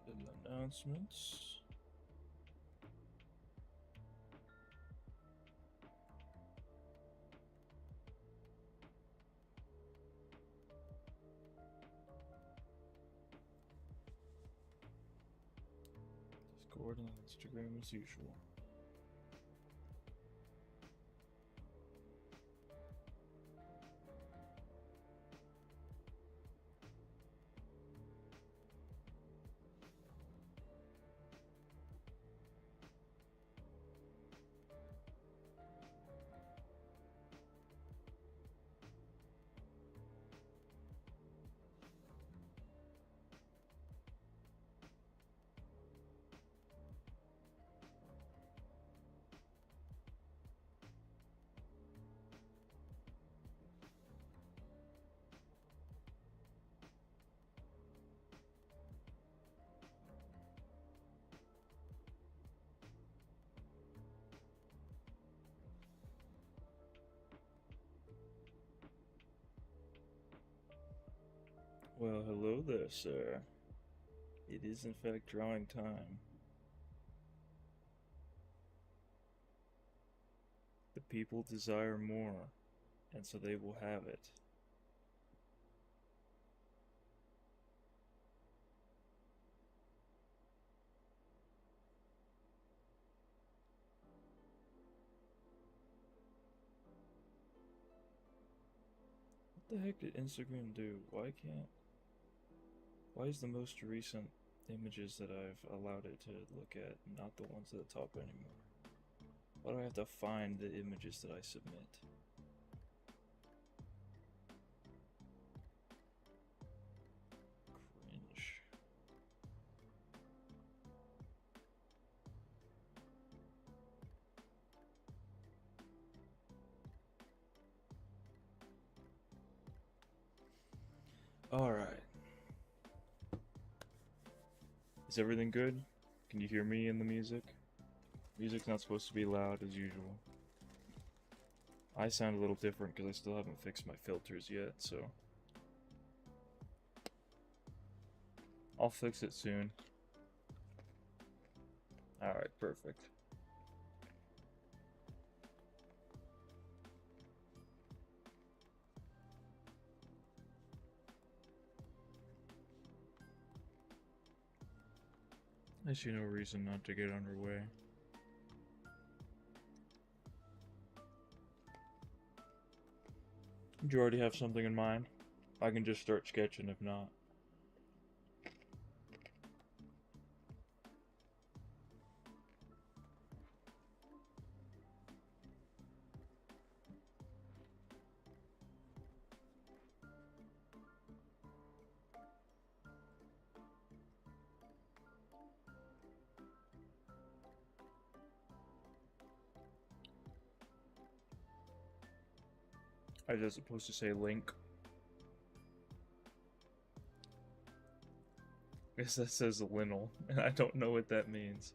Announcements. Discord and Instagram as usual. Well, hello there, sir. It is in fact drawing time. The people desire more, and so they will have it. What the heck did Instagram do? Why is the most recent images that I've allowed it to look at not the ones at the top anymore? Why do I have to find the images that I submit? Cringe. Alright. Is everything good? Can you hear me in the music? Music's not supposed to be loud as usual. I sound a little different because I still haven't fixed my filters yet, so I'll fix it soon. Alright, perfect. I see no reason not to get underway. Do you already have something in mind? I can just start sketching if not. I was supposed to say link. I guess that says linnel, and I don't know what that means.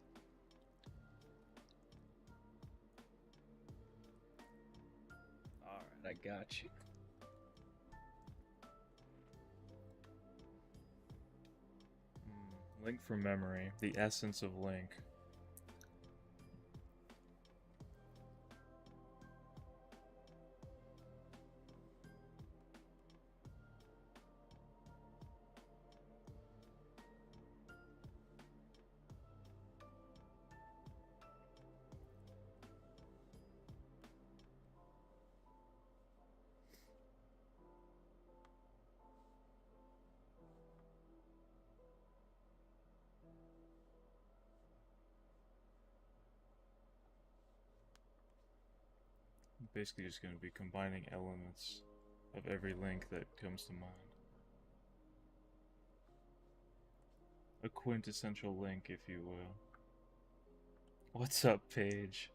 Alright, I got you. Link from memory. The essence of Link. Basically just going to be combining elements of every link that comes to mind. A quintessential link, if you will. What's up, Paige?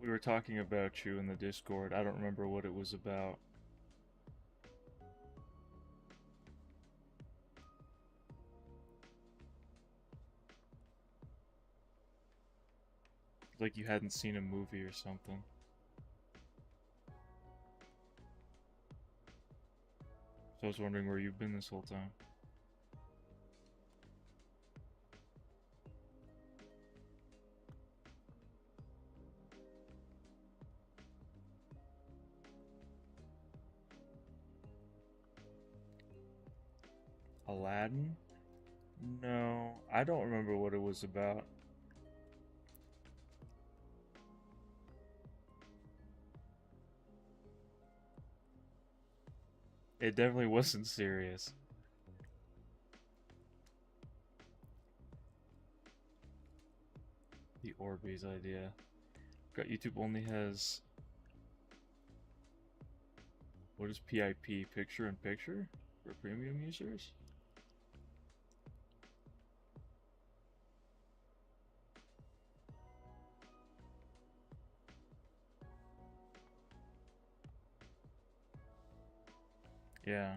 We were talking about you in the Discord. I don't remember what it was about. like you hadn't seen a movie or something. So I was wondering where you've been this whole time. Aladdin? No, I don't remember what it was about. It definitely wasn't serious. The Orbeez idea. Got YouTube only has... What is PIP? Picture in picture? For premium users? Yeah,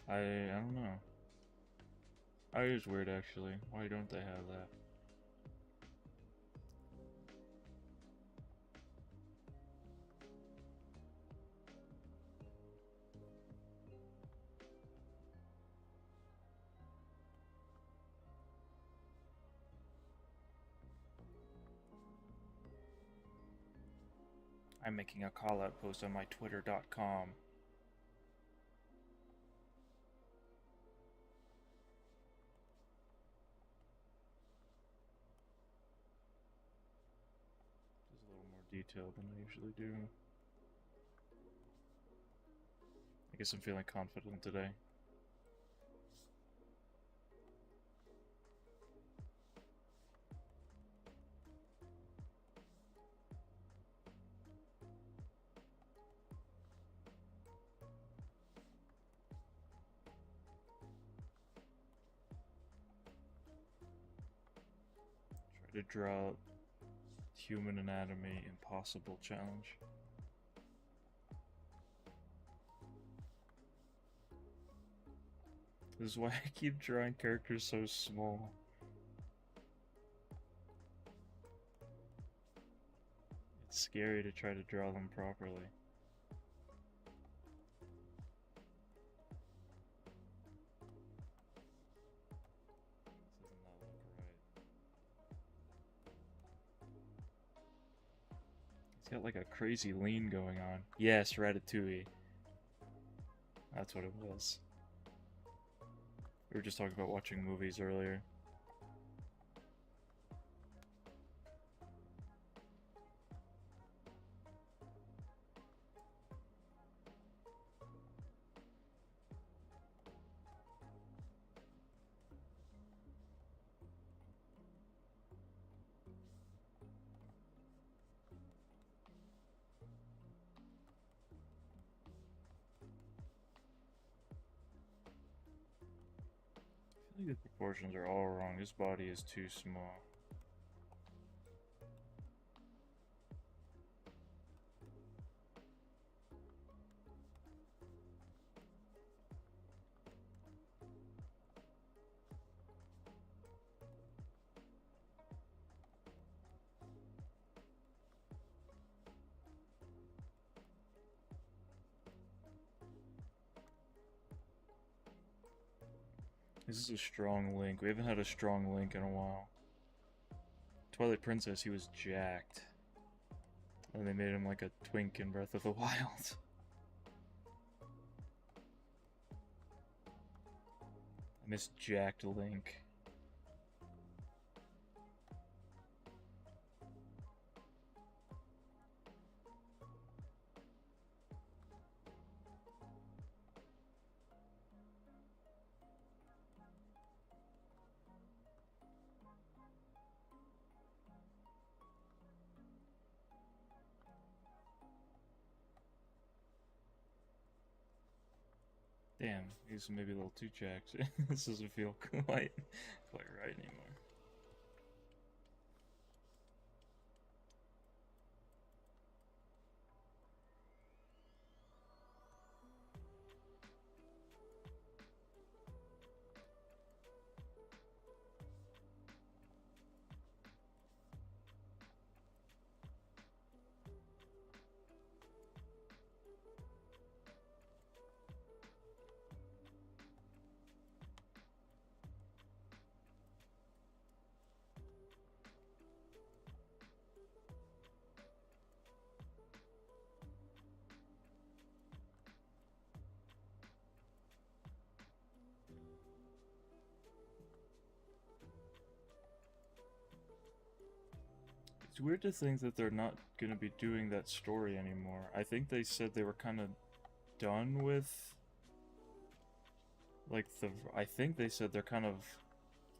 I don't know. It is weird actually. Why don't they have that? I'm making a call out post on my twitter.com. It's a little more detailed than I usually do. I guess I'm feeling confident today. Try to draw human anatomy impossible challenge. This is why I keep drawing characters so small. It's scary to try to draw them properly. This does not look right. He's got like a crazy lean going on. Yes, Ratatouille. That's what it was. We were just talking about watching movies earlier. I think the proportions are all wrong. His body is too small. This is a strong Link. We haven't had a strong Link in a while. Twilight Princess, he was jacked. And they made him like a twink in Breath of the Wild. I miss jacked Link. Damn, he's maybe a little too jacked. This doesn't feel quite right anymore. It's weird to think that they're not gonna be doing that story anymore. I think they said they were kind of done with, like, I think they said they're kind of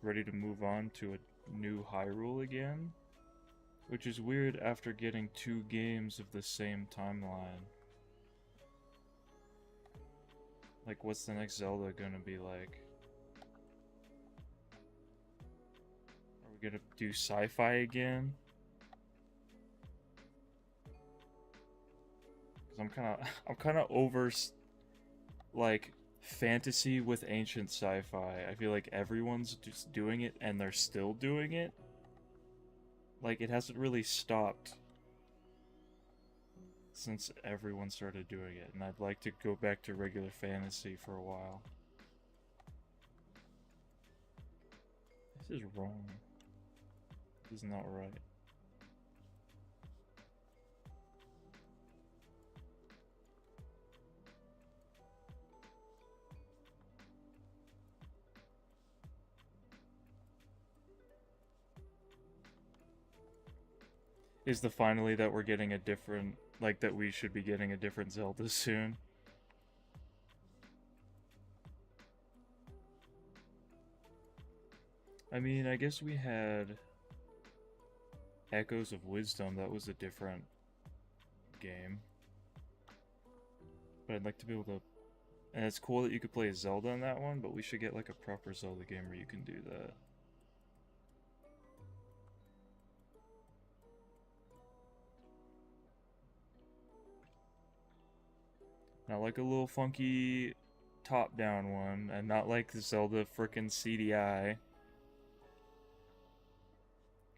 ready to move on to a new Hyrule again. Which is weird after getting 2 games of the same timeline. Like, what's the next Zelda gonna be like? Are we gonna do sci-fi again? Because I'm kind of over, like, fantasy with ancient sci-fi. I feel like everyone's just doing it and they're still doing it. Like, it hasn't really stopped since everyone started doing it, and I'd like to go back to regular fantasy for a while. This is wrong. This is not right. Is the finally that we're getting a different, like, that we should be getting a different Zelda soon? I mean, I guess we had Echoes of Wisdom. That was a different game. But I'd like to be able to... And it's cool that you could play as Zelda in that one, but we should get, like, a proper Zelda game where you can do that. Not like a little funky top-down one, and not like the Zelda frickin' CDI.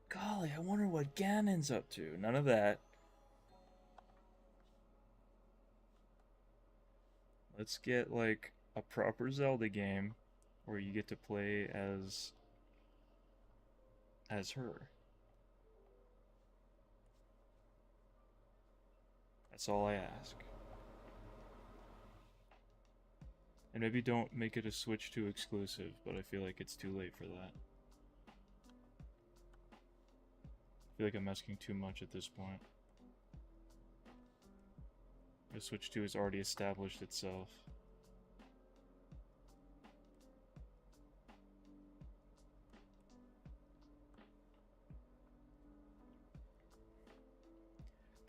Golly, I wonder what Ganon's up to. None of that. Let's get, like, a proper Zelda game where you get to play as her. That's all I ask. And maybe don't make it a Switch 2 exclusive, but I feel like it's too late for that. I feel like I'm asking too much at this point. The Switch 2 has already established itself.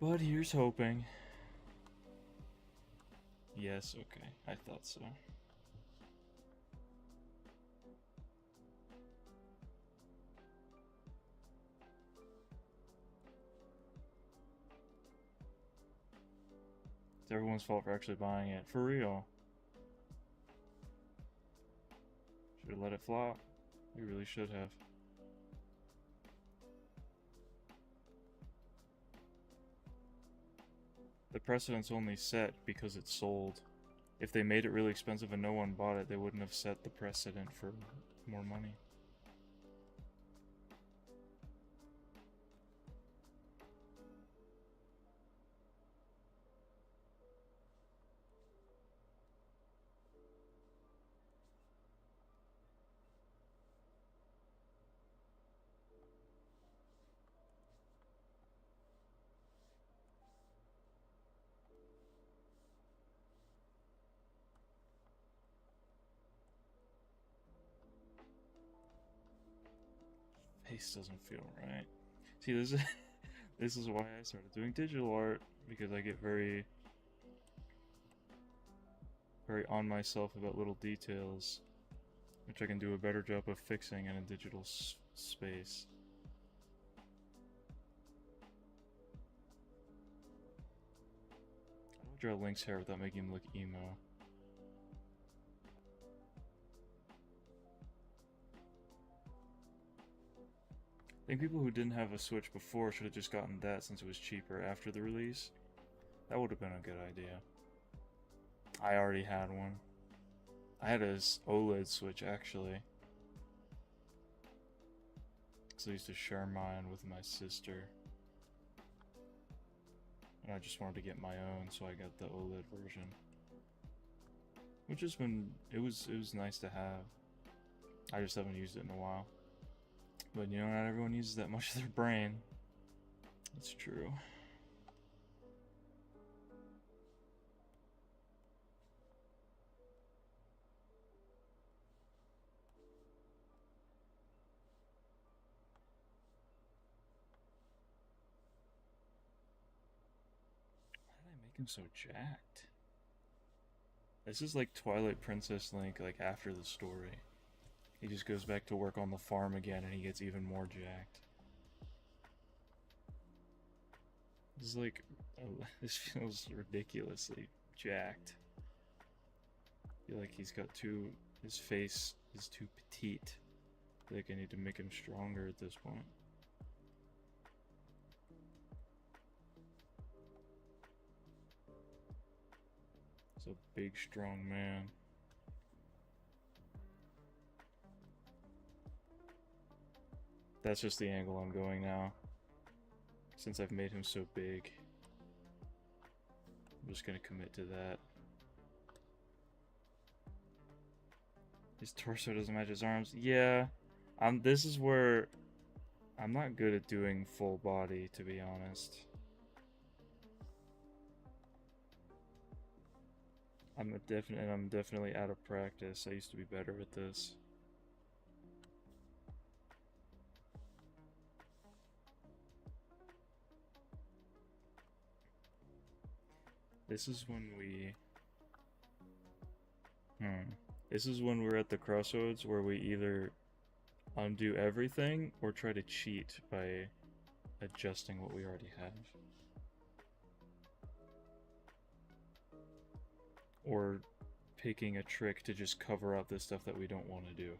But here's hoping. Yes, okay, I thought so. It's everyone's fault for actually buying it. For real. Should have let it flop. We really should have. The precedent's only set because it's sold. If they made it really expensive and no one bought it, they wouldn't have set the precedent for more money. Face doesn't feel right. See, this is why I started doing digital art, because I get very on myself about little details, which I can do a better job of fixing in a digital space. I don't draw Link's hair without making him look emo. I think people who didn't have a Switch before should have just gotten that since it was cheaper after the release. That would have been a good idea. I already had one. I had a OLED Switch actually. Because I used to share mine with my sister. And I just wanted to get my own, so I got the OLED version. Which has been, it was nice to have. I just haven't used it in a while. But you know, not everyone uses that much of their brain. That's true. Why did I make him so jacked? This is like Twilight Princess Link, like after the story. He just goes back to work on the farm again and he gets even more jacked. This is like, oh, this feels ridiculously jacked. I feel like he's got his face is too petite. I feel like I need to make him stronger at this point. He's a big, strong man. That's just the angle I'm going now. Since I've made him so big, I'm just gonna commit to that. His torso doesn't match his arms. Yeah, this is where I'm not good at doing full body, to be honest. I'm definitely out of practice. I used to be better at this. This is when we... This is when we're at the crossroads where we either undo everything or try to cheat by adjusting what we already have. Or picking a trick to just cover up the stuff that we don't want to do.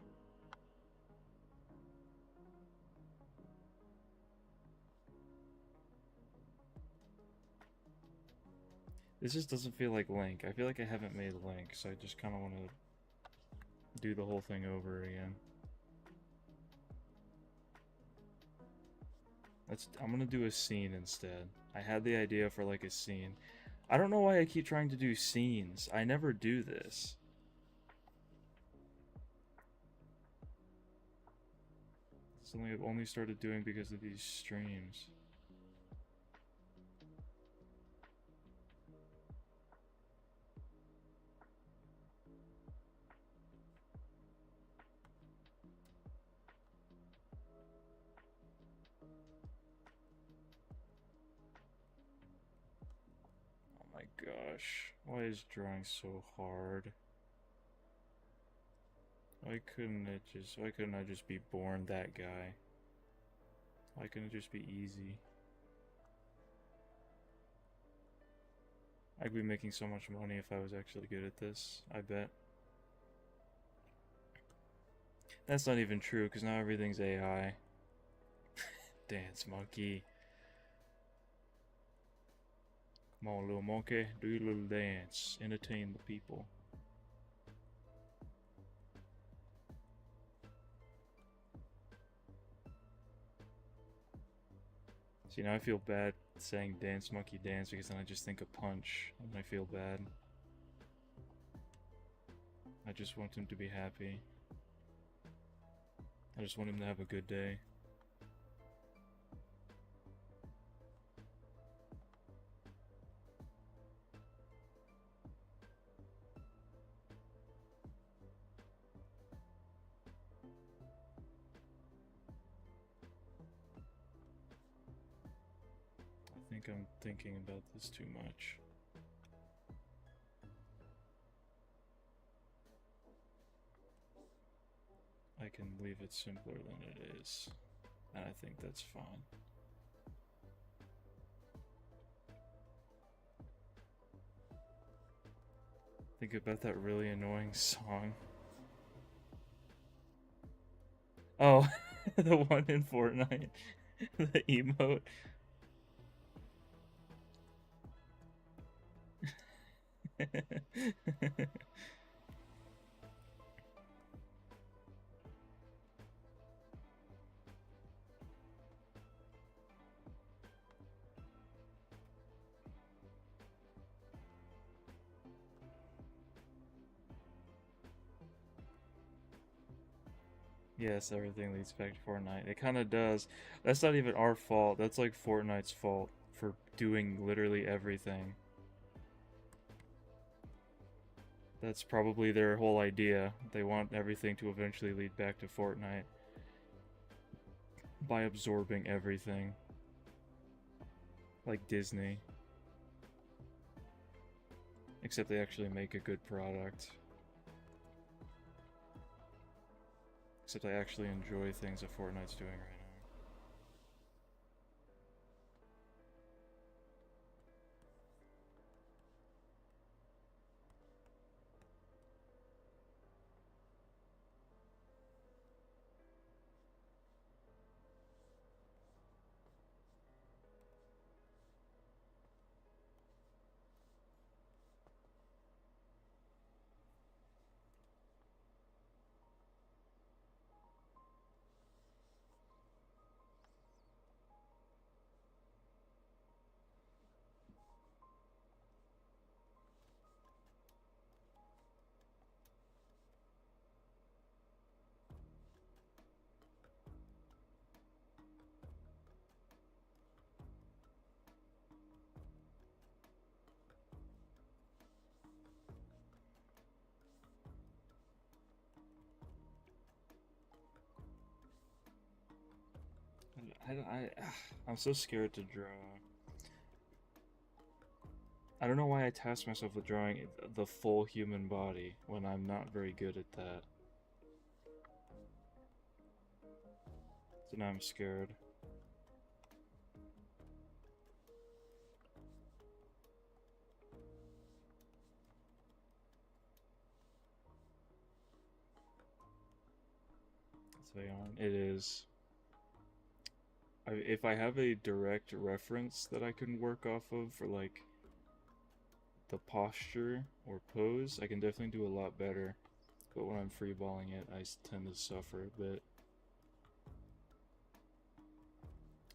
This just doesn't feel like Link. I feel like I haven't made Link, so I just kind of want to do the whole thing over again. I'm gonna do a scene instead. I had the idea for like a scene. I don't know why I keep trying to do scenes. I never do this. It's something I've only started doing because of these streams. Oh my gosh. Why is drawing so hard? Why couldn't I just be born that guy? Why couldn't it just be easy? I'd be making so much money if I was actually good at this, I bet. That's not even true, because now everything's AI. Dance monkey. Come on, little monkey, do your little dance. Entertain the people. See, now I feel bad saying dance monkey dance because then I just think of punch and I feel bad. I just want him to be happy. I just want him to have a good day. I think I'm thinking about this too much. I can leave it simpler than it is, and I think that's fine. Think about that really annoying song. Oh, the one in Fortnite. The emote. Yes, everything leads back to Fortnite. It kind of does. That's not even our fault. That's like Fortnite's fault for doing literally everything. That's probably their whole idea. They want everything to eventually lead back to Fortnite by absorbing everything. Like Disney. Except they actually make a good product. Except I actually enjoy things that Fortnite's doing right now. I'm so scared to draw. I don't know why I task myself with drawing the full human body when I'm not very good at that. So now I'm scared. It is. If I have a direct reference that I can work off of for like the posture or pose, I can definitely do a lot better. But when I'm freeballing it, I tend to suffer a bit.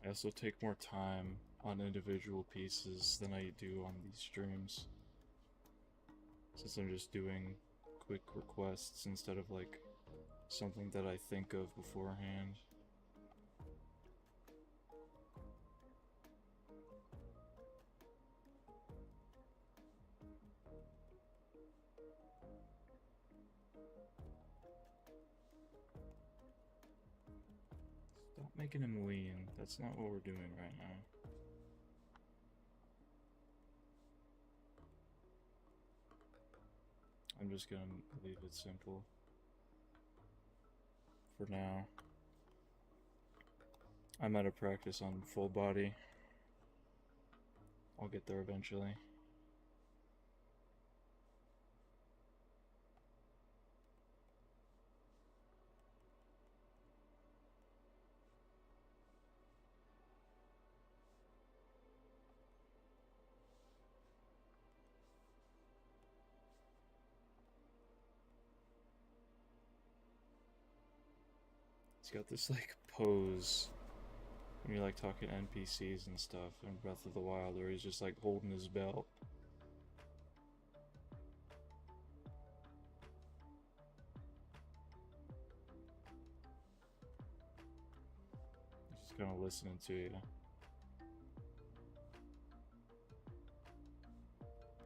I also take more time on individual pieces than I do on these streams. Since I'm just doing quick requests instead of like something that I think of beforehand. Stop making him lean. That's not what we're doing right now. I'm just gonna leave it simple for now. I'm out of practice on full body. I'll get there eventually. It's got this like pose when you're like talking NPCs and stuff in Breath of the Wild where he's just like holding his belt. He's just kind of listening to you.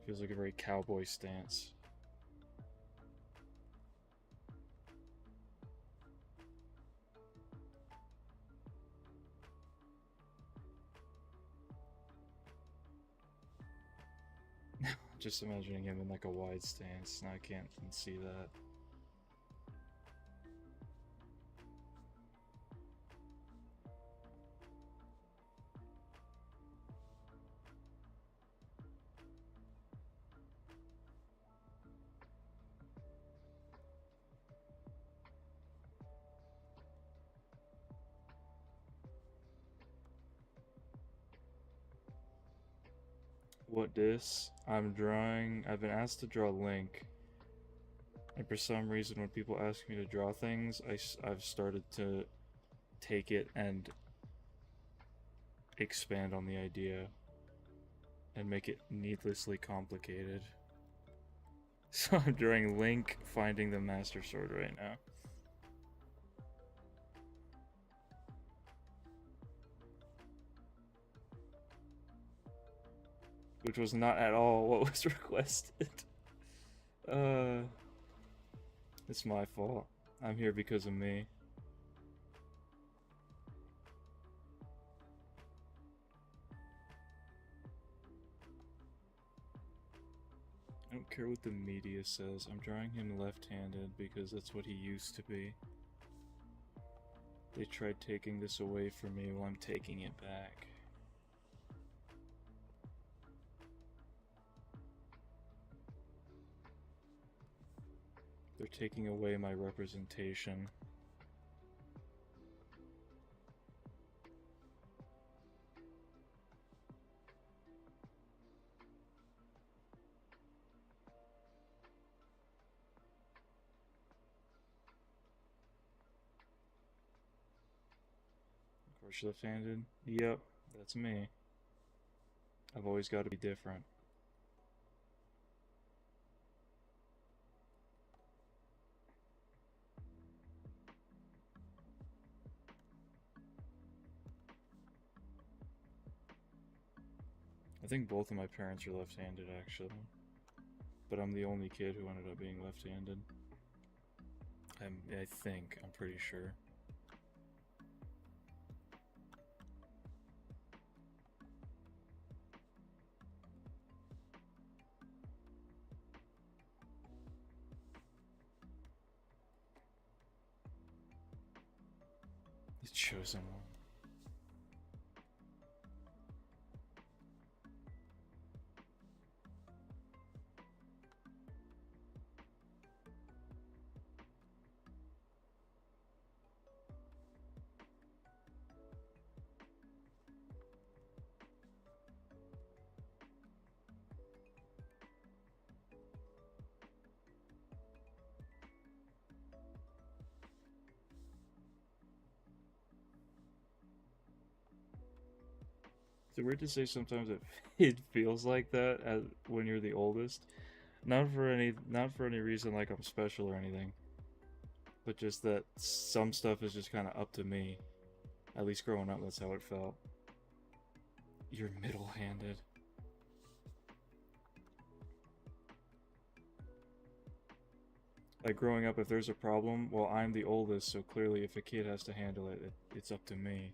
Feels like a very cowboy stance. Just imagining him in like a wide stance. Now I can't see that. What dis? I've been asked to draw Link. And for some reason when people ask me to draw things, I've started to take it and expand on the idea. And make it needlessly complicated. So I'm drawing Link finding the Master Sword right now. which was not at all what was requested. Uh, it's my fault. I'm here because of me. I don't care what the media says. I'm drawing him left-handed because that's what he used to be. They tried taking this away from me while I'm taking it back. They're taking away my representation. Of course, left-handed. Yep, that's me. I've always got to be different. I think both of my parents are left-handed, actually. But I'm the only kid who ended up being left-handed. I'm pretty sure. The chosen one. It's weird to say sometimes it feels like that when you're the oldest. Not for any reason like I'm special or anything. But just that some stuff is just kind of up to me. At least growing up, that's how it felt. You're middle-handed. Like growing up, if there's a problem, well, I'm the oldest, so clearly if a kid has to handle it, it's up to me.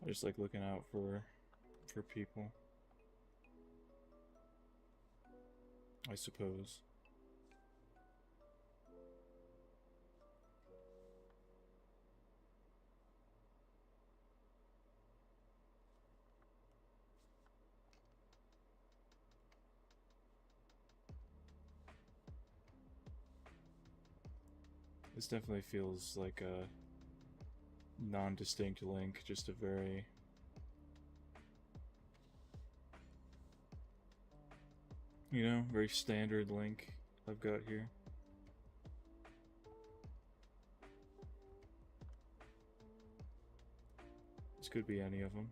I just like looking out for people, I suppose. This definitely feels like a non-distinct link, just a very very standard link I've got here. This could be any of them.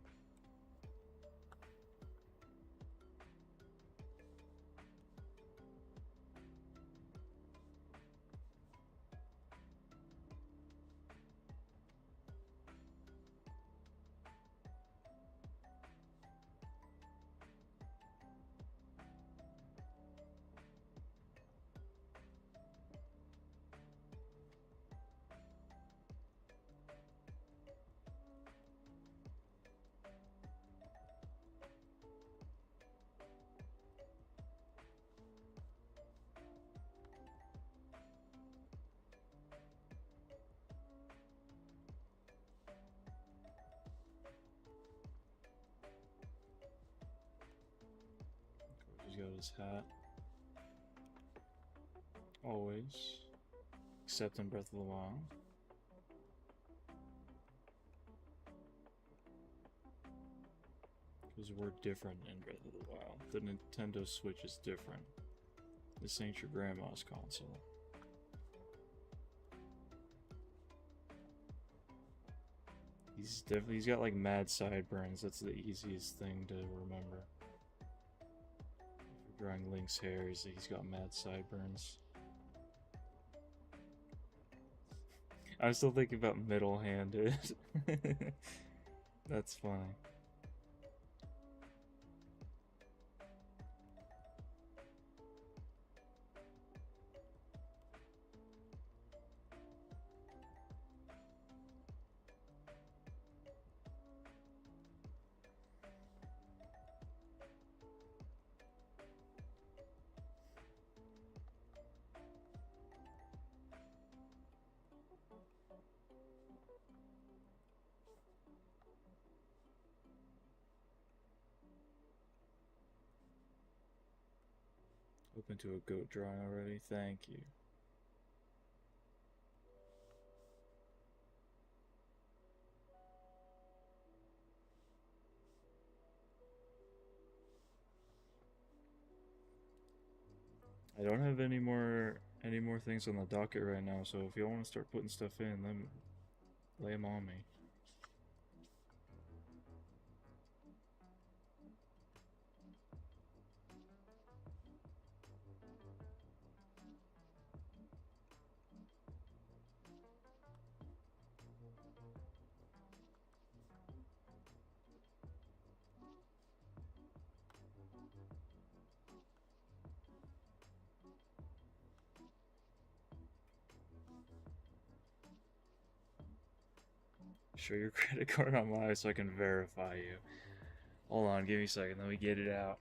He's got his hat. Always. Except in Breath of the Wild. There's a word different in Breath of the Wild. The Nintendo Switch is different. This ain't your grandma's console. He's got like mad sideburns. That's the easiest thing to remember. If you're drawing Link's hair, he's got mad sideburns. I'm still thinking about middle-handed. That's funny. Open to a goat drawing already. Thank you. I don't have any more things on the docket right now, so if y'all want to start putting stuff in, then lay them on me. Show your credit card on live so I can verify you. Hold on, give me a second, let me get it out.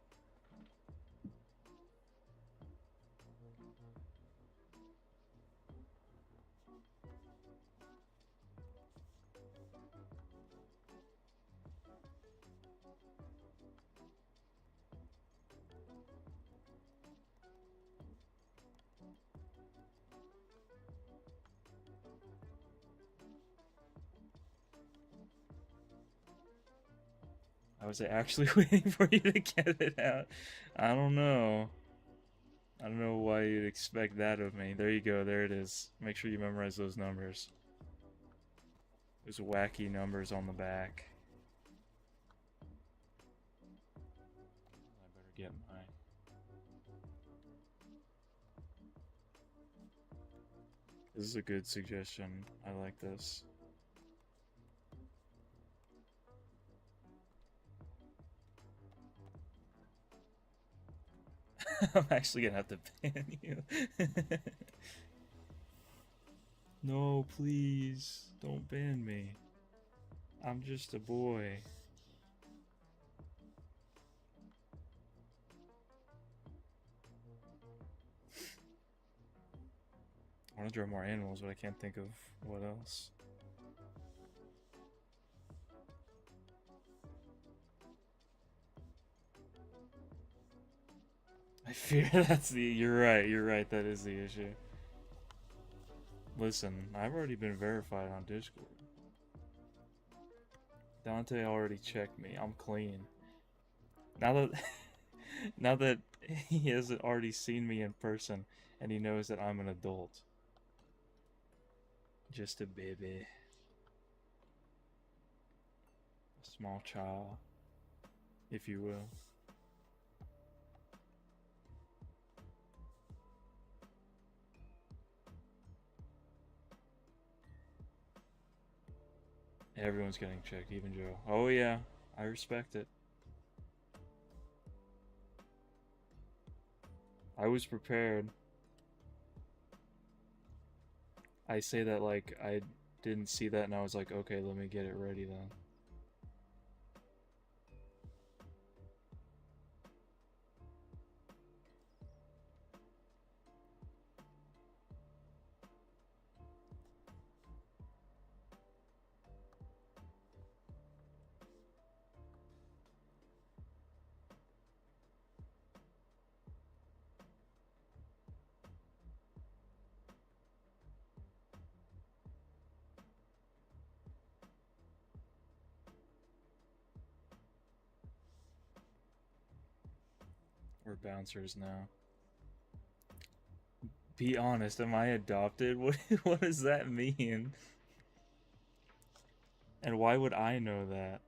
I was actually waiting for you to get it out. I don't know. I don't know why you'd expect that of me. There you go, there it is. Make sure you memorize those numbers. There's wacky numbers on the back. I better get mine. This is a good suggestion. I like this. I'm actually gonna have to ban you. No, please. Don't ban me. I'm just a boy. I want to draw more animals, but I can't think of what else. I fear that's the... You're right, that is the issue. Listen, I've already been verified on Discord. Dante already checked me. I'm clean. Now that... now that he hasn't already seen me in person, and he knows that I'm an adult. Just a baby. A small child, if you will. Everyone's getting checked, even Joe. Oh yeah, I respect it. I was prepared. I say that like I didn't see that and I was like, okay, let me get it ready then. We're bouncers now. Be honest, am I adopted? What does that mean? And why would I know that?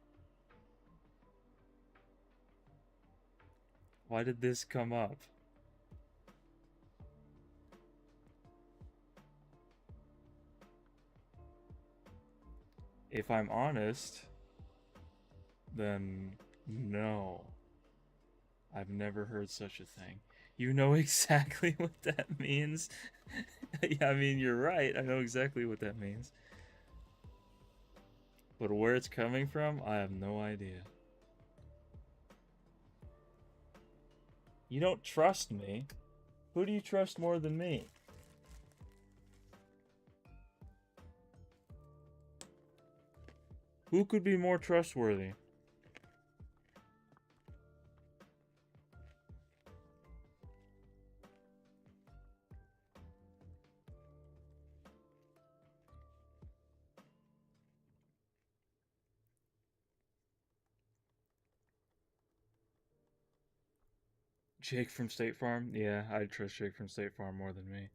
Why did this come up? If I'm honest, then no. I've never heard such a thing. You know exactly what that means? Yeah, I mean, you're right. I know exactly what that means. But where it's coming from, I have no idea. You don't trust me? Who do you trust more than me? Who could be more trustworthy? Jake from State Farm? Yeah, I'd trust Jake from State Farm more than me.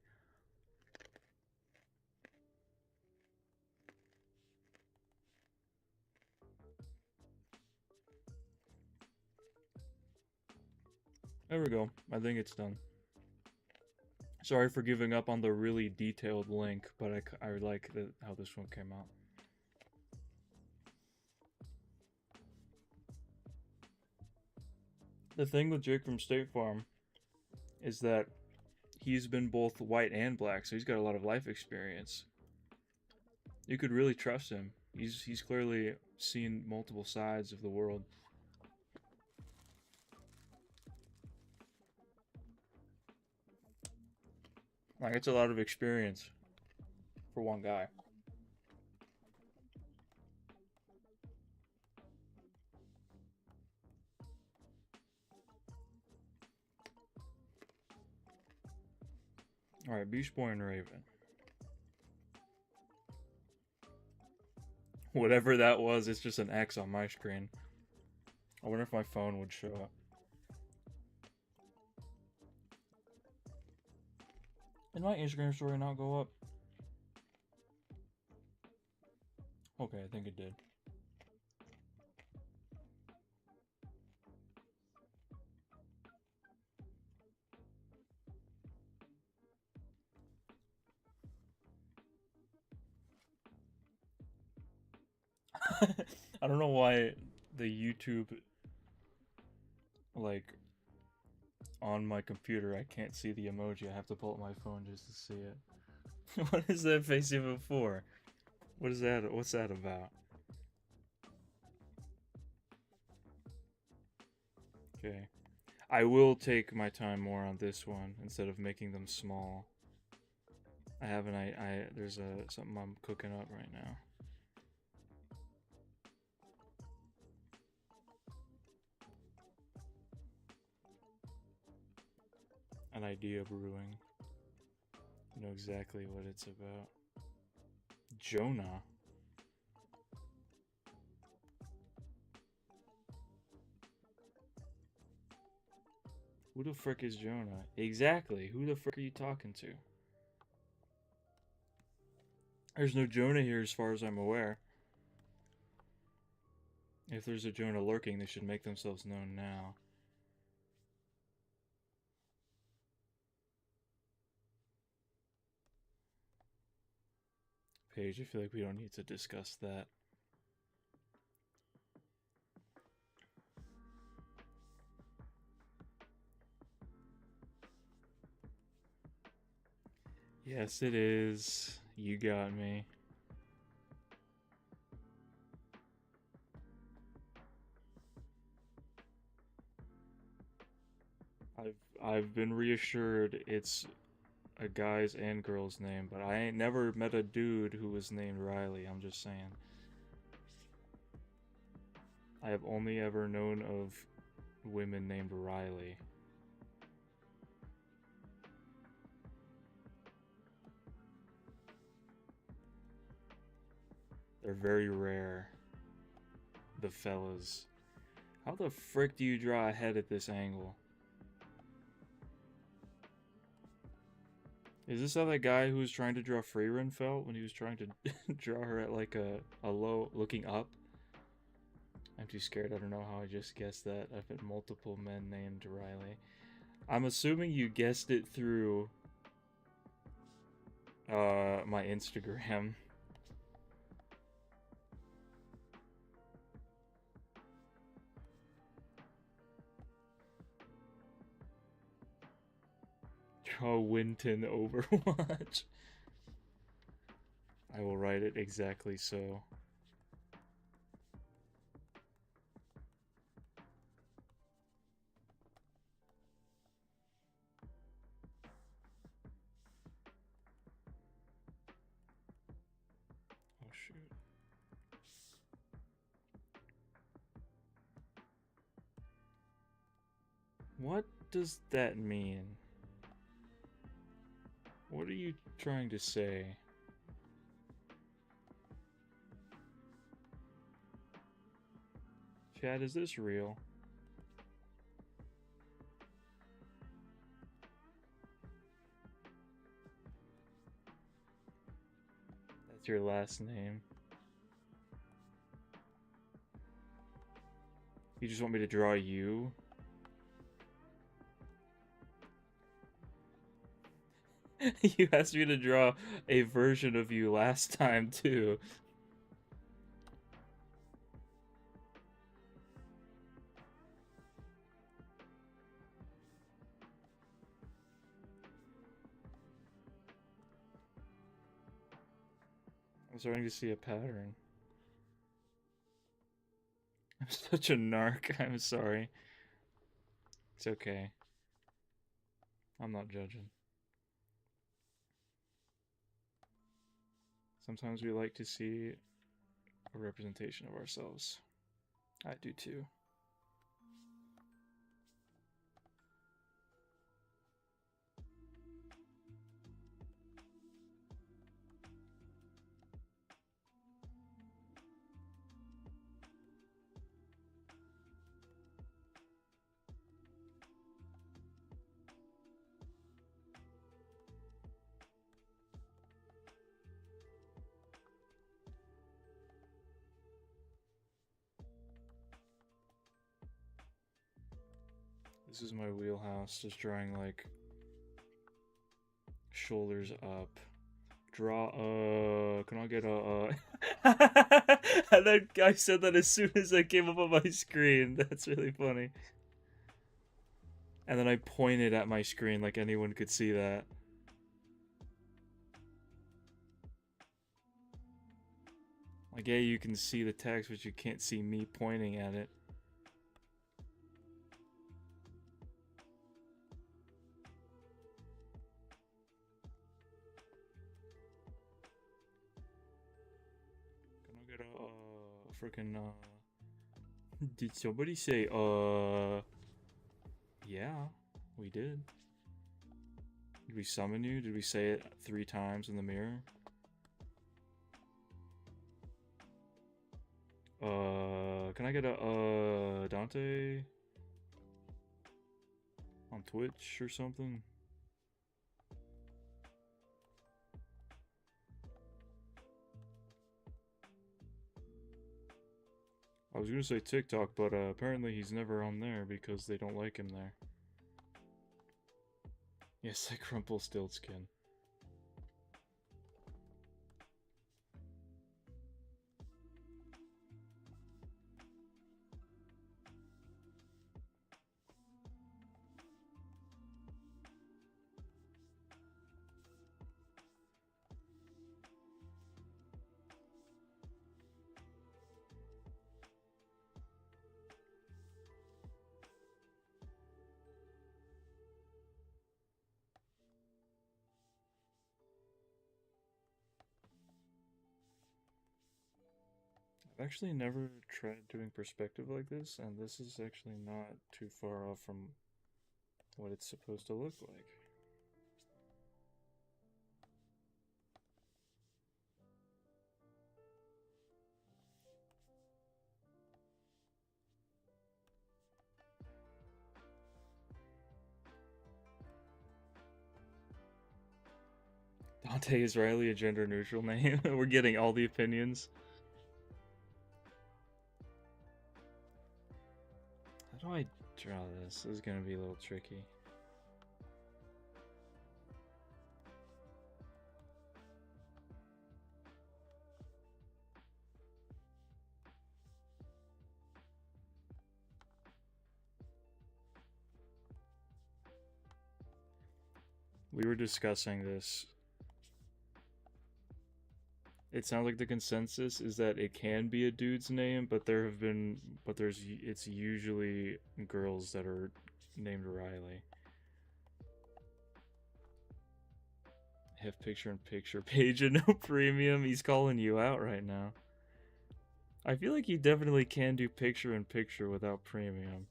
There we go. I think it's done. Sorry for giving up on the really detailed link, but I like how this one came out. The thing with Jake from State Farm is that he's been both white and black, so he's got a lot of life experience. You could really trust him. He's clearly seen multiple sides of the world. Like, it's a lot of experience for one guy. Alright, Beast Boy and Raven. Whatever that was, it's just an X on my screen. I wonder if my phone would show up. Did my Instagram story not go up? Okay, I think it did. I don't know why the YouTube, like, on my computer, I can't see the emoji. I have to pull up my phone just to see it. What is that face even for? What is that? What's that about? Okay. I will take my time more on this one instead of making them small. I have there's something I'm cooking up right now. An idea brewing. I know exactly what it's about. Jonah. Who the frick is Jonah? Exactly. Who the frick are you talking to? There's no Jonah here as far as I'm aware. If there's a Jonah lurking, they should make themselves known now. Paige, I feel like we don't need to discuss that. Yes, it is. You got me. I've been reassured it's a guy's and girl's name, but I ain't never met a dude who was named Riley. I'm just saying. I have only ever known of women named Riley. They're very rare. The fellas. How the frick do you draw a head at this angle? Is this how that guy who was trying to draw Freyrin felt when he was trying to draw her at like a low looking up? I'm too scared. I don't know how I just guessed that. I've had multiple men named Riley. I'm assuming you guessed it through my Instagram. Draw Winton Overwatch. I will write it exactly so. Oh shoot. What does that mean? What are you trying to say? Chad, is this real? That's your last name. You just want me to draw you? You asked me to draw a version of you last time, too. I'm starting to see a pattern. I'm such a narc. I'm sorry. It's okay. I'm not judging. Sometimes we like to see a representation of ourselves. I do too. This is my wheelhouse, just drawing like shoulders up. Draw can I get and then I said that as soon as I came up on my screen. That's really funny. And then I pointed at my screen like anyone could see that. Like, yeah, you can see the text, but you can't see me pointing at it. Can I get a freaking did somebody say yeah, we did. Did we summon you? Did we say it 3 times in the mirror? Can I get a Dante on Twitch or something? I was gonna say TikTok, but apparently he's never on there because they don't like him there. Yes, like Rumpelstiltskin. I've actually never tried doing perspective like this, and this is actually not too far off from what it's supposed to look like. Dante, is Riley a gender neutral name? We're getting all the opinions. How do I draw this? This is gonna be a little tricky. We were discussing this. It sounds like the consensus is that it can be a dude's name, but it's usually girls that are named Riley. Have picture-in-picture page and no premium. He's calling you out right now. I feel like you definitely can do picture-in-picture without premium.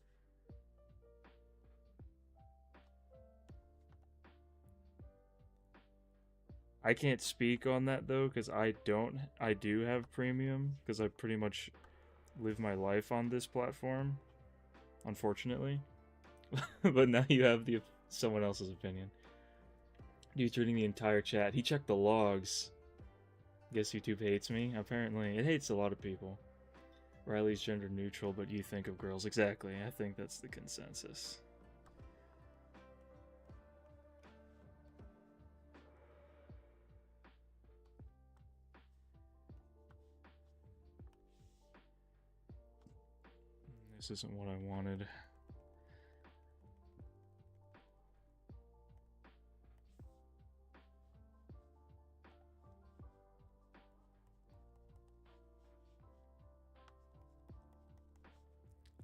I can't speak on that though, because I do have premium, because I pretty much live my life on this platform, unfortunately. But now you have someone else's opinion. Dude's reading the entire chat. He checked the logs. Guess YouTube hates me. Apparently, it hates a lot of people. Riley's gender neutral, but you think of girls. Exactly. I think that's the consensus. This isn't what I wanted.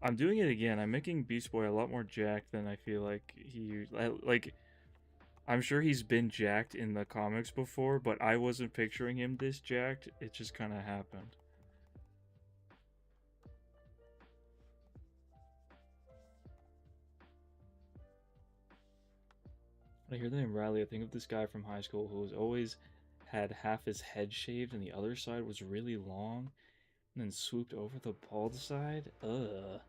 I'm doing it again. I'm making Beast Boy a lot more jacked than I feel like like. I'm sure he's been jacked in the comics before, but I wasn't picturing him this jacked. It just kind of happened. When I hear the name Riley, I think of this guy from high school who was always had half his head shaved and the other side was really long and then swooped over the bald side. Ugh.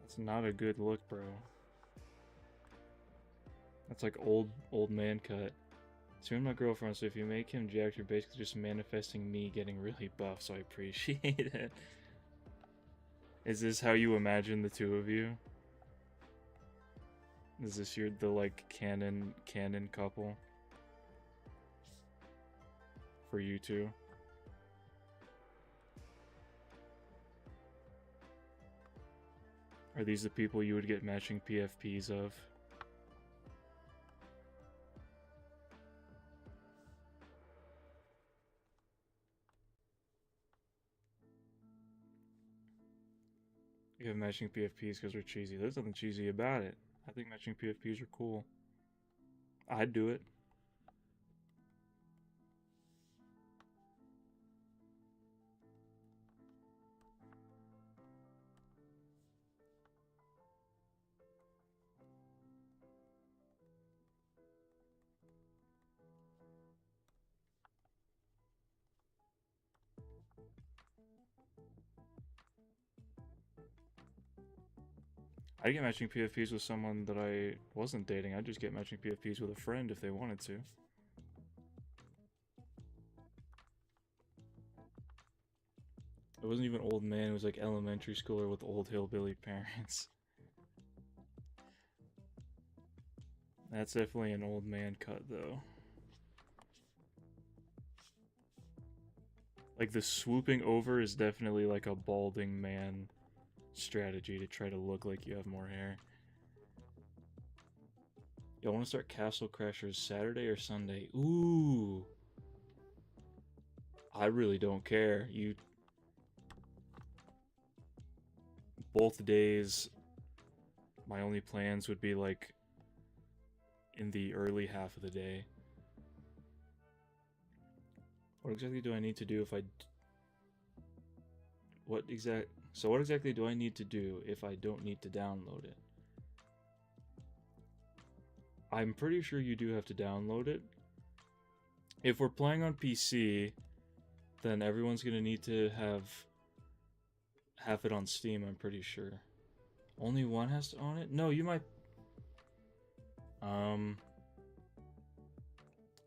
That's not a good look, bro. That's like old man cut. Soon my girlfriend, so if you make him jacked, you're basically just manifesting me getting really buff, so I appreciate it. Is this how you imagine the two of you? Is this the like canon couple? For you two? Are these the people you would get matching PFPs of? You have matching PFPs because they're cheesy. There's nothing cheesy about it. I think matching PFPs are cool. I'd do it. I'd get matching PFPs with someone that I wasn't dating. I'd just get matching PFPs with a friend if they wanted to. It wasn't even old man, it was like elementary schooler with old hillbilly parents. That's definitely an old man cut though. Like the swooping over is definitely like a balding man strategy to try to look like you have more hair. Y'all want to start Castle Crashers Saturday or Sunday? Ooh. I really don't care. Both days, my only plans would be like in the early half of the day. What exactly do I need to do if I... So what exactly do I need to do if I don't need to download it? I'm pretty sure you do have to download it. If we're playing on PC, then everyone's gonna need to have it on Steam, I'm pretty sure. Only one has to own it? No, you might... Um...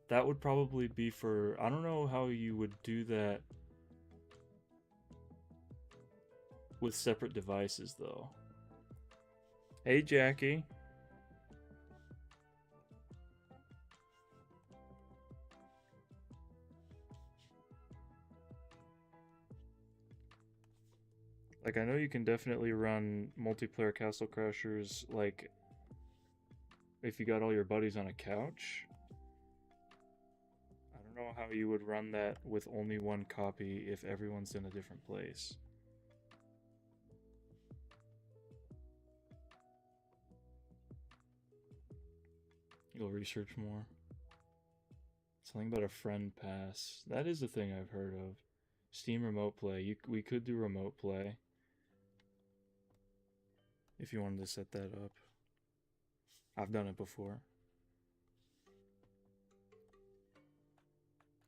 That would probably be for... I don't know how you would do that with separate devices, though. Hey, Jackie. Like, I know you can definitely run multiplayer Castle Crashers, like, if you got all your buddies on a couch. I don't know how you would run that with only one copy if everyone's in a different place. You'll research more. Something about a friend pass. That is a thing I've heard of. Steam remote play. We could do remote play. If you wanted to set that up. I've done it before.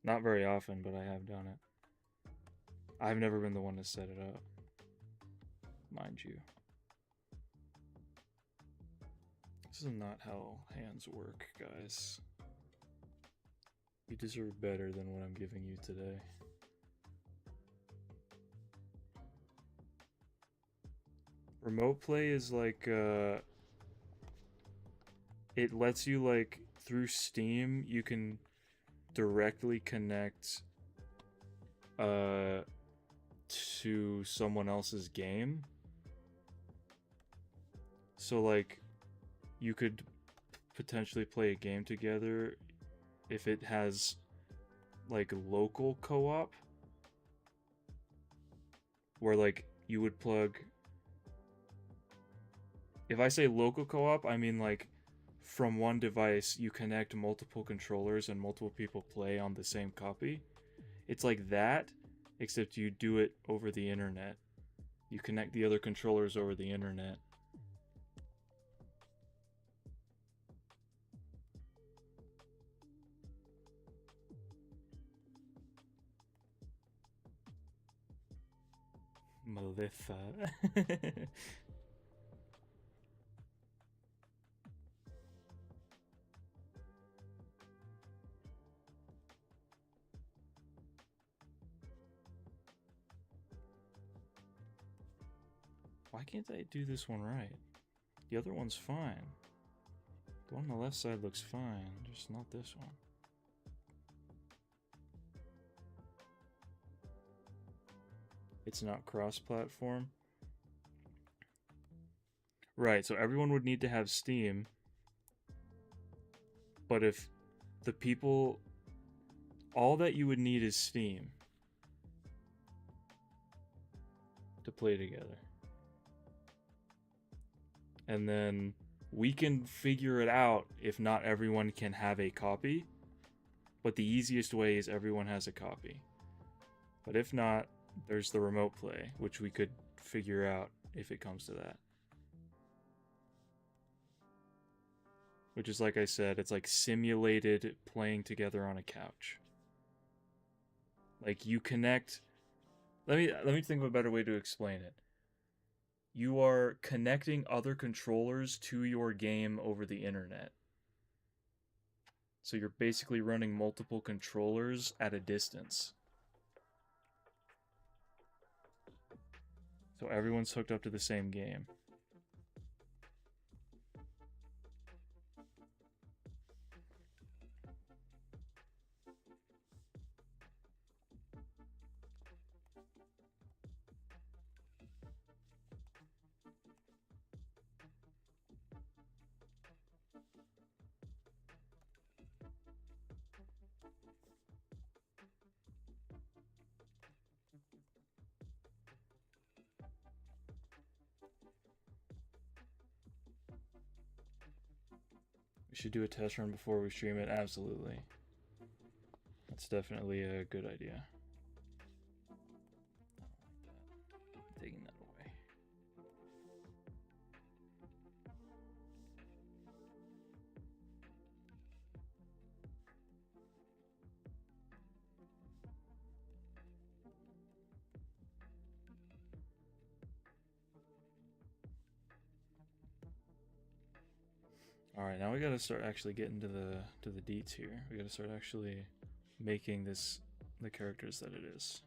Not very often, but I have done it. I've never been the one to set it up. Mind you. This is not how hands work, guys. You deserve better than what I'm giving you today. Remote play is like, it lets you, like, through Steam, you can directly connect, to someone else's game. So, like, you could potentially play a game together if it has, like, local co-op. Where, like, you would plug... If I say local co-op, I mean, like, from one device, you connect multiple controllers and multiple people play on the same copy. It's like that, except you do it over the internet. You connect the other controllers over the internet. Malefa. Why can't I do this one right? The other one's fine. The one on the left side looks fine, just not this one. It's not cross-platform. Right, so everyone would need to have Steam. But if the people... All that you would need is Steam to play together. And then we can figure it out if not everyone can have a copy. But the easiest way is everyone has a copy. But if not, there's the remote play, which we could figure out if it comes to that. Which is, like I said, it's like simulated playing together on a couch. Like, you connect... Let me think of a better way to explain it. You are connecting other controllers to your game over the internet. So you're basically running multiple controllers at a distance. So everyone's hooked up to the same game. We should do a test run before we stream it. Absolutely. That's definitely a good idea. I don't like that. I'm taking that away. All right, now we gotta start actually getting to the deets here. We gotta start actually making this the characters that it is.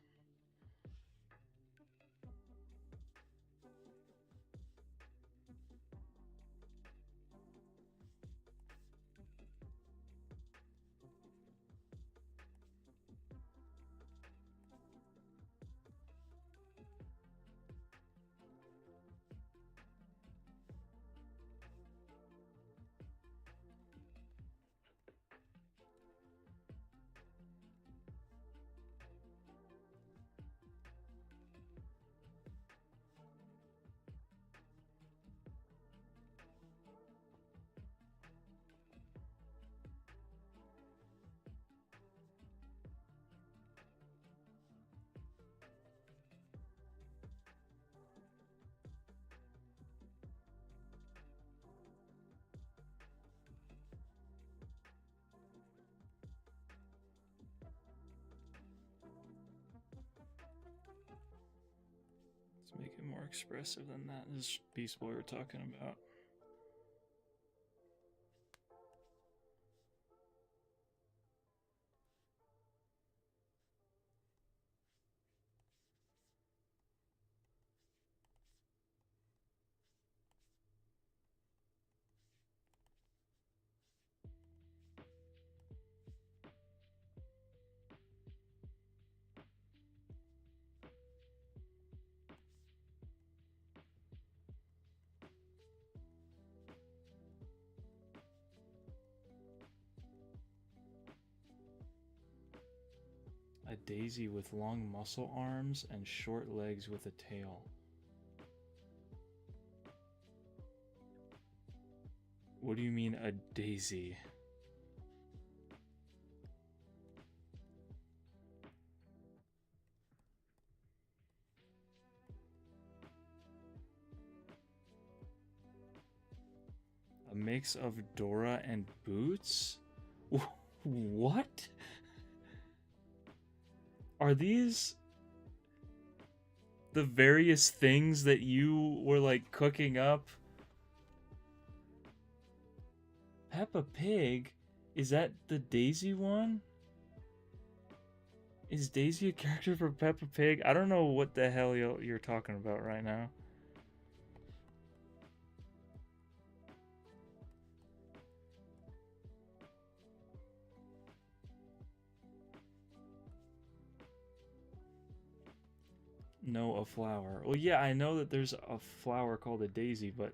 Let's make it more expressive than that. This is Beast Boy we're talking about. A daisy with long muscle arms and short legs with a tail. What do you mean a daisy? A mix of Dora and Boots? What? Are these the various things that you were like cooking up? Peppa Pig? Is that the Daisy one? Is Daisy a character for Peppa Pig? I don't know what the hell you're talking about right now. No, a flower. Well, yeah, I know that there's a flower called a daisy, but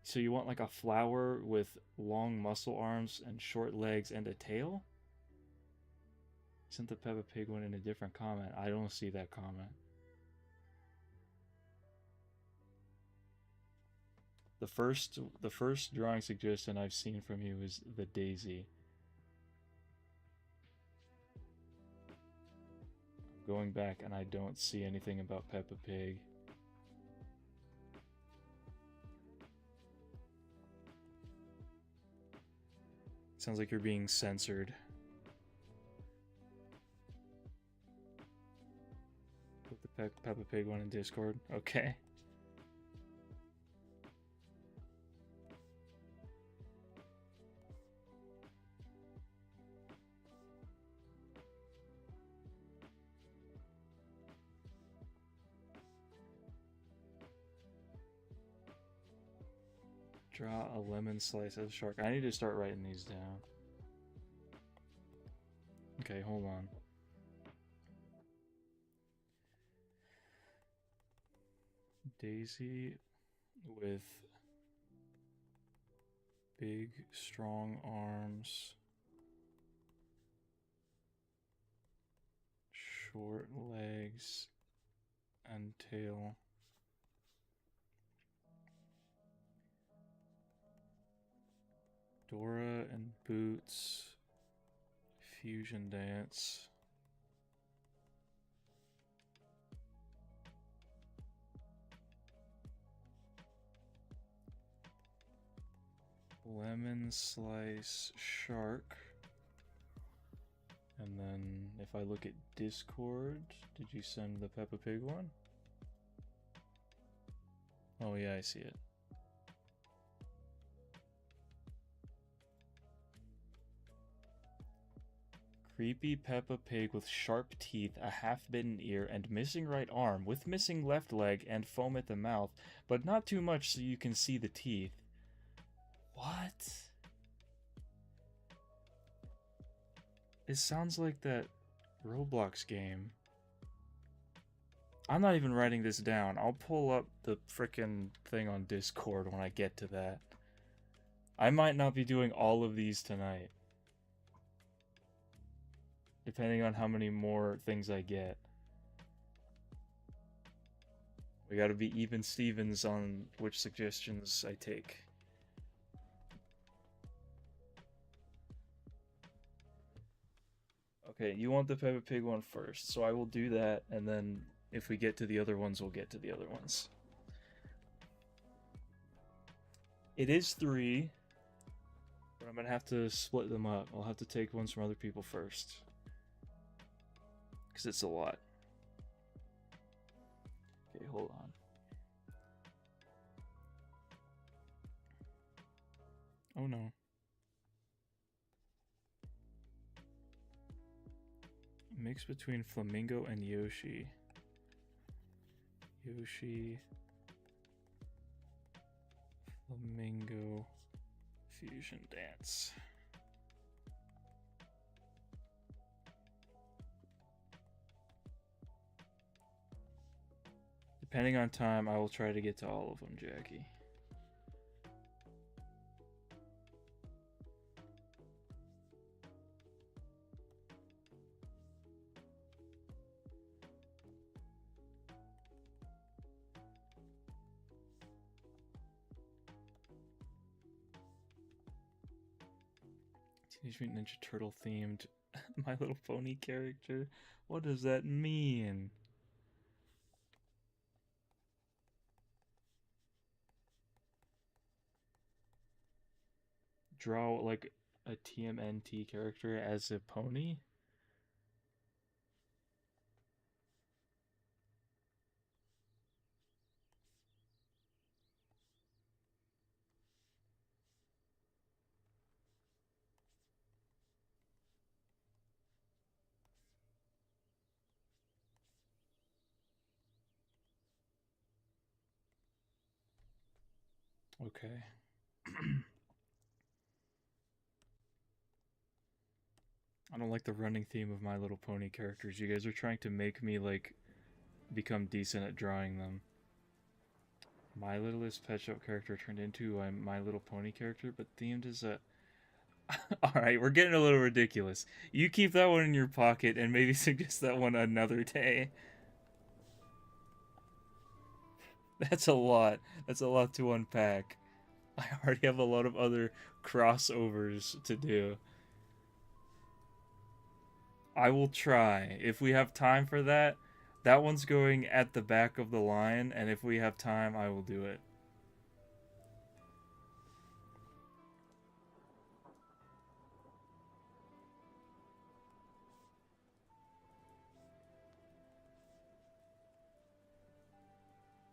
so you want like a flower with long muscle arms and short legs and a tail? Sent the Peppa Pig one in a different comment. I don't see that comment. The first drawing suggestion I've seen from you is the daisy. I'm going back and I don't see anything about Peppa Pig. Sounds like you're being censored. Put the Peppa Pig one in Discord. Okay. Draw a lemon slice as a shark. I need to start writing these down. Okay, hold on. Daisy with big, strong arms, short legs, and tail. Dora and Boots fusion dance. Lemon slice shark. And then if I look at Discord, did you send the Peppa Pig one? Oh yeah, I see it. Creepy Peppa Pig with sharp teeth, a half-bitten ear, and missing right arm, with missing left leg and foam at the mouth, but not too much so you can see the teeth. What? It sounds like that Roblox game. I'm not even writing this down. I'll pull up the frickin' thing on Discord when I get to that. I might not be doing all of these tonight, depending on how many more things I get. We gotta be even Stevens on which suggestions I take. Okay, you want the Peppa Pig one first, so I will do that, and then if we get to the other ones, we'll get to the other ones. It is 3, but I'm gonna have to split them up. I'll have to take ones from other people first, because it's a lot. Okay, hold on. Oh no. Mix between Flamingo and Yoshi. Yoshi. Flamingo. Fusion dance. Depending on time, I will try to get to all of them, Jackie. Teenage Mutant Ninja Turtle themed My Little Pony character? What does that mean? Draw like a TMNT character as a pony? Okay. I don't like the running theme of My Little Pony characters. You guys are trying to make me, like, become decent at drawing them. My Littlest Pet Shop character turned into a My Little Pony character, but themed as a... Alright, we're getting a little ridiculous. You keep that one in your pocket and maybe suggest that one another day. That's a lot. That's a lot to unpack. I already have a lot of other crossovers to do. I will try. If we have time for that, that one's going at the back of the line, and if we have time, I will do it.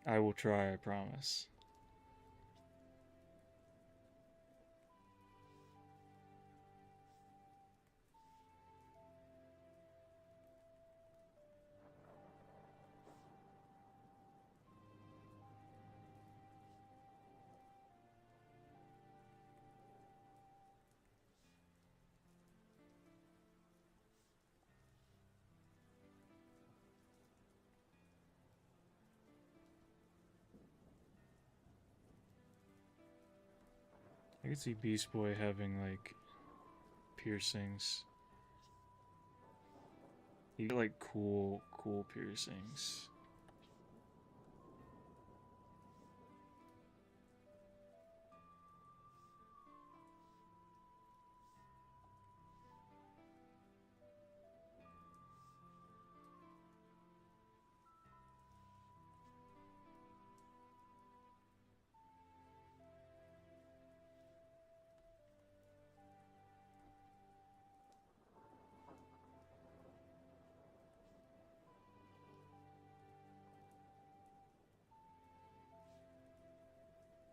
I will try, I promise. I could see Beast Boy having, like, piercings. He got, like, cool piercings.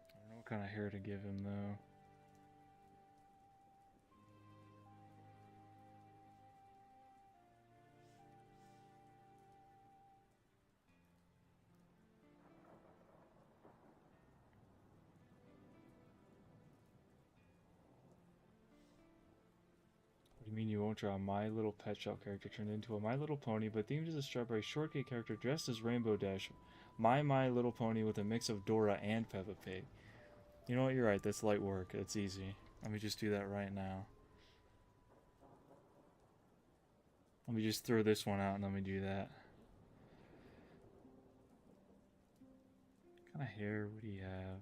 I don't know what kind of hair to give him, though. won't draw a My Little Pet Shop character turned into a My Little Pony, but themed as a strawberry shortcake character dressed as Rainbow Dash. My Little Pony with a mix of Dora and Peppa Pig. You know what? You're right. That's light work. That's easy. Let me just do that right now. Let me just throw this one out and let me do that. What kind of hair would he have?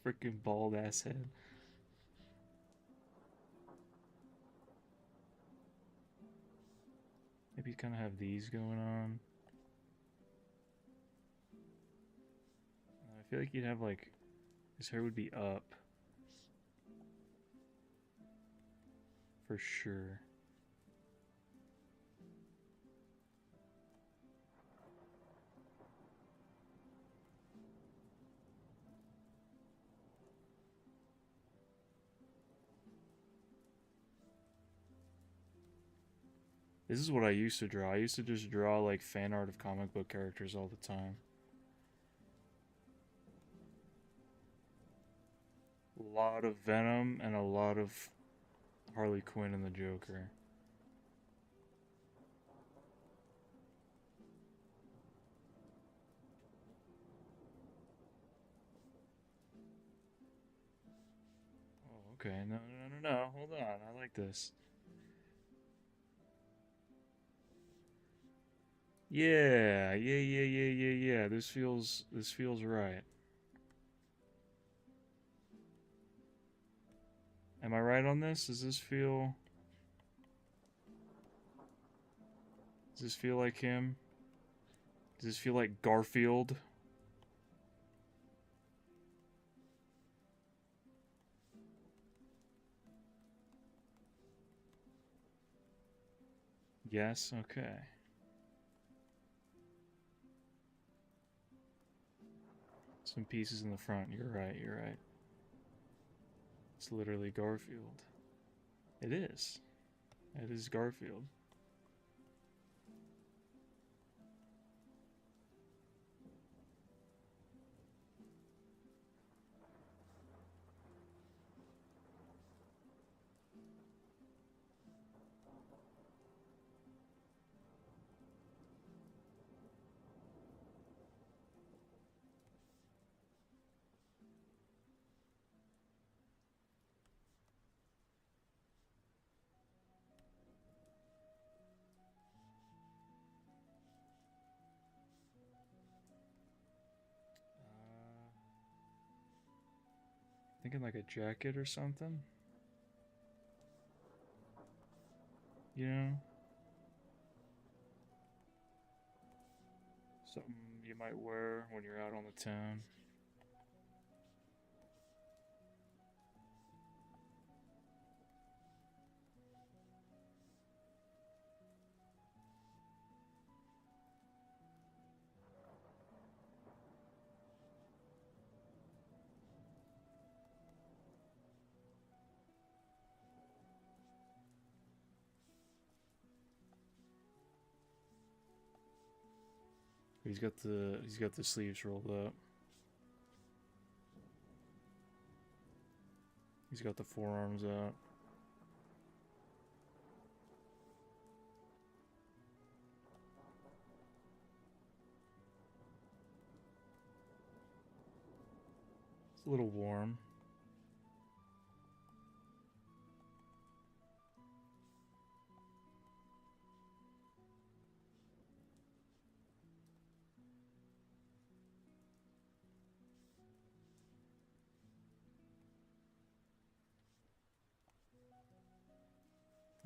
Freaking bald ass head. Maybe kind of have these going on. I feel like you'd have like his hair would be up for sure. This is what I used to draw. I used to just draw like fan art of comic book characters all the time. A lot of Venom and a lot of Harley Quinn and the Joker. Oh, okay. No. Hold on. I like this. Yeah. This feels right. Am I right on this? Does this feel like him? Does this feel like Garfield? Yes, okay. Some pieces in the front. You're right. It's literally Garfield. It is. It is Garfield. Thinking like a jacket or something? You know? Something you might wear when you're out on the town. He's got the sleeves rolled up. He's got the forearms out. It's a little warm.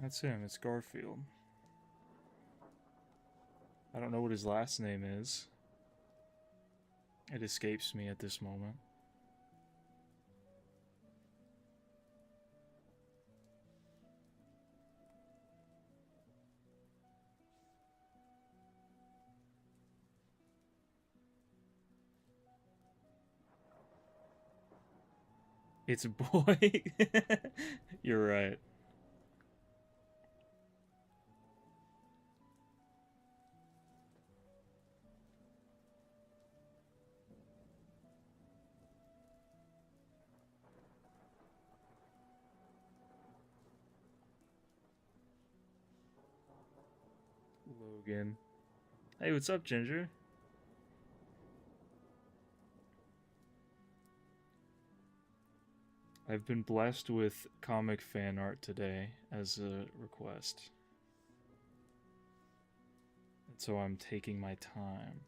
That's him, it's Garfield. I don't know what his last name is. It escapes me at this moment. It's a boy. You're right. Logan. Hey, what's up, Ginger? I've been blessed with comic fan art today as a request. And so I'm taking my time.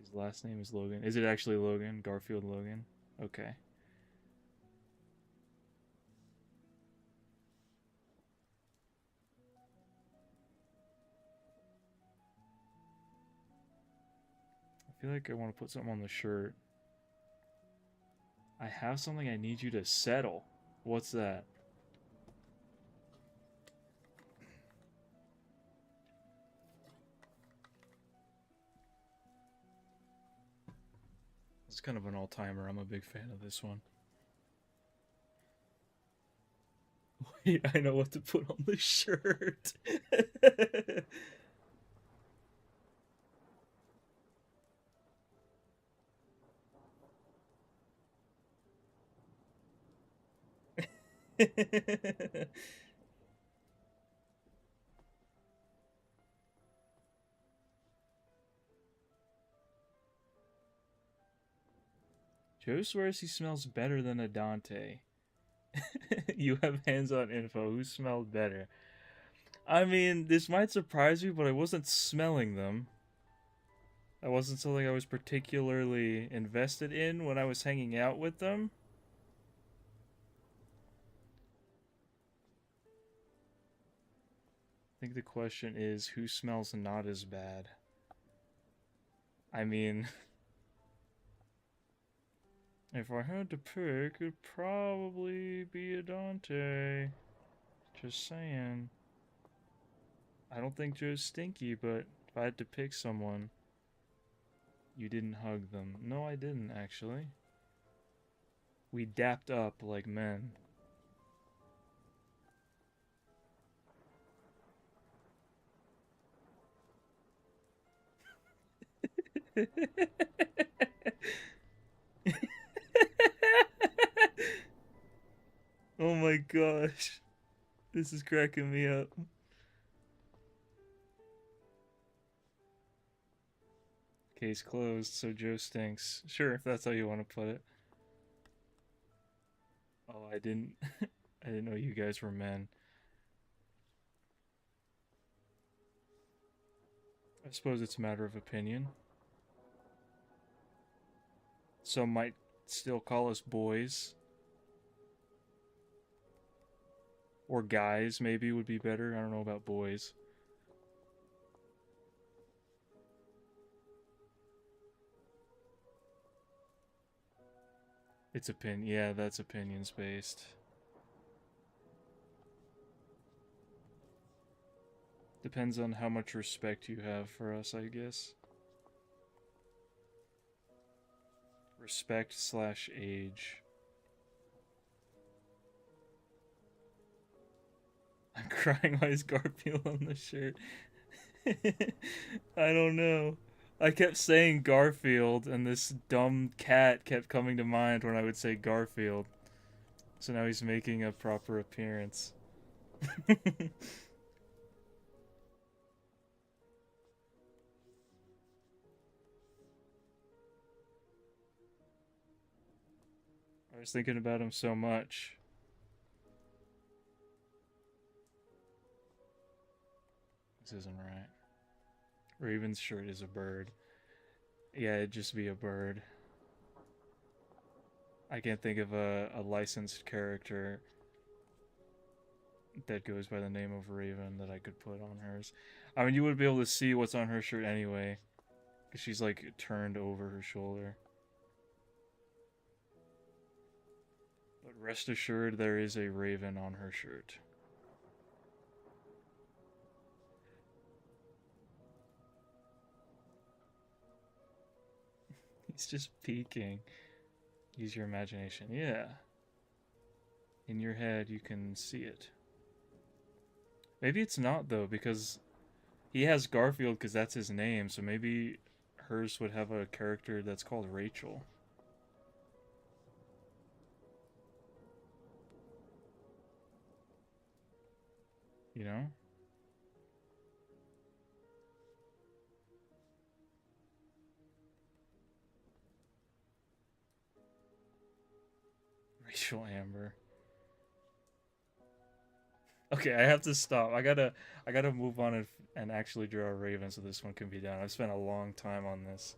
His last name is Logan. Is it actually Logan? Garfield Logan? Okay. I feel like I want to put something on the shirt. I have something I need you to settle. What's that? It's kind of an all-timer. I'm a big fan of this one. Wait, I know what to put on the shirt. Joe swears he smells better than a Dante. You have hands-on info. Who smelled better? I mean, this might surprise you, but I wasn't smelling them. That wasn't something I was particularly invested in when I was hanging out with them. I think the question is, who smells not as bad? I mean, if I had to pick, it'd probably be a Dante. Just saying. I don't think Joe's stinky, but if I had to pick someone, you didn't hug them. No, I didn't, actually. We dapped up like men. Oh my gosh. This is cracking me up. Case closed, so Joe stinks. Sure, if that's how you want to put it. Oh, I didn't I didn't know you guys were men. I suppose it's a matter of opinion. Some might still call us boys. Or guys, maybe, would be better. I don't know about boys. It's opinion. Yeah, that's opinions based. Depends on how much respect you have for us, I guess. Respect slash age. I'm crying. Why is Garfield on the shirt? I don't know. I kept saying Garfield, and this dumb cat kept coming to mind when I would say Garfield. So now he's making a proper appearance. I was thinking about him so much. This isn't right. Raven's shirt is a bird. Yeah, it'd just be a bird. I can't think of a licensed character that goes by the name of Raven that I could put on hers. I mean, you would be able to see what's on her shirt anyway, because she's like turned over her shoulder. But rest assured, there is a raven on her shirt. He's just peeking. Use your imagination. Yeah. In your head, you can see it. Maybe it's not, though, because he has Garfield because that's his name, so maybe hers would have a character that's called Rachel. You know? Rachel Amber. Okay, I have to stop. I gotta move on and actually draw a raven so this one can be done. I've spent a long time on this.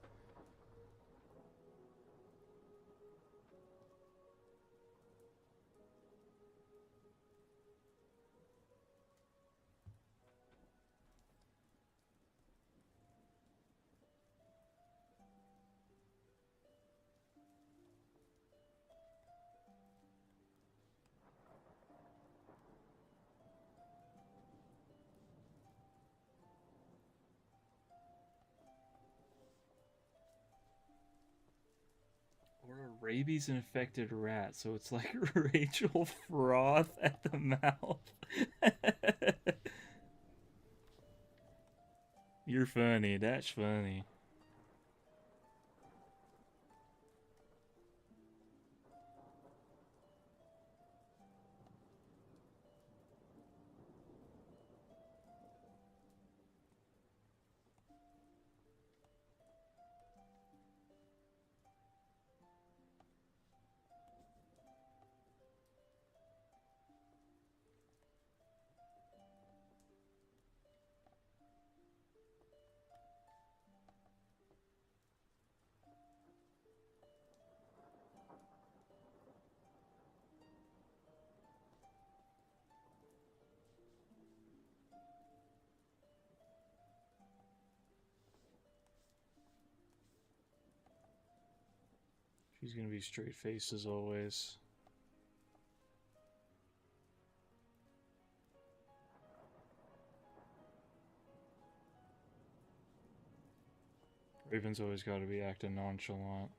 Or a rabies infected rat, so it's like Rachel Froth at the mouth. You're funny, that's funny. She's gonna be straight face as always. Raven's always gotta be acting nonchalant.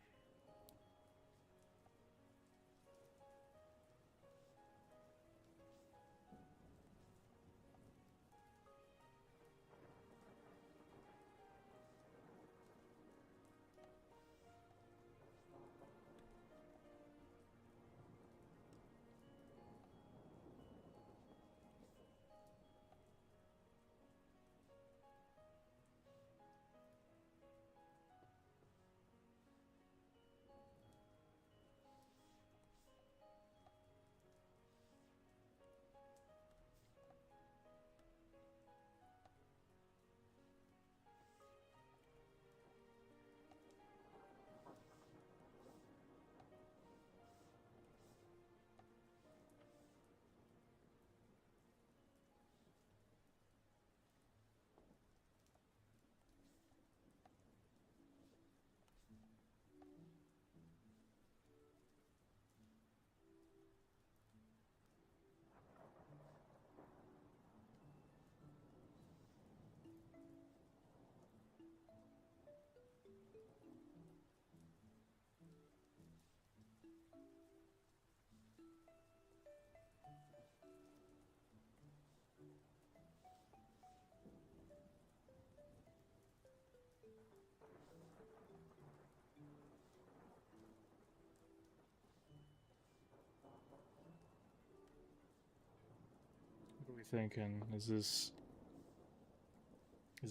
What are we thinking? Is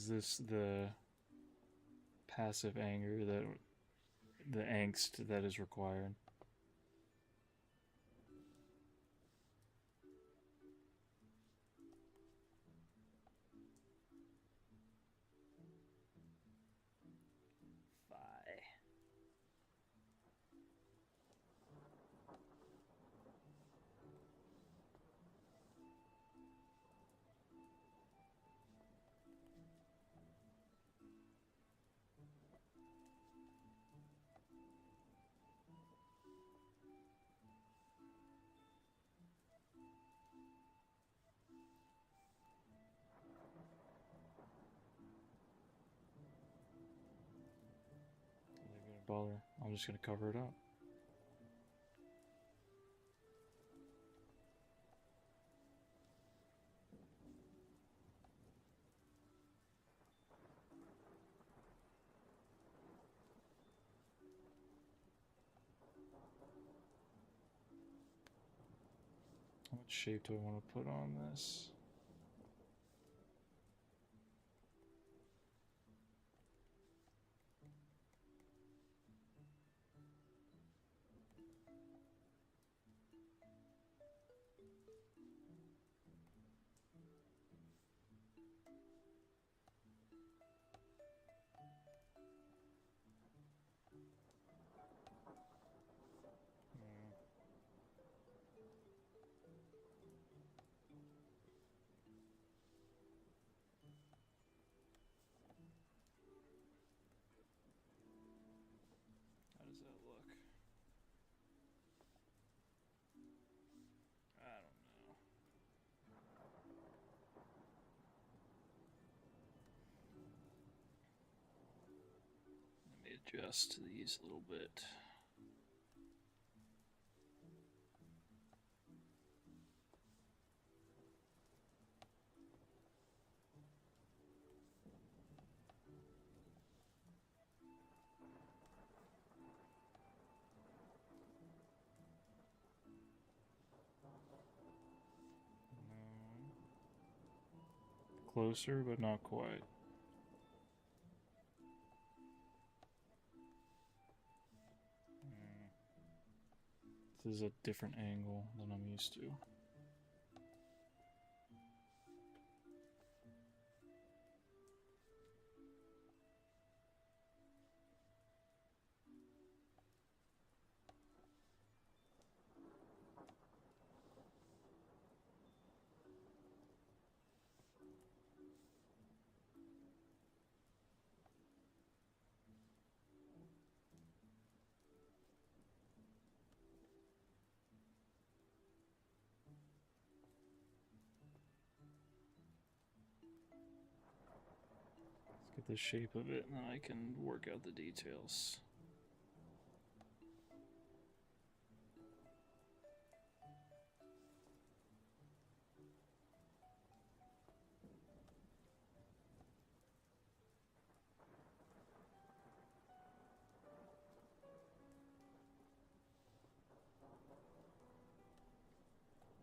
this the passive anger that the angst that is required? Bye. Leave it a bother. I'm just gonna cover it up. What shape do I want to put on this? How does that look? I don't know. Let me adjust these a little bit. Closer, but not quite. This is a different angle than I'm used to. Let's get the shape of it, and then I can work out the details.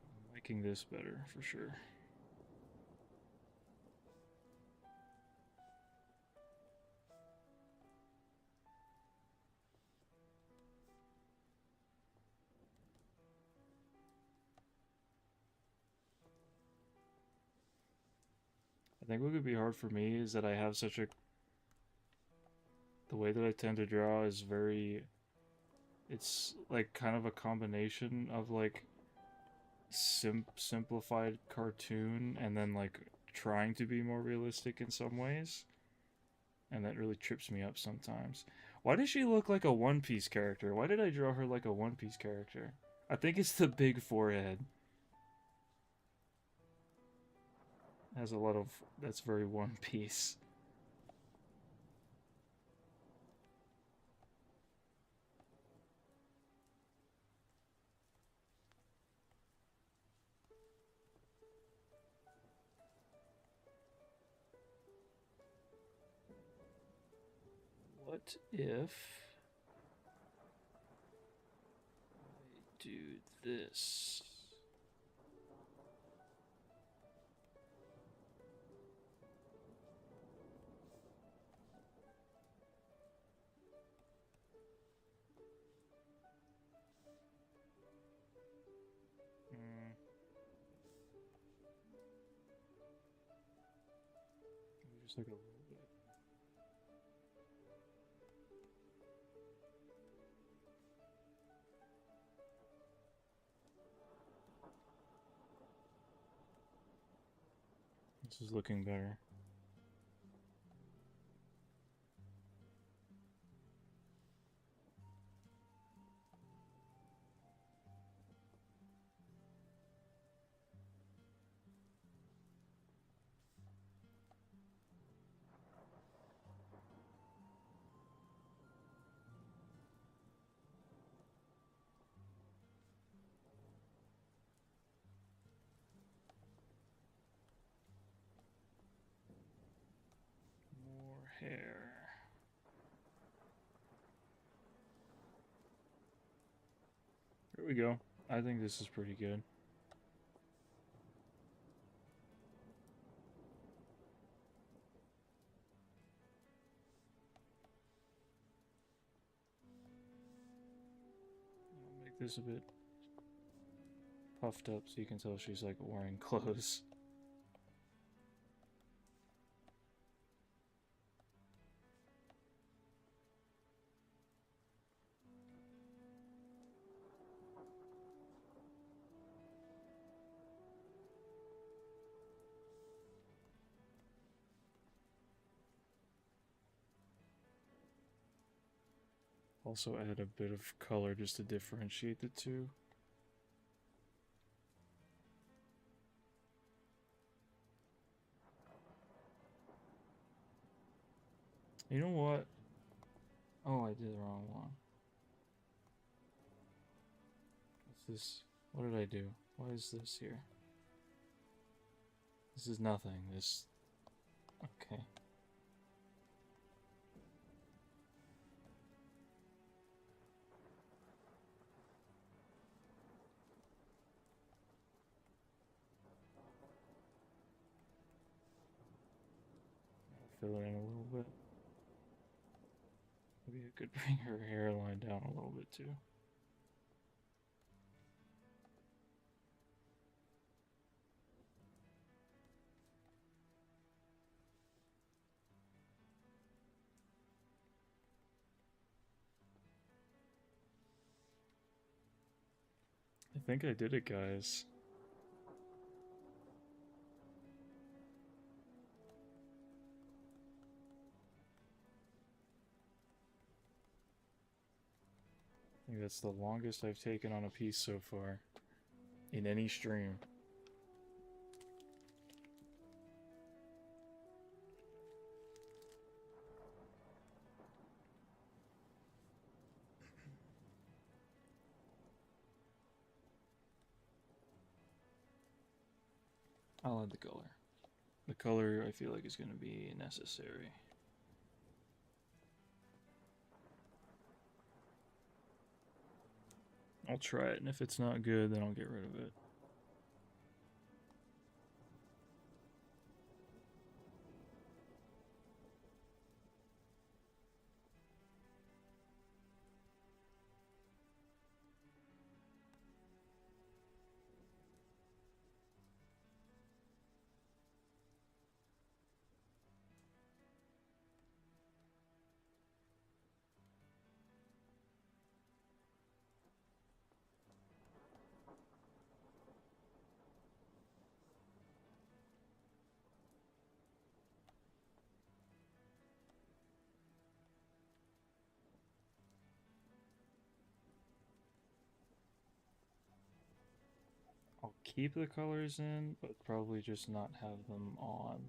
I'm liking this better, for sure. I think what could be hard for me is that I have such a... The way that I tend to draw is very... It's like kind of a combination of like simplified cartoon and then like trying to be more realistic in some ways. And that really trips me up sometimes. Why does she look like a One Piece character? Why did I draw her like a One Piece character? I think it's the big forehead. Has a lot of... That's very One Piece. What if I do this? Just like a little bit. This is looking better. More hair. There we go. I think this is pretty good. is a bit puffed up, so you can tell she's like wearing clothes. Also add a bit of color just to differentiate the two. You know what? Oh, I did the wrong one. What's this? What did I do? Why is this here? This is nothing. This... Okay. Fill it in a little bit. Maybe I could bring her hairline down a little bit too. I think I did it, guys. I think that's the longest I've taken on a piece so far in any stream. I'll add the color. The color I feel like is going to be necessary. I'll try it, and if it's not good, then I'll get rid of it. I'll keep the colors in, but probably just not have them on.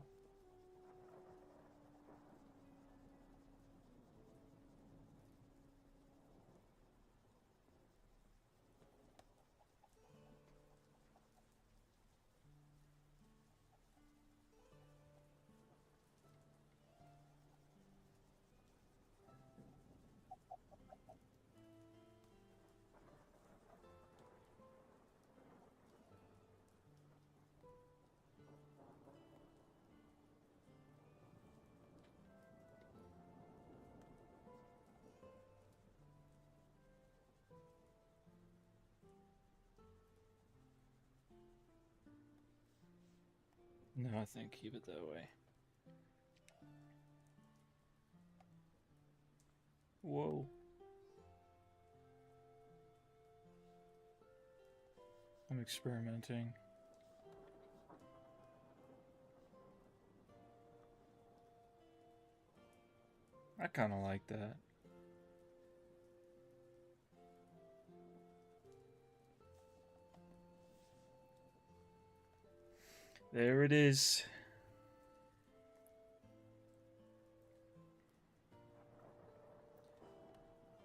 No, I think keep it that way. Whoa. I'm experimenting. I kind of like that. There it is.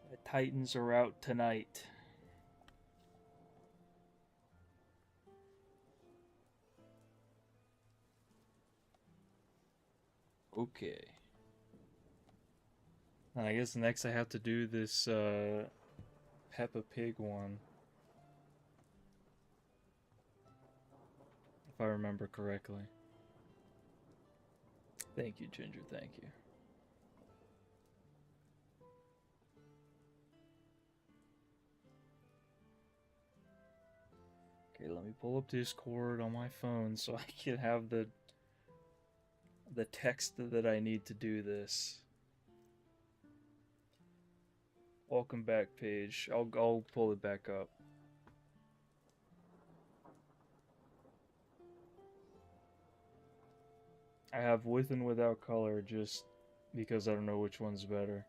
The Titans are out tonight. Okay. And I guess next I have to do this Peppa Pig one. If I remember correctly. Thank you, Ginger, thank you. Okay, let me pull up Discord on my phone so I can have the text that I need to do this. Welcome back page. I'll pull it back up. I have with and without color just because I don't know which one's better.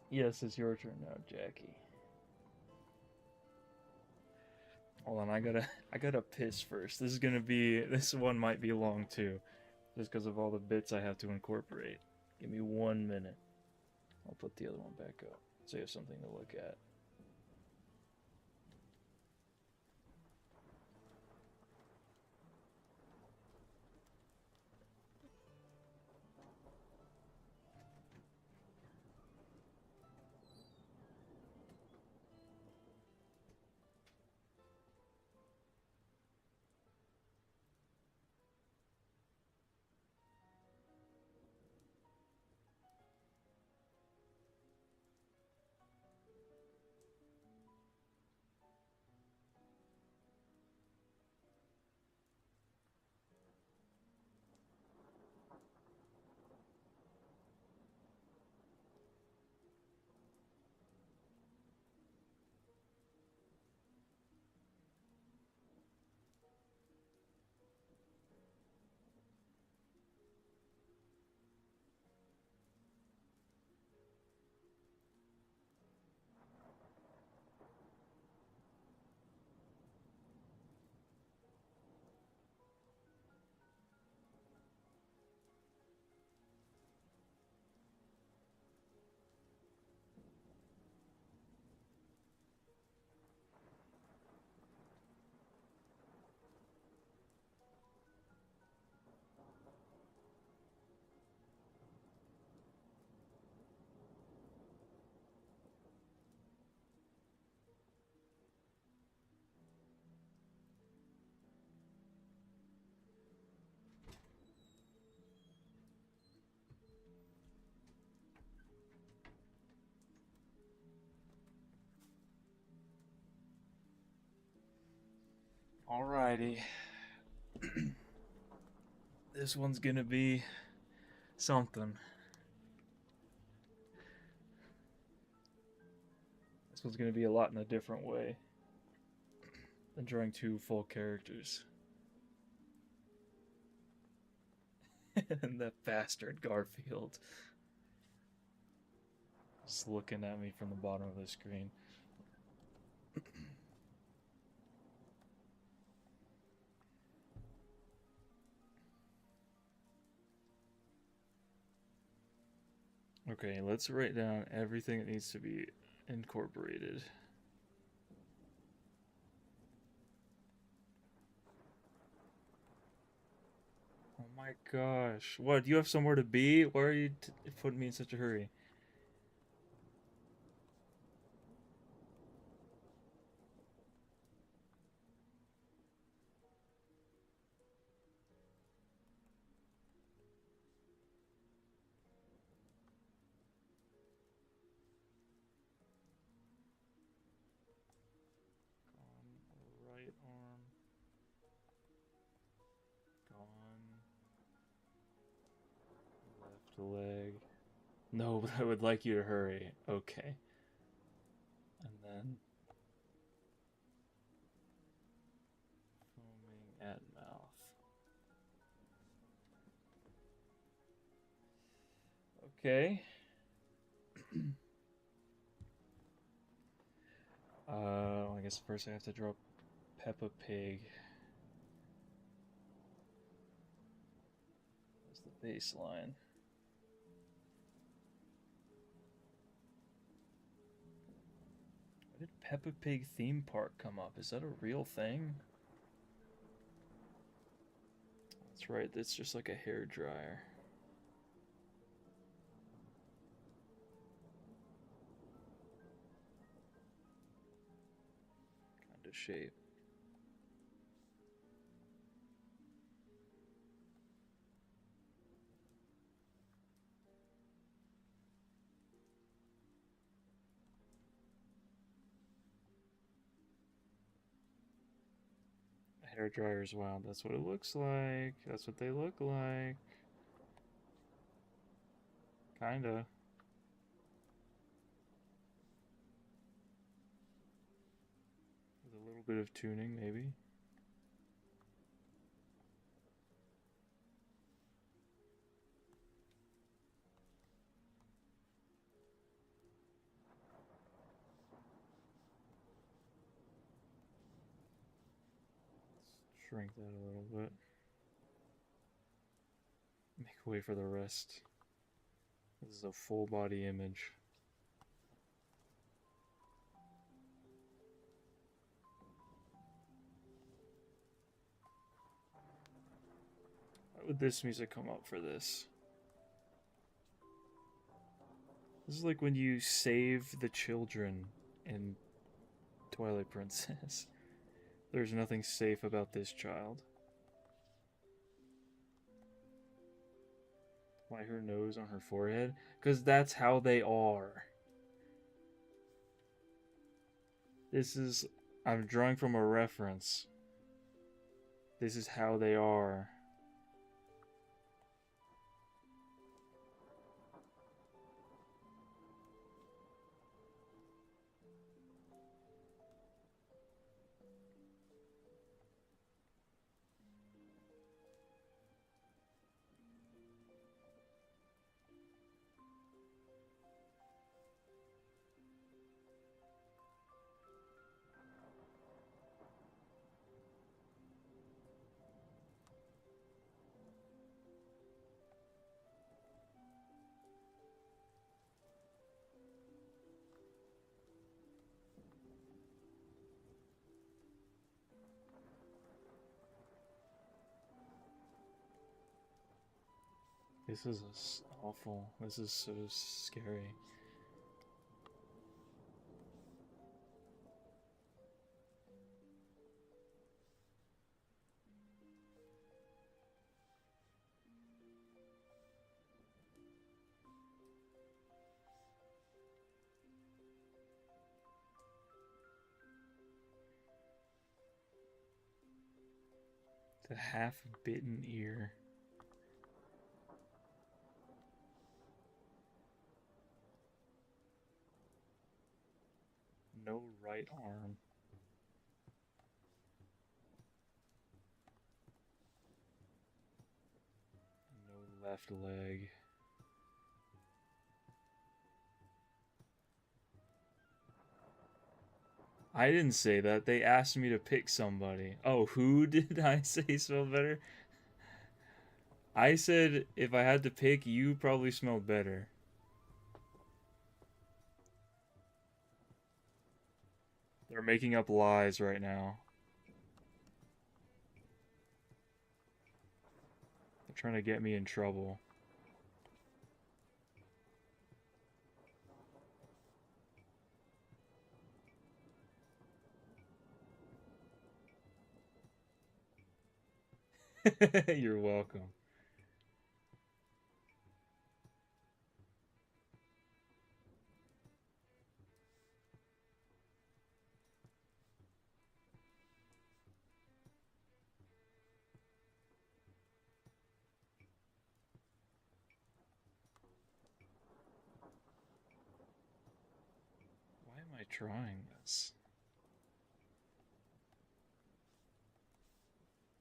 Yes, it's your turn now, Jackie. Hold on, I gotta piss first. This one might be long too, just because of all the bits I have to incorporate. Give me 1 minute. I'll put the other one back up so you have something to look at. Alrighty. This one's gonna be something. This one's gonna be a lot in a different way than drawing two full characters. And that bastard Garfield. Just looking at me from the bottom of the screen. Okay, let's write down everything that needs to be incorporated. Oh my gosh. What, do you have somewhere to be? Why are you putting me in such a hurry? Gone. Right arm. Gone. Left leg. No, but I would like you to hurry. Okay. And then foaming at mouth. Okay. I guess first I have to draw Peppa Pig. That's the baseline. Why did Peppa Pig theme park come up? Is that a real thing? That's right, that's just like a hair dryer. Kind of shape. Hair dryers, wow, that's what it looks like. That's what they look like. Kinda. With a little bit of tuning, maybe. Let's shrink that a little bit. Make way for the rest. This is a full body image. Why would this music come up for this? This is like when you save the children in Twilight Princess. There's nothing safe about this child. Why her nose on her forehead? Because that's how they are. This is... I'm drawing from a reference. This is how they are. This is awful. This is so scary. The half-bitten ear. No right arm. No left leg. I didn't say that. They asked me to pick somebody. Oh, who did I say smelled better? I said if I had to pick, you probably smelled better. They're making up lies right now. They're trying to get me in trouble. You're welcome. Why am I trying this?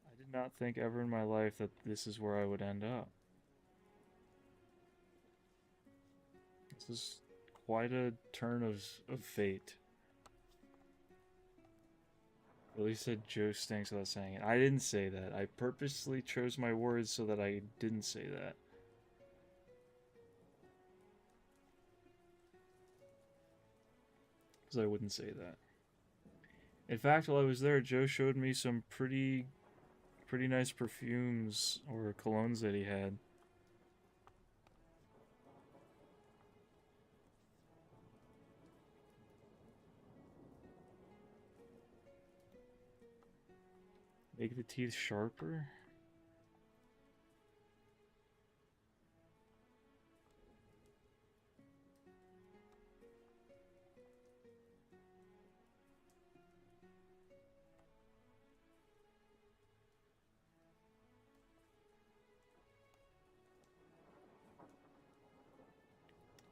I did not think ever in my life that this is where I would end up. This is quite a turn of fate. At least said Joe stinks without saying it. I didn't say that. I purposely chose my words so that I didn't say that. Because I wouldn't say that. In fact, while I was there, Joe showed me some pretty nice perfumes or colognes that he had. Make the teeth sharper?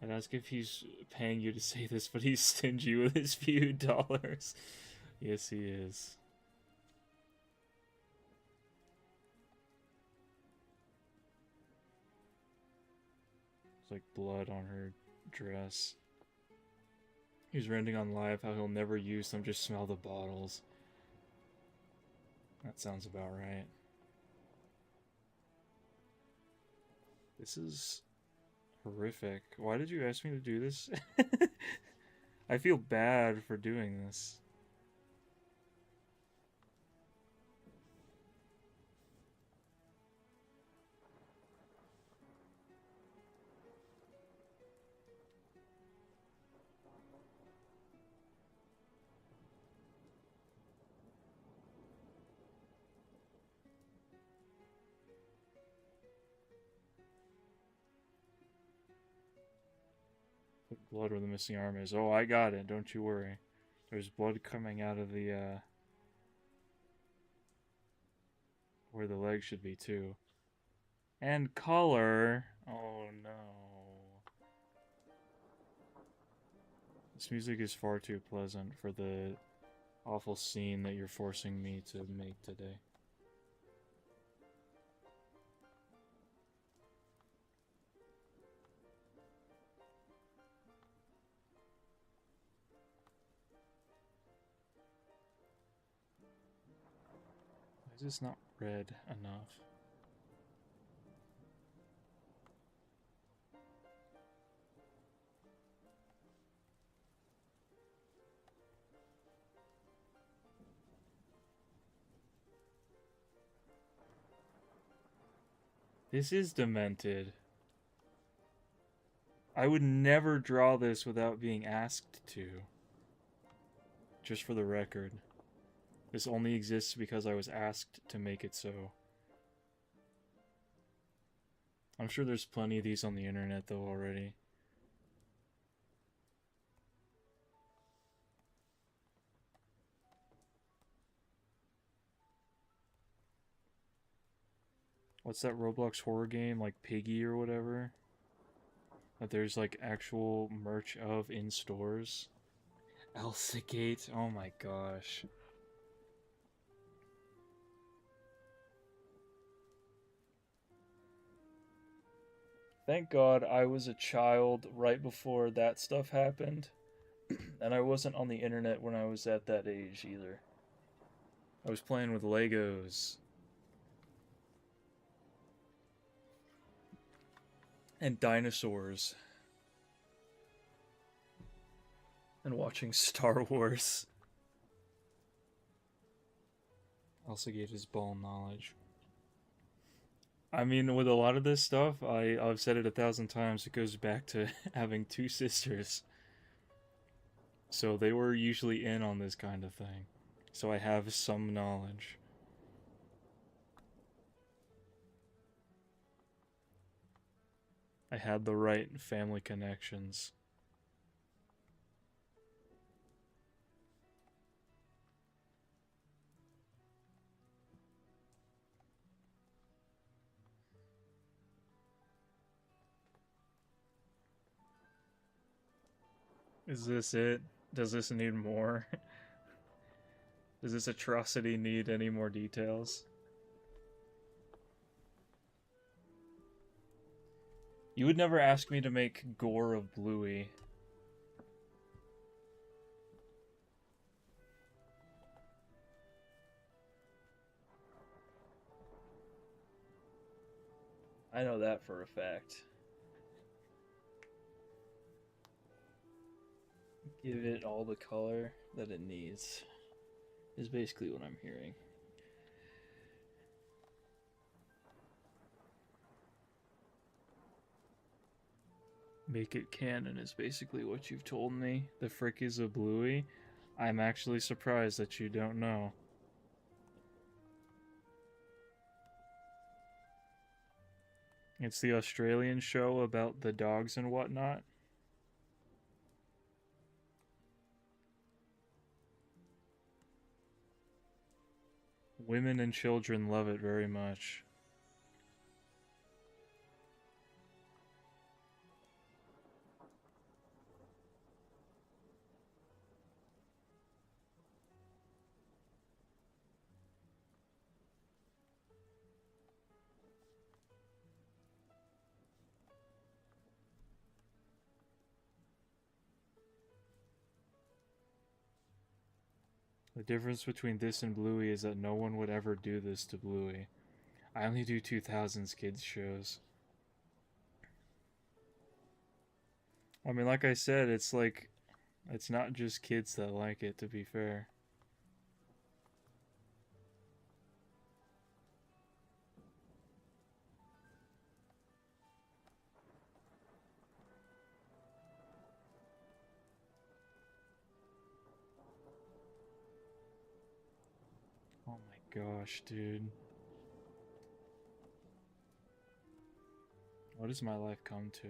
I'd ask if he's paying you to say this, but he's stingy with his few dollars. Yes, he is. It's like blood on her dress. He's ranting on live how he'll never use them, just smell the bottles. That sounds about right. This is horrific. Why did you ask me to do this? I feel bad for doing this. Blood where the missing arm is. Oh, I got it. Don't you worry. There's blood coming out of the, where the leg should be, too. And color. Oh, no. This music is far too pleasant for the awful scene that you're forcing me to make today. Why is this not red enough? This is demented. I would never draw this without being asked to. Just for the record. This only exists because I was asked to make it so. I'm sure there's plenty of these on the internet though already. What's that Roblox horror game, like Piggy or whatever? That there's like actual merch of in stores. Elsa Gate, oh my gosh. Thank God I was a child right before that stuff happened. And I wasn't on the internet when I was at that age either. I was playing with Legos. And dinosaurs. And watching Star Wars. Also gave his ball knowledge. I mean, with a lot of this stuff, I've said it 1,000 times, it goes back to having two sisters. So they were usually in on this kind of thing. So I have some knowledge. I had the right family connections. Is this it? Does this need more? Does this atrocity need any more details? You would never ask me to make gore of Bluey. I know that for a fact. Give it all the color that it needs, is basically what I'm hearing. Make it canon is basically what you've told me. The frick is a Bluey? I'm actually surprised that you don't know. It's the Australian show about the dogs and whatnot. Women and children love it very much. The difference between this and Bluey is that no one would ever do this to Bluey. I only do 2000s kids shows. I mean, like I said, it's like, it's not just kids that like it, to be fair. Oh my gosh, dude. What does my life come to?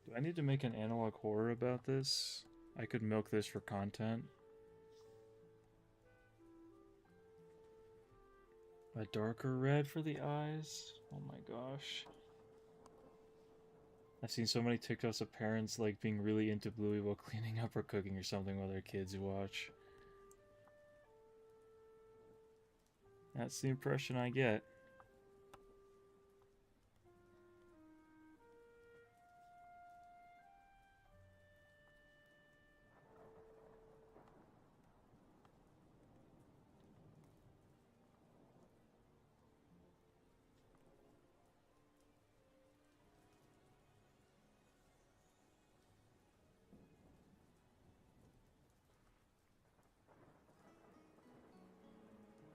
Do I need to make an analog horror about this? I could milk this for content. A darker red for the eyes? Oh my gosh. I've seen so many TikToks of parents like being really into Bluey while cleaning up or cooking or something while their kids watch. That's the impression I get.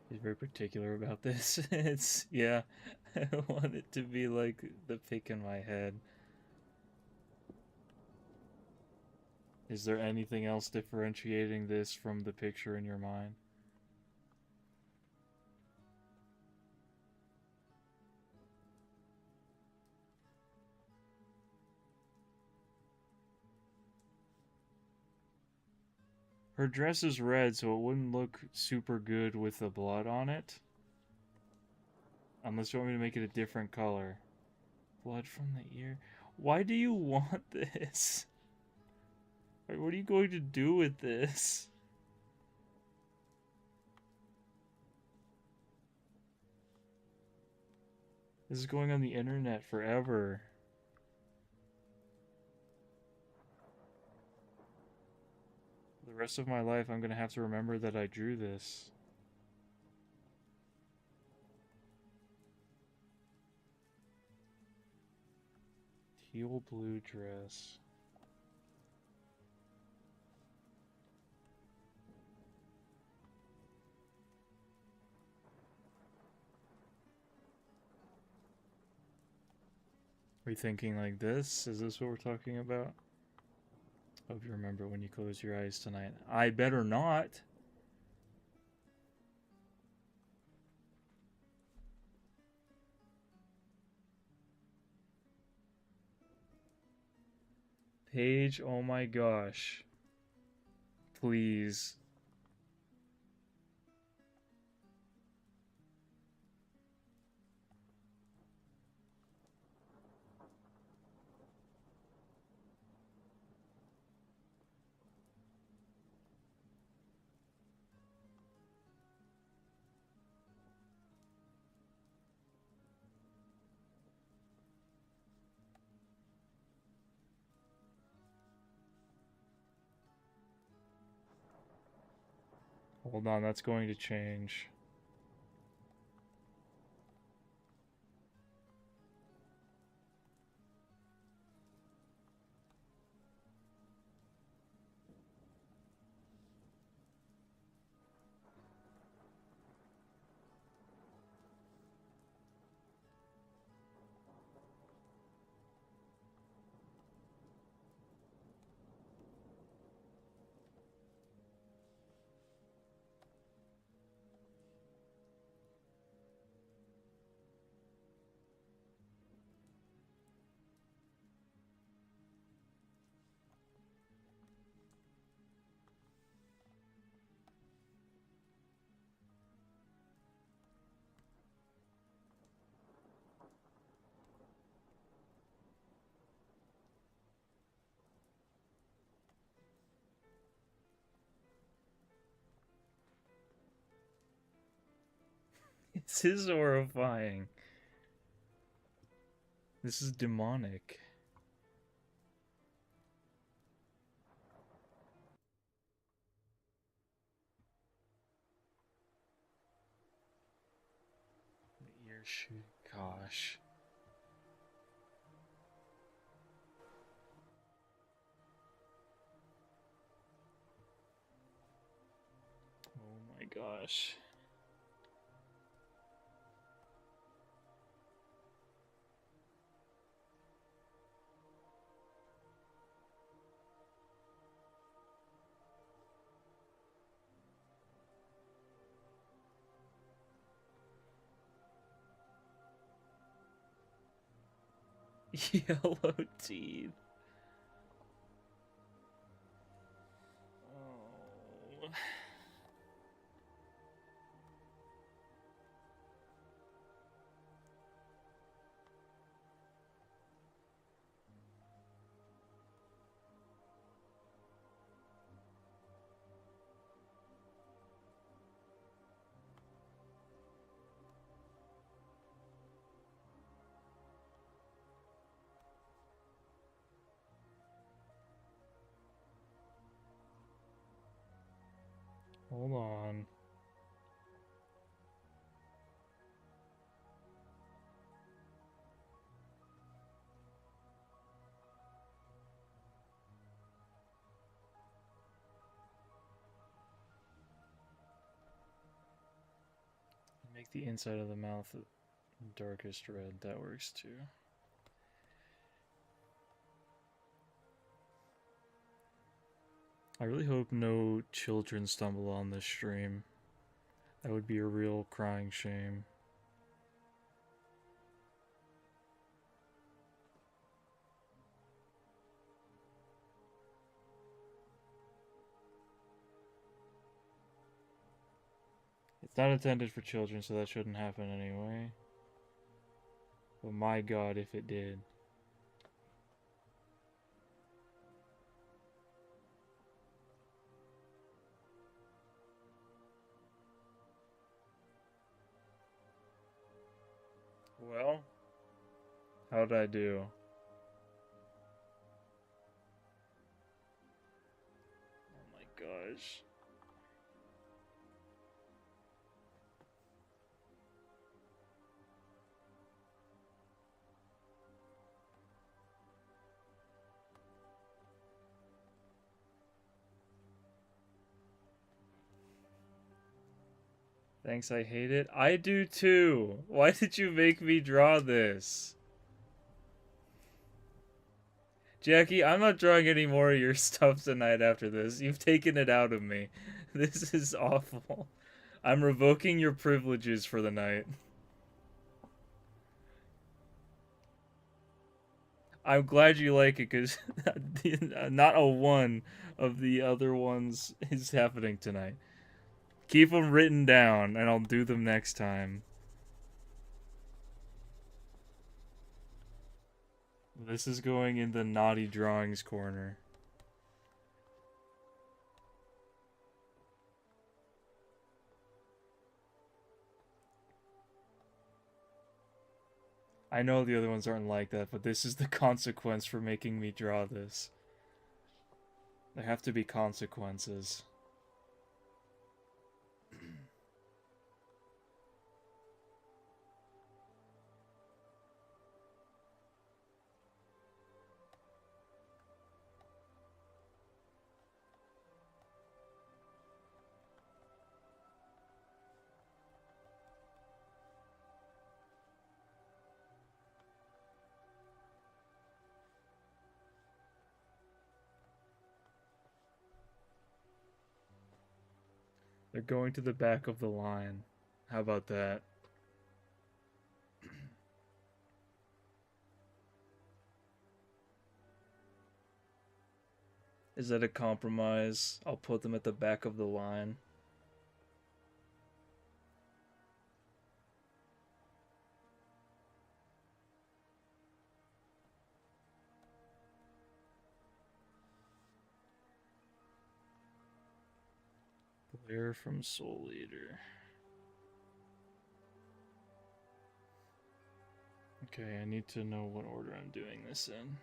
He's very particular about this. It's, yeah, I want it to be like the pick in my head. Is there anything else differentiating this from the picture in your mind? Her dress is red, so it wouldn't look super good with the blood on it. Unless you want me to make it a different color. Blood from the ear. Why do you want this? Like, what are you going to do with this? This is going on the internet forever. The rest of my life, I'm gonna have to remember that I drew this. Teal blue dress. Are you thinking like this? Is this what we're talking about? Hope you remember when you close your eyes tonight. I better not. Paige, oh my gosh. Please. Hold on, that's going to change. This is horrifying. This is demonic. Parachute, gosh. Oh my gosh. Yellow teeth. Oh. Hold on. Make the inside of the mouth the darkest red. That works too. I really hope no children stumble on this stream. That would be a real crying shame. It's not intended for children, so that shouldn't happen anyway. But my god, if it did. Well, how'd I do? Oh my gosh. Thanks, I hate it. I do too. Why did you make me draw this? Jackie, I'm not drawing any more of your stuff tonight after this. You've taken it out of me. This is awful. I'm revoking your privileges for the night. I'm glad you like it, because not a one of the other ones is happening tonight. Keep them written down, and I'll do them next time. This is going in the naughty drawings corner. I know the other ones aren't like that, but this is the consequence for making me draw this. There have to be consequences. They're going to the back of the line. How about that? Is that a compromise? I'll put them at the back of the line. Blair from Soul Eater. Okay, I need to know what order I'm doing this in.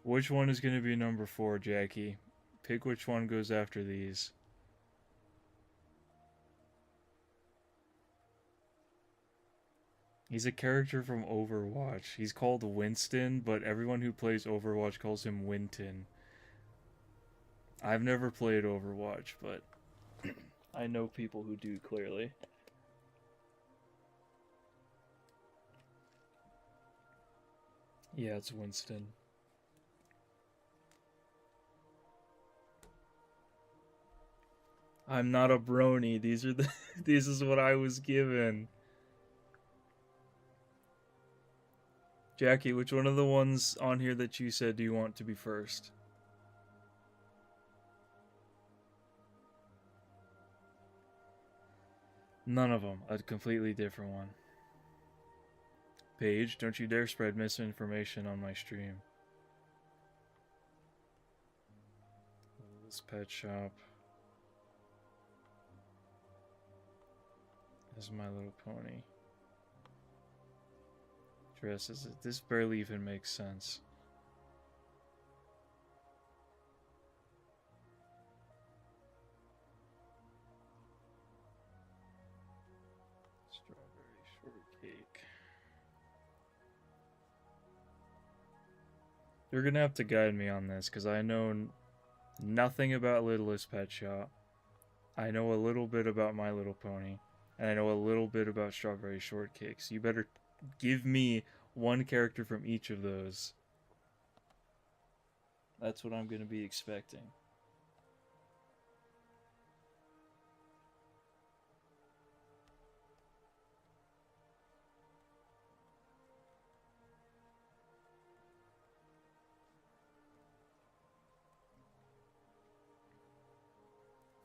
Which one is going to be number 4, Jackie? Pick which one goes after these. He's a character from Overwatch. He's called Winston, but everyone who plays Overwatch calls him Winton. I've never played Overwatch, but I know people who do, clearly. Yeah, it's Winston. I'm not a brony. These are the this is what I was given. Jackie, which one of the ones on here that you said do you want to be first? None of them. A completely different one. Paige, don't you dare spread misinformation on my stream. This pet shop. This is My Little Pony. Dresses it. This barely even makes sense. Strawberry shortcake. You're gonna have to guide me on this, because I know nothing about Littlest Pet Shop. I know a little bit about My Little Pony. And I know a little bit about Strawberry Shortcake. So you better give me one character from each of those. That's what I'm going to be expecting.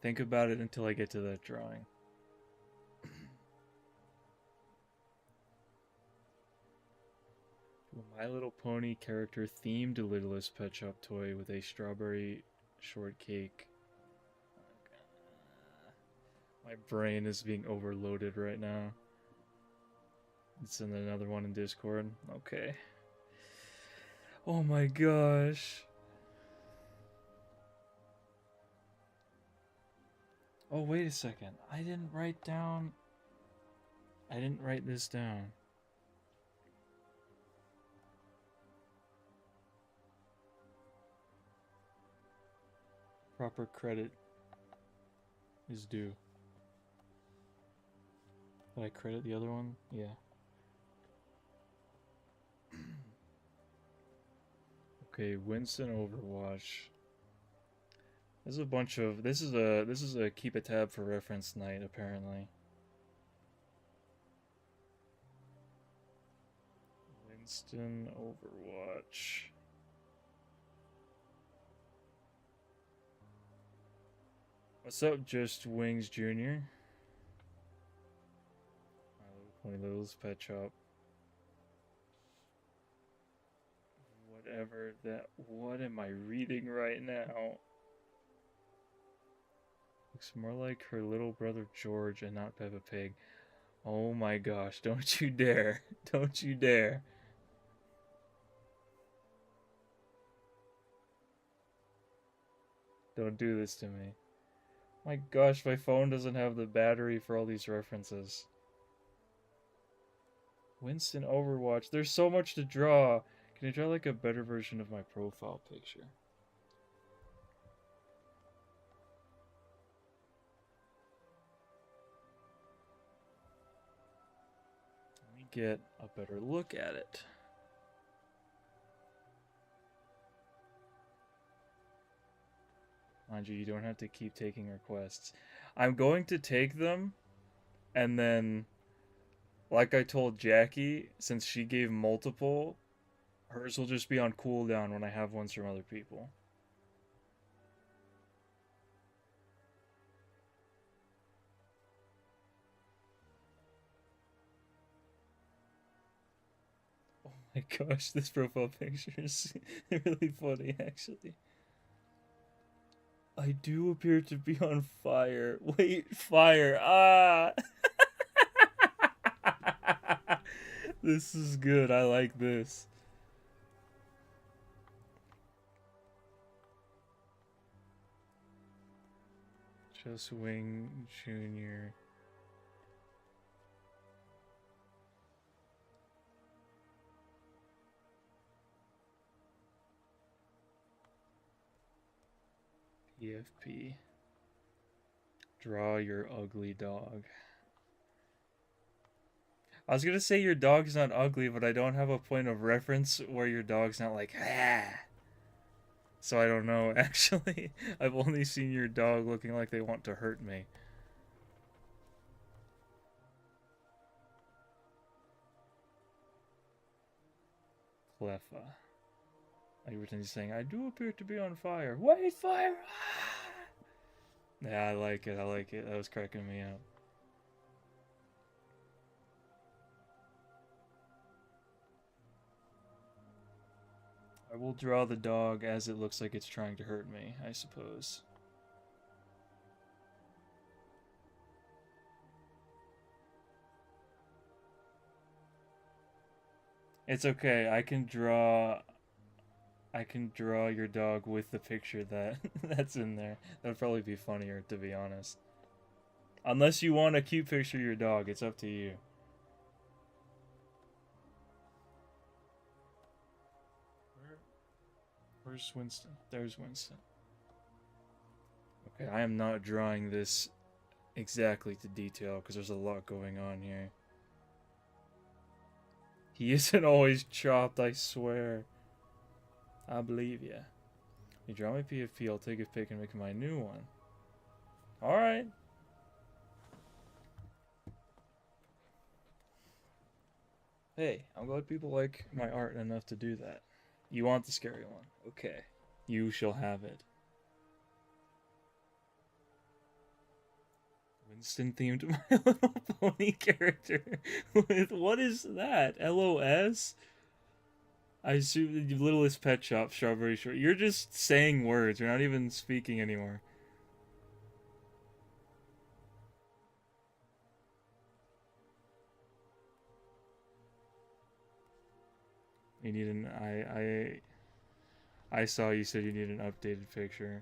Think about it until I get to that drawing. My Little Pony character themed Littlest Pet Shop toy with a strawberry shortcake. My brain is being overloaded right now. Let's send another one in Discord. Okay. Oh my gosh. Oh, wait a second. I didn't write this down. Proper credit is due. Did I credit the other one? Yeah. Okay, Winston Overwatch. There's a bunch of this is a keep a tab for reference night, apparently. Winston Overwatch. What's up, Just Wings Jr.? My Little Pony Little's Pet Shop. Whatever that. What am I reading right now? Looks more like her little brother George and not Peppa Pig. Oh my gosh, don't you dare. Don't you dare. Don't do this to me. My gosh, my phone doesn't have the battery for all these references. Winston Overwatch. There's so much to draw. Can I draw like a better version of my profile picture? Let me get a better look at it. Mind you, you don't have to keep taking requests. I'm going to take them, and then, like I told Jackie, since she gave multiple, hers will just be on cooldown when I have ones from other people. Oh my gosh, this profile picture is really funny, actually. I do appear to be on fire. Wait, fire. Ah! This is good. I like this. Just Wing Jr. PFP. Draw your ugly dog. I was gonna say your dog's not ugly, but I don't have a point of reference where your dog's not like, ah. So I don't know, actually. I've only seen your dog looking like they want to hurt me. Cleffa. Like pretend saying, I do appear to be on fire. Wait, fire! Ah! Yeah, I like it, I like it. That was cracking me up. I will draw the dog as it looks like it's trying to hurt me, I suppose. It's okay, I can draw your dog with the picture that that's in there. That would probably be funnier, to be honest. Unless you want a cute picture of your dog, it's up to you. Where's Winston? There's Winston. Okay, I am not drawing this exactly to detail because there's a lot going on here. He isn't always chopped, I swear. I believe ya. You draw my PFP, I'll take a pic and make my new one. Alright. Hey, I'm glad people like my art enough to do that. You want the scary one? Okay. You shall have it. Winston themed My Little Pony character with what is that? LOS? I assume the Littlest Pet Shop, Strawberry Short. You're just saying words. You're not even speaking anymore. You need an I saw you said you need an updated picture.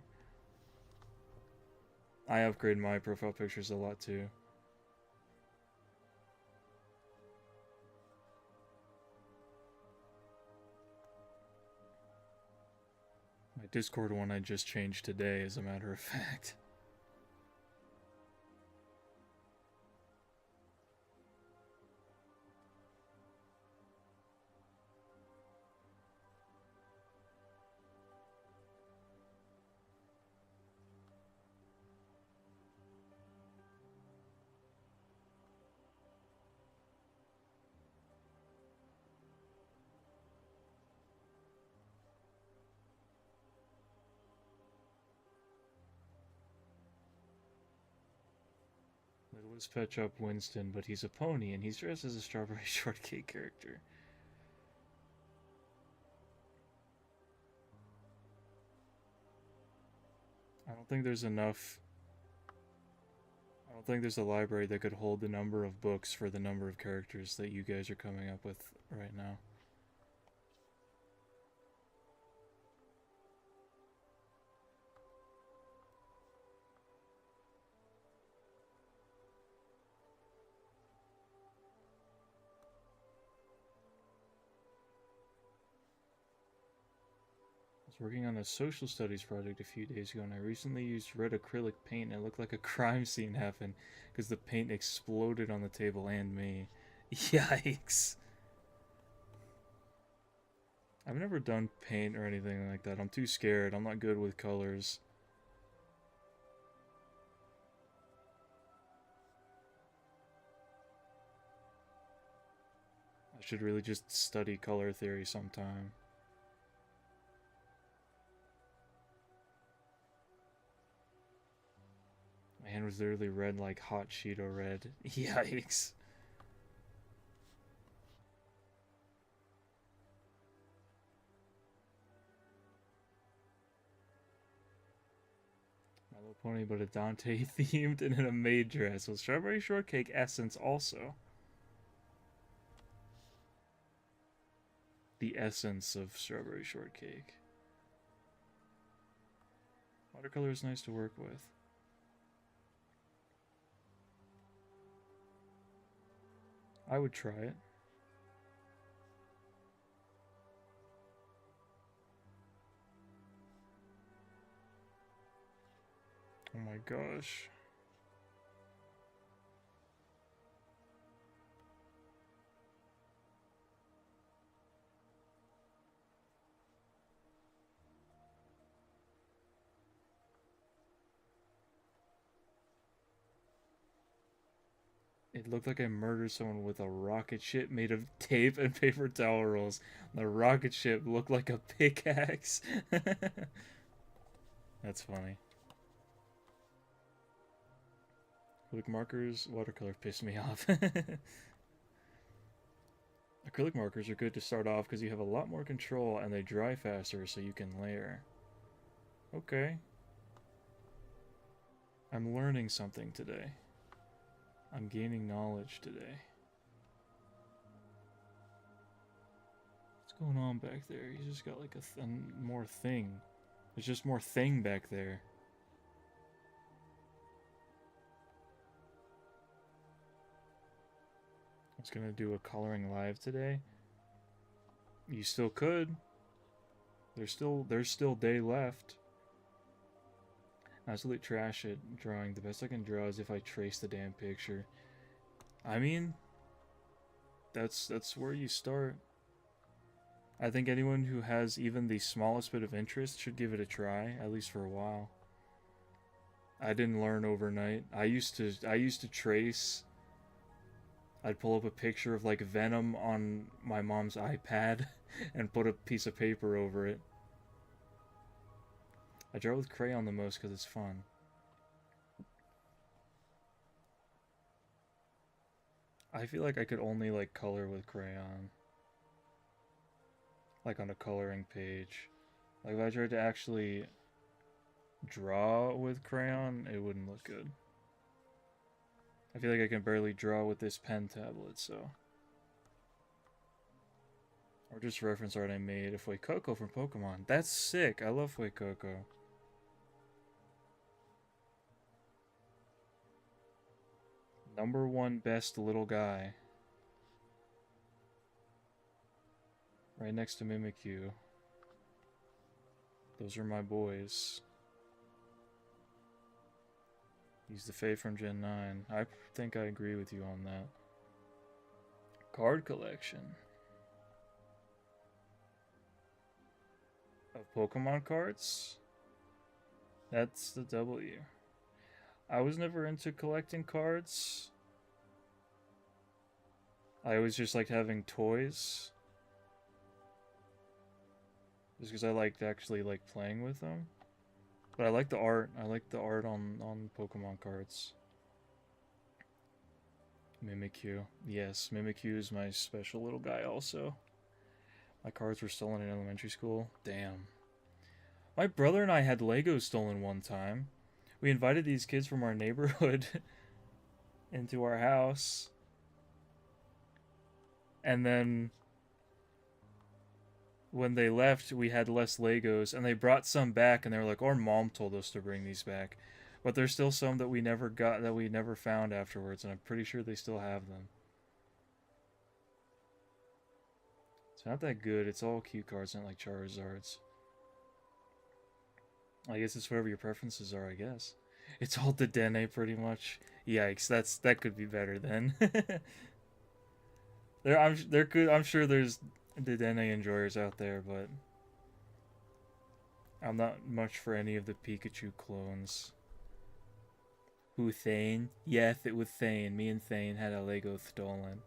I upgrade my profile pictures a lot too. My Discord one I just changed today, as a matter of fact. Littlest Pet Shop Winston, but he's a pony and he's dressed as a Strawberry Shortcake character. I don't think there's enough. I don't think there's a library that could hold the number of books for the number of characters that you guys are coming up with right now. I was working on a social studies project a few days ago and I recently used red acrylic paint and it looked like a crime scene happened because the paint exploded on the table and me. Yikes. I've never done paint or anything like that. I'm too scared. I'm not good with colors. I should really just study color theory sometime. My hand was literally red like hot Cheeto red. Yikes. My Little Pony, but a Dante themed and in a maid dress. With Strawberry Shortcake essence also. The essence of Strawberry Shortcake. Watercolor is nice to work with. I would try it. Oh my gosh. It looked like I murdered someone with a rocket ship made of tape and paper towel rolls. The rocket ship looked like a pickaxe. That's funny. Acrylic markers, watercolor pissed me off. Acrylic markers are good to start off because you have a lot more control and they dry faster so you can layer. Okay. I'm learning something today. I'm gaining knowledge today. What's going on back there? You just got like a more thing. There's just more thing back there. I was gonna do a coloring live today. You still could. There's still day left. Absolutely trash at drawing. The best I can draw is if I trace the damn picture. I mean, that's where you start. I think anyone who has even the smallest bit of interest should give it a try, at least for a while. I didn't learn overnight. I used to trace. I'd pull up a picture of like Venom on my mom's iPad and put a piece of paper over it. I draw with crayon the most because it's fun. I feel like I could only like color with crayon. Like on a coloring page. Like if I tried to actually draw with crayon, it wouldn't look good. I feel like I can barely draw with this pen tablet, so. Or just reference art I made of Fuecoco from Pokemon. That's sick. I love Fuecoco. #1 best little guy. Right next to Mimikyu. Those are my boys. He's the Fae from Gen 9. I think I agree with you on that. Card collection. Of Pokemon cards? That's the W. I was never into collecting cards. I always just liked having toys. Just because I liked actually like playing with them. But I like the art. I like the art on Pokemon cards. Mimikyu. Yes, Mimikyu is my special little guy also. My cards were stolen in elementary school. Damn. My brother and I had Legos stolen one time. We invited these kids from our neighborhood into our house. And then when they left, we had less Legos, and they brought some back, and they were like, our mom told us to bring these back. But there's still some that we never got, that we never found afterwards, and I'm pretty sure they still have them. It's not that good. It's all cute cards, not like Charizards. I guess it's whatever your preferences are, I guess. It's all Dedenne, pretty much. Yikes, that could be better then. I'm sure there's Dedenne enjoyers out there, but I'm not much for any of the Pikachu clones. Who, Thane? Yes, it was Thane. Me and Thane had a Lego stolen.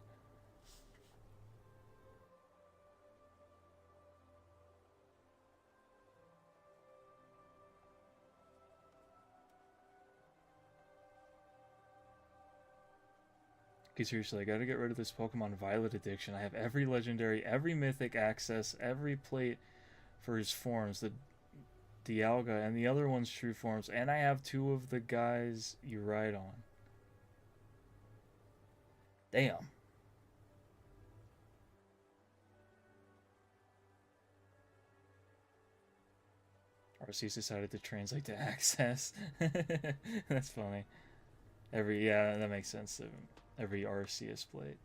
Okay, seriously, I gotta get rid of this Pokemon Violet addiction. I have every legendary, every mythic access, every plate for his forms, the Dialga, and the other one's true forms, and I have 2 of the guys you ride on. Damn. Arceus decided to translate to access. That's funny. Yeah, that makes sense. Every Arceus plate.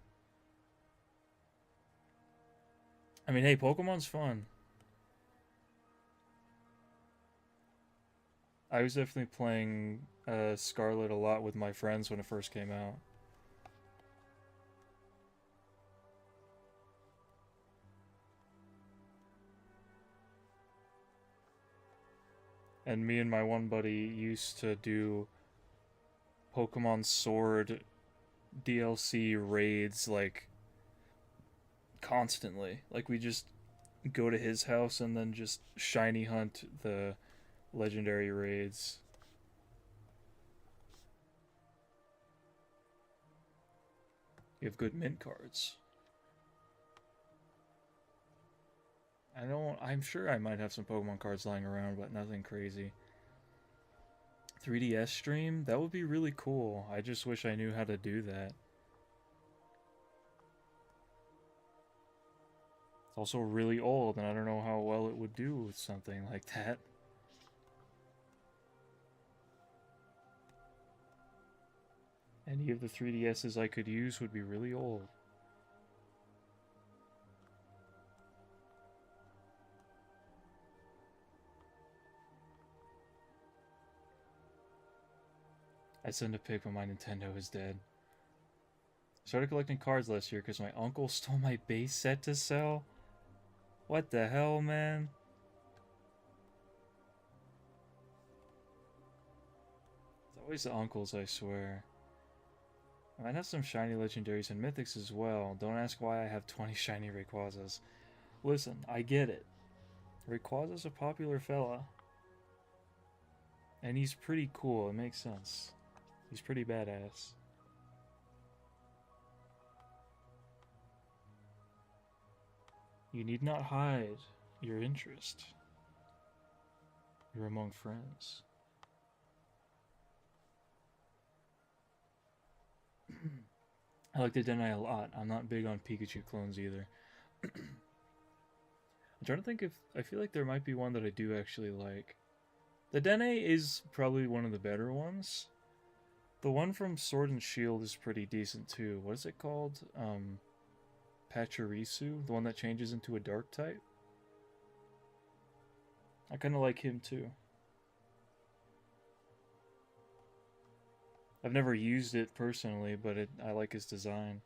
I mean, hey, Pokemon's fun. I was definitely playing Scarlet a lot with my friends when it first came out. And me and my one buddy used to do Pokemon Sword DLC raids like constantly. Like we just go to his house and then just shiny hunt the legendary raids. You have good mint cards. I don't. I'm sure I might have some Pokemon cards lying around, but nothing crazy. 3DS stream? That would be really cool. I just wish I knew how to do that. It's also really old, and I don't know how well it would do with something like that. Any of the 3DSs I could use would be really old. I send a pic when my Nintendo is dead. Started collecting cards last year because my uncle stole my base set to sell. What the hell, man? It's always the uncles, I swear. I might have some shiny legendaries and mythics as well. Don't ask why I have 20 shiny Rayquazas. Listen, I get it. Rayquaza's a popular fella. And he's pretty cool, it makes sense. He's pretty badass. You need not hide your interest. You're among friends. I like the Dene a lot. I'm not big on Pikachu clones either. I'm trying to think if I feel like there might be one that I do actually like. The Dene is probably one of the better ones. The one from Sword and Shield is pretty decent too. What is it called? Pachirisu, the one that changes into a dark type. I kind of like him too. I've never used it personally, but I like his design.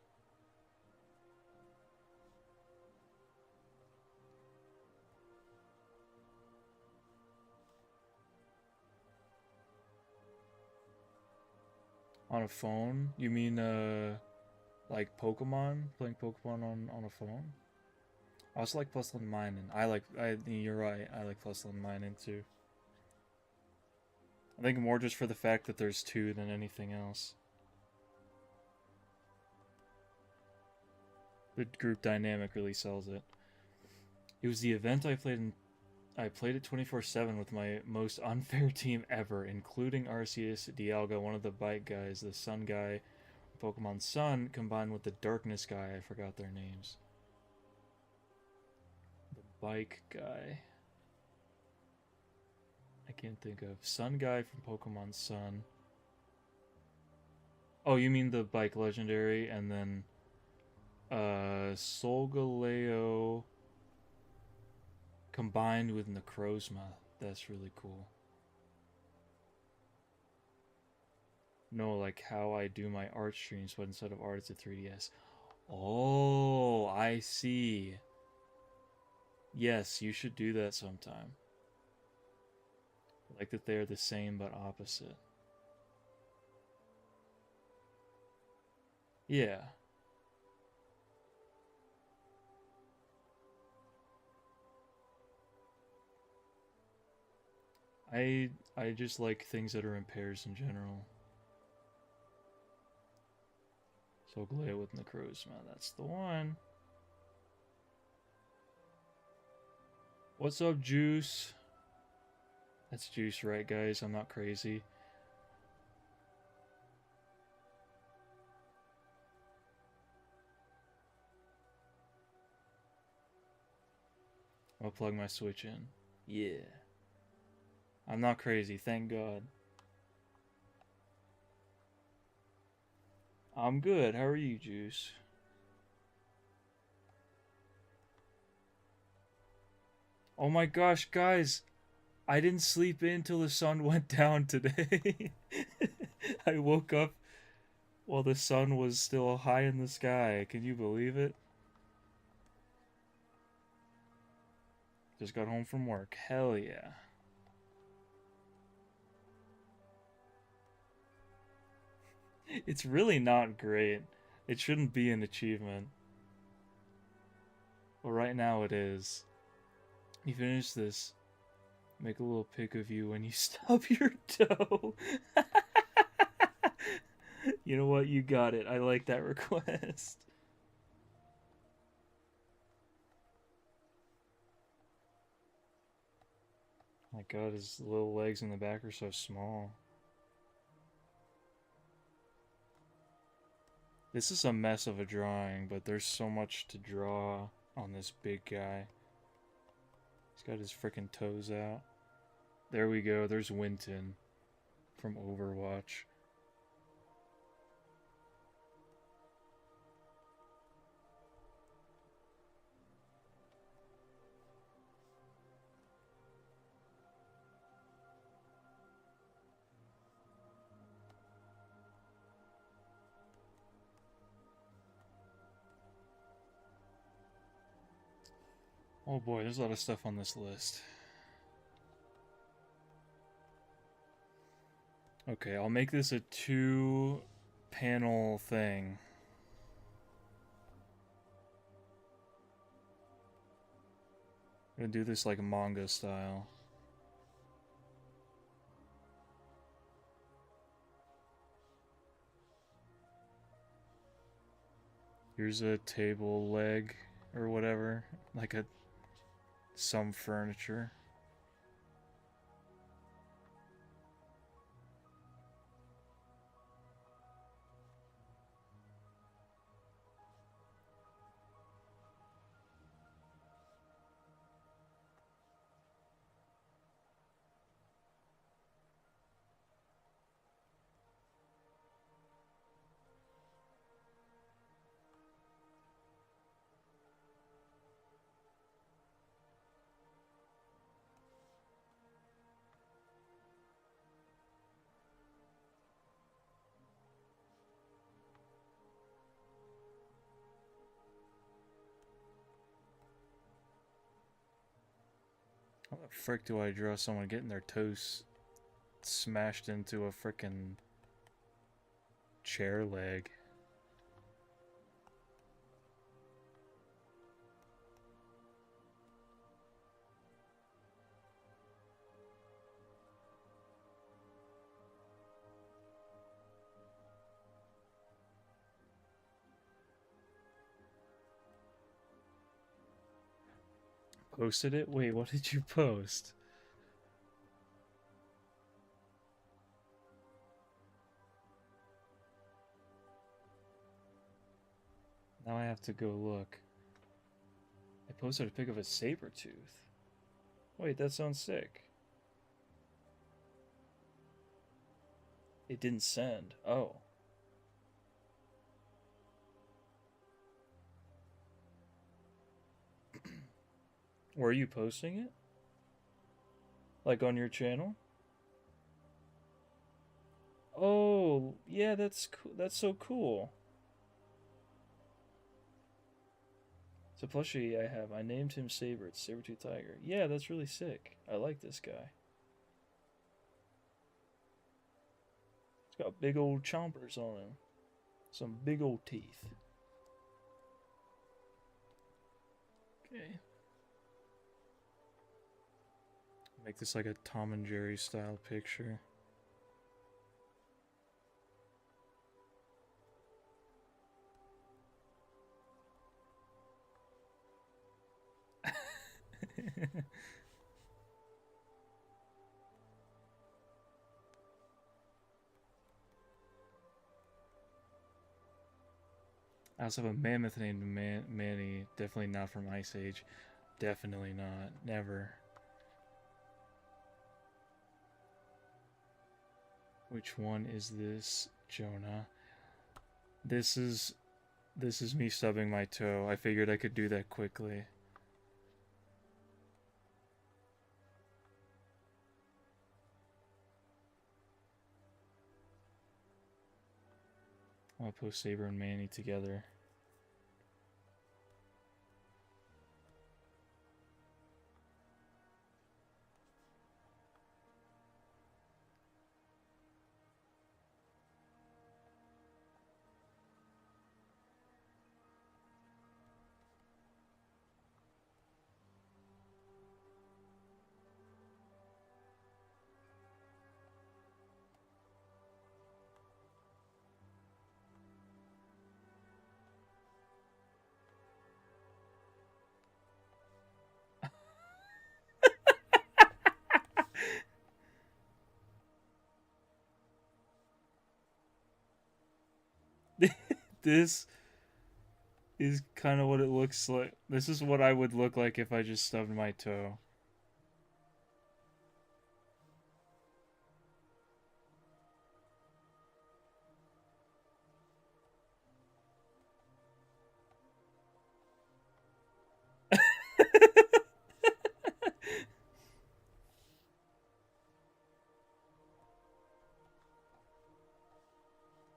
On a phone? You mean like Pokemon? Playing Pokemon on a phone? I also like Plus One Mining. You're right, I like Plus One Mining too. I think more just for the fact that there's two than anything else. The group dynamic really sells it. It was the event I played it 24/7 with my most unfair team ever, including Arceus, Dialga, one of the bike guys, the Sun guy, Pokemon Sun, combined with the Darkness guy. I forgot their names. The bike guy. I can't think of. Sun guy from Pokemon Sun. Oh, you mean the bike legendary, and then Solgaleo combined with Necrozma. That's really cool. No, like how I do my art streams, but instead of art, it's a 3DS. Oh, I see. Yes, you should do that sometime. I like that they're the same but opposite. Yeah. I just like things that are in pairs in general. Solgaleo with Necrozma, that's the one. What's up, Juice? That's Juice, right, guys? I'm not crazy. I'll plug my Switch in. Yeah. I'm not crazy, thank God. I'm good. How are you, Juice? Oh my gosh, guys! I didn't sleep in till the sun went down today. I woke up while the sun was still high in the sky. Can you believe it? Just got home from work. Hell yeah. It's really not great. It shouldn't be an achievement. But right now it is. You finish this. Make a little pic of you when you stub your toe. You know what? You got it. I like that request. My god, his little legs in the back are so small. This is a mess of a drawing, but there's so much to draw on this big guy. He's got his frickin' toes out. There we go, there's Winton from Overwatch. Oh boy, there's a lot of stuff on this list. Okay, I'll make this a 2-panel thing. I'm gonna do this like manga style. Here's a table leg or whatever, like some furniture. How the frick do I draw someone getting their toes smashed into a frickin' chair leg? Posted it? Wait, what did you post? Now I have to go look. I posted a pic of a saber tooth. Wait, that sounds sick. It didn't send. Oh. Were you posting it? Like on your channel? Oh, yeah, that's cool. That's so cool. It's a plushie I have. I named him Saber. It's Saber-tooth Tiger. Yeah, that's really sick. I like this guy. He's got big old chompers on him. Some big old teeth. Okay. Make this like a Tom and Jerry style picture. I also have a mammoth named Manny. Definitely not from Ice Age. Definitely not. Never. Which one is this, Jonah? This is me stubbing my toe. I figured I could do that quickly. I'll post Saber and Manny together. This is kind of what it looks like. This is what I would look like if I just stubbed my toe.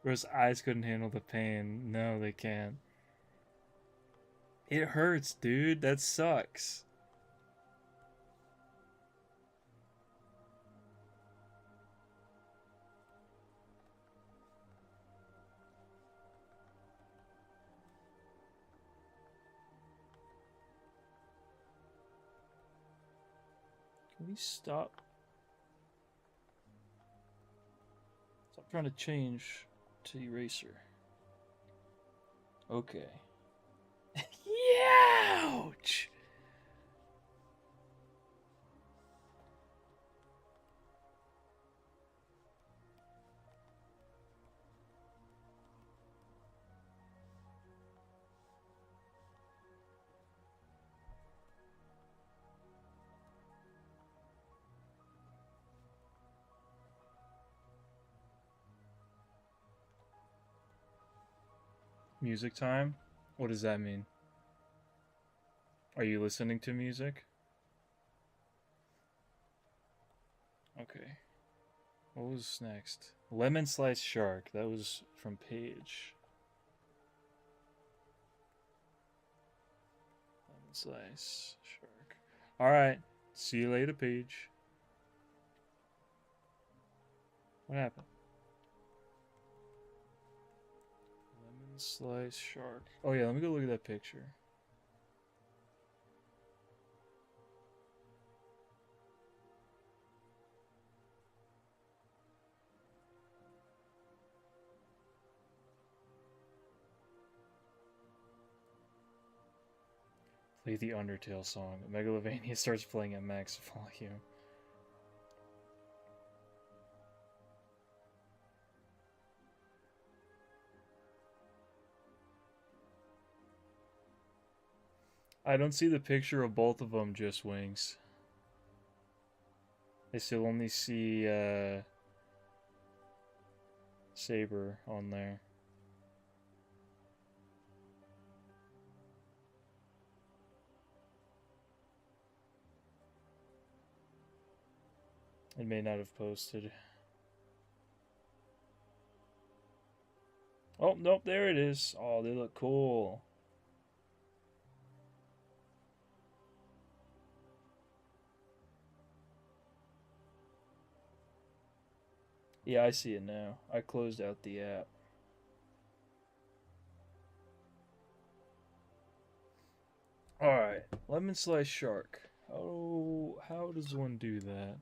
Bro's eyes couldn't handle the pain. No, they can't. It hurts, dude. That sucks. Can we stop? Stop trying to change to eraser. Okay. Ouch! Music time? What does that mean? Are you listening to music? Okay. What was next? Lemon Slice Shark. That was from Paige. Lemon Slice Shark. Alright. See you later, Paige. What happened? Lemon Slice Shark. Oh yeah, let me go look at that picture. Play the Undertale song. Megalovania starts playing at max volume. I don't see the picture of both of them, just wings. I still only see Saber on there. It may not have posted. Oh, nope, there it is. Oh, they look cool. Yeah, I see it now. I closed out the app. Alright, Lemon Slice Shark. Oh, how does one do that?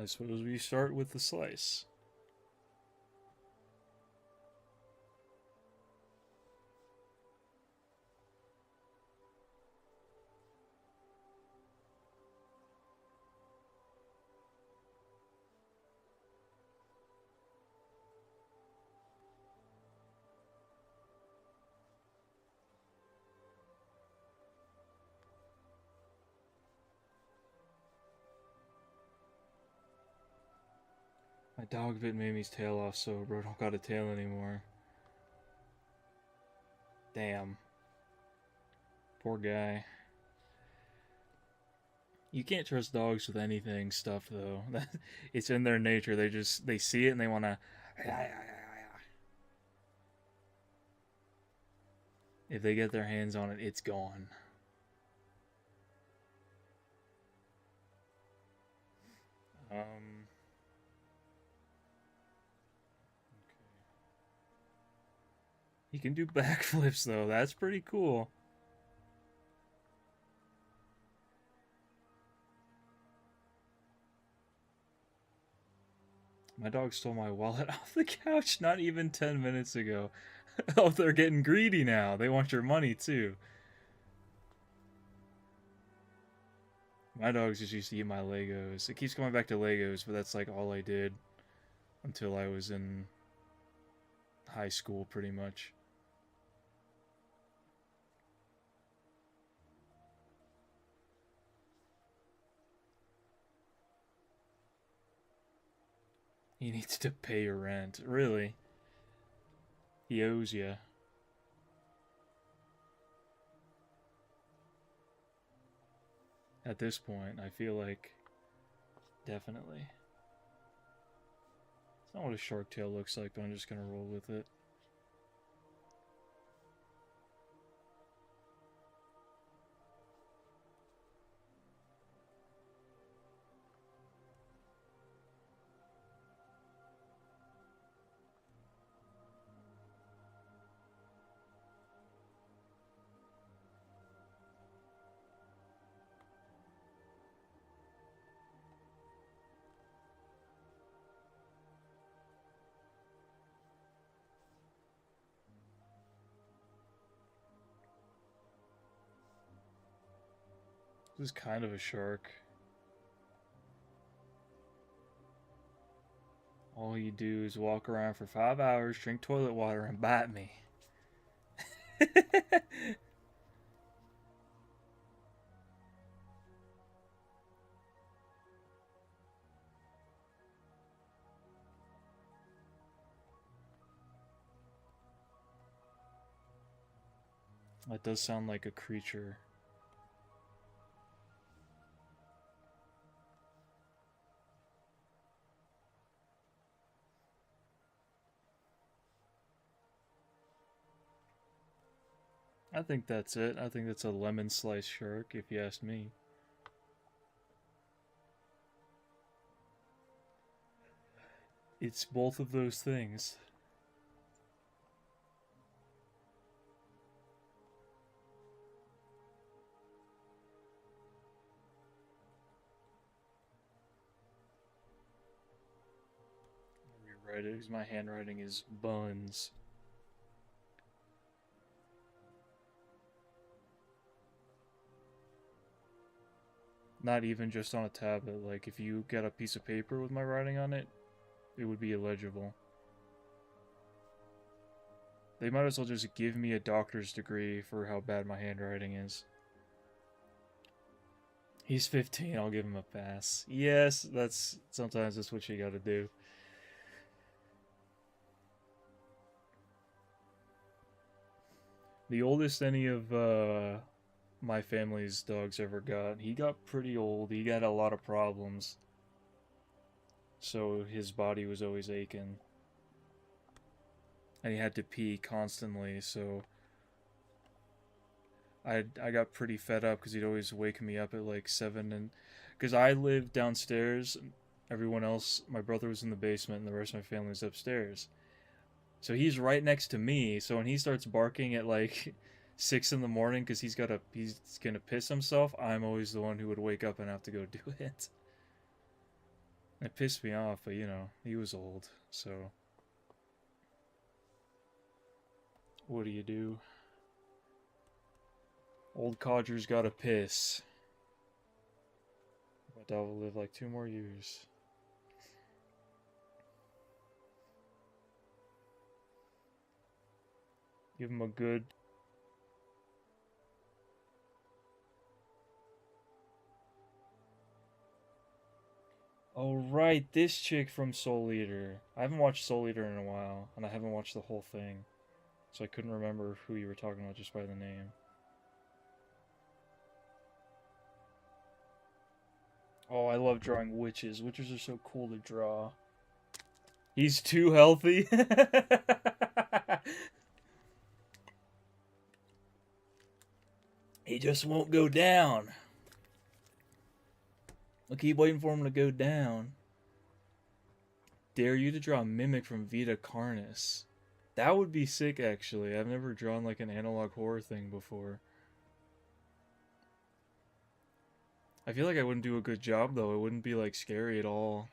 I suppose we start with the slice. My dog bit Mamie's tail off, so bro don't got a tail anymore. Damn. Poor guy. You can't trust dogs with anything stuff though. It's in their nature. They see it and they want to. If they get their hands on it, it's gone. Um. He can do backflips though. That's pretty cool. My dog stole my wallet off the couch not even 10 minutes ago. Oh, they're getting greedy now. They want your money too. My dogs just used to eat my Legos. It keeps coming back to Legos, but that's like all I did until I was in high school, pretty much. He needs to pay your rent. Really? He owes you. At this point, I feel like definitely. It's not what a shark tail looks like, but I'm just gonna roll with it. This is kind of a shark. All you do is walk around for 5 hours, drink toilet water, and bite me. That does sound like a creature. I think that's it. I think that's a lemon slice shark, if you ask me. It's both of those things. Rewrite it because my handwriting is buns. Not even just on a tablet. Like, if you get a piece of paper with my writing on it, it would be illegible. They might as well just give me a doctor's degree for how bad my handwriting is. He's 15, I'll give him a pass. Yes, sometimes that's what you gotta do. The oldest any of my family's dogs ever got, he got pretty old. He got a lot of problems. So his body was always aching. And he had to pee constantly, so I got pretty fed up because he'd always wake me up at like 7, and because I lived downstairs, everyone else, my brother was in the basement and the rest of my family was upstairs. So he's right next to me, so when he starts barking at like 6 in the morning because he's gonna piss himself, I'm always the one who would wake up and have to go do it. It pissed me off, but you know, he was old, so what do you do? Old codger's gotta piss. My dog will live like 2 more years. Give him a good... Oh right, this chick from Soul Eater. I haven't watched Soul Eater in a while, and I haven't watched the whole thing. So I couldn't remember who you were talking about just by the name. Oh, I love drawing witches. Witches are so cool to draw. He's too healthy. He just won't go down. I'll keep waiting for him to go down. Dare you to draw a mimic from Vita Carnis. That would be sick, actually. I've never drawn like an analog horror thing before. I feel like I wouldn't do a good job, though. It wouldn't be like scary at all.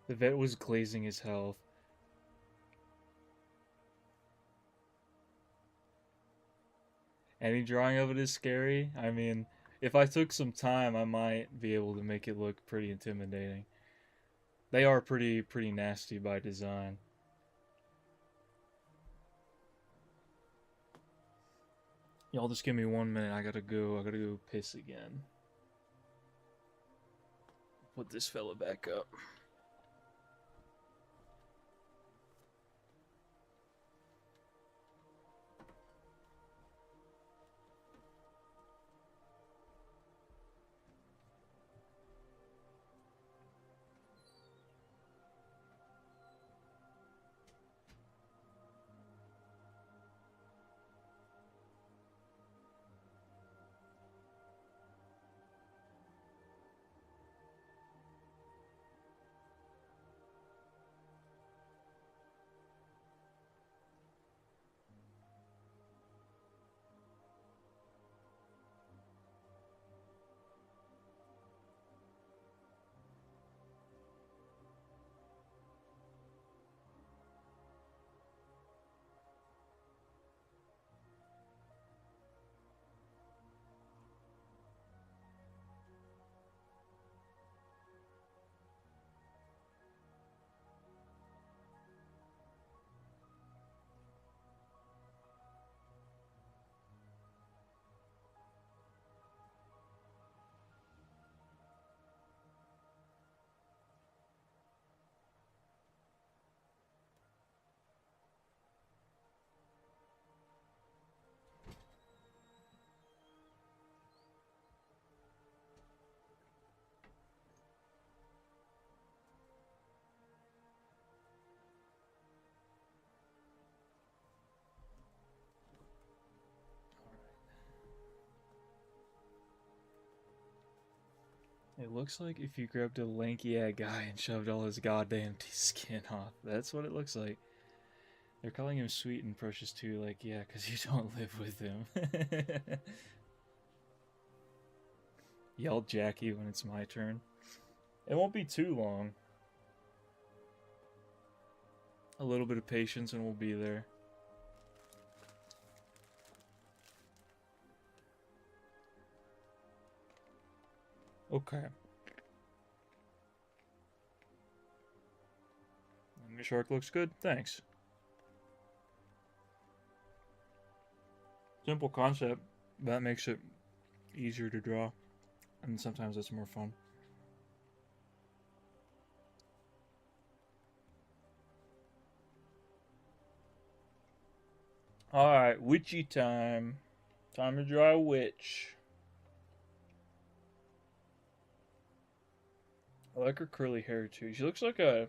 The vet was glazing his health. Any drawing of it is scary. I mean, if I took some time, I might be able to make it look pretty intimidating. They are pretty nasty by design. Y'all just give me 1 minute. I gotta go piss again. Put this fella back up. It looks like if you grabbed a lanky-ass guy and shoved all his goddamn skin off. That's what it looks like. They're calling him sweet and precious too, like, yeah, because you don't live with him. Yell Jackie when it's my turn. It won't be too long. A little bit of patience and we'll be there. Okay. And the shark looks good? Thanks. Simple concept. That makes it easier to draw. And sometimes it's more fun. Alright, witchy time. Time to draw a witch. I like her curly hair too. She looks like a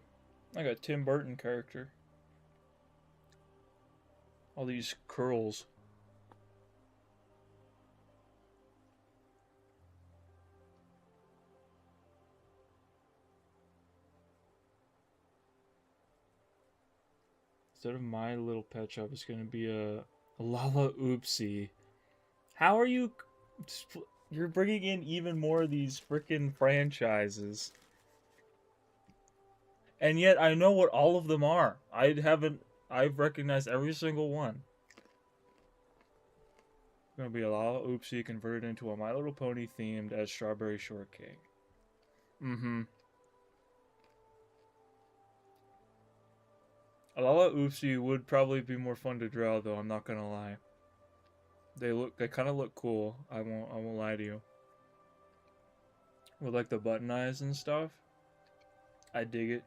Tim Burton character. All these curls. Instead of My Little Pet Shop, it's gonna be a Lala Oopsie. How are you? You're bringing in even more of these freaking franchises. And yet I know what all of them are. I've recognized every single one. It's gonna be a Lala Oopsie converted into a My Little Pony themed as Strawberry Shortcake. Mm-hmm. Lala Oopsie would probably be more fun to draw, though. I'm not gonna lie. They kind of look cool. I won't lie to you. With like the button eyes and stuff, I dig it.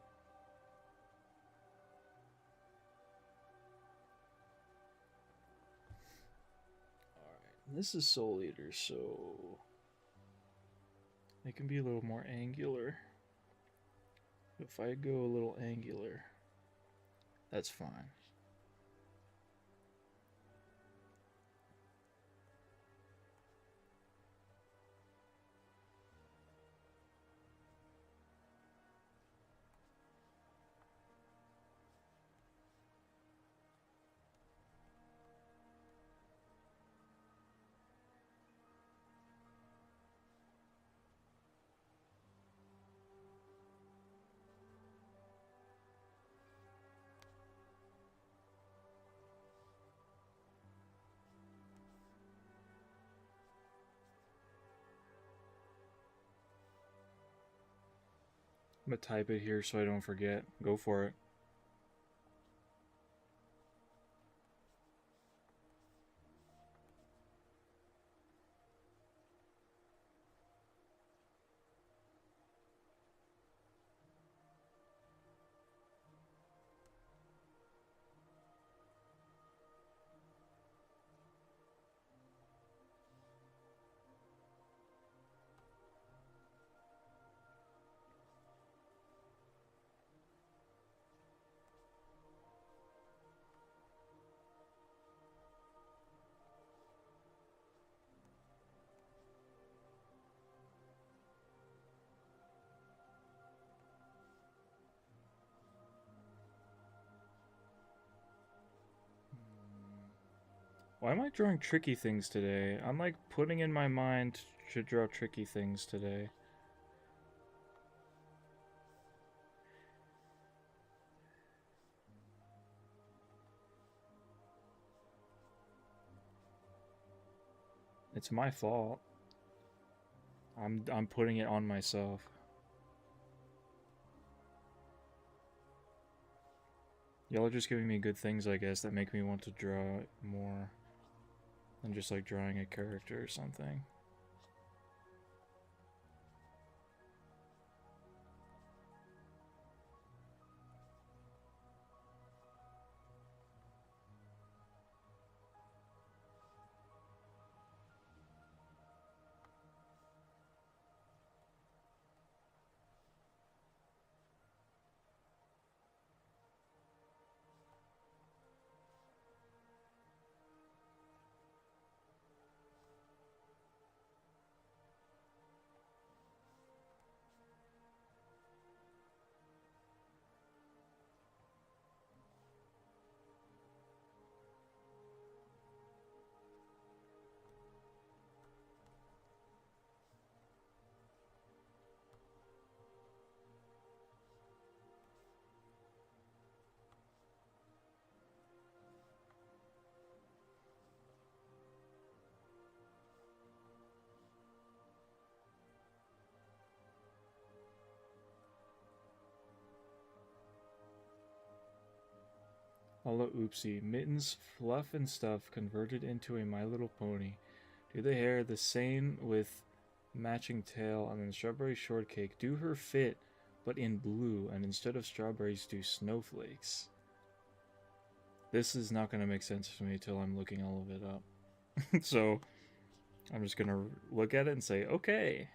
All right, this is Soul Eater, so it can be a little more angular. If I go a little angular, that's fine. I'm gonna type it here so I don't forget. Go for it. Why am I drawing tricky things today? I'm like putting in my mind to draw tricky things today. It's my fault. I'm putting it on myself. Y'all are just giving me good things, I guess, that make me want to draw more than just like drawing a character or something. Hello, oopsie. Mittens, fluff and stuff converted into a My Little Pony. Do the hair the same with matching tail, and then strawberry shortcake. Do her fit, but in blue, and instead of strawberries, do snowflakes. This is not going to make sense to me until I'm looking all of it up. So, I'm just going to look at it and say, okay.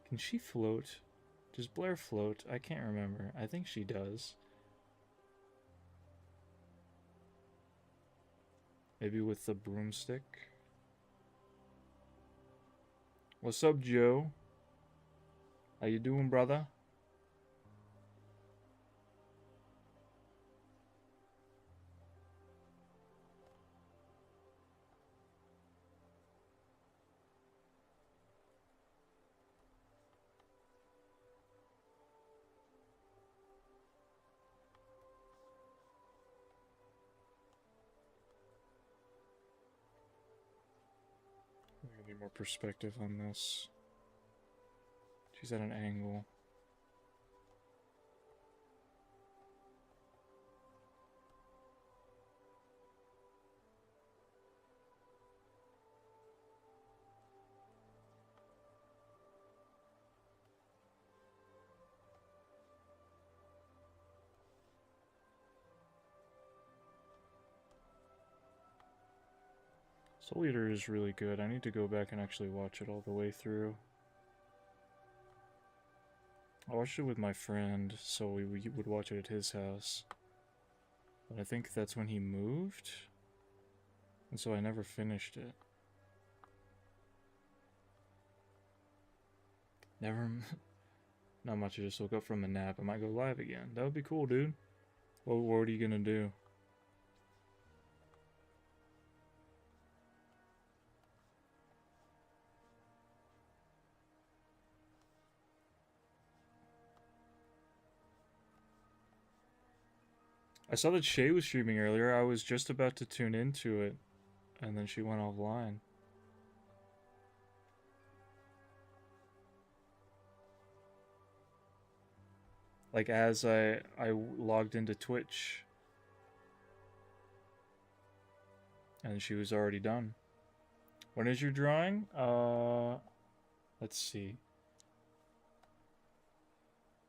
Can she float? Does Blair float? I can't remember. I think she does. Maybe with the broomstick. What's up, Joe? How you doing, brother? I need more perspective on this. She's at an angle. Soul Eater is really good. I need to go back and actually watch it all the way through. I watched it with my friend, so we would watch it at his house. But I think that's when he moved, and so I never finished it. Never... Not much, I just woke up from a nap. I might go live again. That would be cool, dude. What are you gonna do? I saw that Shay was streaming earlier. I was just about to tune into it, and then she went offline. Like, as I logged into Twitch, and she was already done. When is your drawing? Let's see.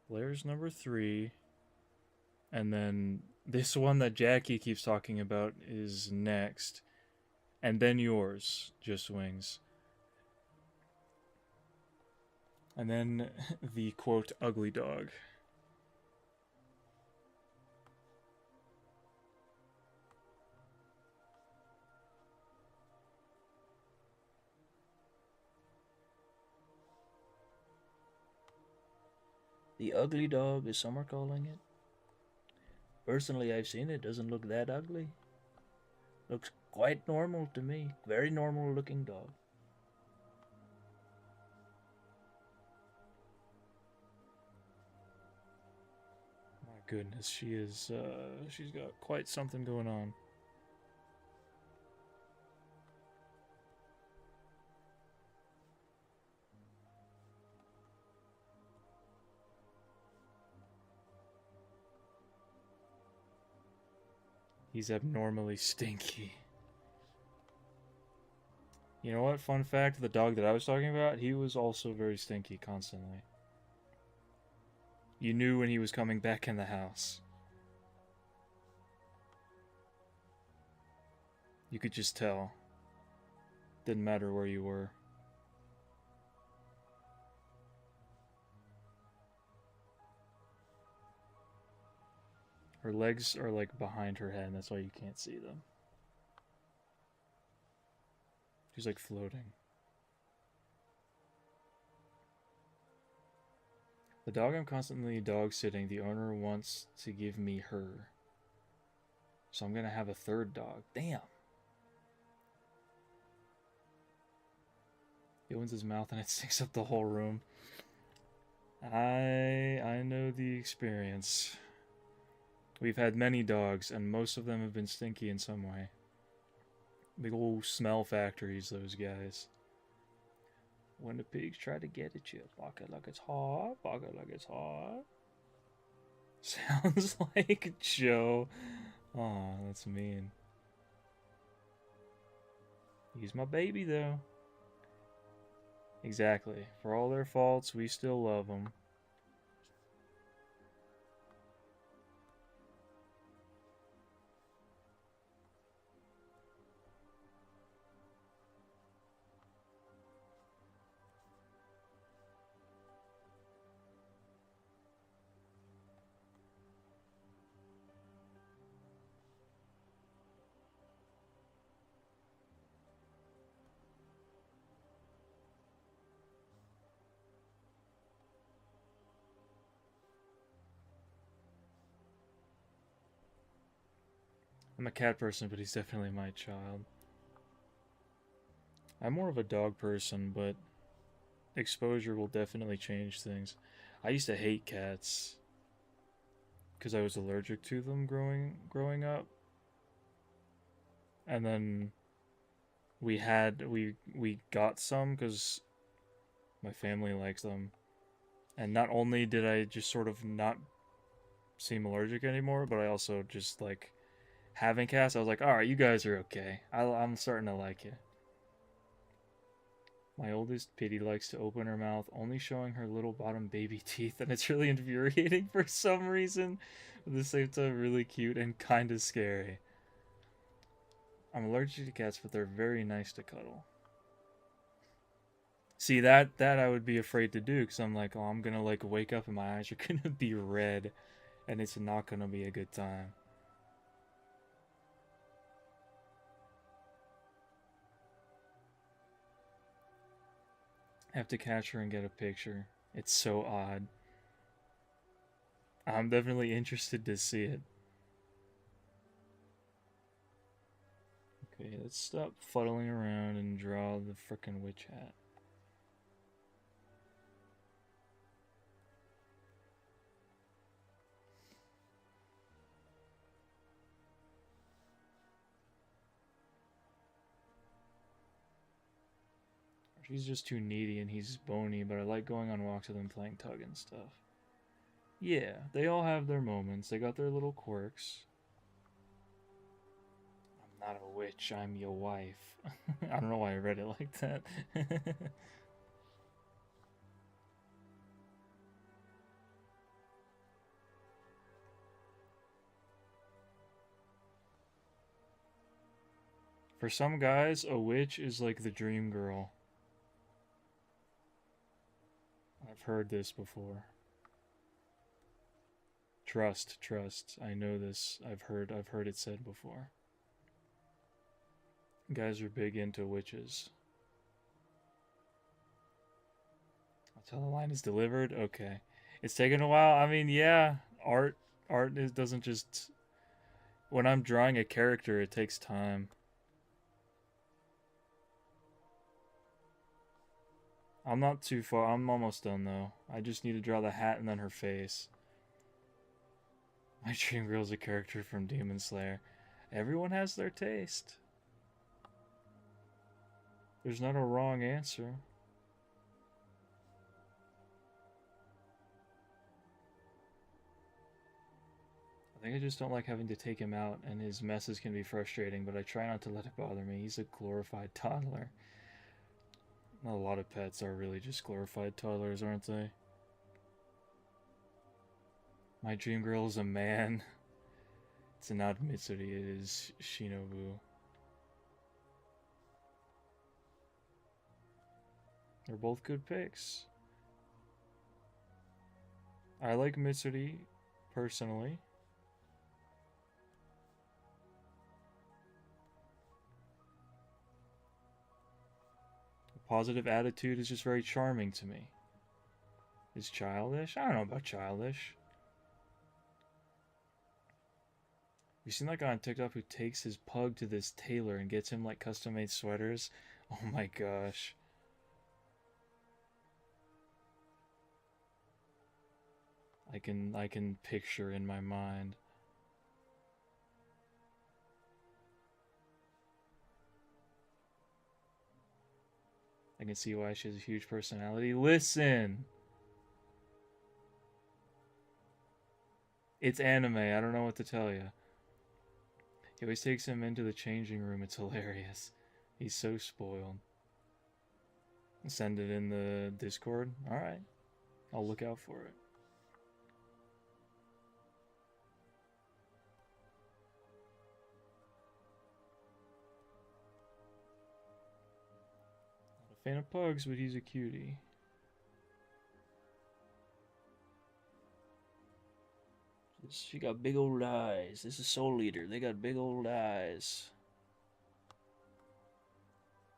Blair's number 3. And then this one that Jackie keeps talking about is next. And then yours, Just Wings. And then the, quote, ugly dog. The ugly dog, as some are calling it. Personally, I've seen it. Doesn't look that ugly. Looks quite normal to me. Very normal looking dog. My goodness, she is, she's got quite something going on. He's abnormally stinky. You know what? Fun fact, the dog that I was talking about, he was also very stinky constantly. You knew when he was coming back in the house. You could just tell. Didn't matter where you were. Her legs are like behind her head, and that's why you can't see them. She's like floating. The dog I'm constantly dog sitting, the owner wants to give me her. So I'm gonna have a third dog. Damn. He opens his mouth and it stinks up the whole room. I know the experience. We've had many dogs, and most of them have been stinky in some way. Big old smell factories, those guys. When the pigs try to get at you, bark it like it's hot, bark it like it's hot. Sounds like Joe. Aw, that's mean. He's my baby, though. Exactly. For all their faults, we still love them. I'm a cat person, but he's definitely my child. I'm more of a dog person, but exposure will definitely change things. I used to hate cats because I was allergic to them growing up. And then we got some because my family likes them. And not only did I just sort of not seem allergic anymore, but I also just like having cats. I was like, all right, you guys are okay. I'm starting to like it. My oldest Pitty likes to open her mouth, only showing her little bottom baby teeth, and it's really infuriating for some reason. But at the same time, really cute and kind of scary. I'm allergic to cats, but they're very nice to cuddle. See, that I would be afraid to do, because I'm like, oh, I'm gonna like wake up and my eyes are gonna be red, and it's not gonna be a good time. I have to catch her and get a picture. It's so odd. I'm definitely interested to see it. Okay, let's stop fuddling around and draw the frickin' witch hat. She's just too needy and he's bony, but I like going on walks with him playing tug and stuff. Yeah, they all have their moments. They got their little quirks. I'm not a witch, I'm your wife. I don't know why I read it like that. For some guys, a witch is like the dream girl. I've heard this before. Trust. I know this. I've heard it said before. Guys are big into witches. Until the line is delivered? Okay. It's taken a while. I mean, yeah, art doesn't just when I'm drawing a character, it takes time. I'm not too far. I'm almost done though. I just need to draw the hat and then her face. My dream girl's a character from Demon Slayer. Everyone has their taste. There's not a wrong answer. I think I just don't like having to take him out, and his messes can be frustrating, but I try not to let it bother me. He's a glorified toddler. A lot of pets are really just glorified toddlers, aren't they? My dream girl is a man. It's not Mitsuri, it is Shinobu. They're both good picks. I like Mitsuri, personally. Positive attitude is just very charming to me. Is childish? I don't know about childish. You seen that guy on TikTok who takes his pug to this tailor and gets him like custom made sweaters? Oh my gosh. I can picture in my mind. I can see why she has a huge personality. Listen! It's anime, I don't know what to tell you. He always takes him into the changing room, it's hilarious. He's so spoiled. Send it in the Discord? Alright. I'll look out for it. Not a fan of pugs, but he's a cutie. She got big old eyes. This is Soul Eater. They got big old eyes.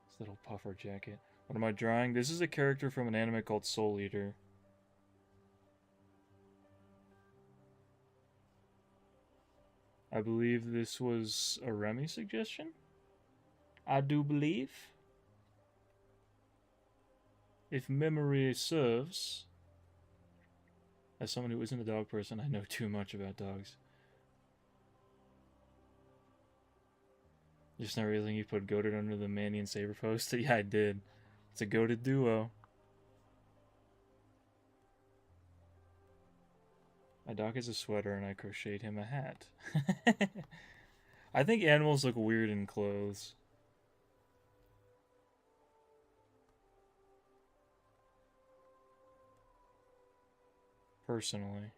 This little puffer jacket. What am I drawing? This is a character from an anime called Soul Eater. I believe this was a Remy suggestion? I do believe. If memory serves. As someone who isn't a dog person, I know too much about dogs. Just not realizing you put goated under the Manny and Saber post? Yeah, I did. It's a goated duo. My dog has a sweater and I crocheted him a hat. I think animals look weird in clothes. Personally.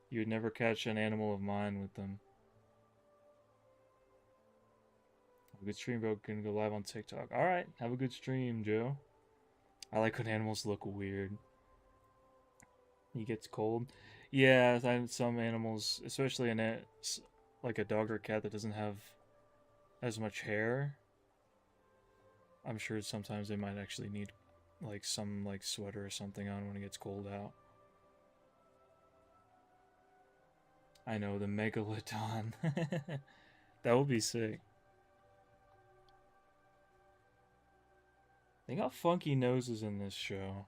You would never catch an animal of mine with them. Good stream, bro. Gonna go live on TikTok. All right, have a good stream, Joe. I like when animals look weird. He gets cold. Yeah, some animals, especially like a dog or cat that doesn't have as much hair. I'm sure sometimes they might actually need like some like sweater or something on when it gets cold out. I know, the megalodon. That would be sick. They got funky noses in this show.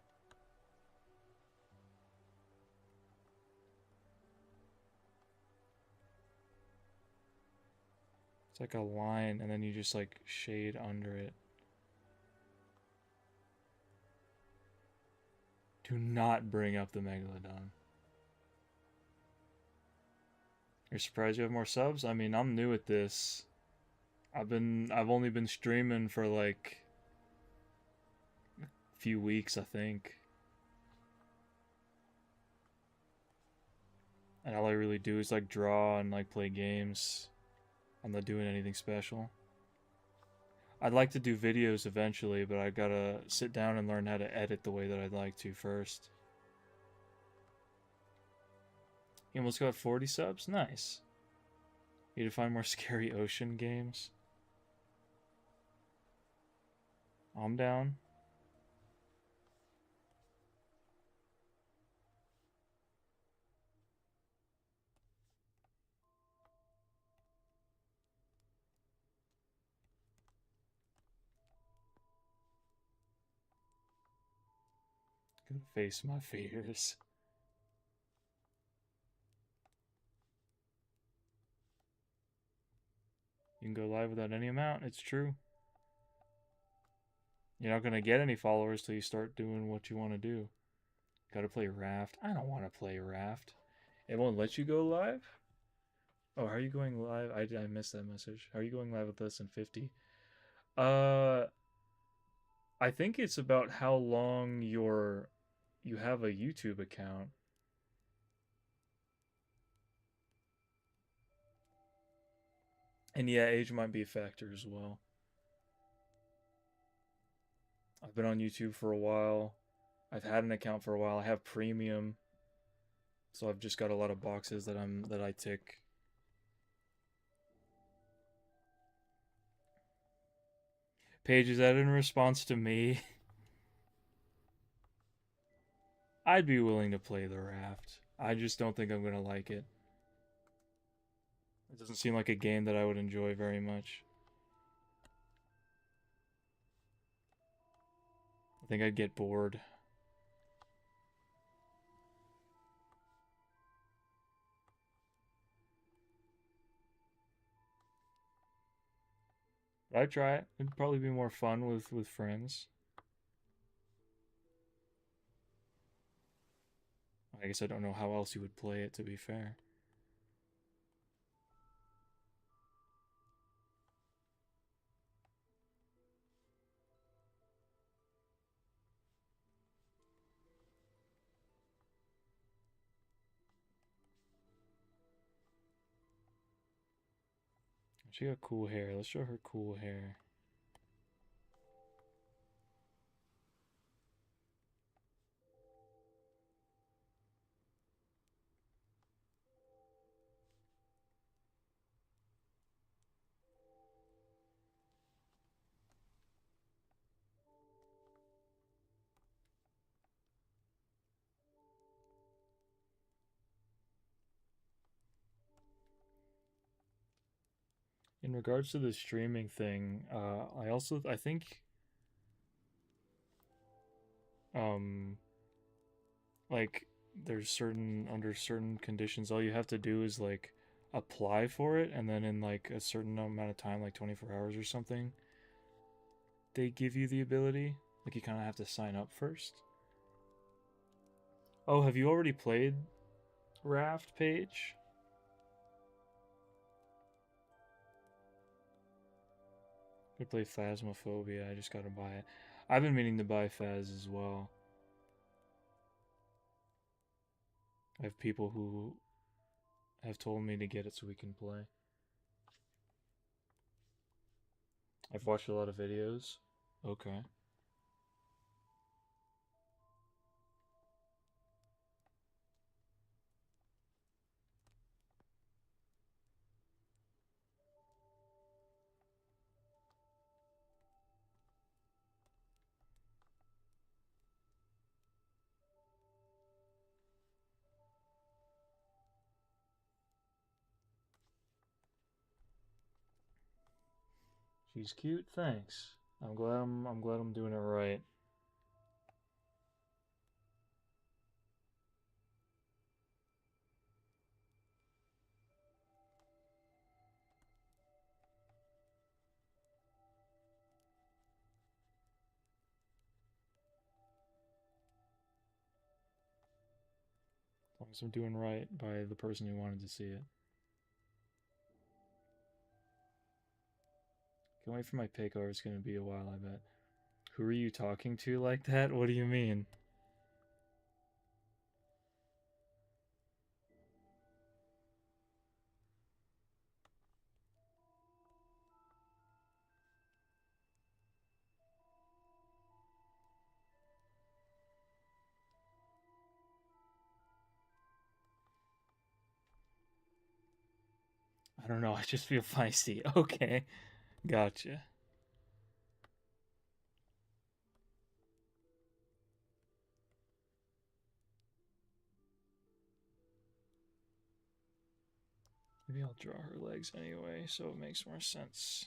It's like a line, and then you just like shade under it. Do not bring up the megalodon. You're surprised you have more subs? I mean, I'm new at this. I've only been streaming for like a few weeks, I think. And all I really do is like draw and like play games. I'm not doing anything special. I'd like to do videos eventually, but I gotta sit down and learn how to edit the way that I'd like to first. You almost got 40 subs? Nice. You need to find more scary ocean games? I'm down. Gotta face my fears. You can go live without any amount, it's true. You're not gonna get any followers till you start doing what you want to do. Gotta play Raft. I don't want to play Raft. It won't let you go live? Oh, how are you going live? I missed that message. How are you going live with less than 50? Uh, I think it's about how long you have a YouTube account. And yeah, age might be a factor as well. I've been on YouTube for a while. I've had an account for a while. I have premium. So I've just got a lot of boxes that I tick. Paige, is that in response to me? I'd be willing to play the Raft. I just don't think I'm gonna like it. It doesn't seem like a game that I would enjoy very much. I think I'd get bored. But I'd try it. It'd probably be more fun with friends. I guess I don't know how else you would play it, to be fair. She got cool hair. Let's show her cool hair. In regards to the streaming thing, I think um like there's under certain conditions all you have to do is like apply for it, and then in like a certain amount of time, like 24 hours or something, they give you the ability. Like you kind of have to sign up first. Oh, have you already played Raft, Page? Could play Phasmophobia. I just gotta buy it. I've been meaning to buy Phas as well. I have people who have told me to get it so we can play. I've watched a lot of videos. Okay. She's cute, thanks. I'm glad I'm doing it right. As long as I'm doing right by the person who wanted to see it. Can't wait for my pick-over. It's gonna be a while, I bet. Who are you talking to like that? What do you mean? I don't know, I just feel feisty. Okay, gotcha. Maybe I'll draw her legs anyway, so it makes more sense.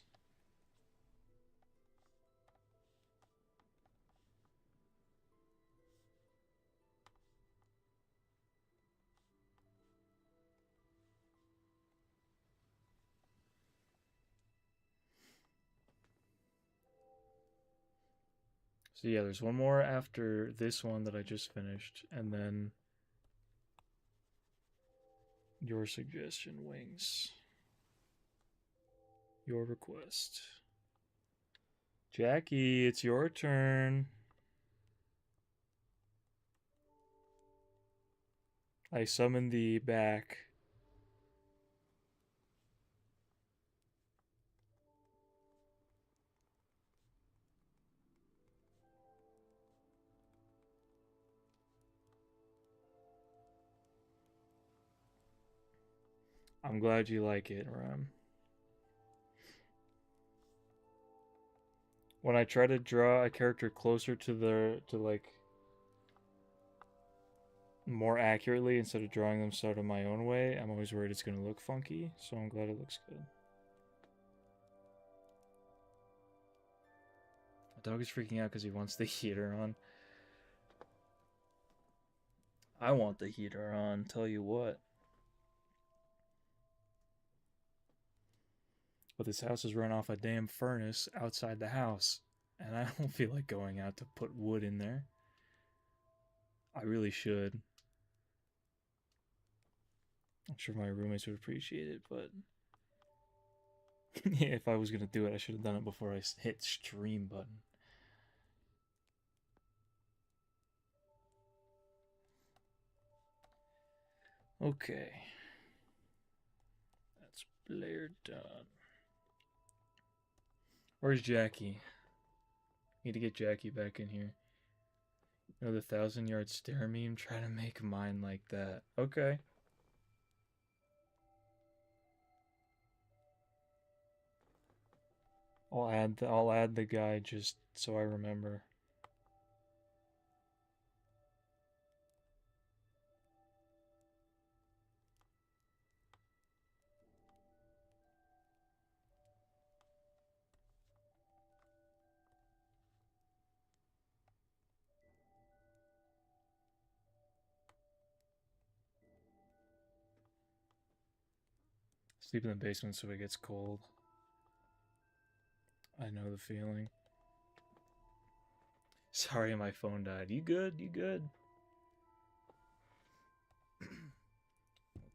So yeah, there's one more after this one that I just finished, and then your suggestion, Wings. Your request. Jackie, it's your turn. I summon thee back. I'm glad you like it, Ram. When I try to draw a character closer to like more accurately instead of drawing them sort of my own way, I'm always worried it's gonna look funky, so I'm glad it looks good. My dog is freaking out because he wants the heater on. I want the heater on, tell you what. But this house is run off a damn furnace outside the house, and I don't feel like going out to put wood in there. I really should. I'm sure my roommates would appreciate it, but yeah, if I was gonna do it, I should have done it before I hit stream button. Okay. That's Blair done. Where's Jackie? Need to get Jackie back in here. You know the 1,000-yard stare meme? Try to make mine like that. Okay. I'll add the guy just so I remember. Sleep in the basement so it gets cold. I know the feeling. Sorry, my phone died. You good? You good?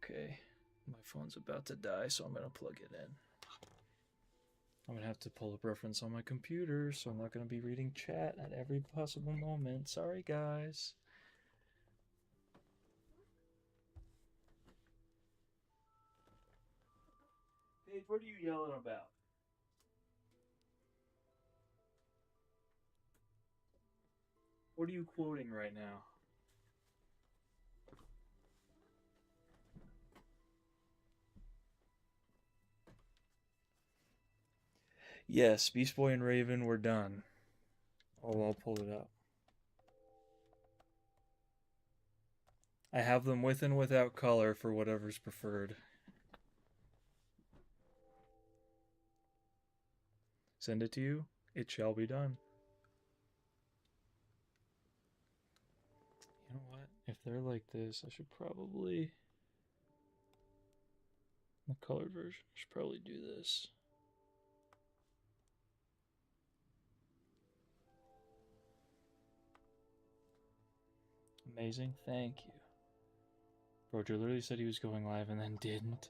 Okay. My phone's about to die, so I'm gonna plug it in. I'm gonna have to pull up reference on my computer, so I'm not gonna be reading chat at every possible moment. Sorry, guys. Paige, what are you yelling about? What are you quoting right now? Yes, Beast Boy and Raven, we're done. Oh, I'll pull it up. I have them with and without color for whatever's preferred. Send it to you. It shall be done. You know what? If they're like this, I should probably... The colored version, I should probably do this. Amazing, thank you. Roger literally said he was going live and then didn't.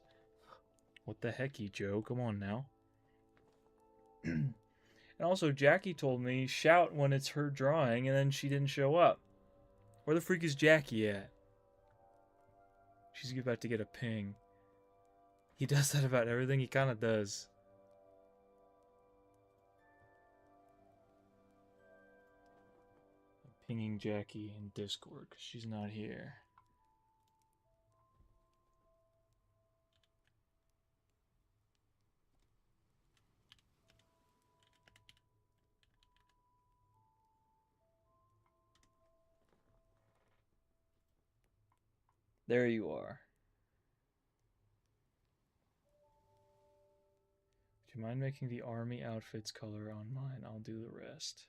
What the hecky, Joe? Come on now. And also, Jackie told me, shout when it's her drawing, and then she didn't show up. Where the freak is Jackie at? She's about to get a ping. He does that about everything, he kind of does. I'm pinging Jackie in Discord because she's not here. There you are. Do you mind making the army outfits color on mine? I'll do the rest.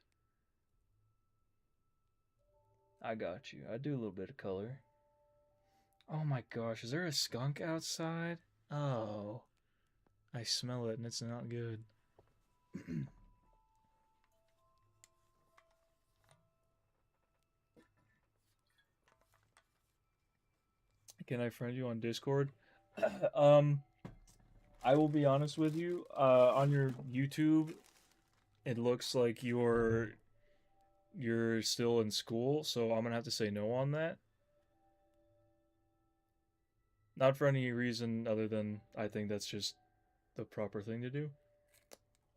I got you. I do a little bit of color. Oh my gosh, is there a skunk outside? Oh. I smell it and it's not good. Can I friend you on Discord? I will be honest with you. On your YouTube, it looks like you're still in school, so I'm gonna have to say no on that. Not for any reason other than I think that's just the proper thing to do.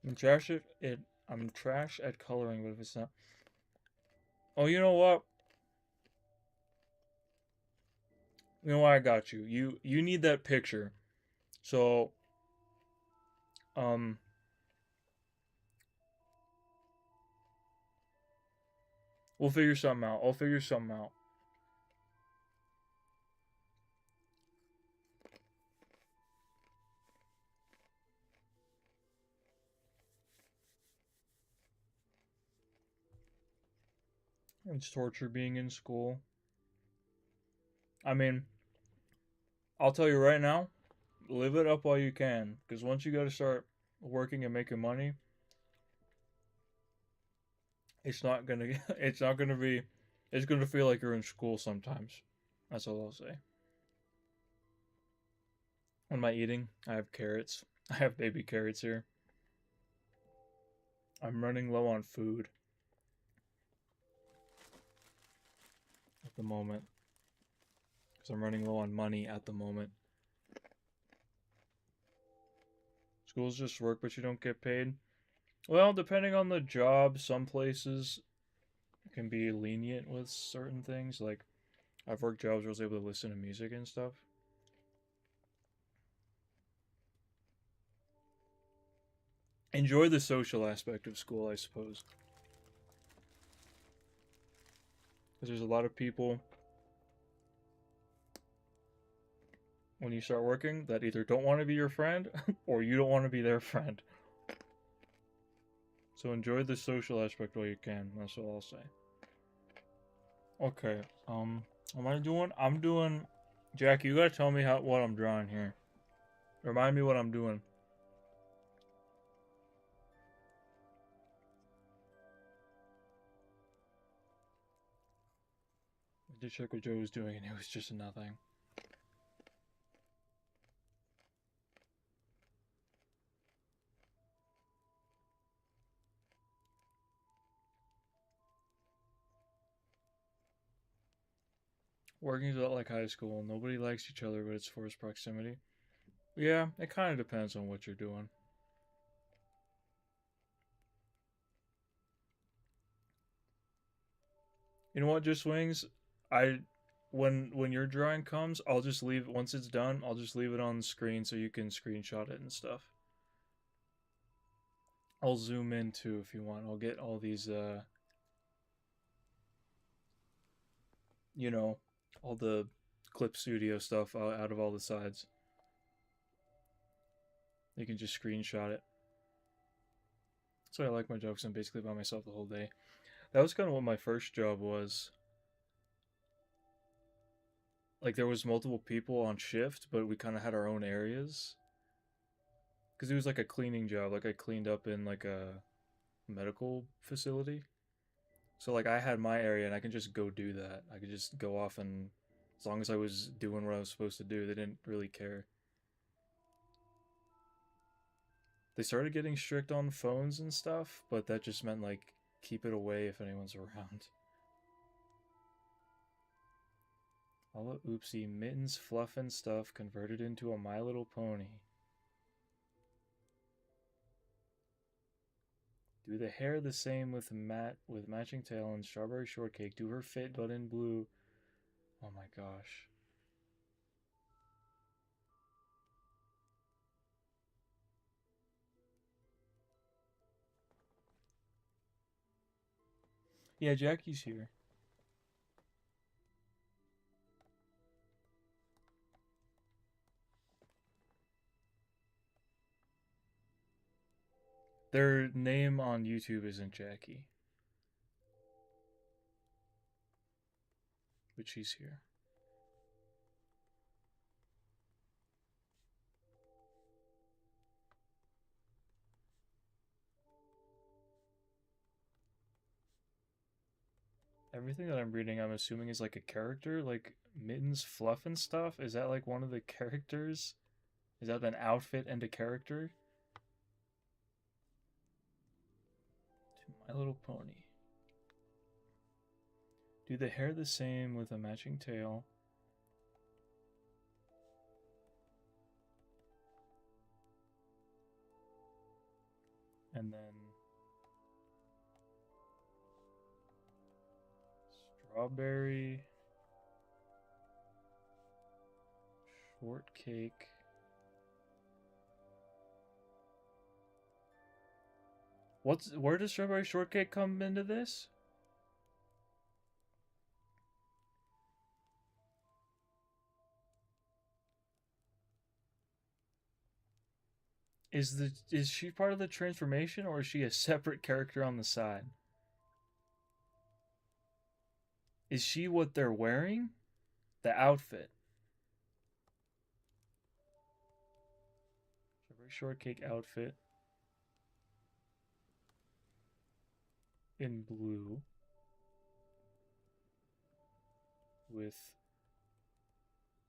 I'm trash I'm trash at coloring, but if it's not. Oh, you know what? You know what? I got you. You need that picture. So, um, we'll figure something out. I'll figure something out. It's torture being in school. I mean, I'll tell you right now, live it up while you can, because once you got to start working and making money, it's not gonna it's not gonna be it's gonna feel like you're in school sometimes. That's all I'll say. What am I eating? I have carrots. I have baby carrots here. I'm running low on food at the moment. Because I'm running low on money at the moment. School's just work, but you don't get paid. Well, depending on the job, some places can be lenient with certain things. Like, I've worked jobs where I was able to listen to music and stuff. Enjoy the social aspect of school, I suppose. Because there's a lot of people, when you start working, that either don't want to be your friend or you don't want to be their friend. So enjoy the social aspect while you can. That's all I'll say. Okay. What am I doing? I'm doing. Jackie, you gotta tell me what I'm drawing here. Remind me what I'm doing. I did check what Joe was doing, and it was just nothing. Working is a lot like high school. Nobody likes each other, but it's forced proximity. Yeah, it kind of depends on what you're doing. You know what, Just Wings? I when your drawing comes, I'll just leave once it's done, I'll just leave it on the screen so you can screenshot it and stuff. I'll zoom in too if you want. I'll get all these you know, all the Clip Studio stuff out of all the sides. You can just screenshot it. So I like my jokes. I'm basically by myself the whole day. That was kind of what my first job was. Like there was multiple people on shift, but we kind of had our own areas. Because it was like a cleaning job. Like I cleaned up in like a medical facility. So like I had my area and I can just go do that. I could just go off and as long as I was doing what I was supposed to do, they didn't really care. They started getting strict on phones and stuff, but that just meant like keep it away if anyone's around. All oopsie, Mittens, Fluff and Stuff converted into a My Little Pony. Do the hair the same with matching tail and strawberry shortcake. Do her fit but in blue. Oh my gosh. Yeah, Jackie's here. Their name on YouTube isn't Jackie. But she's here. Everything that I'm reading, I'm assuming is like a character, like Mittens, Fluff and Stuff. Is that like one of the characters? Is that an outfit and a character? To My Little Pony. Do the hair the same with a matching tail. And then strawberry shortcake. Where does strawberry shortcake come into this? Is she part of the transformation or is she a separate character on the side? Is she what they're wearing? The outfit. Strawberry shortcake outfit in blue with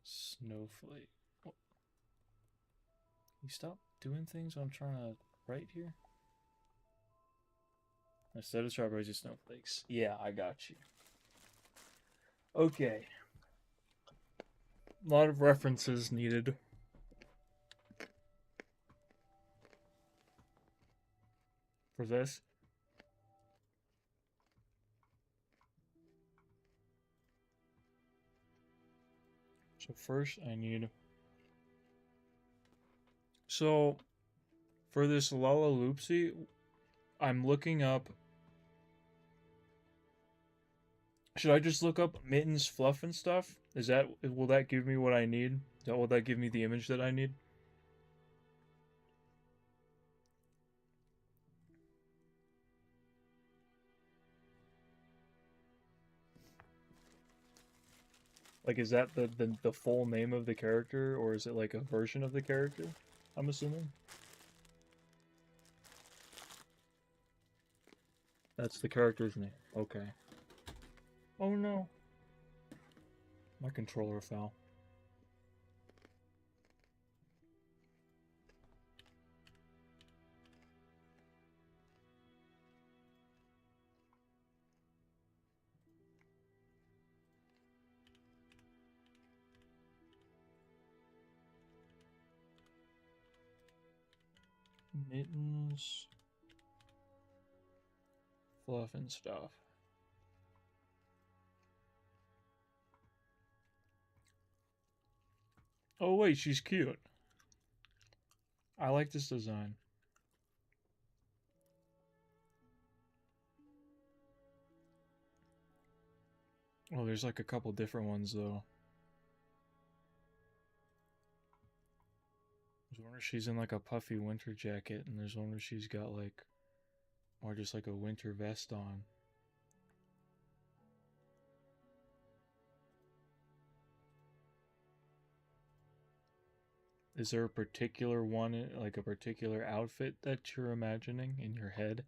snowflake. What? Can you stop doing things I'm trying to write here? Instead of strawberries, it's snowflakes. Yeah, I got you. Okay. A lot of references needed. For this. So first I need... So, for this Loopsy, I'm looking up... Should I just look up Mittens, Fluff and Stuff? Will that give me what I need? Will that give me the image that I need? Like, is that the full name of the character, or is it like a version of the character? I'm assuming. That's the character's name. Okay. Oh no. My controller fell. Mittens, Fluff and Stuff. Oh wait, she's cute. I like this design. Oh, there's like a couple different ones though. There's one where she's in like a puffy winter jacket, and there's one where she's got like more just like a winter vest on. Is there a particular one, like a particular outfit that you're imagining in your head?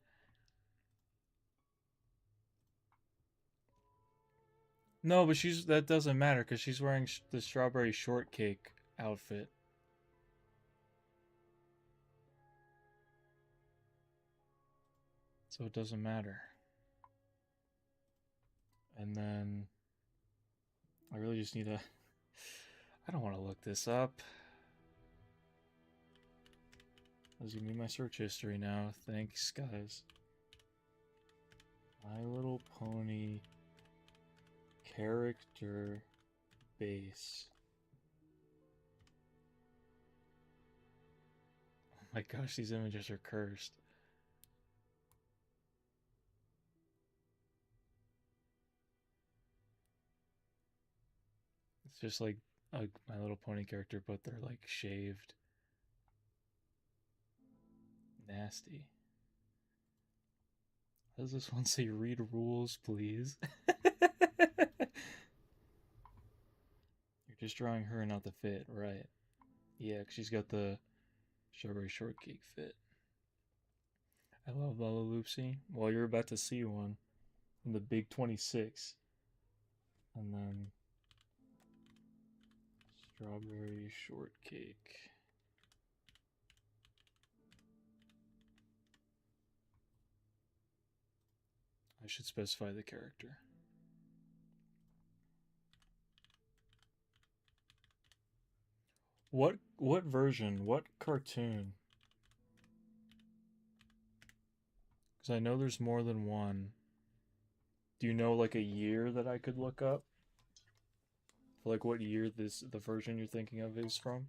No, but that doesn't matter because she's wearing the strawberry shortcake outfit. So it doesn't matter. And then I really just need to. I don't want to look this up. This is gonna be my search history now. Thanks, guys. My Little Pony character base. Oh my gosh, these images are cursed. It's just like a My Little Pony character, but they're like shaved. Nasty. Does this one say read rules, please? You're just drawing her, not the fit, right? Yeah, 'cause she's got the strawberry shortcake fit. I love Lala Loopsy. Well, you're about to see one in the Big 26. And then strawberry shortcake. I should specify the character. What version? What cartoon? Because I know there's more than one. Do you know like a year that I could look up? Like what year the version you're thinking of is from?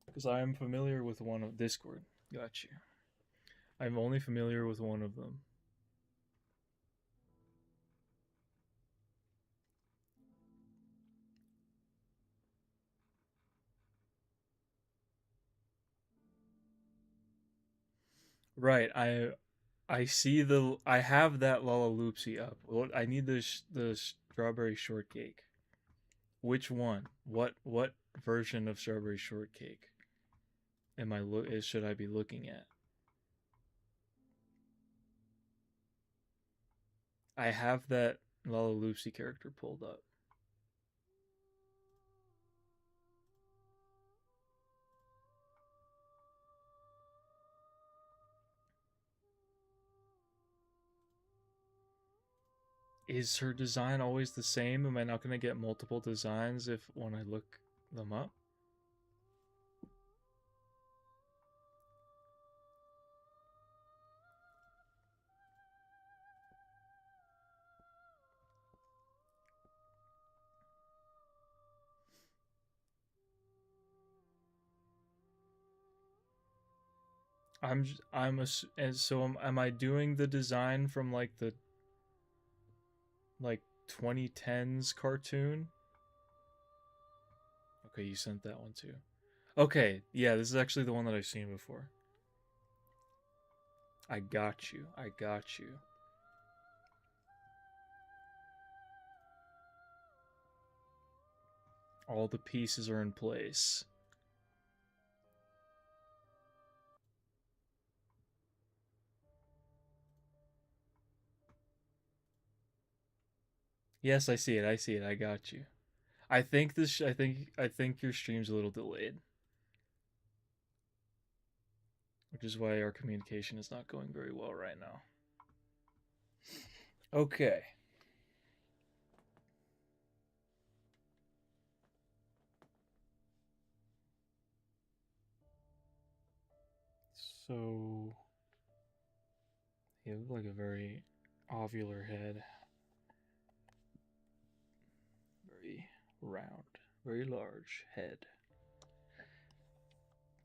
Because I am familiar with one of Discord. Got you. I'm only familiar with one of them. Right. I see I have that Lala Loopsy up. I need the strawberry shortcake. Which one? What version of strawberry shortcake should I be looking at? I have that Lala Loopsy character pulled up. Is her design always the same? Am I not going to get multiple designs when I look them up? Am I doing the design from like the 2010s cartoon? Okay, you sent that one too. Okay, yeah, this is actually the one that I've seen before. I got you. I got you. All the pieces are in place. Yes, I see it. I see it. I got you. I think your stream's a little delayed. which is why our communication is not going very well right now. Okay. So you have like a very ovular head. Very round, very large head.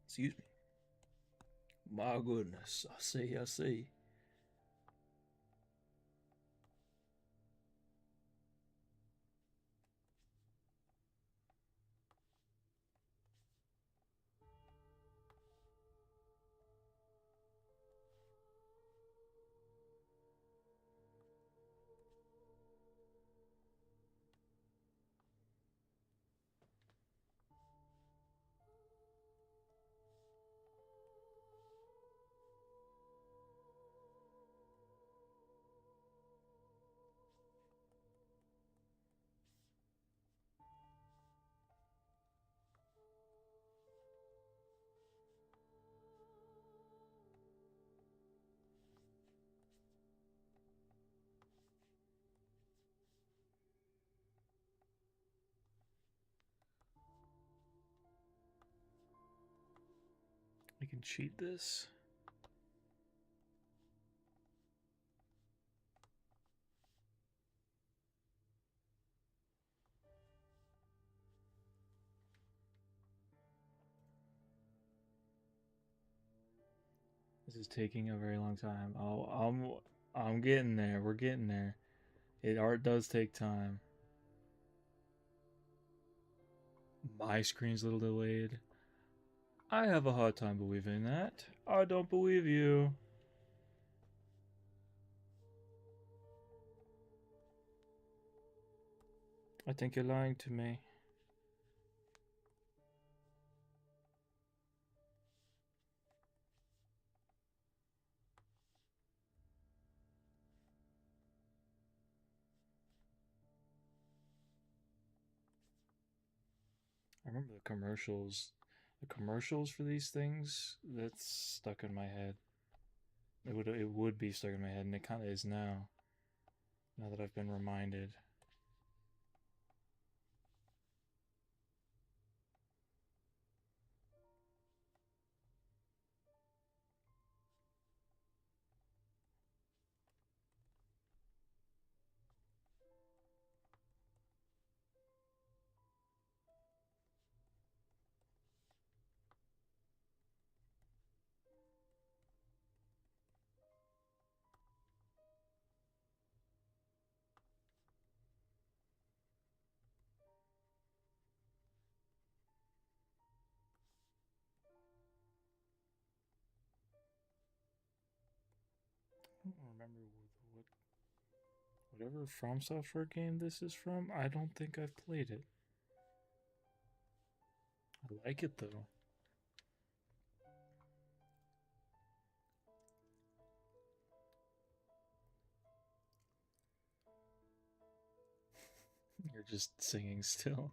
Excuse me. My goodness, I see, I see. I can cheat this. This is taking a very long time. I'm getting there. We're getting there. Art does take time. My screen's a little delayed. I have a hard time believing that. I don't believe you. I think you're lying to me. I remember the commercials. The commercials for these things, that's stuck in my head. It would be stuck in my head, and it kind of is now. Now that I've been reminded. I don't remember whatever From Software game this is from. I don't think I've played it. I like it though. You're just singing still.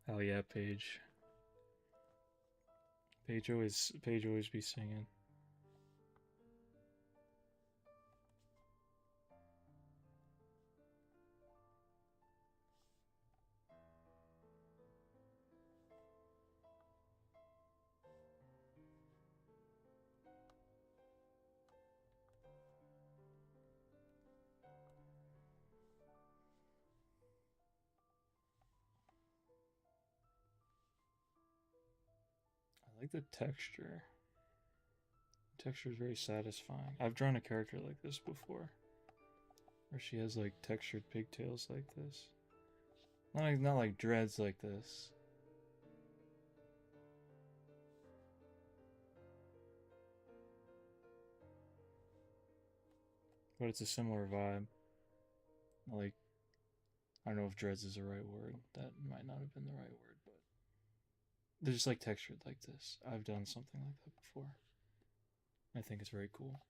Hell yeah, Paige. Paige always be singing. I like the texture. The texture is very satisfying. I've drawn a character like this before. Where she has like textured pigtails like this. Not like dreads like this. But it's a similar vibe. Like, I don't know if dreads is the right word. That might not have been the right word, but they're just like textured like this. I've done something like that before. I think it's very cool.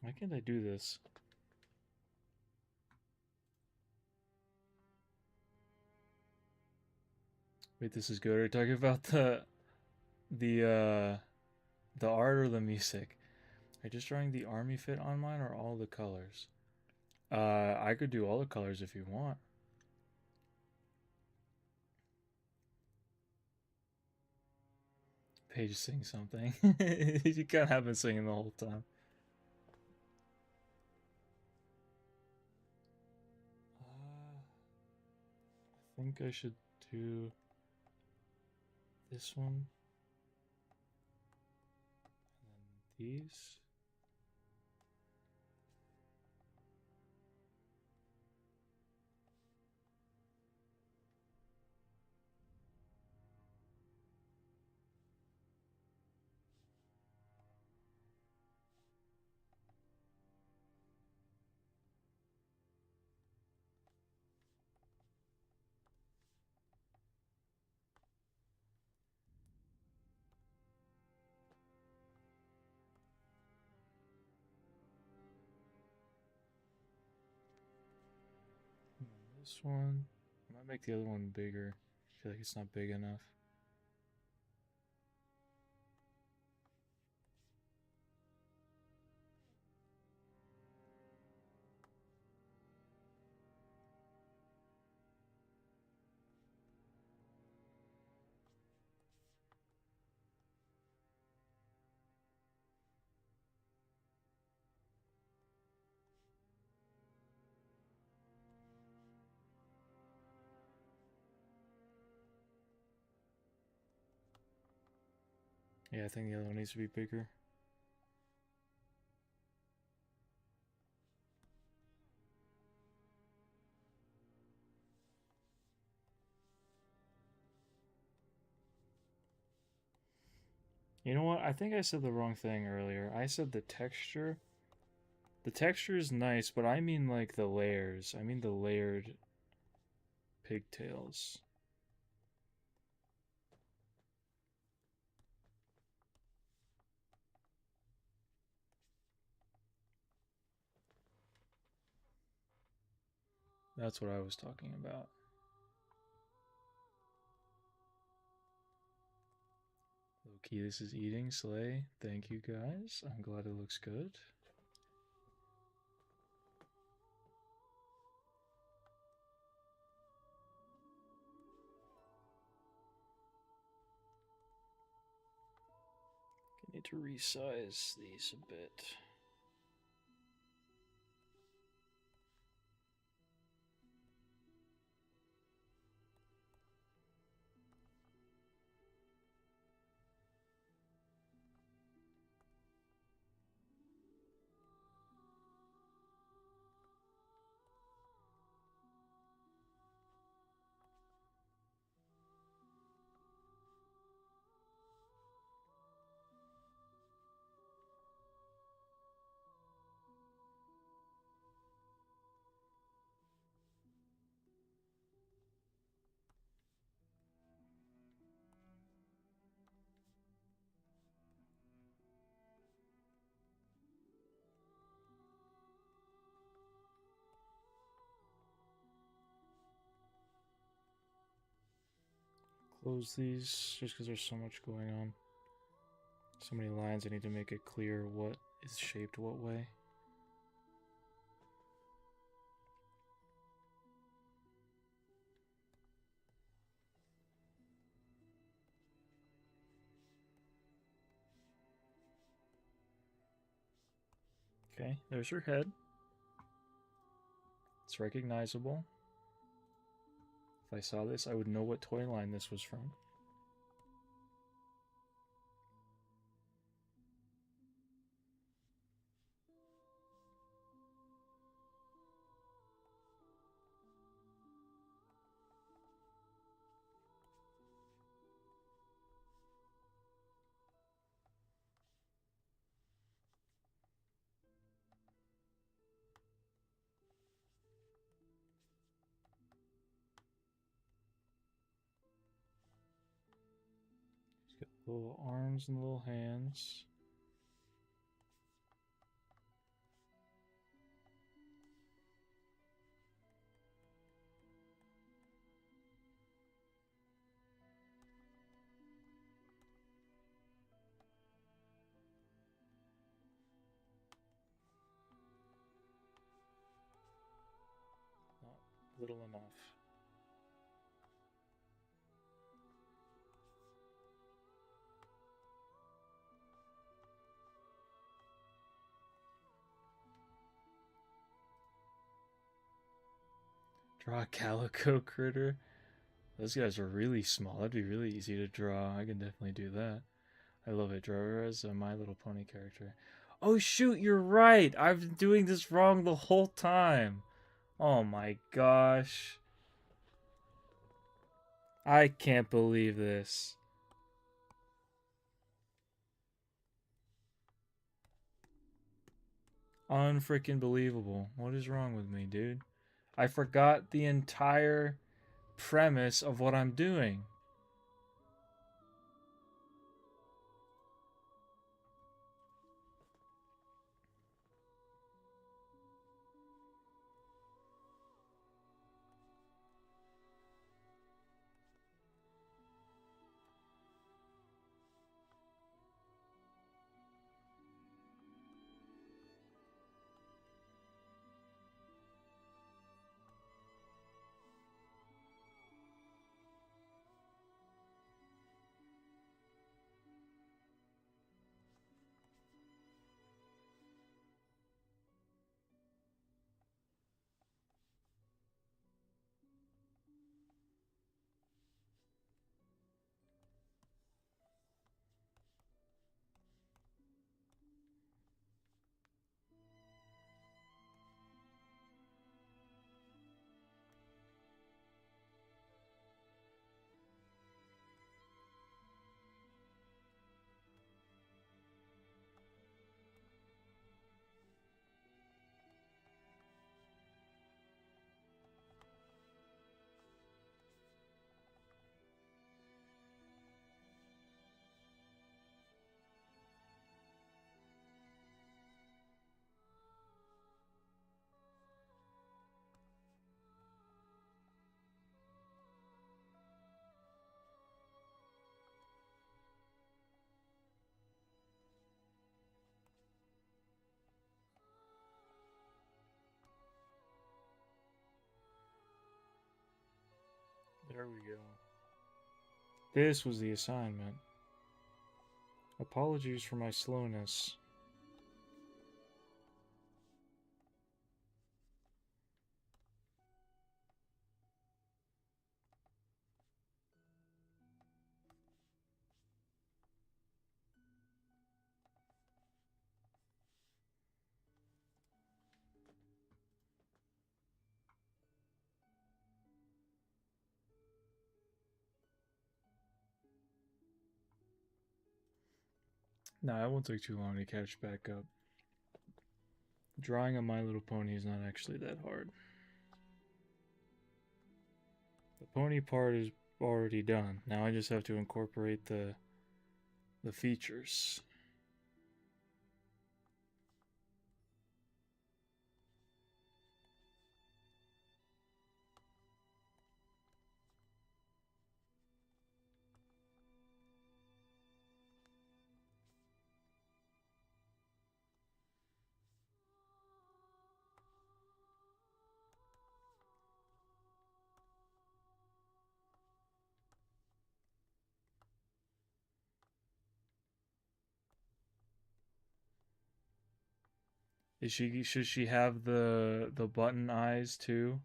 Why can't I do this? Wait, this is good. Are you talking about the the art or the music? Are you just drawing the army fit on mine or all the colors? I could do all the colors if you want. Paige sing something. You can't have been singing the whole time. I think I should do this one. And then these. And then this one. I might make the other one bigger. I feel like it's not big enough. Yeah, I think the other one needs to be bigger. You know what? I think I said the wrong thing earlier. I said the texture. The texture is nice, but I mean like the layers. I mean the layered pigtails. That's what I was talking about. Low-key, this is eating slay. Thank you guys. I'm glad it looks good. I need to resize these a bit. Close these just because there's so much going on. So many lines, I need to make it clear what is shaped what way. Okay, there's her head. It's recognizable. If I saw this, I would know what toy line this was from. She's got little arms and little hands. Little enough. Draw a calico critter. Those guys are really small. That'd be really easy to draw. I can definitely do that. I love it. Draw her as a My Little Pony character. Oh shoot, you're right. I've been doing this wrong the whole time. Oh my gosh. I can't believe this. Unfreaking believable. What is wrong with me, dude? I forgot the entire premise of what I'm doing. There we go. This was the assignment. Apologies for my slowness. Nah, it won't take too long to catch back up. Drawing a My Little Pony is not actually that hard. The pony part is already done. Now I just have to incorporate the features. Should she have the button eyes too?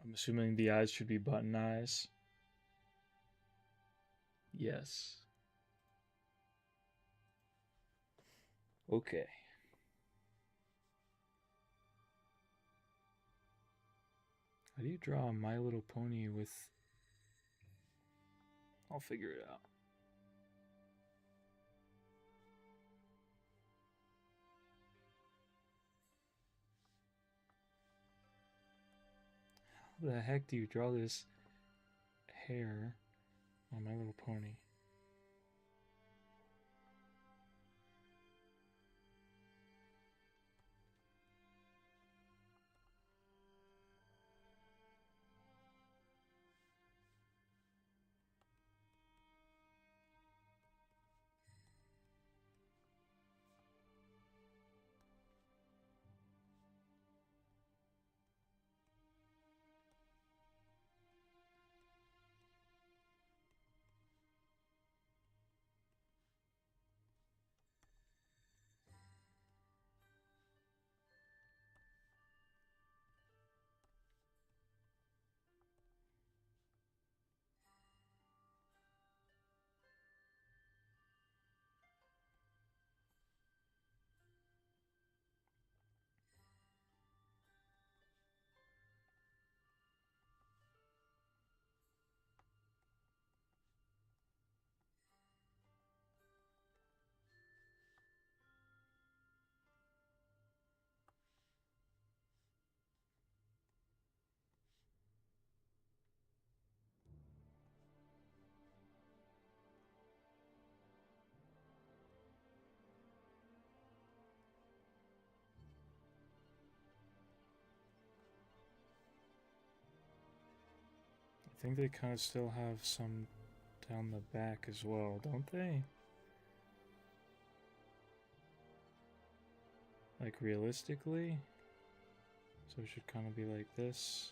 I'm assuming the eyes should be button eyes. Yes. Okay. How do you draw a My Little Pony with... I'll figure it out. How the heck do you draw this hair on My Little Pony? I think they kind of still have some down the back as well, don't they? Like realistically? So it should kind of be like this.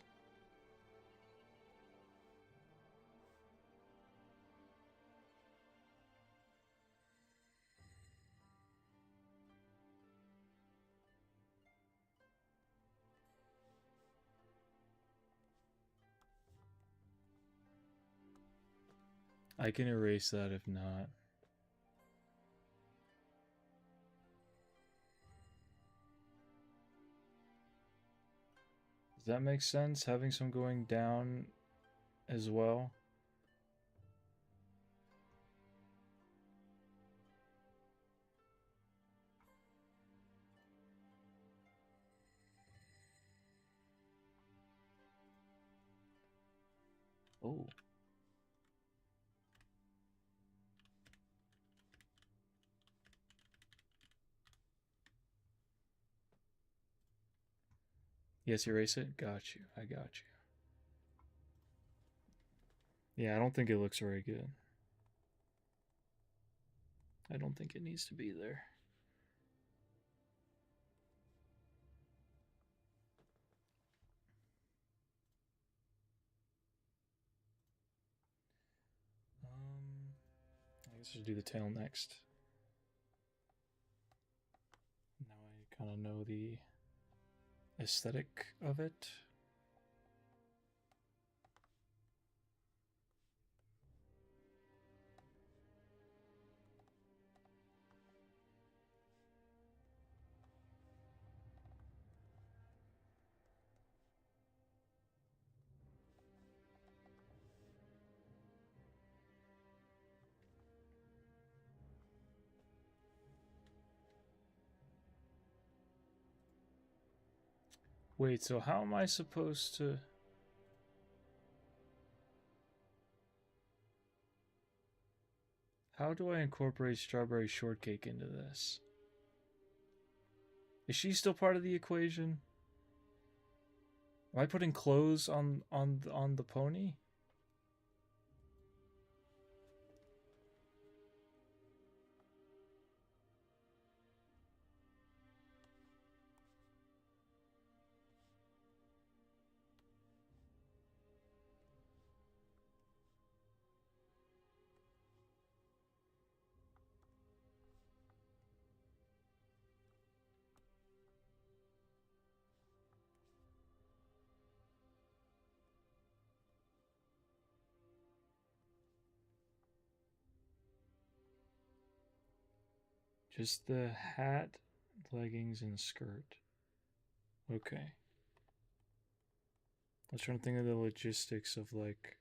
I can erase that if not. Does that make sense? Having some going down as well? Oh. Yes, erase it? Got you. I got you. Yeah, I don't think it looks very good. I don't think it needs to be there. I guess I should do the tail next. Now I kind of know the aesthetic of it. Wait, so how am I supposed to... How do I incorporate strawberry shortcake into this? Is she still part of the equation? Am I putting clothes on the pony? Just the hat, leggings, and skirt. Okay. I was trying to think of the logistics of like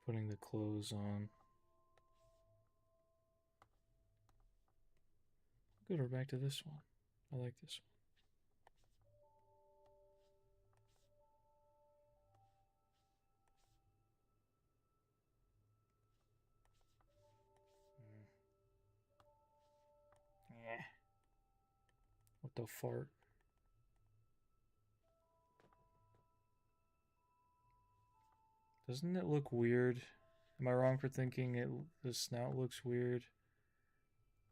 putting the clothes on. Good, we're back to this one. I like this one. Yeah. What the fart? Doesn't it look weird? Am I wrong for thinking the snout looks weird?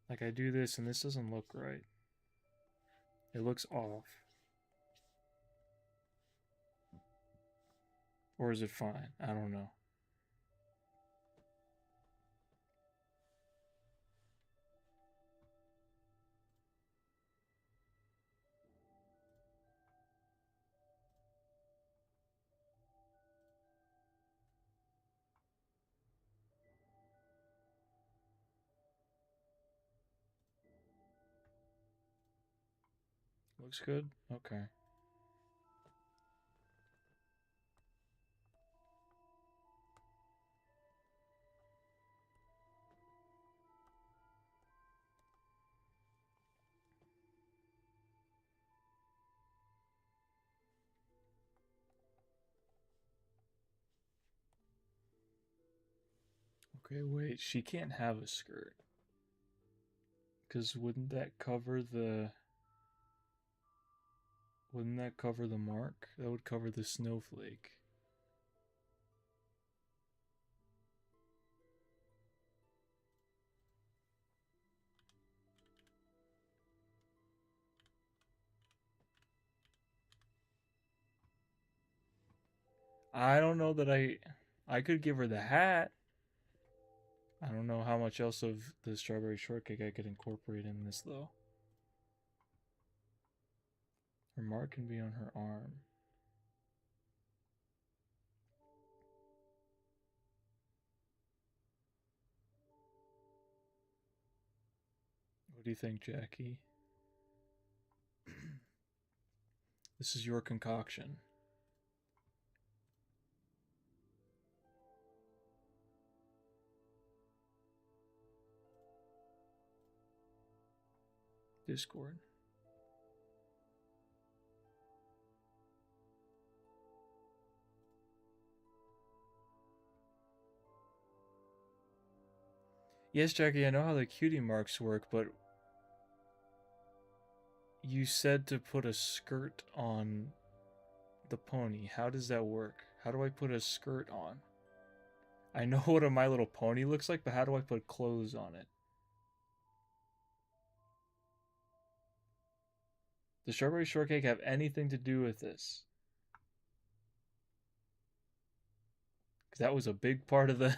Like I do this and this doesn't look right. It looks off. Or is it fine? I don't know. Looks good? Okay. Okay, wait. She can't have a skirt. Because wouldn't that cover the... Wouldn't that cover the mark? That would cover the snowflake. I don't know that I could give her the hat. I don't know how much else of the strawberry shortcake I could incorporate in this though. Her mark can be on her arm. What do you think, Jackie? This is your concoction. Discord. Yes, Jackie, I know how the cutie marks work, but you said to put a skirt on the pony. How does that work? How do I put a skirt on? I know what a My Little Pony looks like, but how do I put clothes on it? Does strawberry shortcake have anything to do with this? Because that was a big part of the...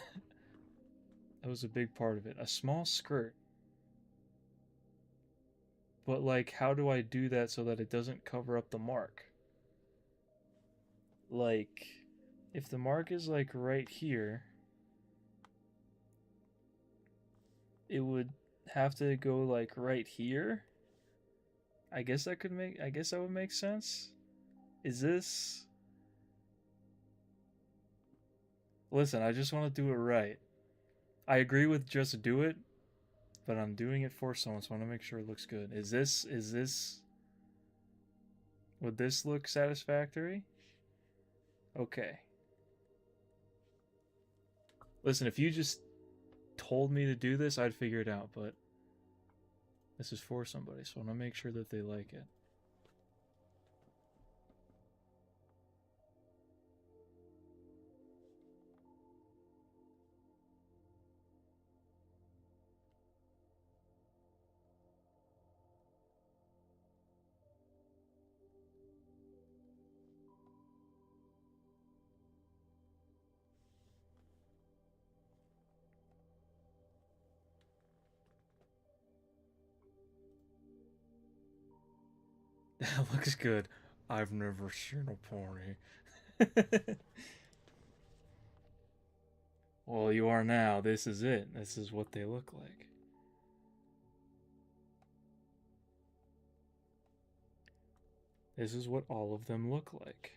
that was a big part of it. A small skirt. But, like, how do I do that so that it doesn't cover up the mark? Like, if the mark is, like, right here, it would have to go, like, right here? I guess that would make sense. Is this... Listen, I just want to do it right. I agree with just do it, but I'm doing it for someone, so I want to make sure it looks good. Is this... Would this look satisfactory? Okay. Listen, if you just told me to do this, I'd figure it out, but this is for somebody, so I want to make sure that they like it. That looks good. I've never seen a pony. Well, you are now. This is it. This is what they look like. This is what all of them look like.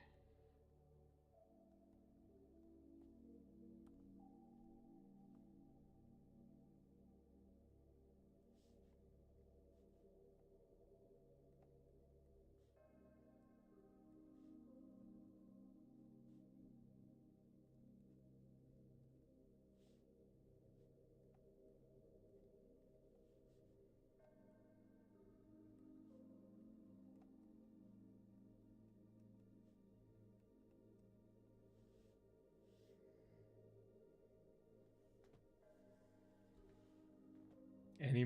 Any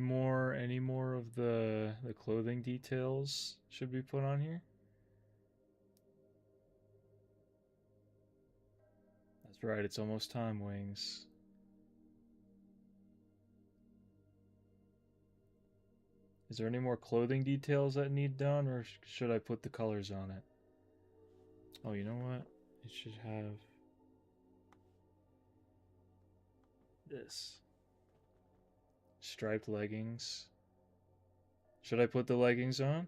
more of the clothing details should be put on here? That's right, it's almost time, Wings. Is there any more clothing details that need done, or should I put the colors on it? Oh, you know what? It should have this. Striped leggings. Should I put the leggings on?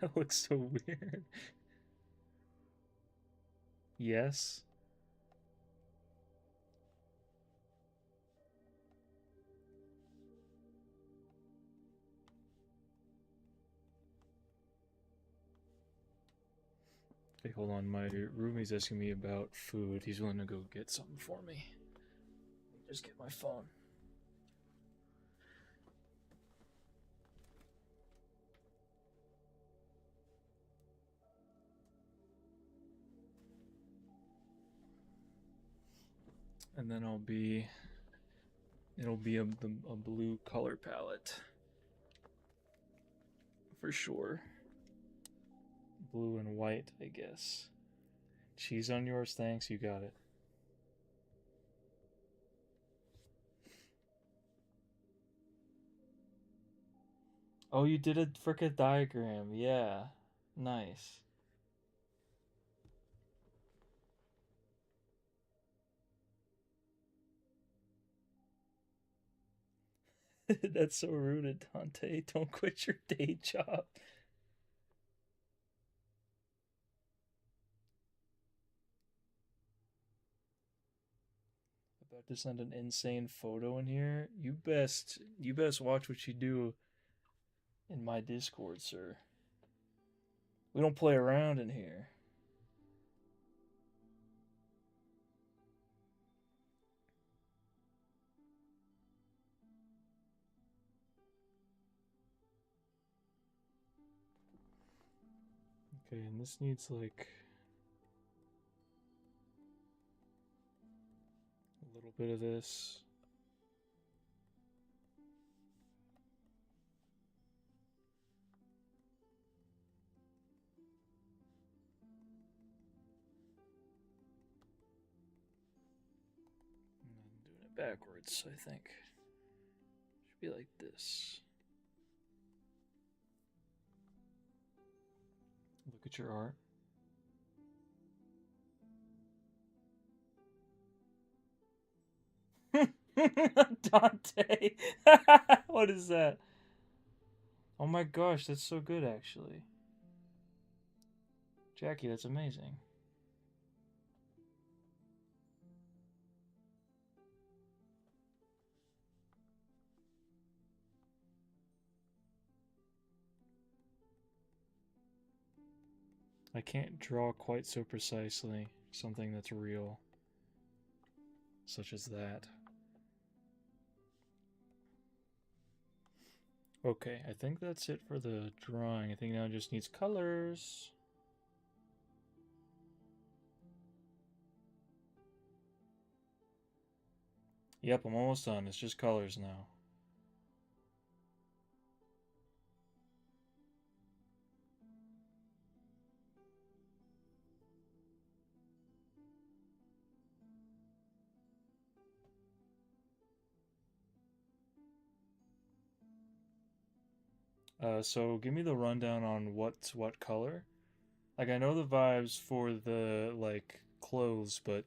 That looks so weird. Yes. Hey, hold on. My roomie's asking me about food. He's willing to go get something for me. Just get my phone. And then it'll be a blue color palette. For sure. Blue and white, I guess. Cheese on yours, thanks, you got it. Oh, you did a frickin' diagram, yeah. Nice. That's so rude, Dante. Don't quit your day job. About to send an insane photo in here. You best watch what you do in my Discord, sir. We don't play around in here. Okay, and this needs like a little bit of this. And then doing it backwards, I think. Should be like this. Look at your art. Dante! What is that? Oh my gosh, that's so good actually. Jackie, that's amazing. I can't draw quite so precisely something that's real, such as that. Okay, I think that's it for the drawing. I think now it just needs colors. Yep, I'm almost done. It's just colors now. So give me the rundown on what's what color. Like I know the vibes for the like clothes, but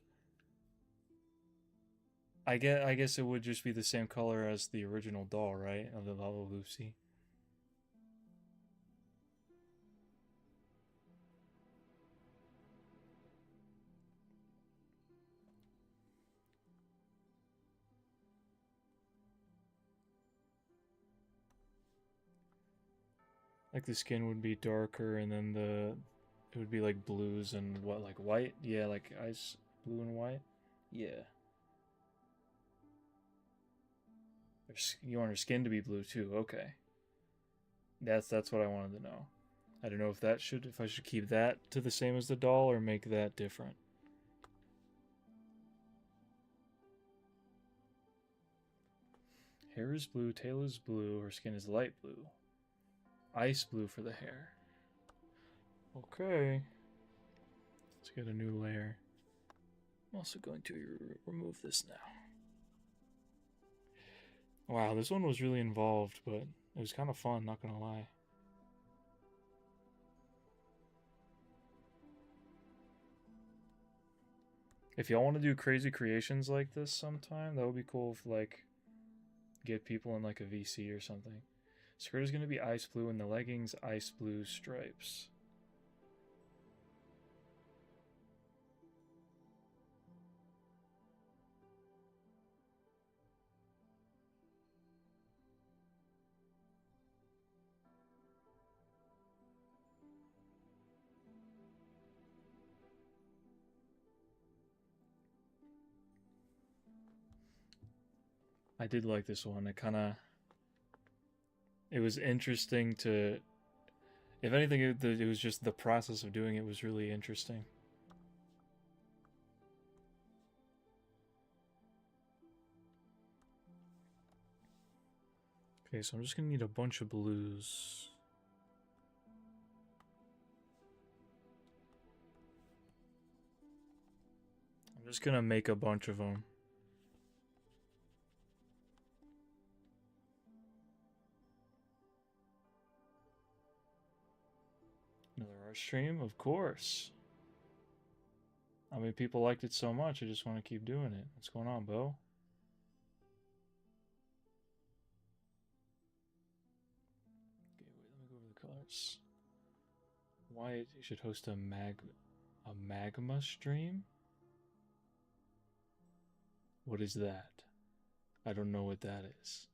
I guess it would just be the same color as the original doll, right? Of the Lava Lucy. Like the skin would be darker, and then the it would be like blues and what, like white? Yeah, like ice blue and white. Yeah. You want her skin to be blue too? Okay. That's what I wanted to know. I don't know if I should keep that to the same as the doll or make that different. Hair is blue, tail is blue, her skin is light blue. Ice blue for the hair. Okay. Let's get a new layer. I'm also going to remove this now. Wow, this one was really involved, but it was kind of fun, not gonna lie. If y'all want to do crazy creations like this sometime, that would be cool if, like, get people in, like, a VC or something. Skirt is gonna be ice blue, and the leggings ice blue stripes. I did like this one. It was interesting to. If anything, it was just the process of doing it was really interesting. Okay, so I'm just gonna need a bunch of blues. I'm just gonna make a bunch of them. Another art stream, of course. I mean, people liked it so much, I just want to keep doing it. What's going on, Bo? Okay, wait, let me go over the colors. Why you should host a magma stream? What is that? I don't know what that is.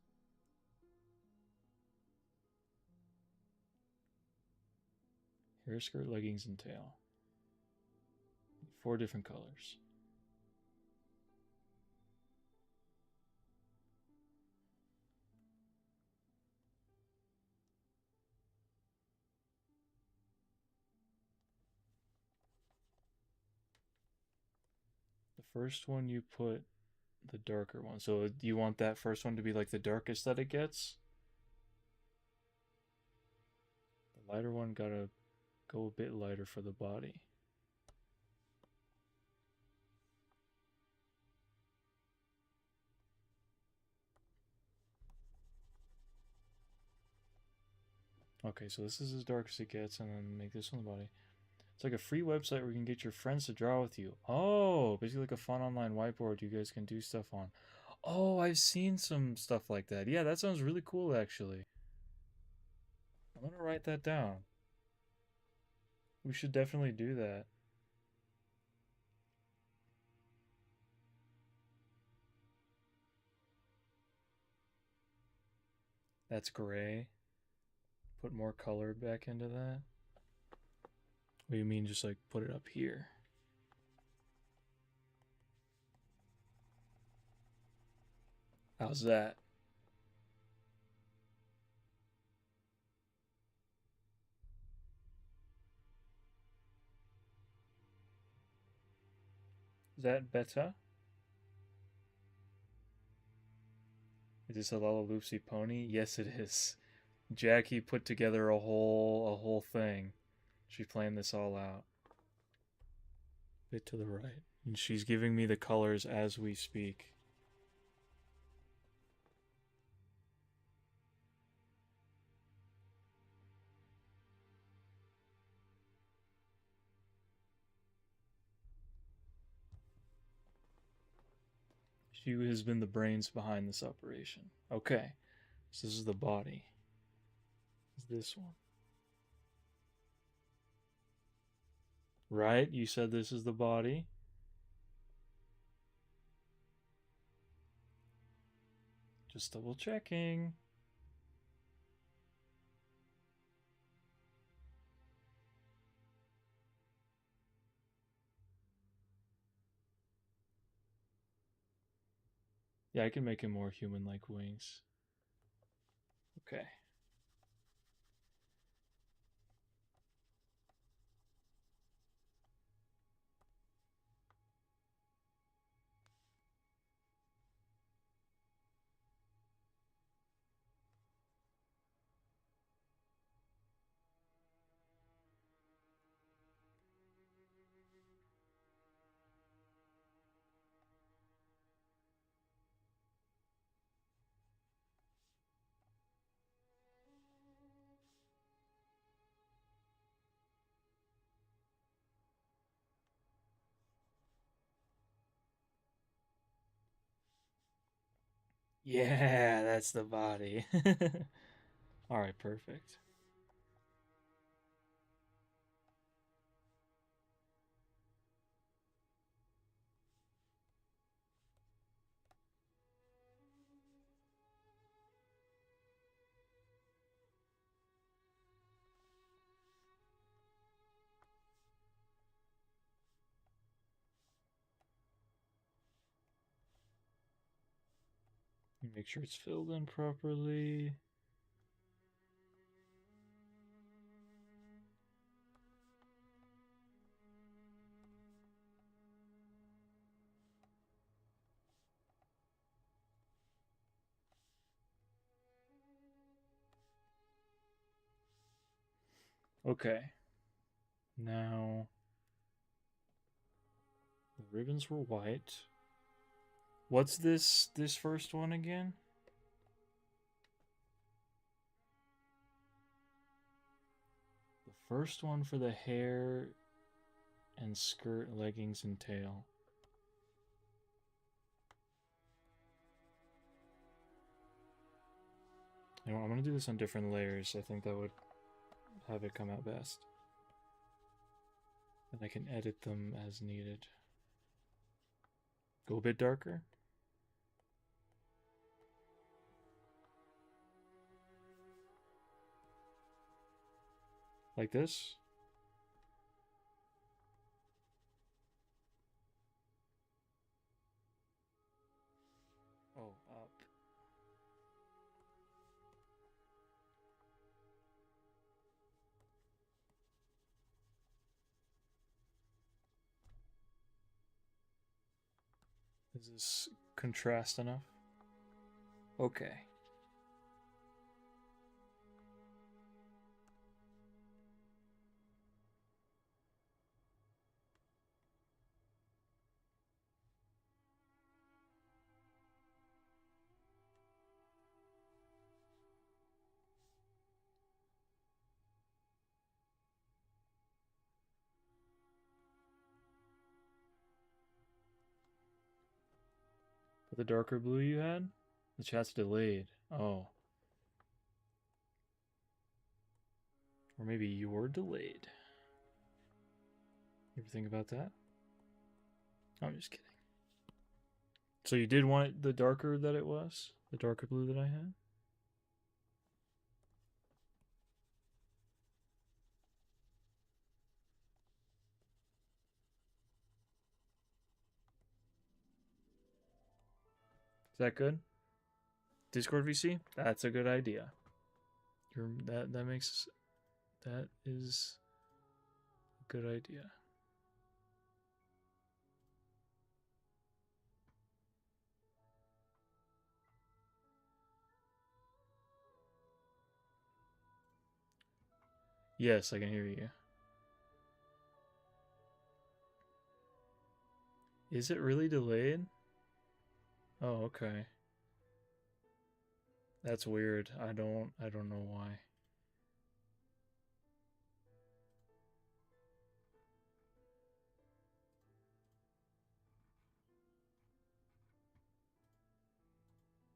Hair, skirt, leggings, and tail. 4 different colors. The first one you put the darker one. So you want that first one to be like the darkest that it gets? The lighter one gotta go a bit lighter for the body. Okay, so this is as dark as it gets, and then make this one the body. It's like a free website where you can get your friends to draw with you. Oh, basically like a fun online whiteboard you guys can do stuff on. Oh, I've seen some stuff like that. Yeah, that sounds really cool, actually. I'm gonna write that down. We should definitely do that. That's gray. Put more color back into that. What do you mean, just like put it up here? How's that? Is that better? Is this a Loopsy pony? Yes, it is. Jackie put together a whole thing. She planned this all out. Bit to the right. And she's giving me the colors as we speak. She has been the brains behind this operation. Okay, so this is the body. Is this one. Right? You said this is the body. Just double checking. Yeah, I can make him more human-like wings. Okay. Yeah, that's the body. All right, perfect. Make sure it's filled in properly. Okay. Now, the ribbons were white. What's this first one again? The first one for the hair and skirt, leggings, and tail. You know, I'm gonna do this on different layers. I think that would have it come out best. And I can edit them as needed. Go a bit darker. Like this. Oh, up. Is this contrast enough? Okay. The darker blue you had? The chat's delayed. Oh. Or maybe you're delayed. You ever think about that? I'm just kidding. So you did want it the darker that it was? The darker blue that I had? Is that good? Discord VC? That's a good idea. That is a good idea. Yes, I can hear you. Is it really delayed? Oh, okay. That's weird. I don't know why.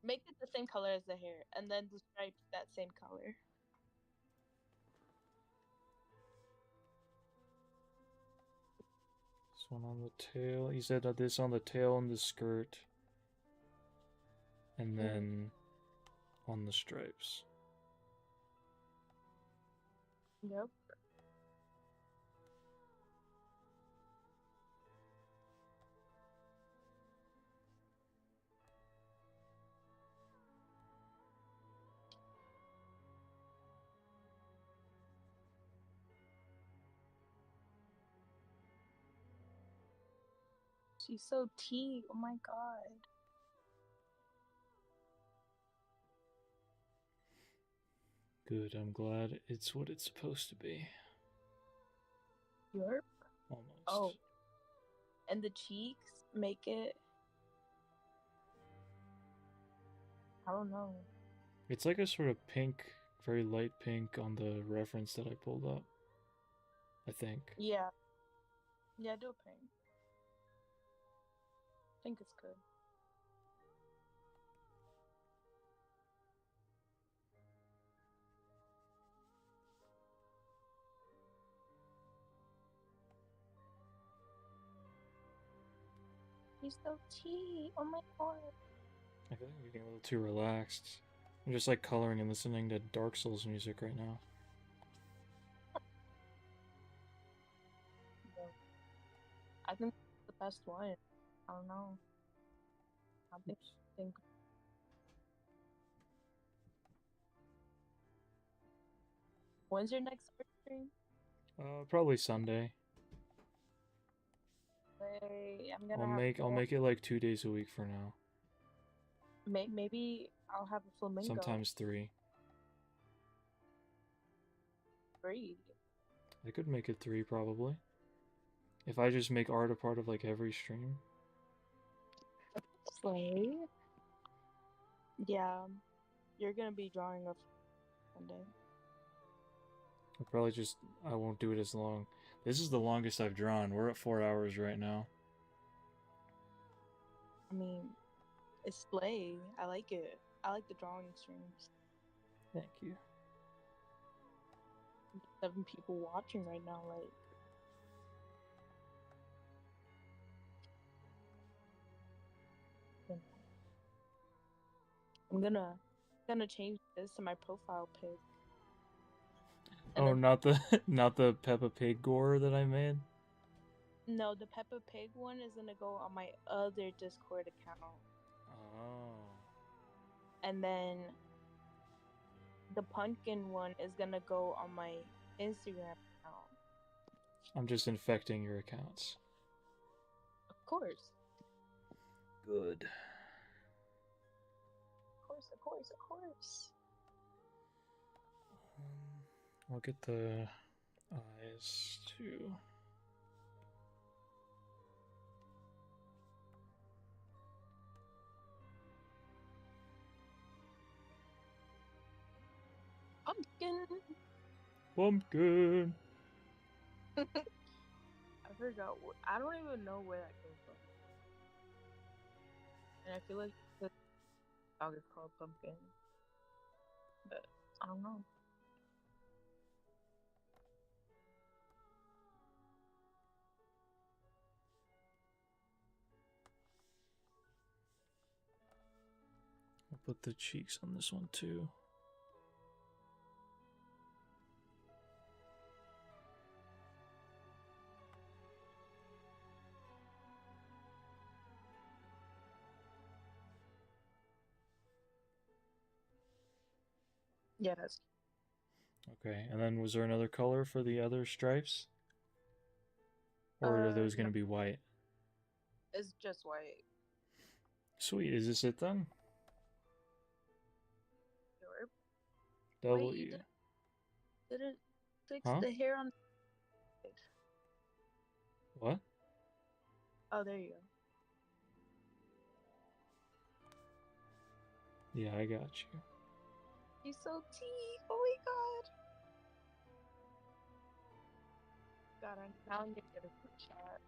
Make it the same color as the hair, and then the stripes that same color. This one on the tail. You said that this on the tail and the skirt. And then on the stripes. Yep. She's so tea. Oh my god. Good, I'm glad it's what it's supposed to be. Yerp. Almost. Oh. And the cheeks make it. I don't know. It's like a sort of pink, very light pink on the reference that I pulled up. I think. Yeah. Yeah, do a pink. I think it's good. He's so tea. Oh my god. I feel like I'm getting a little too relaxed. I'm just like coloring and listening to Dark Souls music right now. No. I think it's the best one. I don't know. I think. When's your next art stream? Probably Sunday. I'm gonna have I'll make it like 2 days a week for now. maybe I'll have a flamingo. Sometimes 3. 3. I could make it 3 probably. If I just make art a part of like every stream. Slay. Yeah, you're gonna be drawing a Sunday. I'll probably just I won't do it as long. This is the longest I've drawn. We're at 4 hours right now. I mean, it's slay. I like it. I like the drawing streams. Thank you. 7 people watching right now, like. I'm gonna change this to my profile pic. And Oh, then, not the not the Peppa Pig gore that I made. no, the Peppa Pig one is gonna go on my other Discord account. Oh. And then the pumpkin one is gonna go on my Instagram account. I'm just infecting your accounts. Of course. Good. Of course. I'll get the eyes too. Pumpkin. I forgot. I don't even know where that came from. And I feel like the dog is called Pumpkin. But I don't know. I'll put the cheeks on this one too. Yeah, that's. Okay, and then was there another color for the other stripes? Or are those going to No. be white? It's just white. Sweet, is this it then? Sure. W. Wait, did it fix Huh? the hair on? What? Oh, there you go. Yeah, I got you. He's so tea. Oh my god. Now I'm gonna get a quick shot.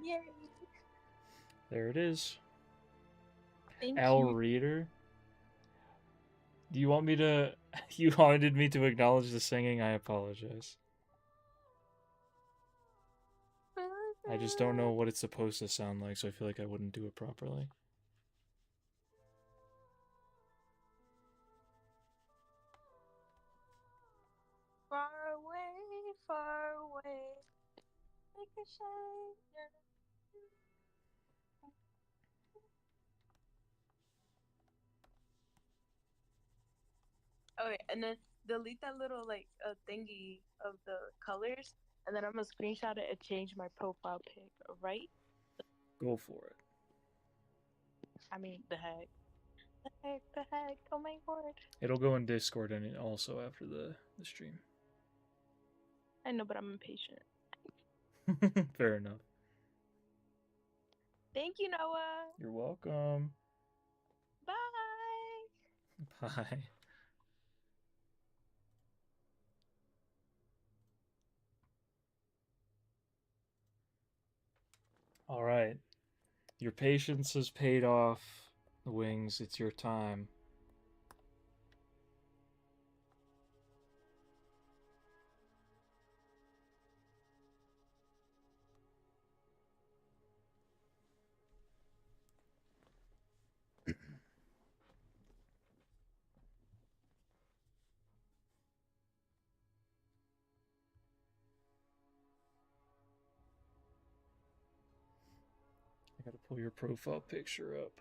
Yay. There it is. Thank Al you. Reader. Do you want me to... You wanted me to acknowledge the singing? I apologize. I just don't know what it's supposed to sound like, so I feel like I wouldn't do it properly. Far away, like a shine. Okay, and then delete that little like thingy of the colors, and then I'm gonna screenshot it and change my profile pic. Right? Go for it. I mean, the heck, the heck. Oh my god! It'll go in Discord and also after the stream. I know, but I'm impatient. Fair enough. Thank you, Noah. You're welcome. Bye. Bye. All right. Your patience has paid off, Wings. It's your time. gotta pull your profile picture up.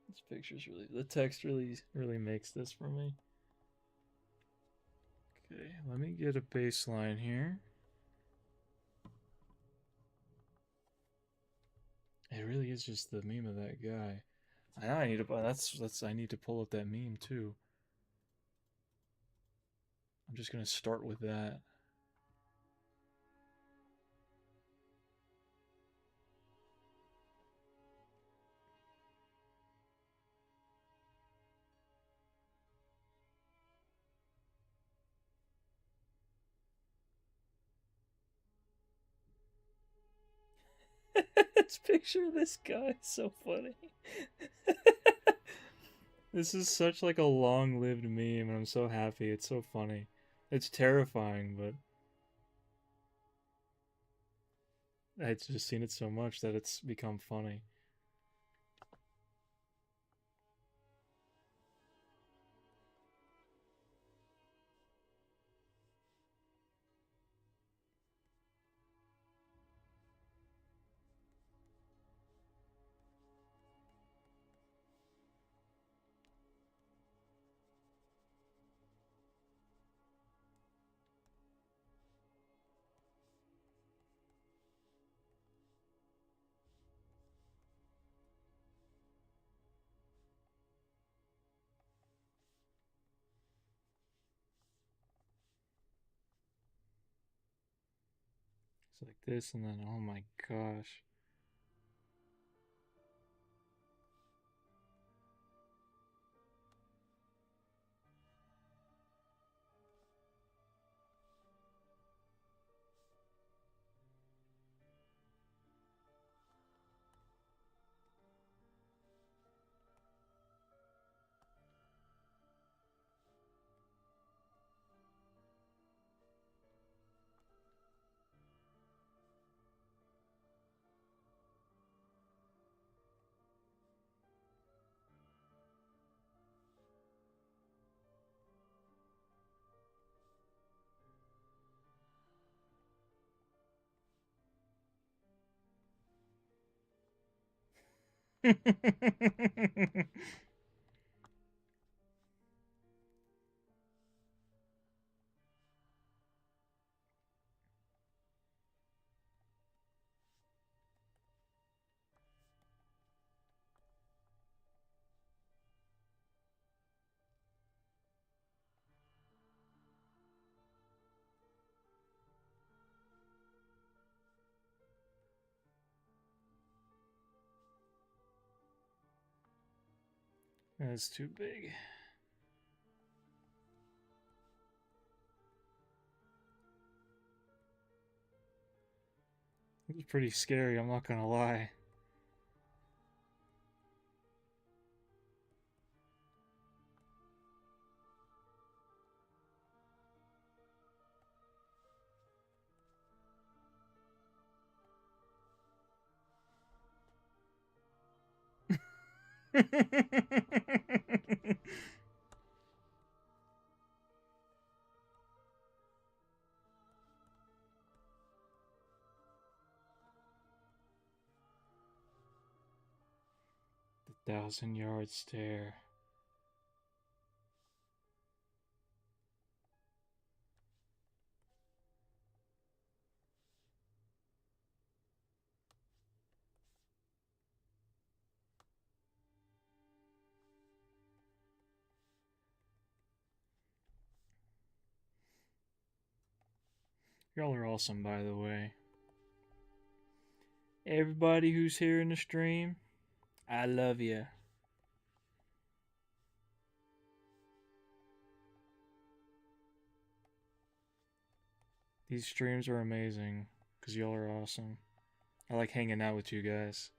This picture's really, the text really makes this for me. Okay, let me get a baseline here. It really is just the meme of that guy. I need to I need to pull up that meme too. I'm just gonna start with that. This picture of this guy is so funny. This is such like a long-lived meme, and I'm so happy. It's so funny. It's terrifying, but I've just seen it so much that it's become funny. It's like this, and then oh my gosh. That's too big. It's pretty scary, I'm not gonna lie. The 1,000-yard stare. Y'all are awesome, by the way. Everybody who's here in the stream, I love you. These streams are amazing because y'all are awesome. I like hanging out with you guys.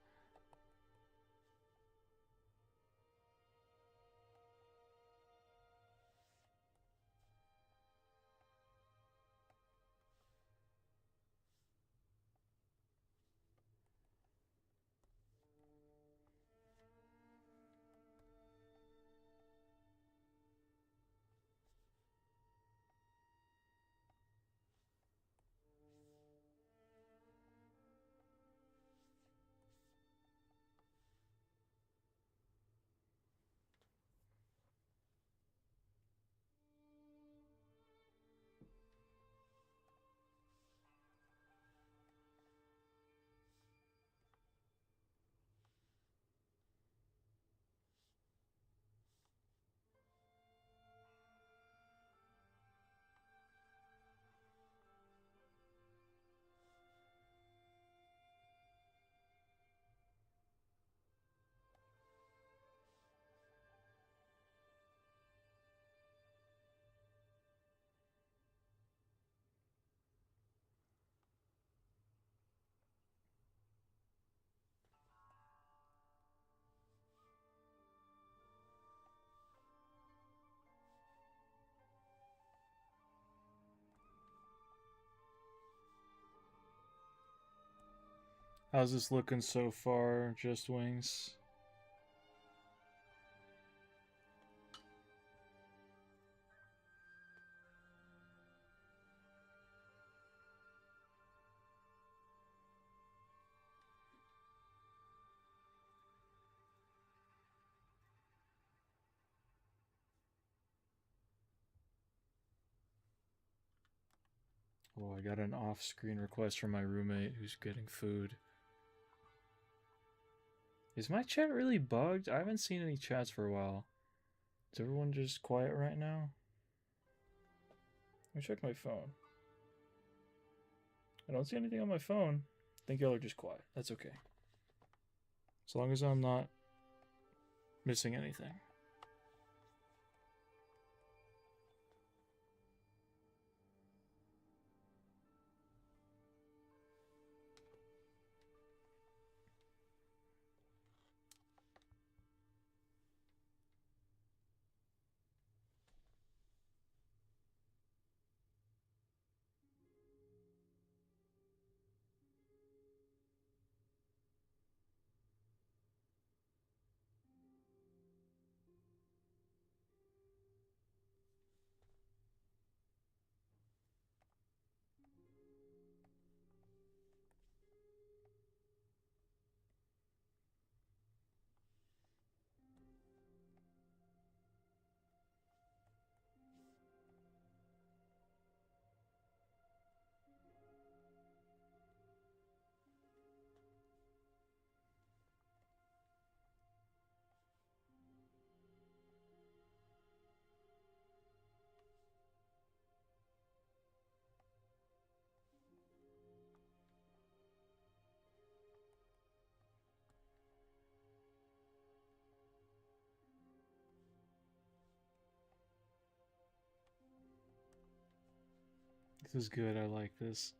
How's this looking so far, Just Wings? Oh, I got an off-screen request from my roommate who's getting food. Is my chat really bugged? I haven't seen any chats for a while. Is everyone just quiet right now? Let me check my phone. I don't see anything on my phone. I think y'all are just quiet. That's okay. As long as I'm not missing anything. This is good. I like this.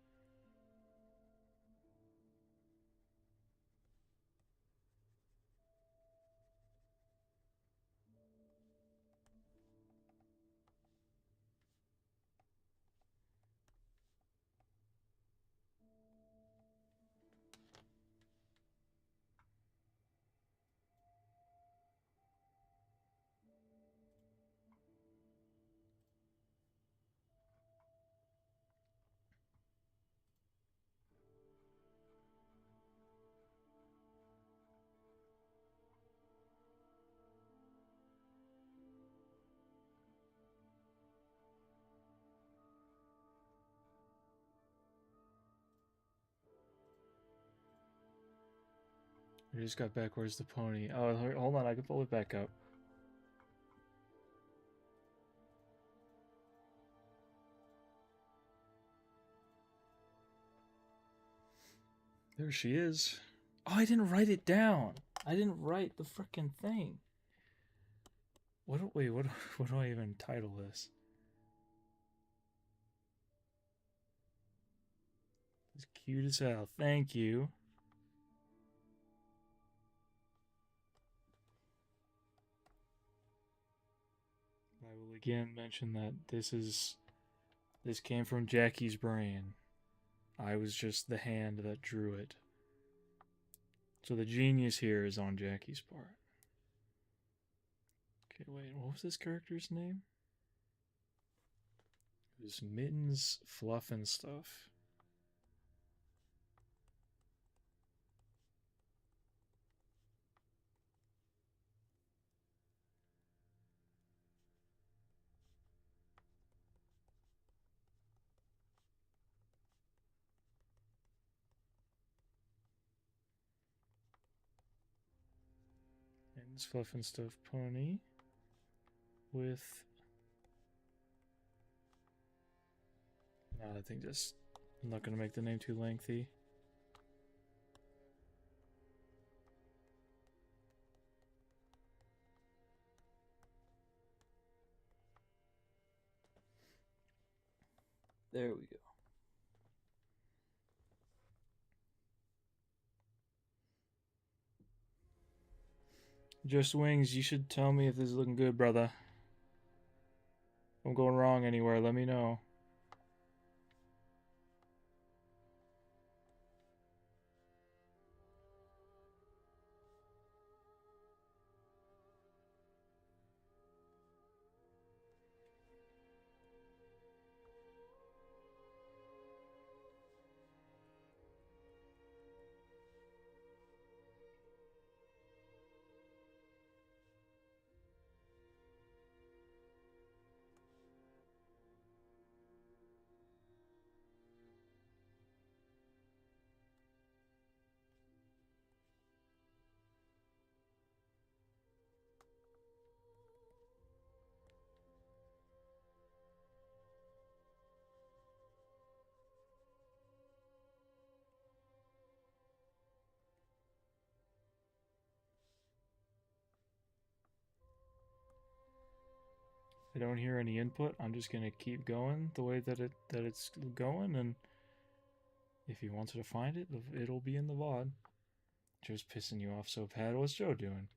I just got back. Where's the pony? Oh, hold on. I can pull it back up. There she is. Oh, I didn't write it down. I didn't write the frickin' thing. Wait, what do I even title this? It's cute as hell. Thank you. I will again mention that this came from Jackie's brain. I was just the hand that drew it. So the genius here is on Jackie's part. Okay, wait, what was this character's name? It was Mittens, Fluff, and Stuff. Mittens, Fluff, and Stuff pony with... No, I think just... I'm not going to make the name too lengthy. There we go. Just Wings, you should tell me if this is looking good, brother. If I'm going wrong anywhere, let me know. I don't hear any input. I'm just gonna keep going the way that it's going, and if he wants to find it, it'll be in the VOD. Joe's pissing you off so bad. What's Joe doing?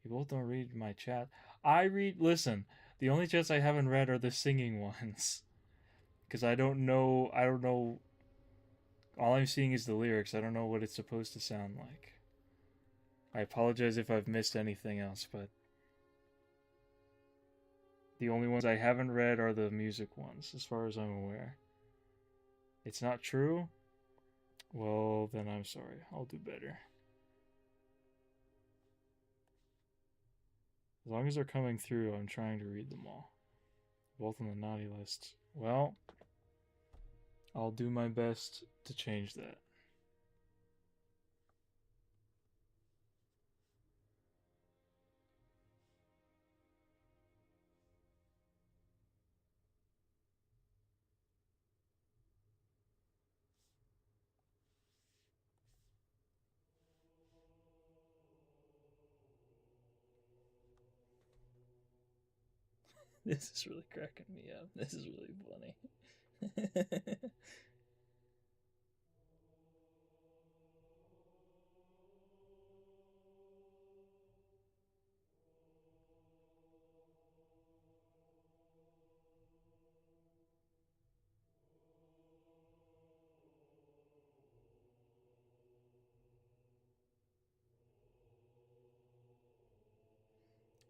You both don't read my chat. I read. Listen, the only chats I haven't read are the singing ones, because I don't know. I don't know. All I'm seeing is the lyrics. I don't know what it's supposed to sound like. I apologize if I've missed anything else, but the only ones I haven't read are the music ones, as far as I'm aware. It's not true? Well, then I'm sorry. I'll do better. As long as they're coming through, I'm trying to read them all. Both on the naughty list. Well, I'll do my best to change that. This is really cracking me up. This is really funny.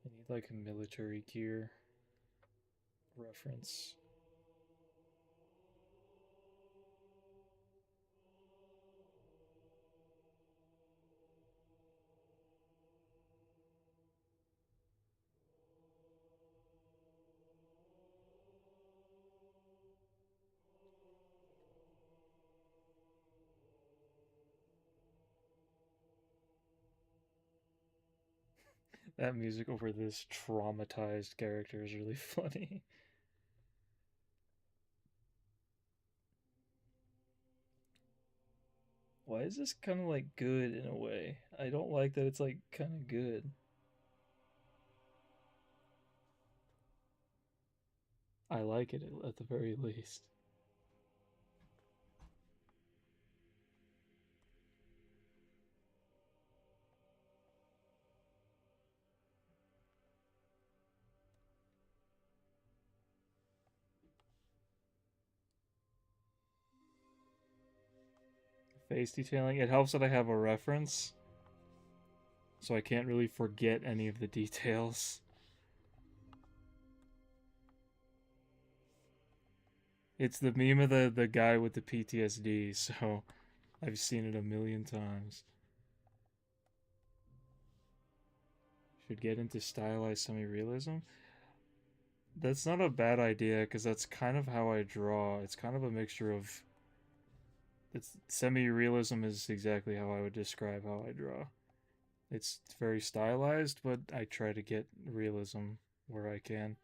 I need like a military gear reference. That music over this traumatized character is really funny. Why is this kind of like good in a way? I don't like that it's like kind of good. I like it at the very least. Face detailing. It helps that I have a reference, so I can't really forget any of the details. It's the meme of the guy with the PTSD, so I've seen it a million times. Should get into stylized semi-realism. That's not a bad idea, because that's kind of how I draw. It's kind of a mixture of... Semi-realism is exactly how I would describe how I draw. It's very stylized, but I try to get realism where I can.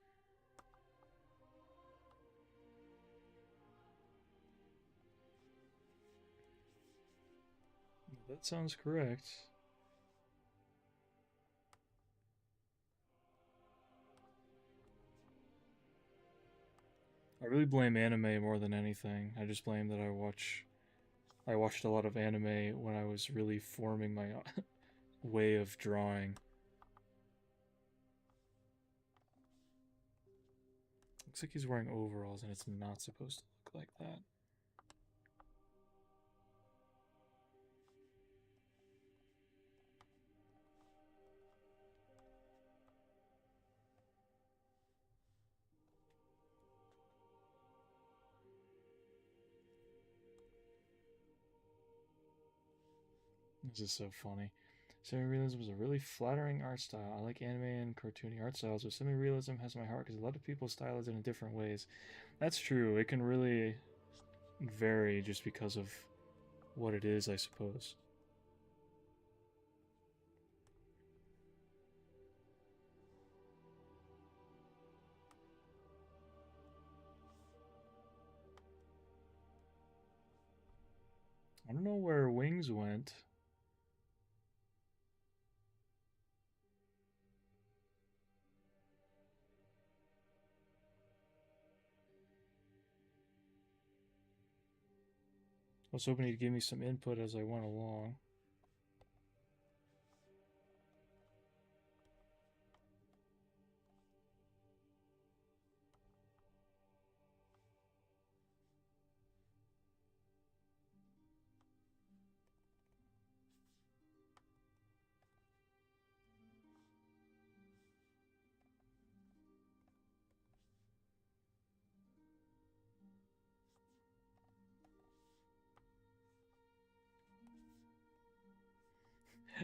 That sounds correct. I really blame anime more than anything. I just blame that I watched a lot of anime when I was really forming my way of drawing. Looks like he's wearing overalls and it's not supposed to look like that. This is so funny. Semi-realism is a really flattering art style. I like anime and cartoony art styles, but semi-realism has my heart because a lot of people style it in different ways. That's true. It can really vary just because of what it is, I suppose. I don't know where Wings went. was hoping he'd give me some input as I went along.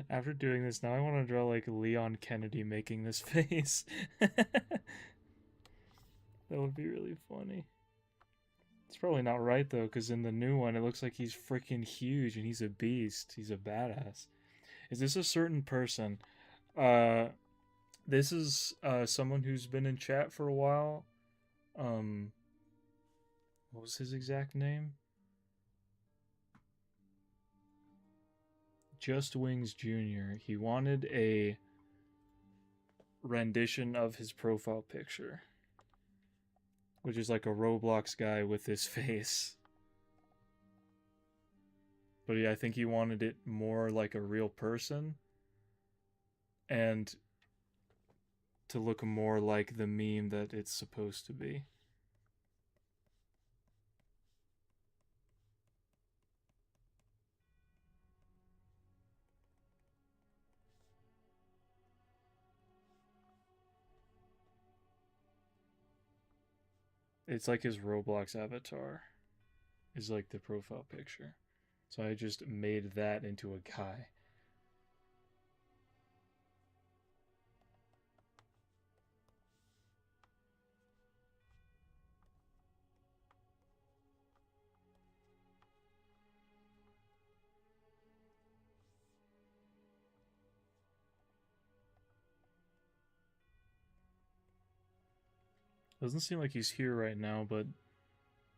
After doing this, now I want to draw like Leon Kennedy making this face. That would be really funny. It's probably not right though, because in the new one it looks like he's freaking huge and he's a beast. He's a badass. Is this a certain person? This is someone who's been in chat for a while. What was his exact name? Just Wings Jr. He wanted a rendition of his profile picture, which is like a Roblox guy with his face. But yeah, I think he wanted it more like a real person and to look more like the meme that it's supposed to be. It's like his Roblox avatar is like the profile picture. So I just made that into a guy. Doesn't seem like he's here right now, but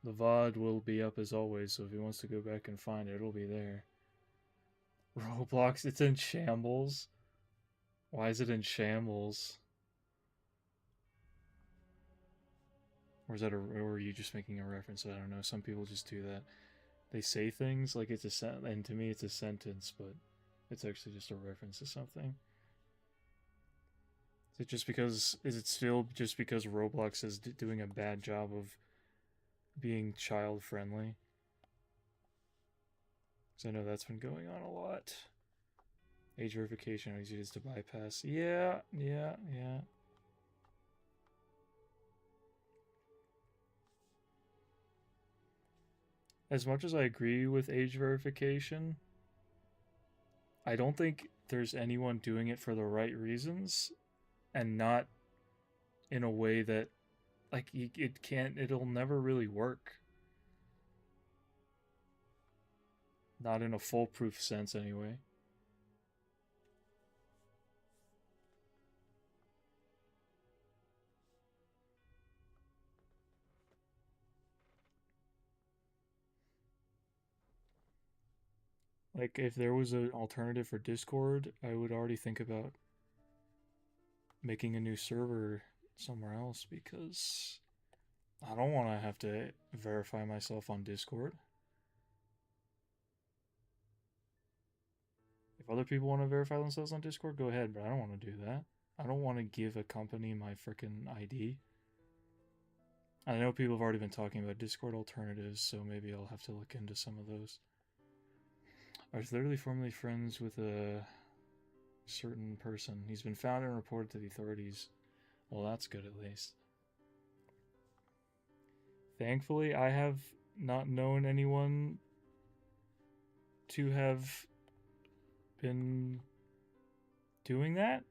the VOD will be up as always, so if he wants to go back and find it, it'll be there. Roblox, it's in shambles. Why is it in shambles? Or is that or are you just making a reference? I don't know. Some people just do that. They say things like it's a sentence, and to me it's a sentence, but it's actually just a reference to something. Is it still just because Roblox is doing a bad job of being child friendly? Because I know that's been going on a lot. Age verification, how easy it is to bypass. Yeah. As much as I agree with age verification, I don't think there's anyone doing it for the right reasons and not in a way that like it'll never really work. Not in a foolproof sense anyway. Like, if there was an alternative for Discord, I would already think about making a new server somewhere else because I don't want to have to verify myself on Discord. If other people want to verify themselves on Discord, go ahead, but I don't want to do that. I don't want to give a company my freaking ID. I know people have already been talking about Discord alternatives, so maybe I'll have to look into some of those. I was literally formerly friends with a certain person. He's been found and reported to the authorities. Well, that's good at least. Thankfully, I have not known anyone to have been doing that.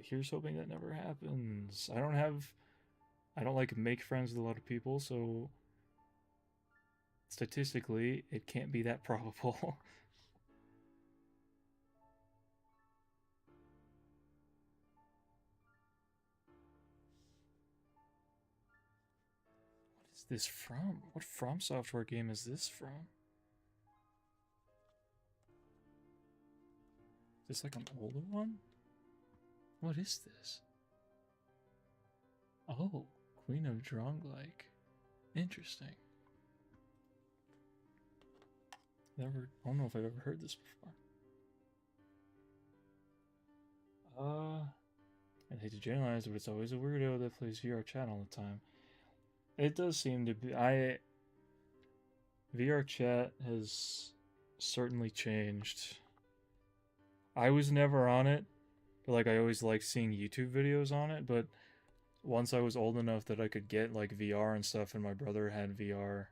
Here's hoping that never happens. I don't like make friends with a lot of people, so statistically, it can't be that probable. What is this from? What From Software game is this from? Is this like an older one? What is this? Oh, Queen of Dronglike. Interesting. I don't know if I've ever heard this before. I hate to generalize, but it's always a weirdo that plays VR chat all the time. It does seem to be. VR chat has certainly changed. I was never on it, but like I always liked seeing YouTube videos on it, but once I was old enough that I could get like VR and stuff and my brother had VR,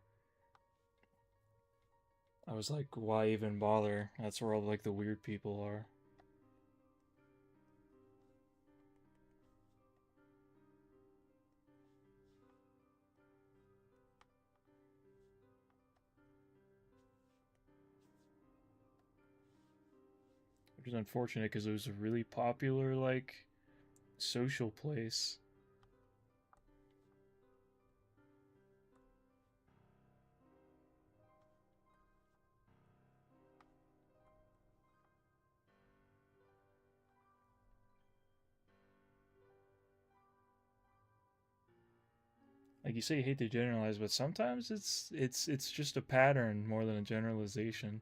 I was like, why even bother? That's where all like the weird people are. Which is unfortunate because it was a really popular like social place. Like you say, you hate to generalize, but sometimes it's just a pattern more than a generalization.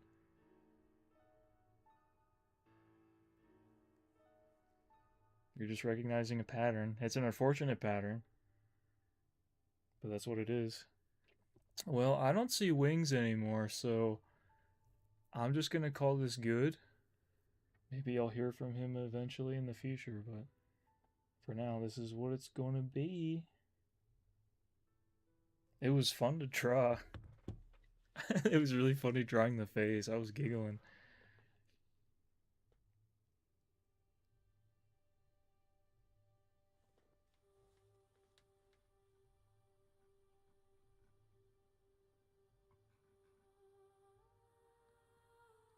You're just recognizing a pattern. It's an unfortunate pattern, but that's what it is. Well, I don't see wings anymore, so I'm just gonna call this good. Maybe I'll hear from him eventually in the future, but for now, this is what it's gonna be. It was fun to draw. It was really funny drawing the face. I was giggling.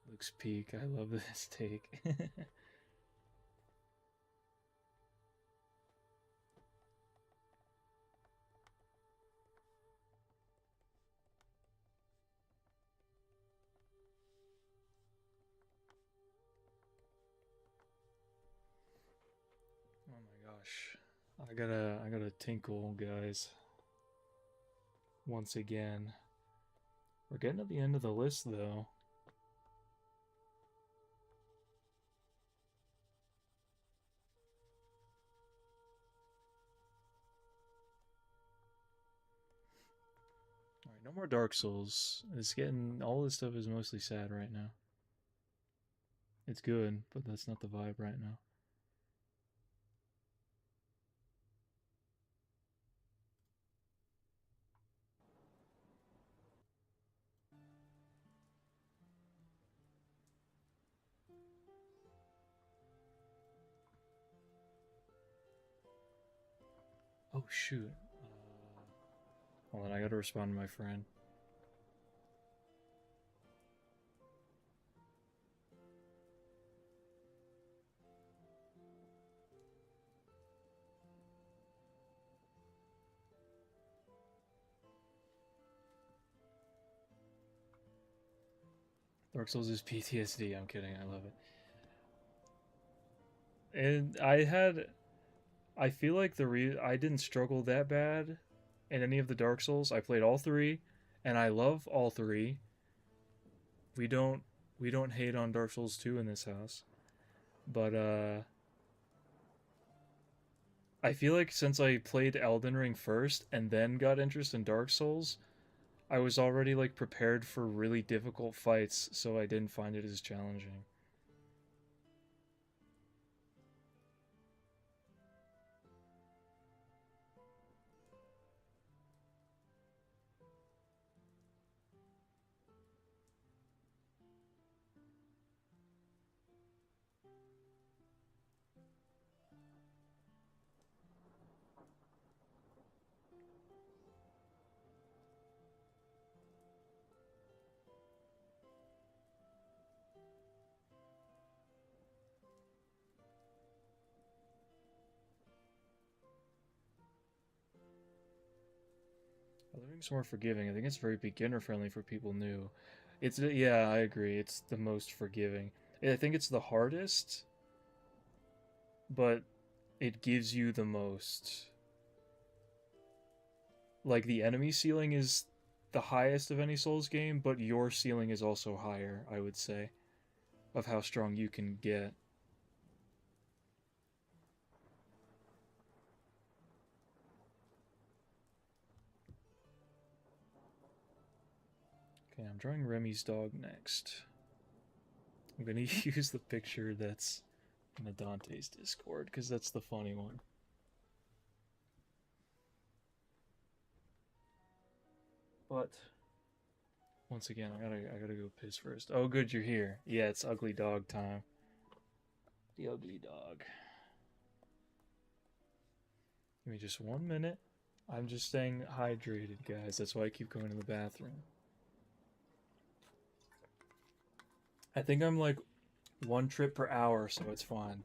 Luke's peak. I love this take. Oh my gosh. I gotta tinkle, guys. Once again. We're getting to the end of the list though. Alright, no more Dark Souls. It's getting all this stuff is mostly sad right now. It's good, but that's not the vibe right now. Oh shoot. Hold on, I gotta respond to my friend. Dark Souls is PTSD. I'm kidding. I love it. And I feel like I didn't struggle that bad in any of the Dark Souls. I played all three, and I love all three. We don't hate on Dark Souls 2 in this house. But I feel like since I played Elden Ring first and then got interest in Dark Souls, I was already like prepared for really difficult fights, so I didn't find it as challenging. Elden Ring's more forgiving. I think it's very beginner friendly for people new. It's yeah, I agree. It's the most forgiving. I think it's the hardest, but it gives you the most. Like the enemy ceiling is the highest of any Souls game, but your ceiling is also higher, I would say, of how strong you can get. Okay, I'm drawing Remy's dog next. I'm gonna use the picture that's in Dante's Discord, because that's the funny one. But once again, I gotta go piss first. Oh, good, you're here. Yeah, it's ugly dog time. The ugly dog. Give me just 1 minute. I'm just staying hydrated, guys. That's why I keep going to the bathroom. I think I'm like 1 trip per hour, so it's fine.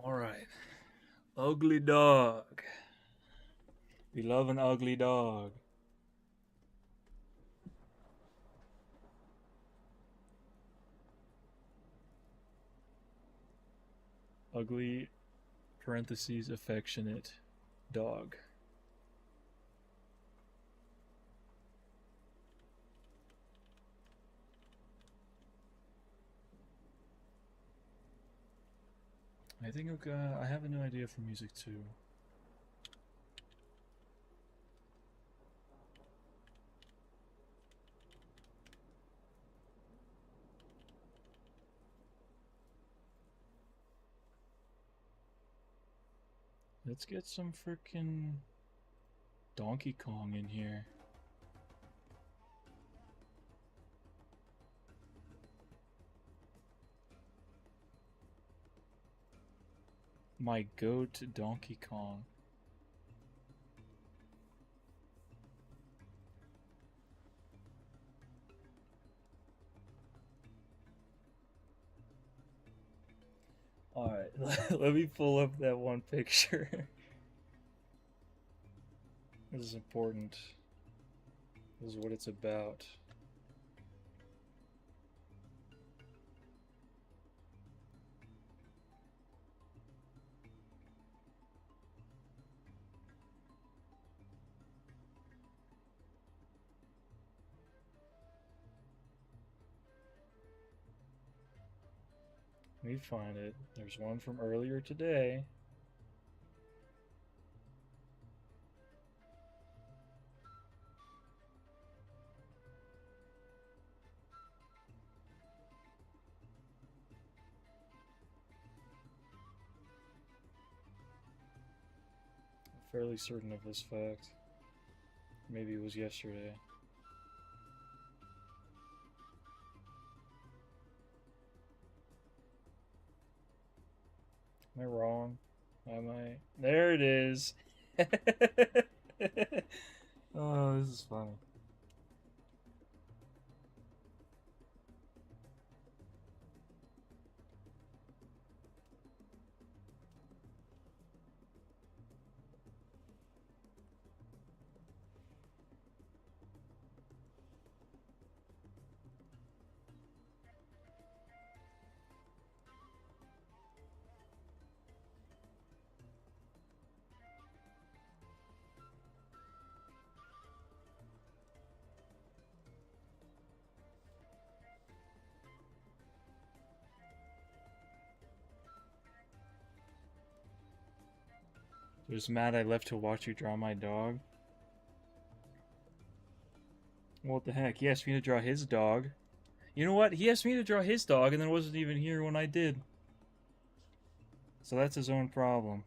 Alright. Ugly dog. We love an ugly dog. Ugly, parentheses, affectionate dog. I think I have a new idea for music too. Let's get some freaking Donkey Kong in here. My goat, Donkey Kong. Alright, let me pull up that one picture. This is important. This is what it's about. Let me find it. There's one from earlier today. I'm fairly certain of this fact. Maybe it was yesterday. Am I wrong? Am I? There it is. Oh, this is funny. Just mad I left to watch you draw my dog. What the heck? He asked me to draw his dog. You know what? He asked me to draw his dog and then wasn't even here when I did. So that's his own problem.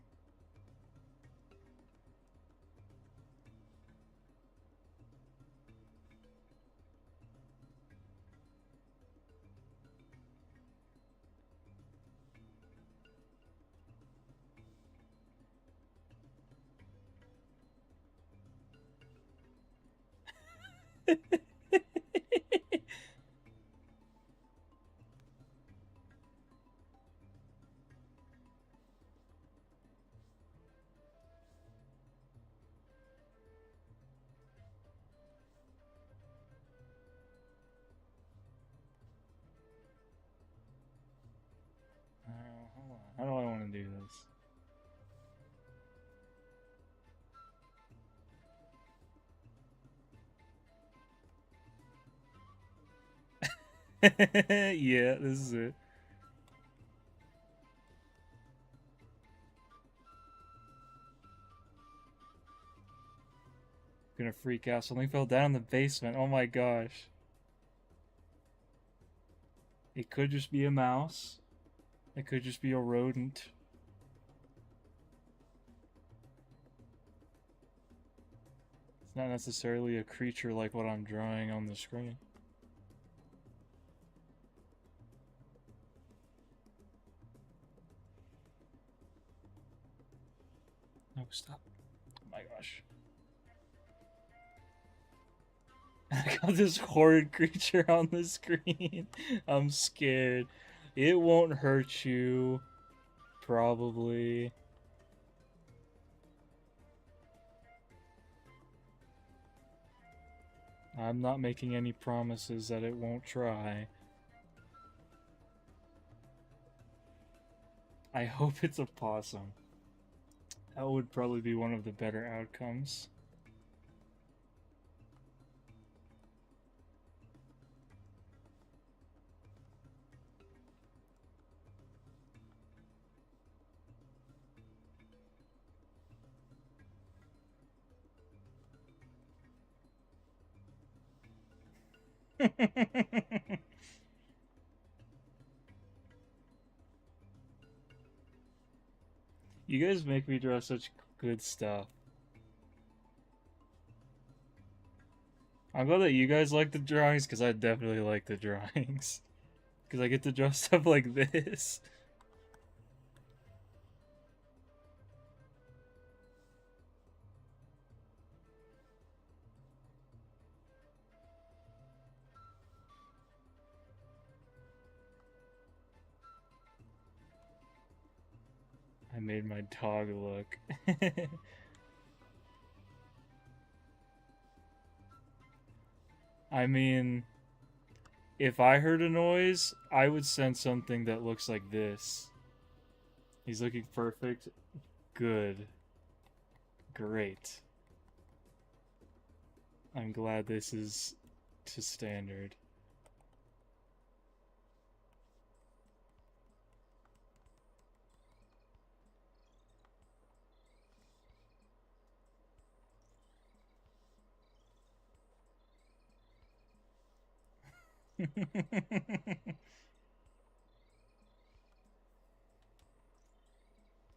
Hold on. How do I want to do this? Yeah, this is it. Gonna freak out. Something fell down in the basement. Oh my gosh. It could just be a mouse. It could just be a rodent. It's not necessarily a creature like what I'm drawing on the screen. No, stop. Oh my gosh. I got this horrid creature on the screen. I'm scared. It won't hurt you. Probably. I'm not making any promises that it won't try. I hope it's a possum. That would probably be one of the better outcomes. You guys make me draw such good stuff. I'm glad that you guys like the drawings, because I definitely like the drawings. Because I get to draw stuff like this. I made my dog look. I mean, if I heard a noise, I would send something that looks like this. He's looking perfect. Good. Great. I'm glad this is to standard.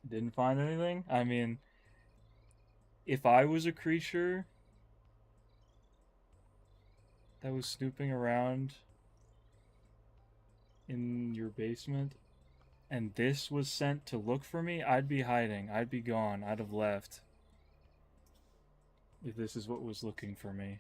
Didn't find anything? I mean, if I was a creature that was snooping around in your basement and this was sent to look for me, I'd be hiding. I'd be gone. I'd have left. If this is what was looking for me.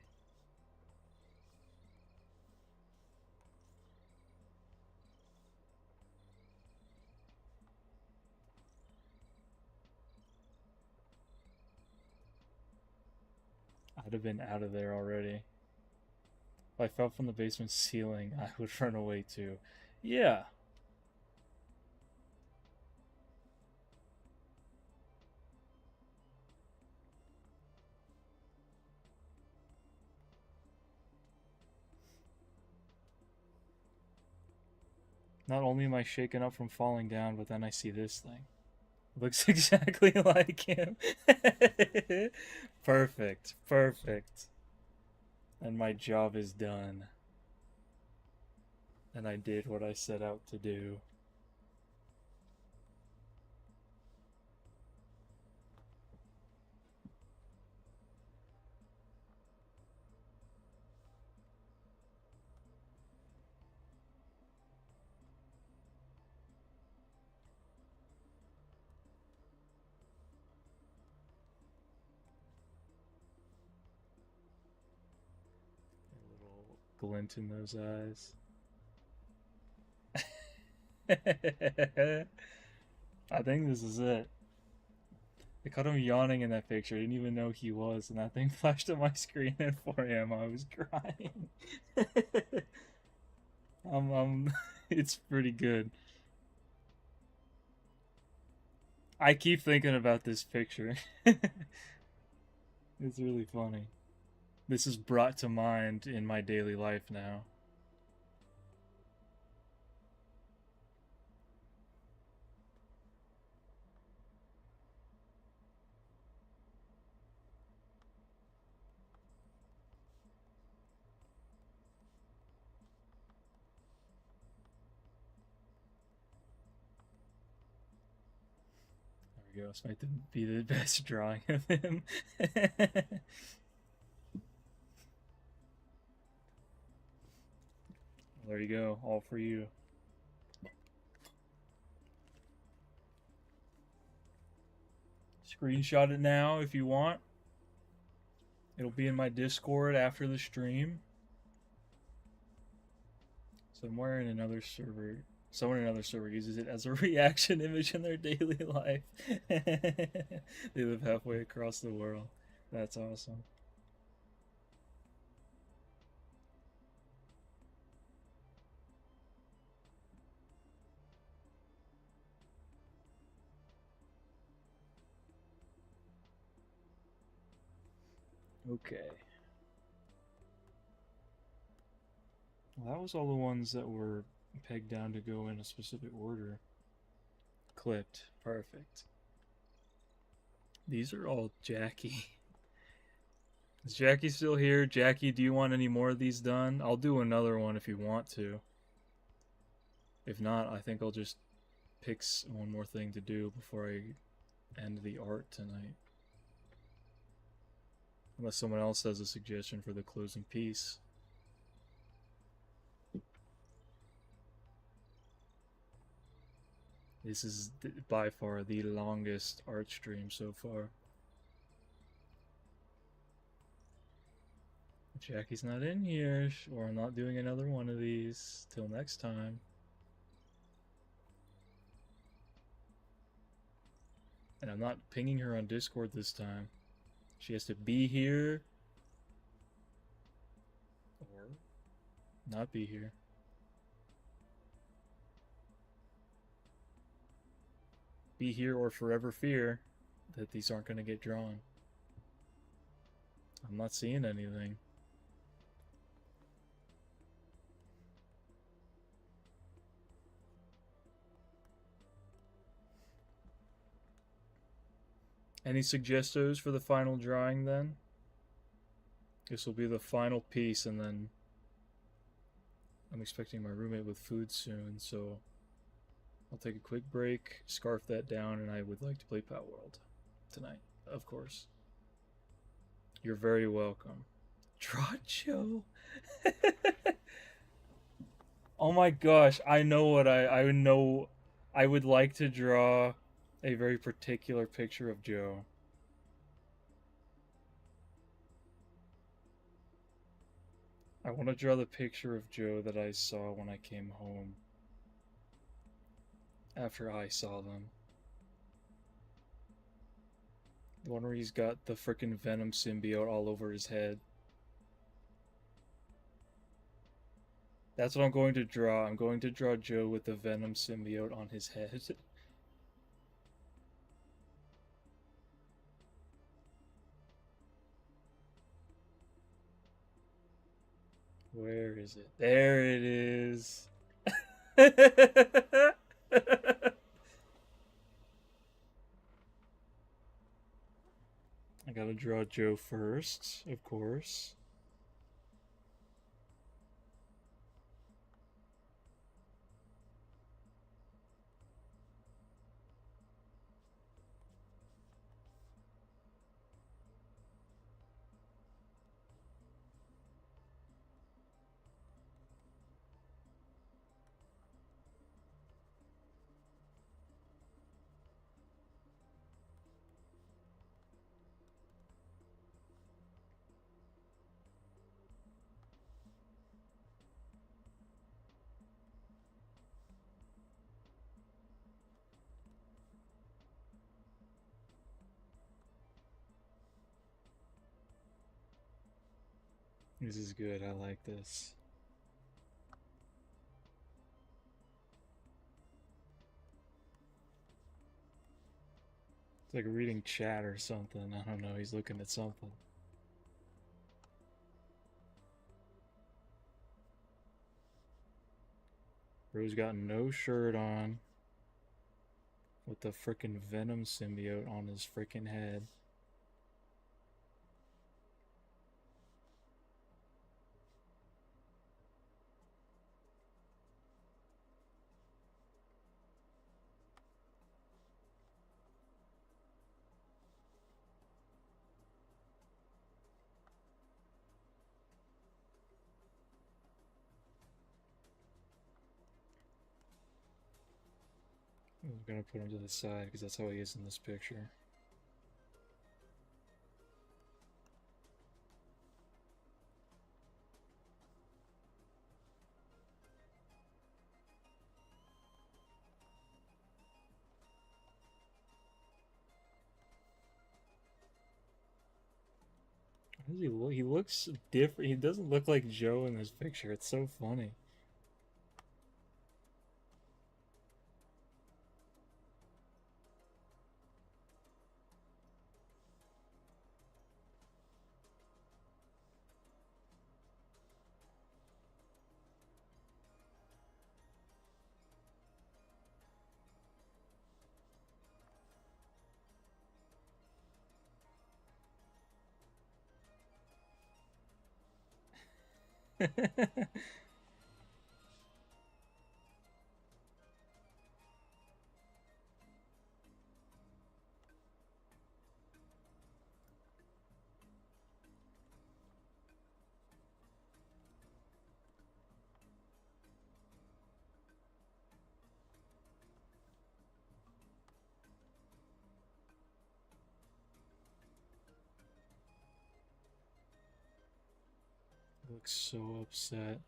I'd have been out of there already. If I fell from the basement ceiling, I would run away too. Yeah. Not only am I shaken up from falling down, but then I see this thing. Looks exactly like him. Perfect. Perfect. And my job is done. And I did what I set out to do. A little glint in those eyes. I think this is it. I caught him yawning in that picture. I didn't even know he was, and that thing flashed on my screen at 4 a.m. I was crying. It's pretty good. I keep thinking about this picture. It's really funny. This is brought to mind in my daily life now. There we go. This might be the best drawing of him. There you go. All for you. Screenshot it now if you want. It'll be in my Discord after the stream. Somewhere in another server, someone in another server uses it as a reaction image in their daily life. They live halfway across the world. That's awesome. Okay. Well, that was all the ones that were pegged down to go in a specific order. Clipped. Perfect. These are all Jackie. Is Jackie still here? Jackie, do you want any more of these done? I'll do another one if you want to. If not, I think I'll just pick one more thing to do before I end the art tonight. Unless someone else has a suggestion for the closing piece. This is by far the longest art stream so far. Jackie's not in here, or I'm not doing another one of these. Till next time. And I'm not pinging her on Discord this time. She has to be here or not be here. Be here or forever fear that these aren't going to get drawn. I'm not seeing anything. Any suggestos for the final drawing then? This will be the final piece, and then I'm expecting my roommate with food soon, so I'll take a quick break, scarf that down, and I would like to play palworld tonight, of course. You're very welcome. Draw Joe. Oh my gosh, I know what I know. I would like to draw a very particular picture of Joe. I want to draw the picture of Joe that I saw when I came home. After I saw them. The one where he's got the frickin' Venom symbiote all over his head. That's what I'm going to draw. I'm going to draw Joe with the Venom symbiote on his head. Where is it? There it is. I gotta draw Joe first, of course. This is good, I like this. It's like reading chat or something. I don't know, he's looking at something. Bro's got no shirt on. With the frickin' Venom symbiote on his frickin' head. I'm gonna put him to the side because that's how he is in this picture. How does he look? He looks different. He doesn't look like Joe in this picture. It's so funny. He looks so upset.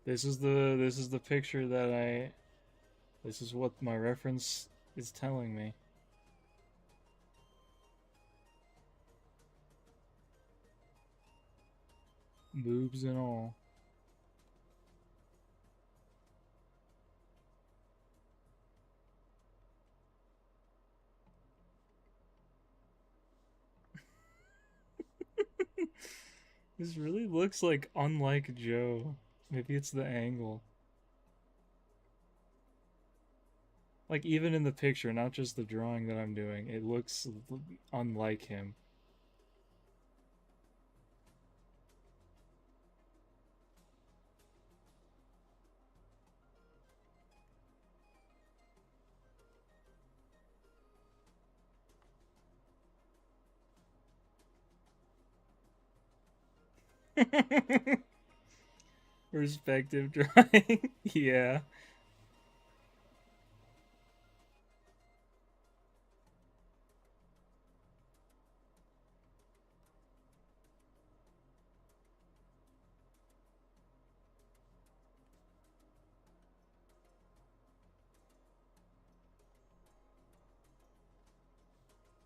This is the picture that this is what my reference is telling me. Boobs and all. This really looks like unlike Joe. Maybe it's the angle. Like even in the picture, not just the drawing that I'm doing, it looks unlike him. Perspective drawing. Yeah.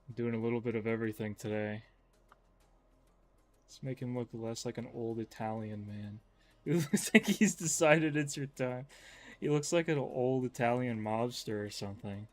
I'm doing a little bit of everything today. Let's make him look less like an old Italian man. It looks like he's decided it's your time. He looks like an old Italian mobster or something.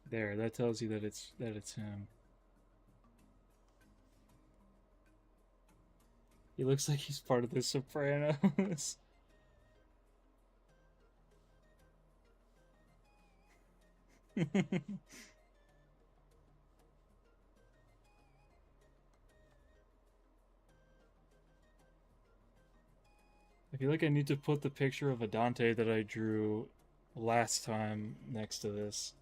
There, that tells you that it's him. He looks like he's part of the Sopranos. I feel like I need to put the picture of a Dante that I drew last time next to this.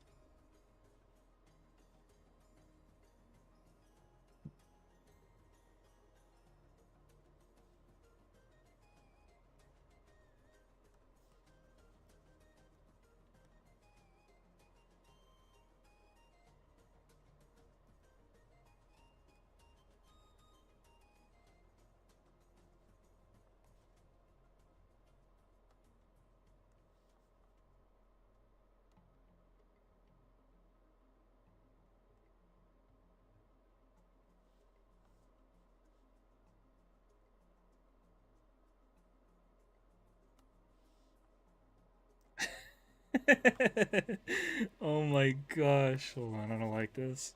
Oh my gosh. Hold on, I don't like this.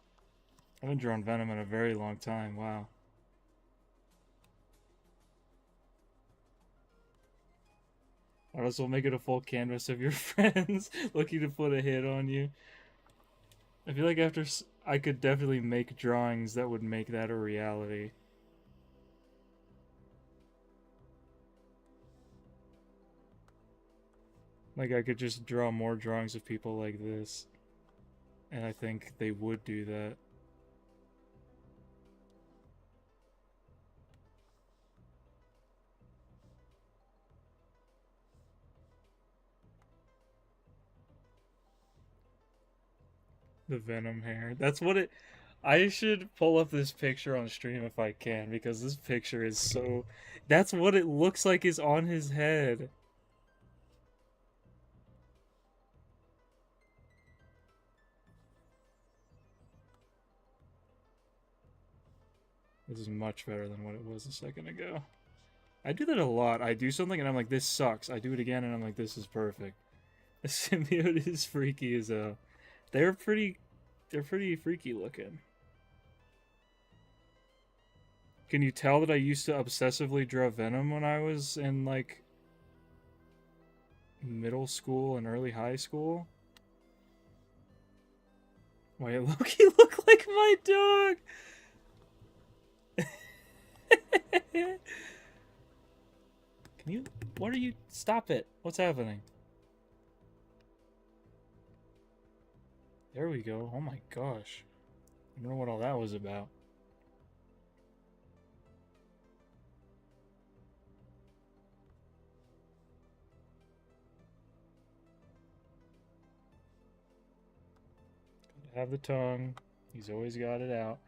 I haven't drawn Venom in a very long time. Wow. Might as well make it a full canvas of your friends looking to put a hit on you. I feel like I could definitely make drawings that would make that a reality. Like I could just draw more drawings of people like this. And I think they would do that. The Venom hair. That's what it... I should pull up this picture on stream if I can, because this picture is so... That's what it looks like is on his head. This is much better than what it was a second ago. I do that a lot. I do something and I'm like, this sucks. I do it again and I'm like, this is perfect. The symbiote is freaky as hell. They're pretty freaky looking. Can you tell that I used to obsessively draw Venom when I was in, like, middle school and early high school? Wait, Loki look like my dog! Can you... What are you... Stop it! What's happening? There we go. Oh my gosh. I don't know what all that was about. Gotta have the tongue. He's always got it out.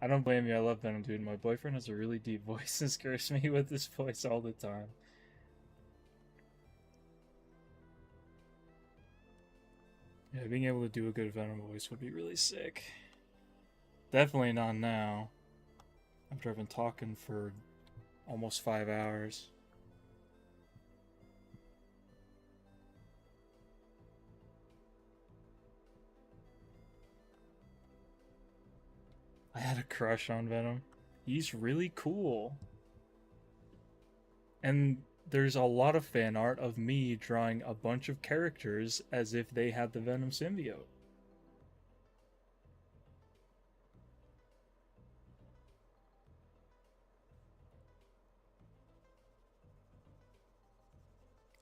I don't blame you. I love Venom, dude. My boyfriend has a really deep voice and scares me with his voice all the time. Yeah, being able to do a good Venom voice would be really sick. Definitely not now. After I've been talking for almost 5 hours. I had a crush on Venom. He's really cool. And there's a lot of fan art of me drawing a bunch of characters as if they had the Venom symbiote.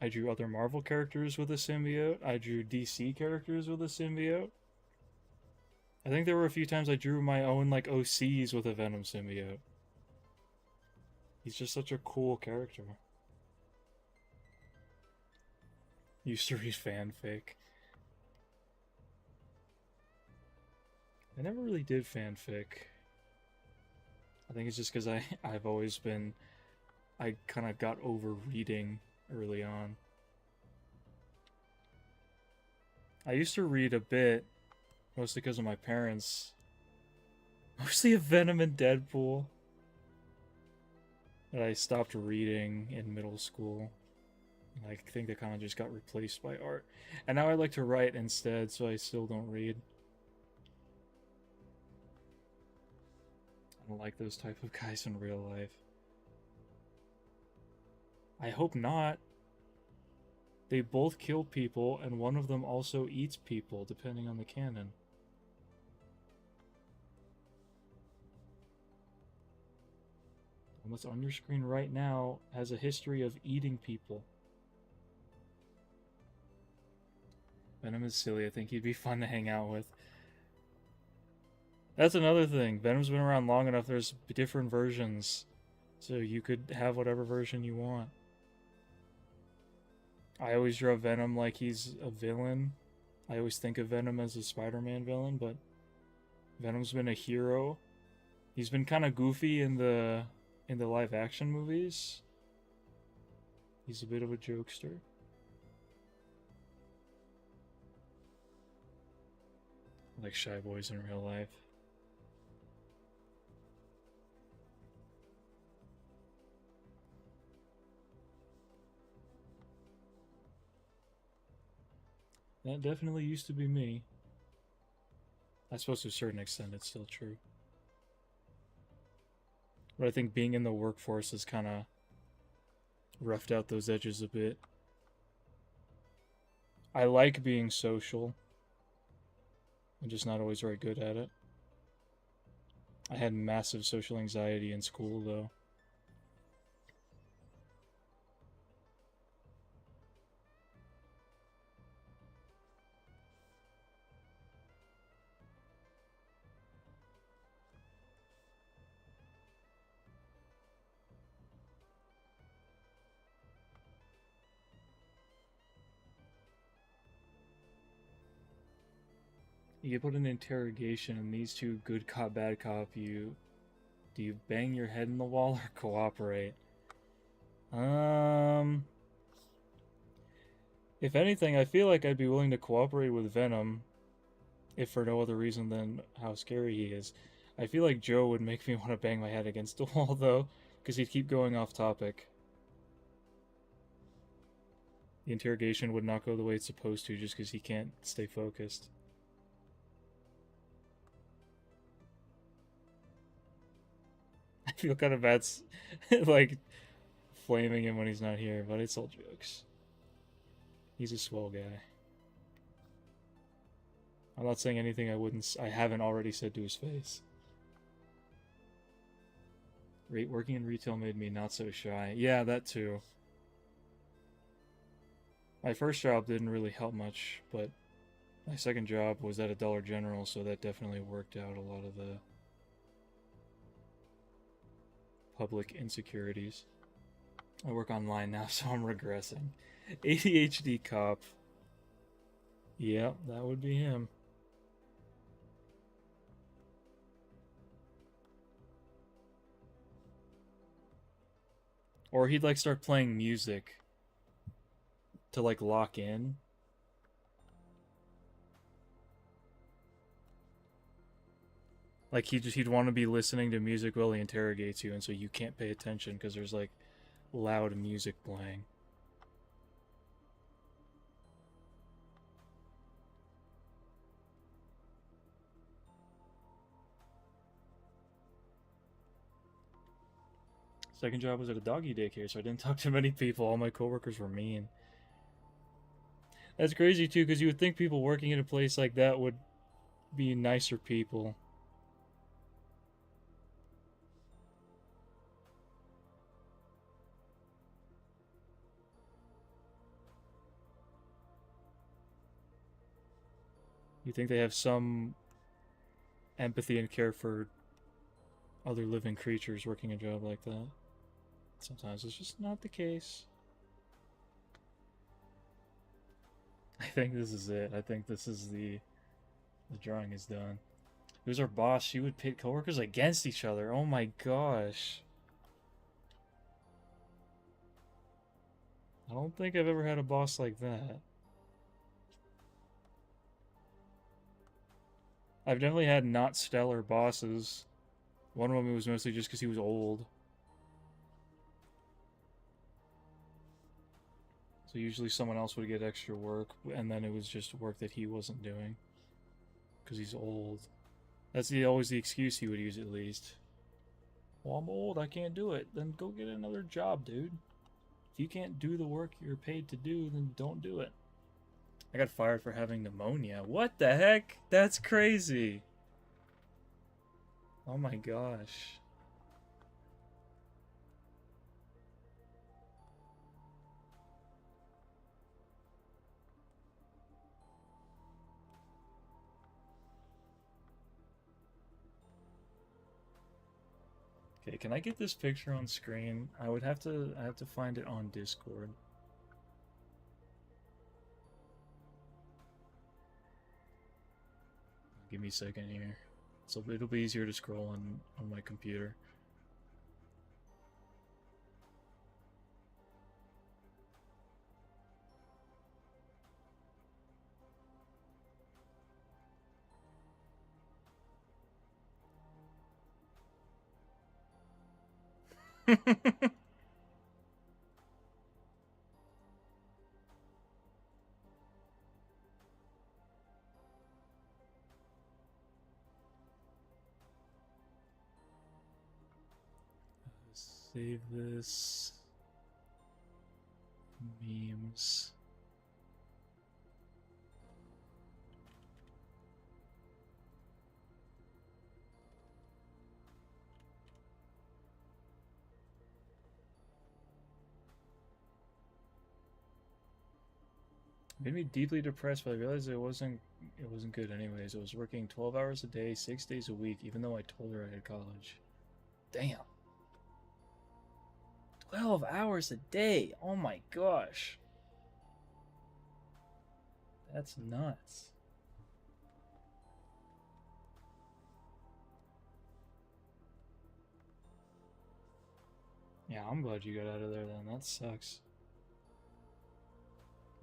I drew other Marvel characters with a symbiote. I drew DC characters with a symbiote. I think there were a few times I drew my own, like, OCs with a Venom symbiote. He's just such a cool character. Used to read fanfic. I never really did fanfic. I think it's just because I've always been... I kind of got over reading early on. I used to read a bit, mostly because of my parents. Mostly of Venom and Deadpool. That I stopped reading in middle school. I think that kind of just got replaced by art. And now I like to write instead, so I still don't read. I don't like those type of guys in real life. I hope not. They both kill people, and one of them also eats people, depending on the canon. And what's on your screen right now has a history of eating people. Venom is silly. I think he'd be fun to hang out with. That's another thing. Venom's been around long enough, there's different versions. So you could have whatever version you want. I always draw Venom like he's a villain. I always think of Venom as a Spider-Man villain, but Venom's been a hero. He's been kind of goofy in the live action movies. He's a bit of a jokester. Like shy boys in real life. That definitely used to be me. I suppose to a certain extent it's still true. But I think being in the workforce has kind of roughed out those edges a bit. I like being social. I'm just not always very good at it. I had massive social anxiety in school, though. You put an interrogation in these two, good cop, bad cop, do you bang your head in the wall or cooperate? If anything, I feel like I'd be willing to cooperate with Venom, if for no other reason than how scary he is. I feel like Joe would make me want to bang my head against the wall, though, because he'd keep going off topic. The interrogation would not go the way it's supposed to just because he can't stay focused. I feel kind of bad, like, flaming him when he's not here, but it's all jokes. He's a swell guy. I'm not saying anything I haven't already said to his face. Working in retail made me not so shy. Yeah, that too. My first job didn't really help much, but my second job was at a Dollar General, so that definitely worked out a lot of the public insecurities. I work online now, so I'm regressing. ADHD cop. Yep, that would be him. Or he'd like start playing music to like lock in. Like he'd want to be listening to music while he interrogates you, and so you can't pay attention because there's like loud music playing. Second job was at a doggy daycare, so I didn't talk to many people. All my coworkers were mean. That's crazy too, because you would think people working at a place like that would be nicer people. You think they have some empathy and care for other living creatures working a job like that. Sometimes it's just not the case. I think this is it. I think this is the drawing is done. It was our boss. She would pit coworkers against each other. Oh my gosh. I don't think I've ever had a boss like that. I've definitely had not stellar bosses. One of them was mostly just because he was old. So usually someone else would get extra work, and then it was just work that he wasn't doing. Because he's old. That's always the excuse he would use, at least. Well, I'm old, I can't do it. Then go get another job, dude. If you can't do the work you're paid to do, then don't do it. I got fired for having pneumonia. What the heck? That's crazy. Oh my gosh. Okay, can I get this picture on screen? I have to find it on Discord. Give me a second here. So it'll be easier to scroll on my computer. Save this. Memes. Made me deeply depressed, but I realized it wasn't good anyways. I was working 12 hours a day, 6 days a week, even though I told her I had college. Damn. 12 hours a day. Oh my gosh. That's nuts. Yeah, I'm glad you got out of there then. That sucks.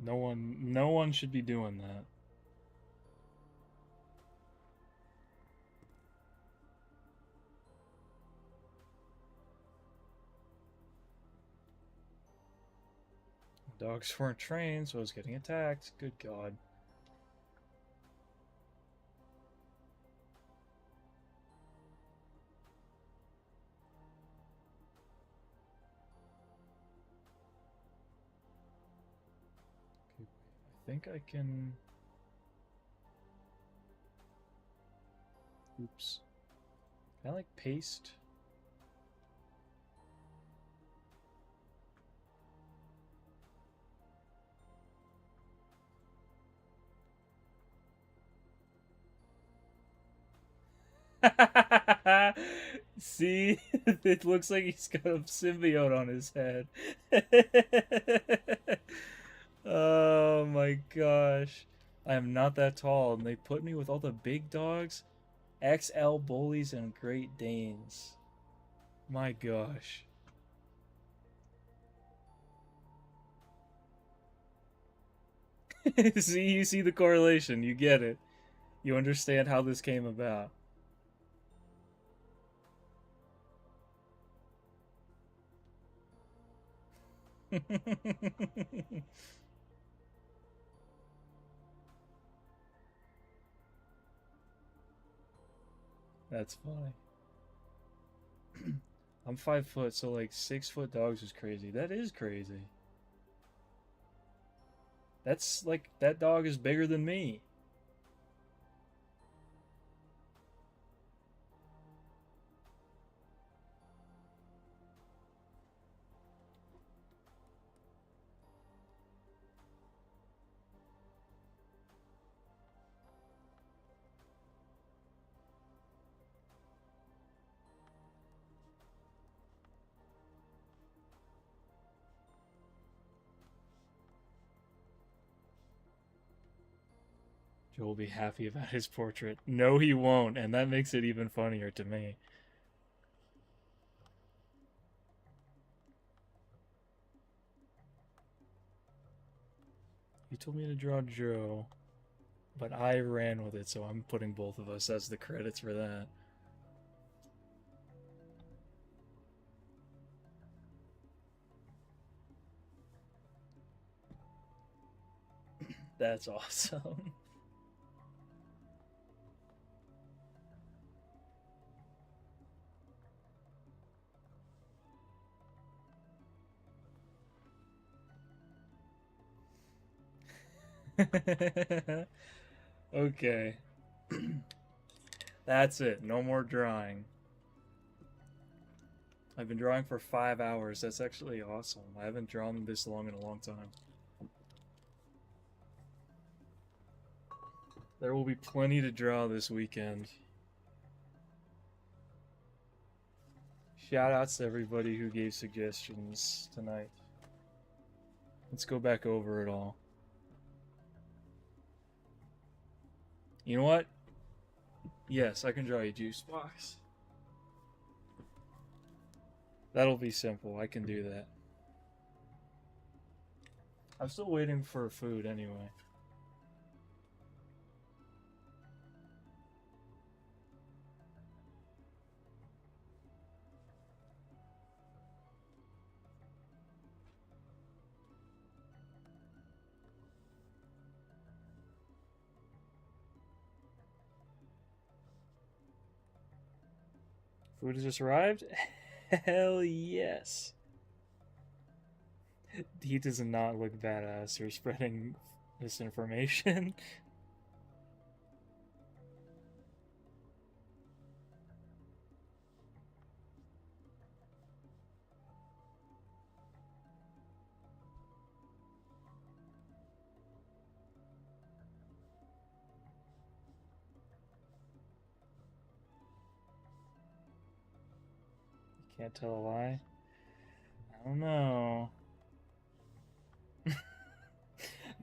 No one should be doing that. Dogs weren't trained, so I was getting attacked. Good God. Okay, I think I can... Oops. Can I, like, paste? See? It looks like he's got a symbiote on his head. Oh my gosh. I am not that tall, and they put me with all the big dogs. XL bullies and Great Danes. My gosh. See, you see the correlation. You get it. You understand how this came about. That's funny. I'm 5 foot, so like 6 foot dogs is crazy. That is crazy. That's like, that dog is bigger than me. He'll be happy about his portrait. No, he won't, and that makes it even funnier to me. You told me to draw Joe, but I ran with it, so I'm putting both of us as the credits for that. That's awesome. Okay. That's it. No more drawing. I've been drawing for 5 hours. That's actually awesome. I haven't drawn this long in a long time. There will be plenty to draw this weekend. Shout outs to everybody who gave suggestions tonight. Let's go back over it all. You know what? Yes, I can draw a juice box. That'll be simple. I can do that. I'm still waiting for food anyway. Food has just arrived? Hell yes. He does not look badass. You're spreading misinformation. Can't tell a lie. I don't know.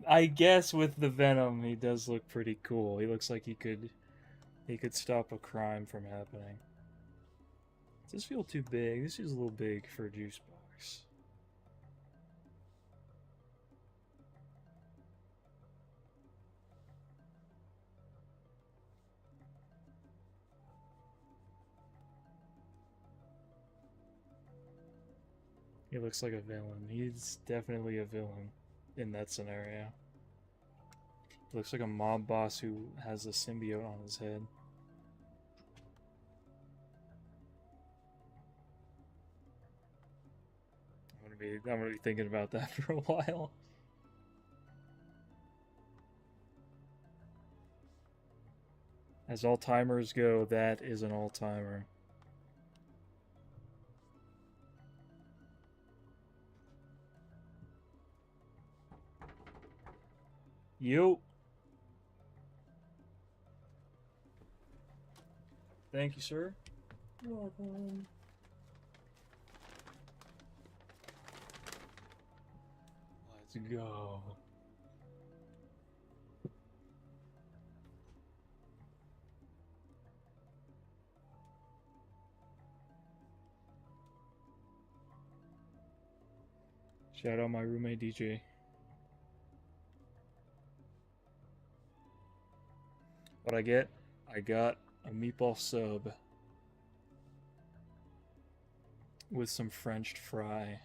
I guess with the venom, he does look pretty cool. He looks like he could stop a crime from happening. Does this feel too big? This is a little big for a juice box. He looks like a villain. He's definitely a villain in that scenario. He looks like a mob boss who has a symbiote on his head. I'm gonna be thinking about that for a while. As all-timers go, that is an all-timer. Yo. Thank you, sir. You're welcome. Let's go. Shout out my roommate DJ. What I get? I got a meatball sub with some Frenched fry.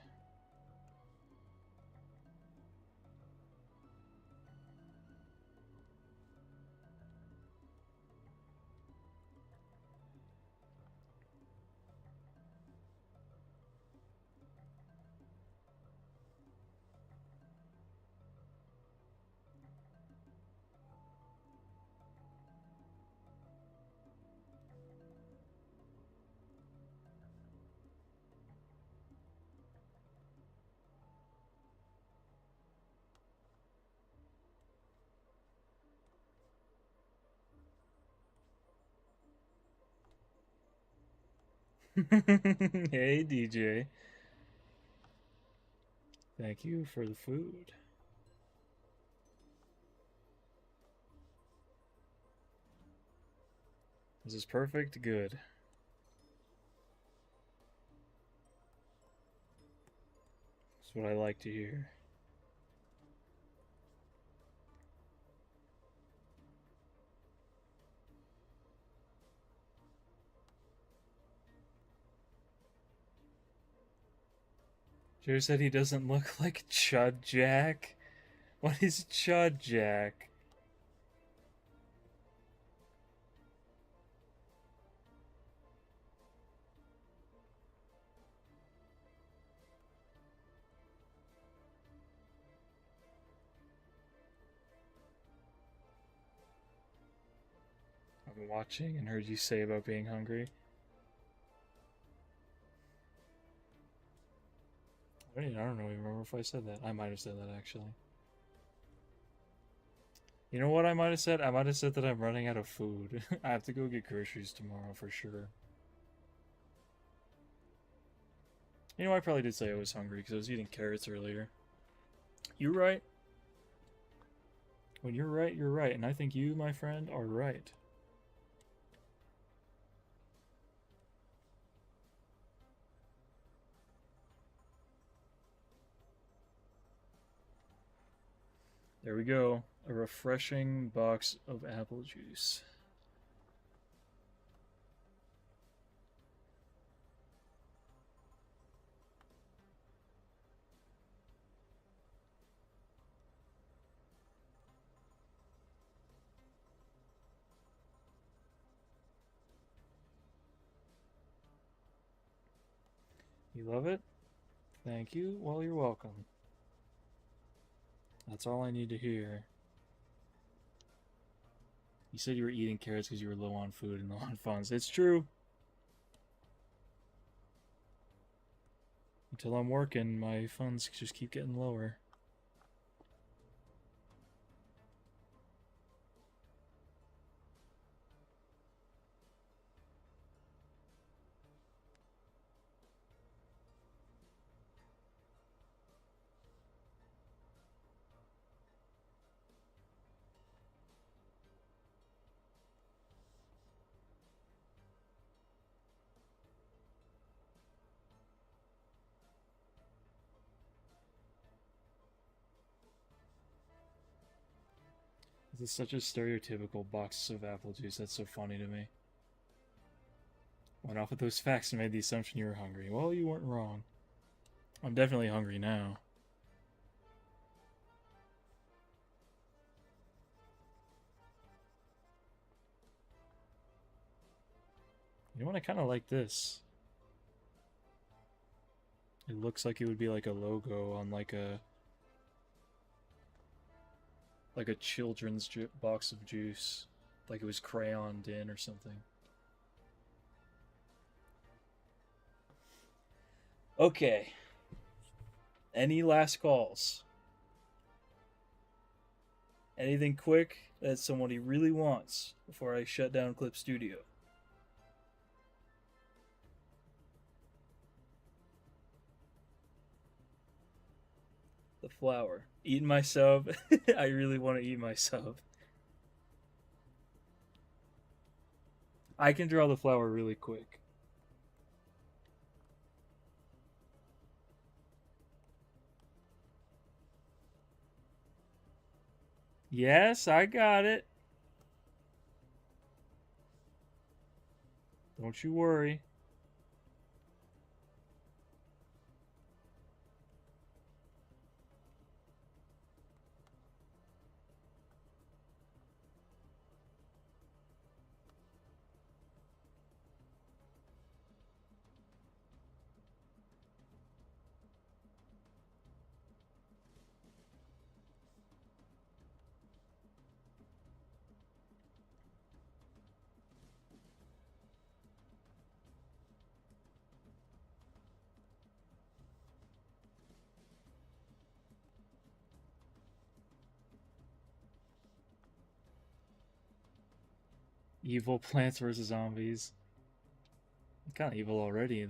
Hey DJ. Thank you for the food. This is perfect. Good. That's what I like to hear. Jared said he doesn't look like Chud Jack. What is Chud Jack? I've been watching and heard you say about being hungry. I don't even remember if I said that. I might have said that actually. You know what I might have said? I might have said that I'm running out of food. I have to go get groceries tomorrow for sure. You know, I probably did say I was hungry because I was eating carrots earlier. You're right. When you're right, you're right. And I think you, my friend, are right. There we go. A refreshing box of apple juice. You love it? Thank you. Well, you're welcome. That's all I need to hear. You said you were eating carrots because you were low on food and low on funds. It's true. Until I'm working, my funds just keep getting lower. This is such a stereotypical box of apple juice. That's so funny to me. Went off with those facts and made the assumption you were hungry. Well, you weren't wrong. I'm definitely hungry now. You know what? I kind of like this. It looks like it would be like a logo on like a children's box of juice, like it was crayoned in or something. Okay. Any last calls? Anything quick that somebody really wants before I shut down Clip Studio? The flower. Eating my sub. I really want to eat my sub. I can draw the flower really quick. Yes, I got it. Don't you worry. Evil Plants vs. Zombies. Kind of evil already.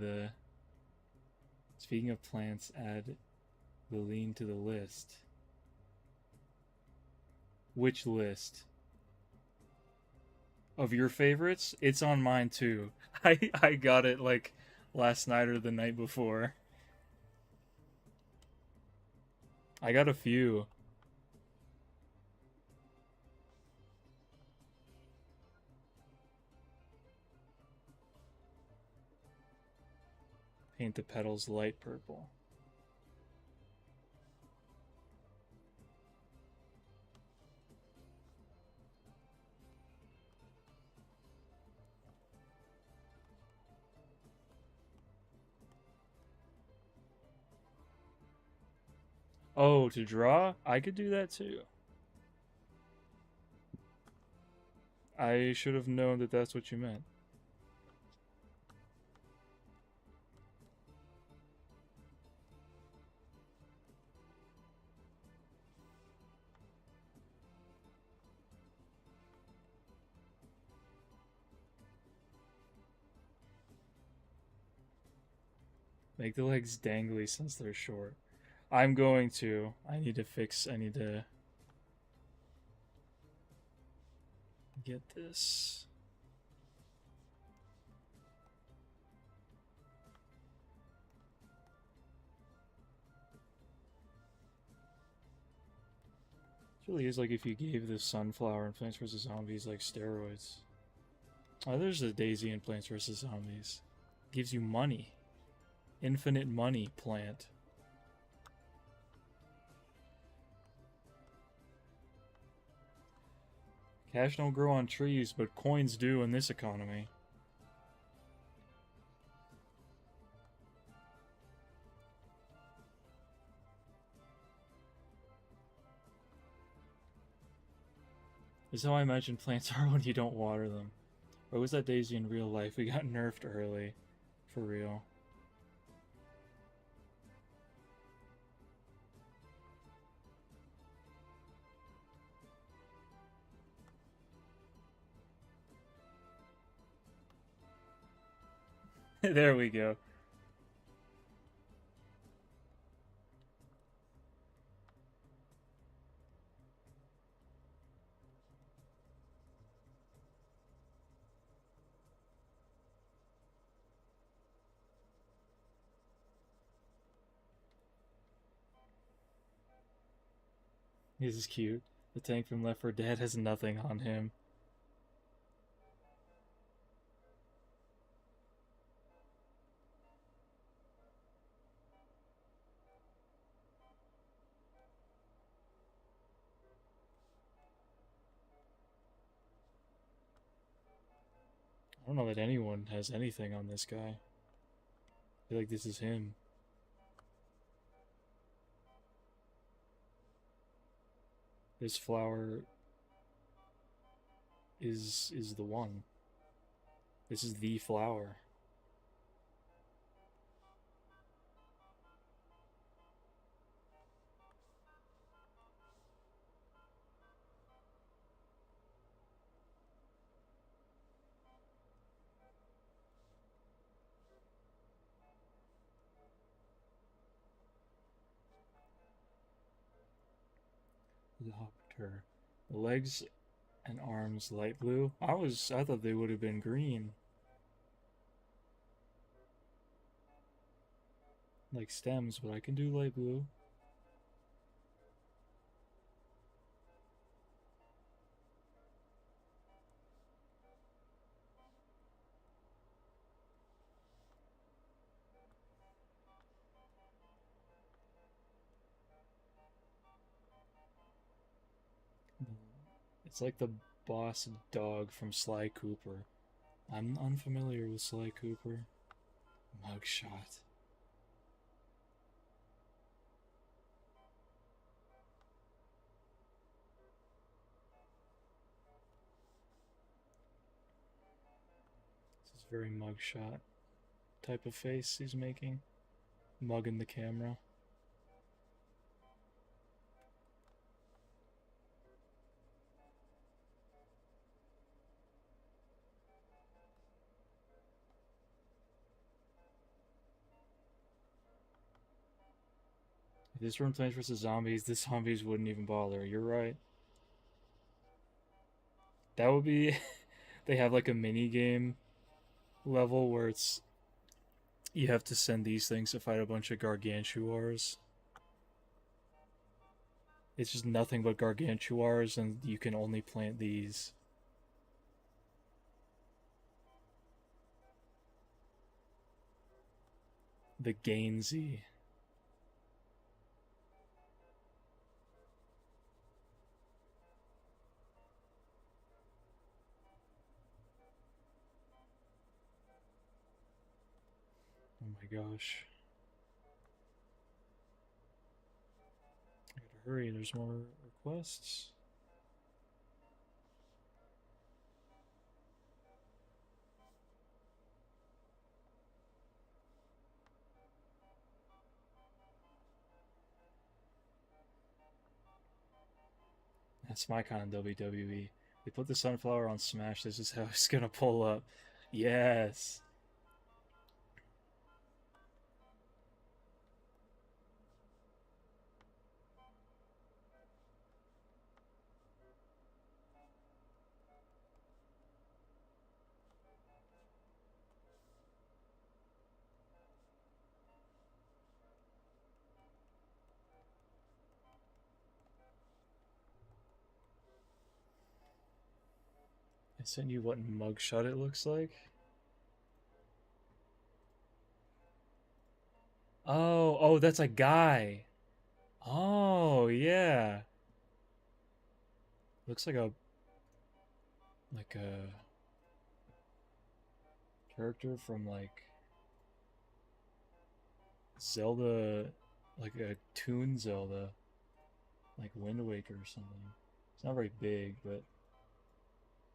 Speaking of plants, add the lean to the list. Which list? of your favorites, it's on mine too. I got it like last night or the night before. I got a few. Paint the petals light purple. Oh, to draw? I could do that too. I should have known that that's what you meant. Make the legs dangly since they're short. I'm going to. I need to get this. It really is like if you gave this sunflower in Plants vs. Zombies like steroids. Oh, there's a daisy in Plants vs. Zombies. Gives you money. Infinite money plant. Cash don't grow on trees, but coins do in this economy. This is how I imagine plants are when you don't water them. Or was that daisy in real life? We got nerfed early. For real. There we go. This is cute. The tank from Left 4 Dead has nothing on him. I don't know that anyone has anything on this guy. I feel like this is him. This flower is the one. This is the flower. Doctor. The legs and arms light blue. I thought they would have been green. Like stems, but I can do light blue. It's like the boss dog from Sly Cooper. I'm unfamiliar with Sly Cooper. Mugshot. This is very mugshot type of face he's making. Mugging the camera. If this were in Plants vs. Zombies, the zombies wouldn't even bother. You're right. That would be They have like a mini game level where it's you have to send these things to fight a bunch of gargantuars. It's just nothing but gargantuars, and you can only plant these. The Gainsey. Oh my gosh. I gotta hurry, there's more requests. That's my kind of WWE. They put the sunflower on Smash, this is how it's gonna pull up. Yes! I sent you what mugshot it looks like. Oh, that's a guy. Oh, yeah. Looks like a character from like Zelda, like a Toon Zelda, like Wind Waker or something. It's not very big, but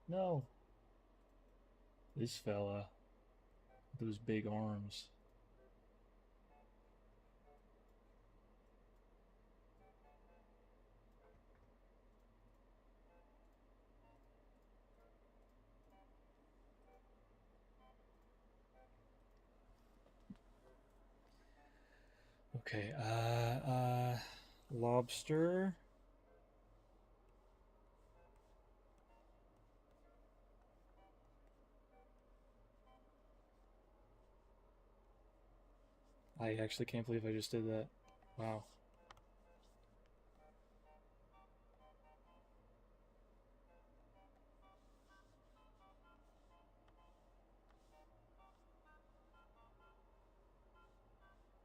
no. This fella with those big arms. Okay, lobster. I actually can't believe I just did that. Wow.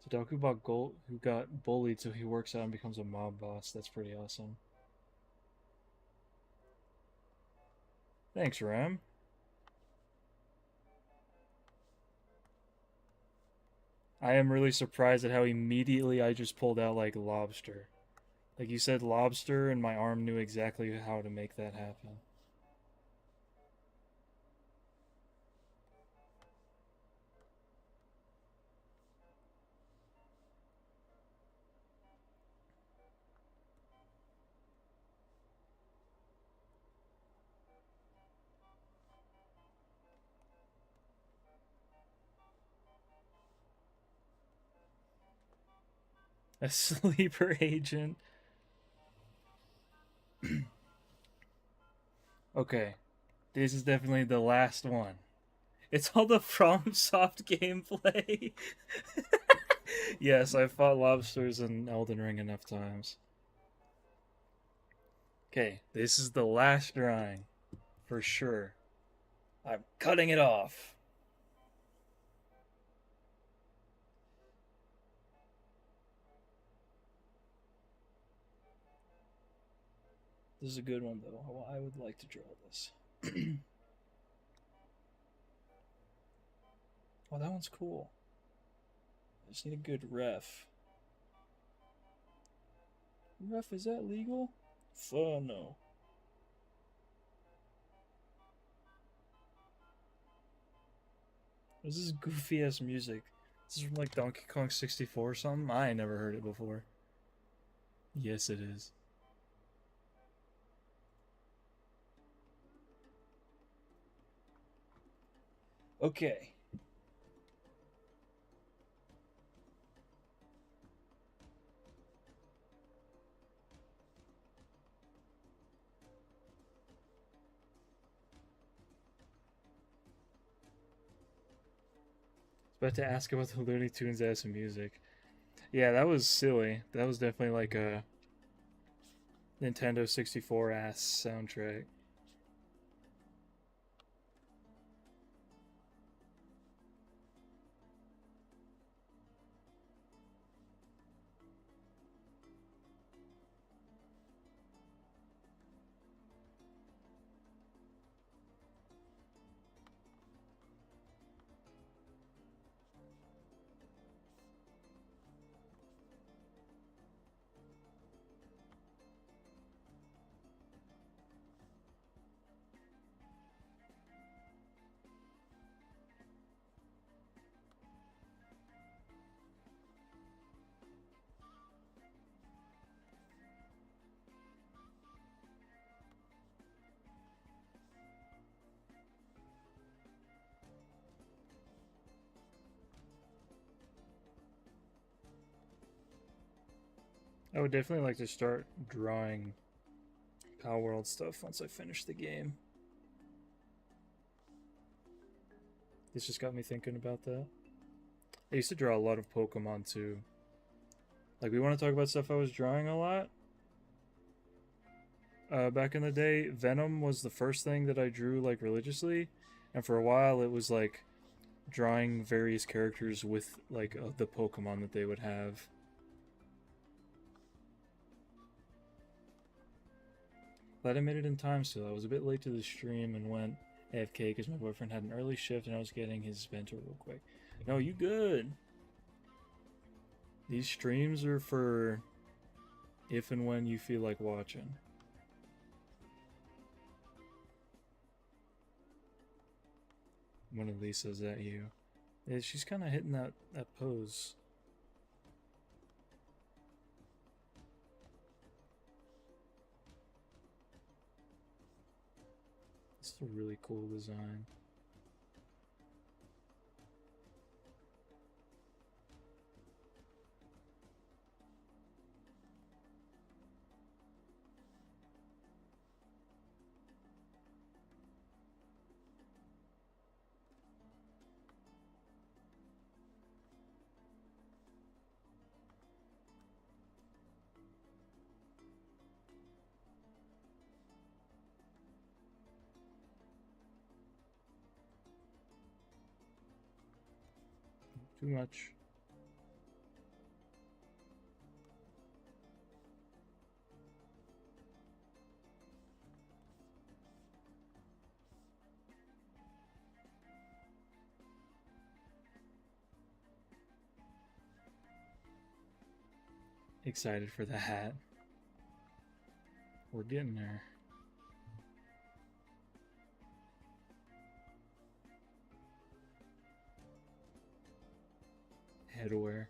Sudoku bought gold, who got bullied, so he works out and becomes a mob boss. That's pretty awesome. Thanks, Ram. I am really surprised at how immediately I just pulled out like lobster. Like you said lobster, and my arm knew exactly how to make that happen. A sleeper agent. Okay, this is definitely the last one. It's all the FromSoft gameplay. Yes, I've fought lobsters in Elden Ring enough times. Okay, this is the last drawing. For sure. I'm cutting it off. This is a good one, though. I would like to draw this. Oh, that one's cool. I just need a good ref. Ref, is that legal? Fuck no. This is goofy ass music. This is from like Donkey Kong 64 or something. I ain't never heard it before. Yes, it is. Okay. About to ask about the Looney Tunes ass music. Yeah, that was silly. That was definitely like a Nintendo 64 ass soundtrack. I would definitely like to start drawing palworld stuff once I finish the game. This just got me thinking about that. I used to draw a lot of Pokemon too. Like, we want to talk about stuff I was drawing a lot? Back in the day, Venom was the first thing that I drew, like, religiously. And for a while, it was, like, drawing various characters with, like, the Pokemon that they would have. Glad I made it in time still. I was a bit late to the stream and went AFK because my boyfriend had an early shift and I was getting his bento real quick. No, you good. These streams are for if and when you feel like watching. Mona Lisa's at you. Yeah, she's kind of hitting that pose. It's a really cool design. Too much. Excited for the hat. We're getting there. Headwear.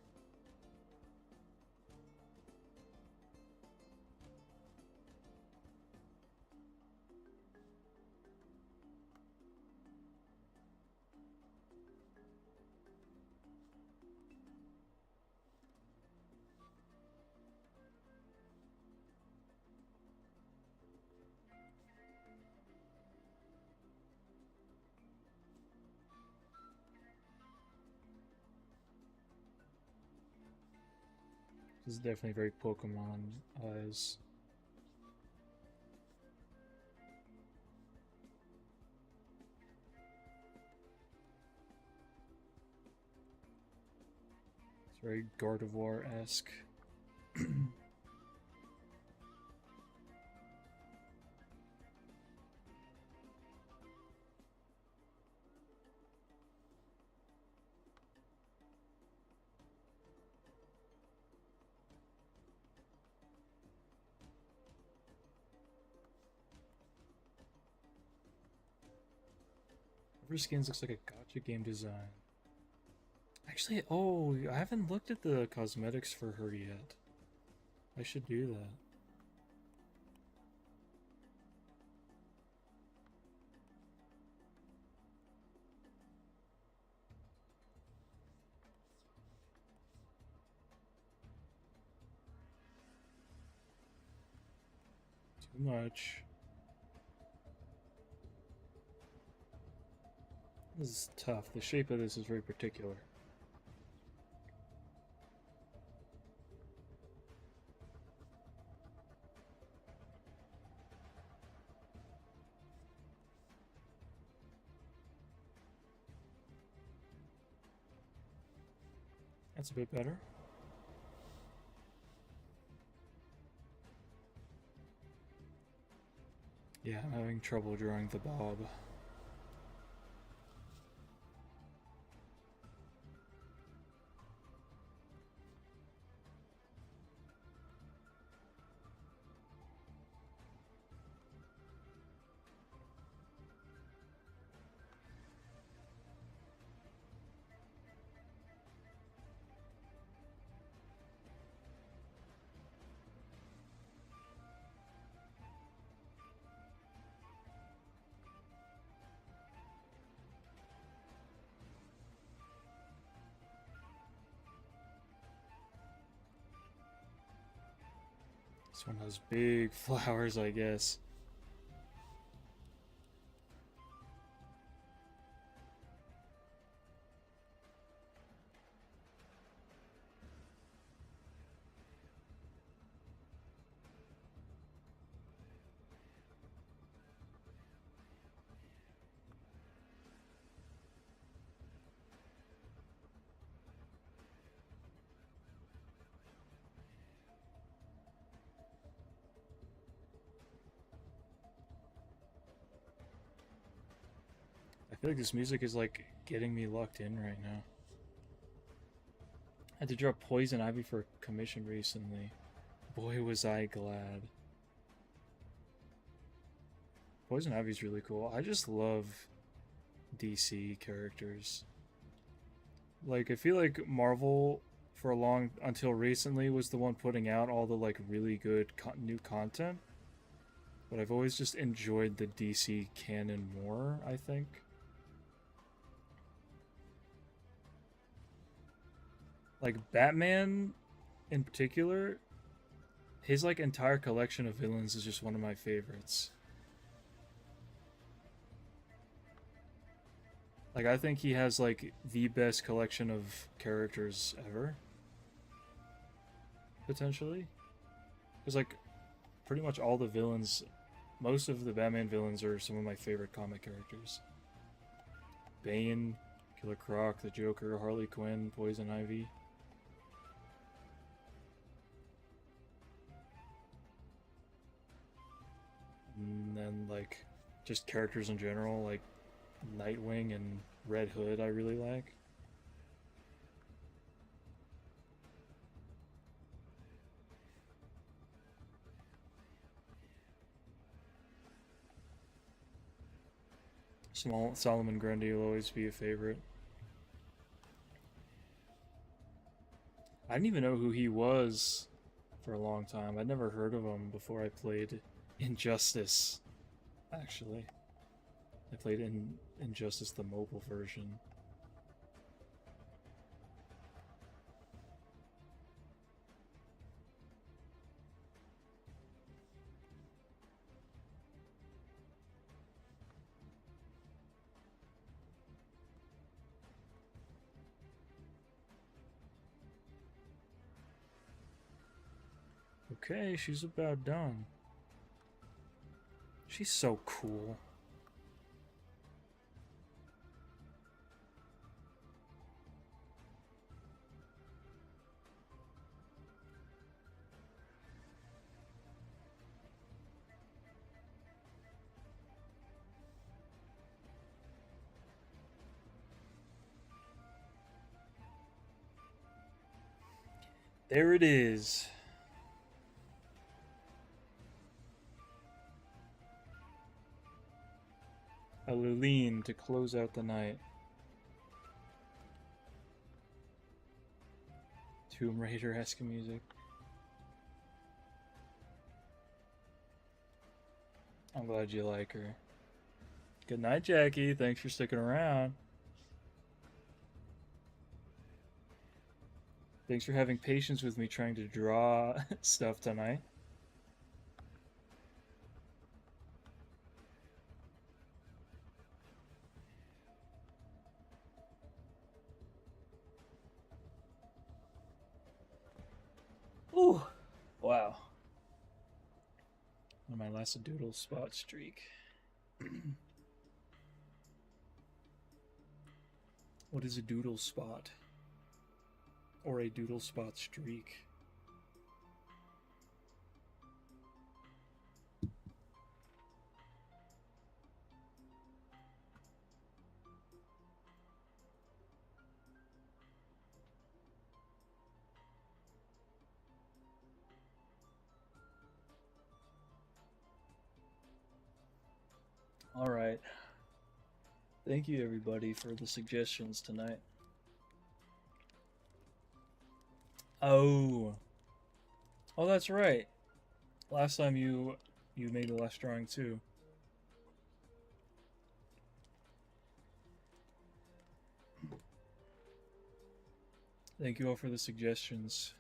This is definitely very Pokemon eyes. It's very Gardevoir-esque. Her skins looks like a gacha game design. Actually, oh, I haven't looked at the cosmetics for her yet. I should do that. Too much. This is tough. The shape of this is very particular. That's a bit better. Yeah, I'm having trouble drawing the bob. This one has big flowers, I guess. I feel like this music is like getting me locked in right now. I had to draw Poison Ivy for a commission recently. Boy, was I glad. Poison Ivy's really cool. I just love DC characters. Like, I feel like Marvel, for a long, until recently, was the one putting out all the, like, really good new content. But I've always just enjoyed the DC canon more, I think. Like, Batman, in particular, his, like, entire collection of villains is just one of my favorites. Like, I think he has, like, the best collection of characters ever. Potentially. Because, like, pretty much all the villains, most of the Batman villains are some of my favorite comic characters. Bane, Killer Croc, the Joker, Harley Quinn, Poison Ivy. And then, like, just characters in general, like Nightwing and Red Hood I really like. Solomon Grundy will always be a favorite. I didn't even know who he was for a long time. I'd never heard of him before I played Injustice, actually. I played Injustice, the mobile version. Okay, she's about done. She's so cool. There it is. A Lilene to close out the night. Tomb Raider-esque music. I'm glad you like her. Good night, Jackie. Thanks for sticking around. Thanks for having patience with me trying to draw stuff tonight. Ooh, wow. On my last doodle spot streak. What is a doodle spot? or a doodle spot streak. All right. Thank you, everybody, for the suggestions tonight. Oh, that's right. Last time you made the last drawing too. Thank you all for the suggestions.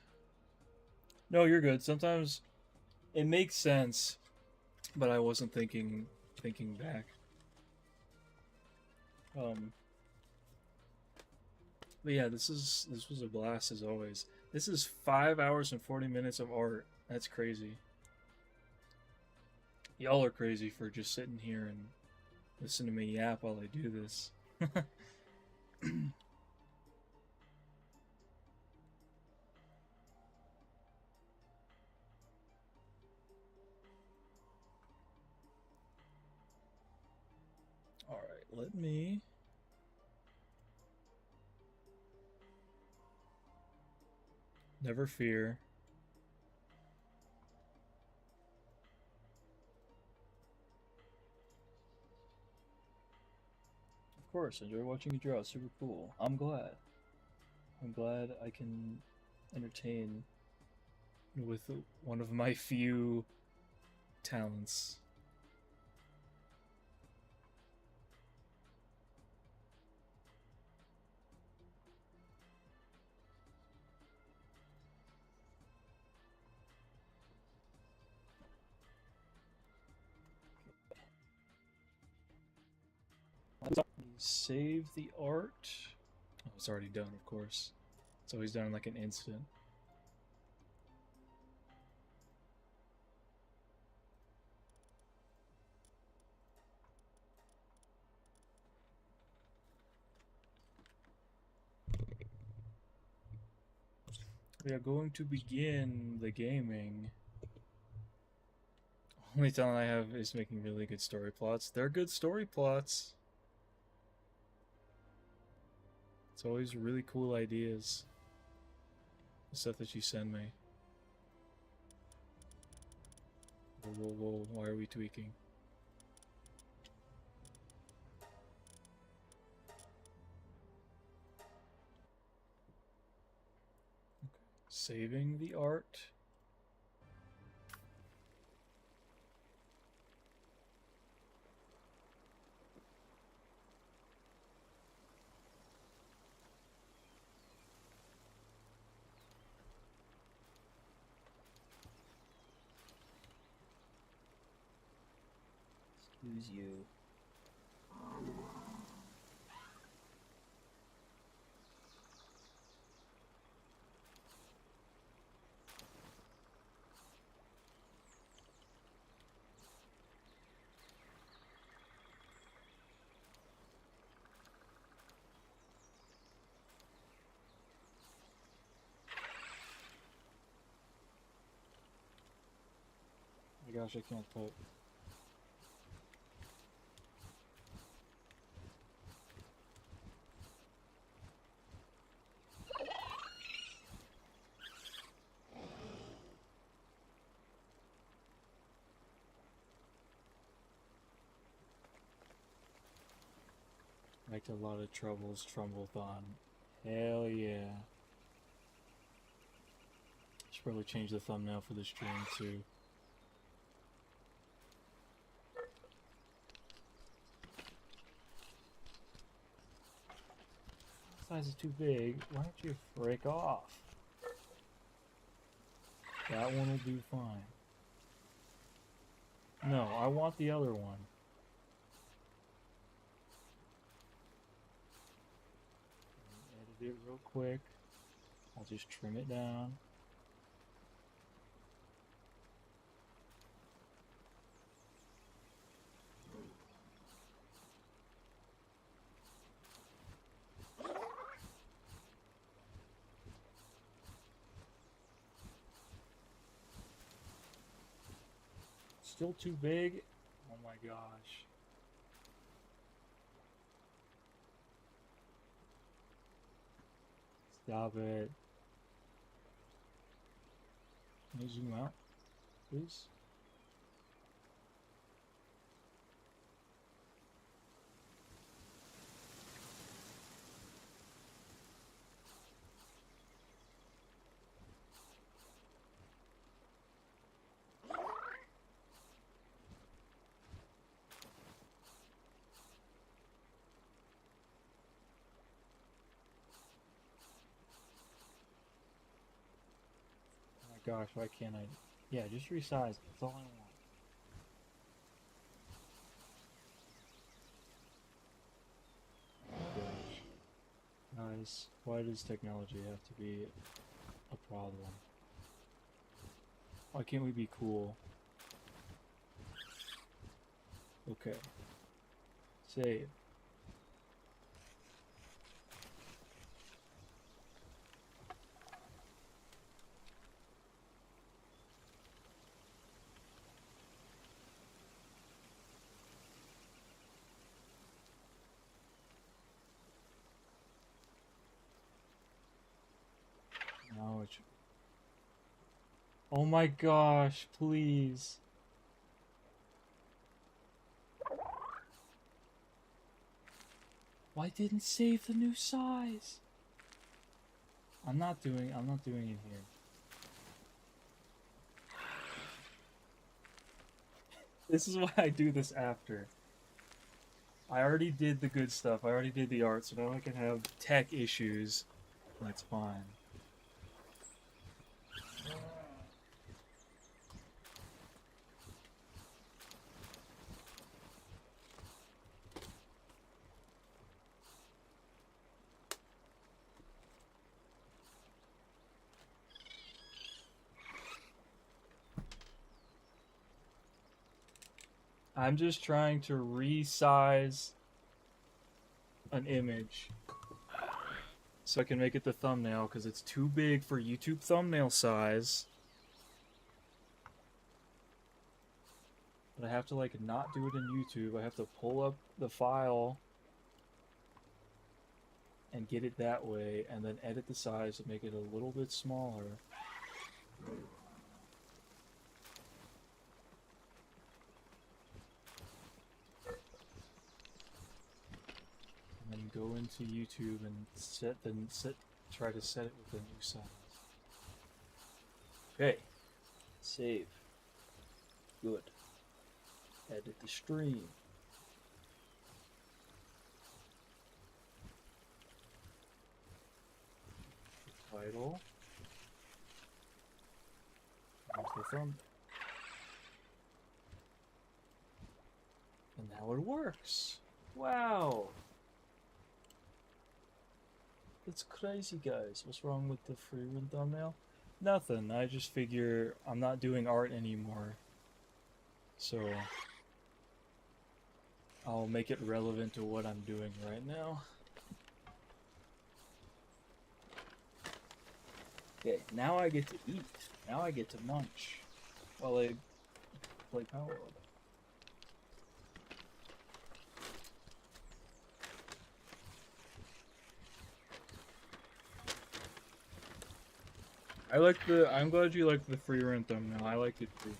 No, you're good. Sometimes it makes sense, but I wasn't thinking back. But yeah, this was a blast as always. This is 5 hours and 40 minutes of art. That's crazy. Y'all are crazy for just sitting here and listening to me yap while I do this. Alright, let me... Never fear. Of course, enjoy watching you draw. It's super cool. I'm glad. I'm glad I can entertain with one of my few talents. Save the art. Oh, it's already done, of course. It's always done in like an instant. We are going to begin the gaming. Only talent I have is making really good story plots. They're good story plots. It's always really cool ideas. The stuff that you send me. Whoa, whoa, whoa, why are we tweaking? Okay. Saving the art. Excuse you. Oh my gosh, I can't type. Like a lot of troubles, Trumblethon. Hell yeah. Should probably change the thumbnail for the stream too. Size is too big. Why don't you frick off? That one will do fine. No, I want the other one. Edit it real quick. I'll just trim it down. Still too big? Oh my gosh. Stop it. Can you zoom out, please? Gosh, why can't I? Yeah, just resize it. That's all I want. Gosh. Guys, why does technology have to be a problem? Why can't we be cool? Okay. Save. Now it's... Oh my gosh, please. Why didn't save the new size? I'm not doing it here. This is why I do this after. I already did the good stuff. I already did the art, so now I can have tech issues. That's fine. I'm just trying to resize an image so I can make it the thumbnail because it's too big for YouTube thumbnail size. But I have to like not do it in YouTube. I have to pull up the file and get it that way and then edit the size to make it a little bit smaller. And then go into YouTube and try to set it with the new size. Okay. Save. Good. Edit the stream. Title. Onto the thumbnail. And now it works. Wow. That's crazy, guys. What's wrong with the free run thumbnail? Nothing. I just figure I'm not doing art anymore. So I'll make it relevant to what I'm doing right now. Okay, now I get to eat. Now I get to munch while I play palworld. I'm glad you liked the free run thumbnail. I liked it too.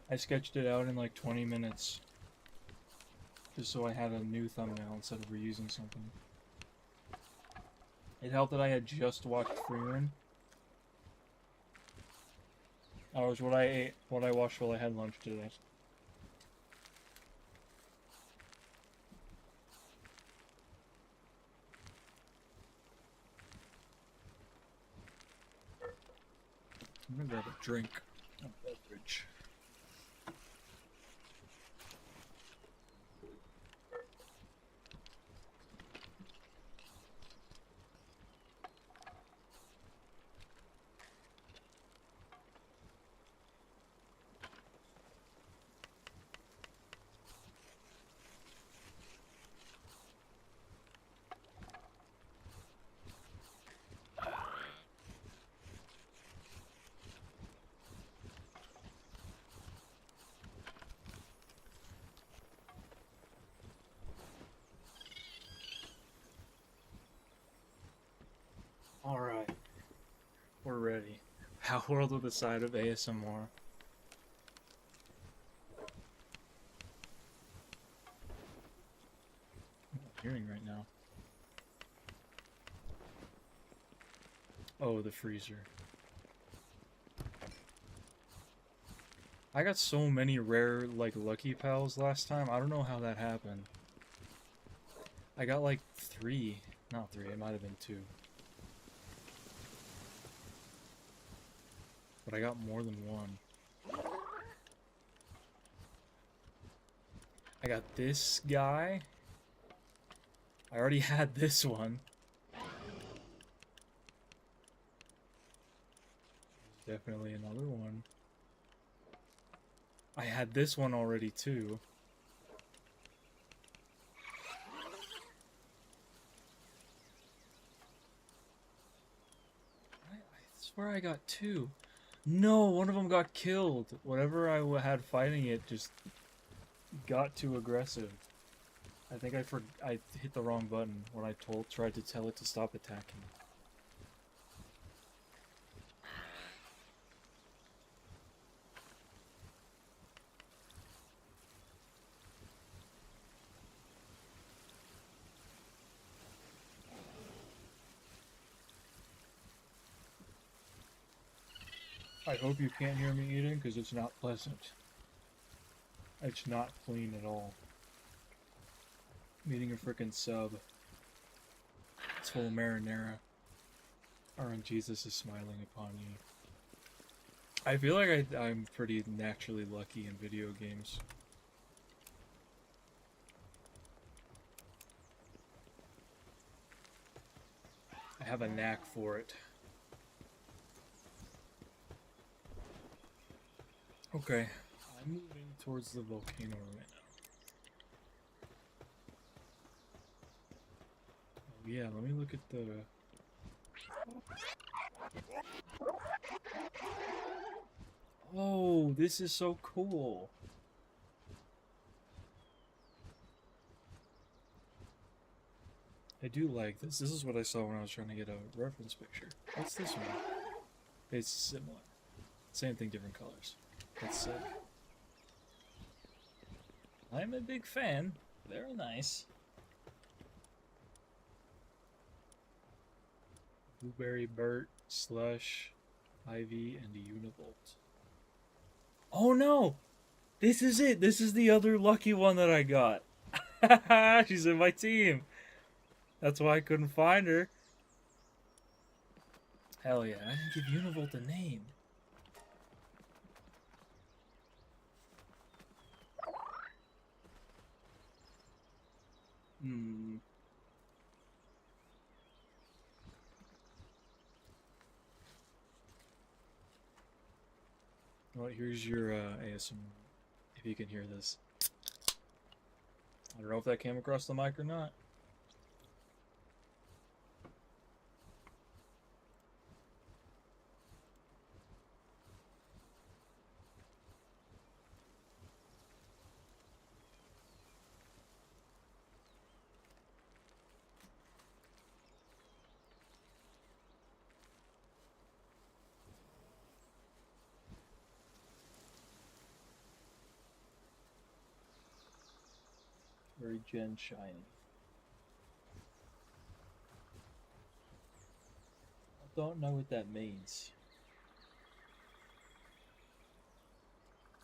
I sketched it out in like 20 minutes. Just so I had a new thumbnail instead of reusing something. It helped that I had just watched free run. That was what I ate, what I watched while I had lunch today. I'm gonna grab a drink. A beverage. We're ready. Palworld with a side of ASMR. I'm hearing right now. Oh, the freezer. I got so many rare, like, Lucky Pals last time. I don't know how that happened. I got, like, 3. Not 3, it might have been 2. But I got more than 1. I got this guy. I already had this one. Definitely another one. I had this one already too. I swear I got 2. No, one of them got killed. Whatever I had fighting it just got too aggressive. I think I hit the wrong button when I tried to tell it to stop attacking. I hope you can't hear me eating, because it's not pleasant. It's not clean at all. I'm eating a frickin' sub. It's full of marinara. And Jesus is smiling upon you. I feel like I'm pretty naturally lucky in video games. I have a knack for it. Okay, I'm moving towards the volcano right now. Oh yeah, let me look at the... Oh, this is so cool. I do like this. This is what I saw when I was trying to get a reference picture. What's this one? It's similar. Same thing, different colors. That's sick. I'm a big fan. Very nice. Blueberry Burt, Slush, Ivy, and a Univolt. Oh no! This is it! This is the other lucky one that I got. She's in my team. That's why I couldn't find her. Hell yeah, I didn't give Univolt a name. Well, here's your ASMR, if you can hear this. I don't know if that came across the mic or not. Very Gen shiny. I don't know what that means.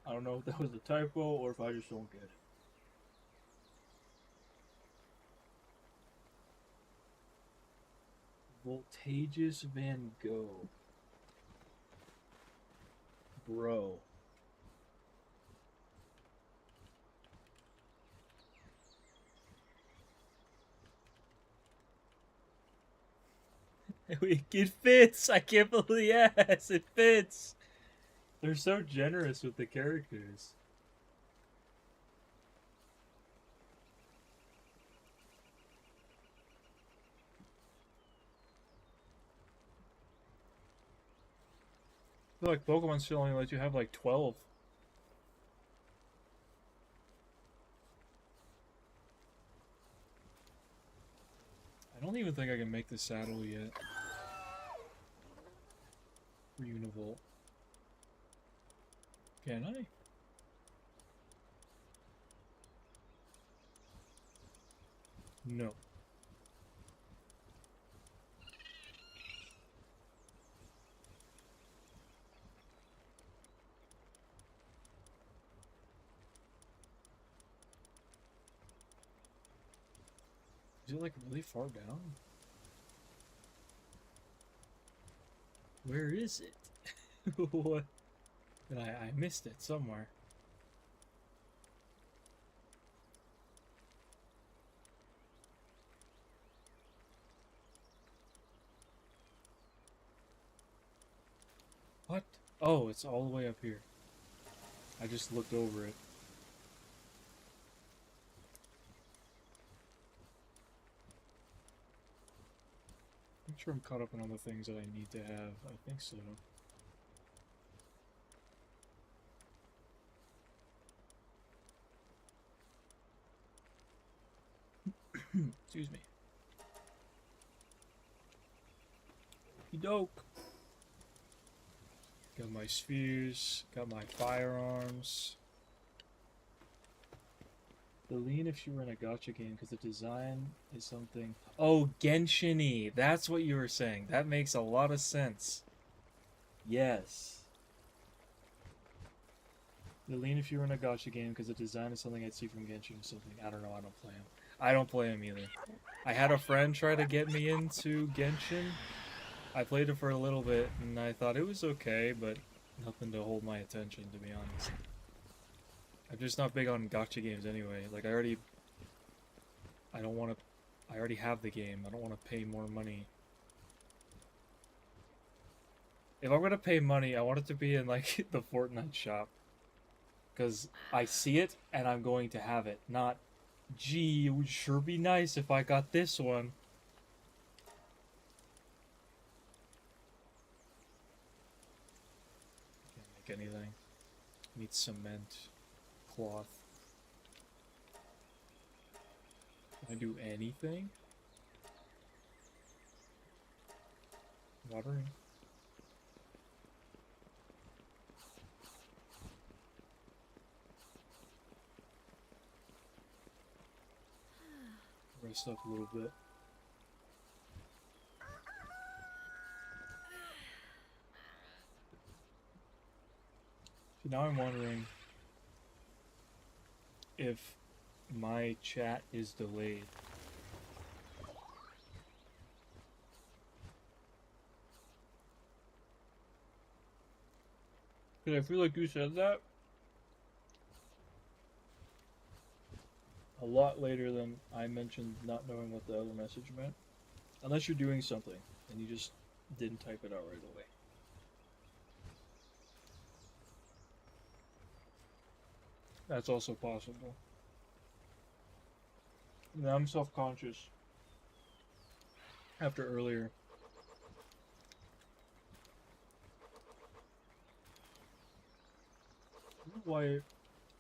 I don't know if that was a typo or if I just don't get it. Voltageous Van Gogh. Bro. It fits! I can't believe, yes, it fits! They're so generous with the characters. I feel like Pokemon still only let you have like 12. I don't even think I can make the saddle yet. Univolt. Can I? No. Is it like really far down? Where is it? What? I missed it somewhere. What? Oh, it's all the way up here. I just looked over it. Make sure I'm caught up on all the things that I need to have. I think so. Excuse me. Dope. Got my spheres, got my firearms. Lean if you were in a gacha game because the design is something. Oh, Genshin-y. That's what you were saying. That makes a lot of sense. Yes. Lean if you were in a gacha game because the design is something I'd see from Genshin or something. I don't know. I don't play him. I don't play him either. I had a friend try to get me into Genshin. I played it for a little bit and I thought it was okay, but nothing to hold my attention, to be honest. I'm just not big on gacha games anyway. Like, I already have the game. I don't want to pay more money. If I'm gonna pay money, I want it to be in, like, the Fortnite shop. Because I see it, and I'm going to have it. Not, gee, it would sure be nice if I got this one. Can't make anything. Need cement. Cloth. Can I do anything? Watering. Rest up a little bit. So now I'm wondering if my chat is delayed. Because I feel like you said that a lot later than I mentioned not knowing what the other message meant. Unless you're doing something and you just didn't type it out right away. That's also possible. Now I'm self-conscious. After earlier. I don't know why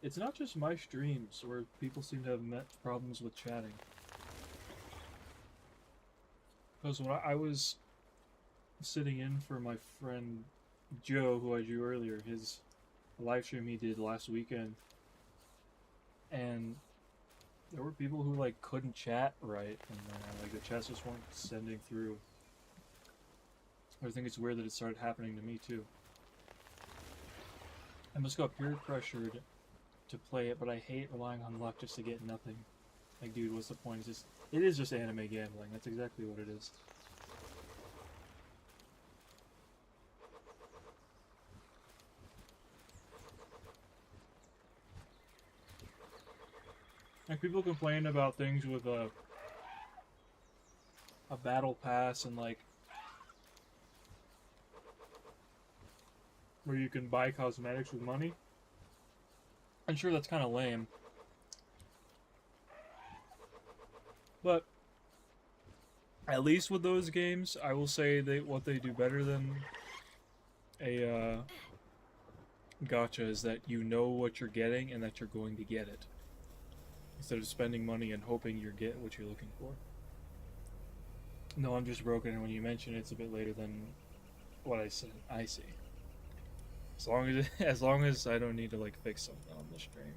it's not just my streams where people seem to have met problems with chatting. Because when I was sitting in for my friend Joe, who I drew earlier, his live stream he did last weekend, and there were people who like couldn't chat right, and like the chats just weren't sending through. I think it's weird that it started happening to me too. I must got peer pressured to play it, but I hate relying on luck just to get nothing. Like, dude, what's the point? It is just anime gambling. That's exactly what it is. Like, people complain about things with a battle pass and like where you can buy cosmetics with money. I'm sure that's kind of lame, but at least with those games, I will say what they do better than a gacha is that you know what you're getting and that you're going to get it, instead of spending money and hoping you get what you're looking for. No, I'm just broken, and when you mention it, it's a bit later than what I said. I see. As long as as long as I don't need to like fix something on the stream.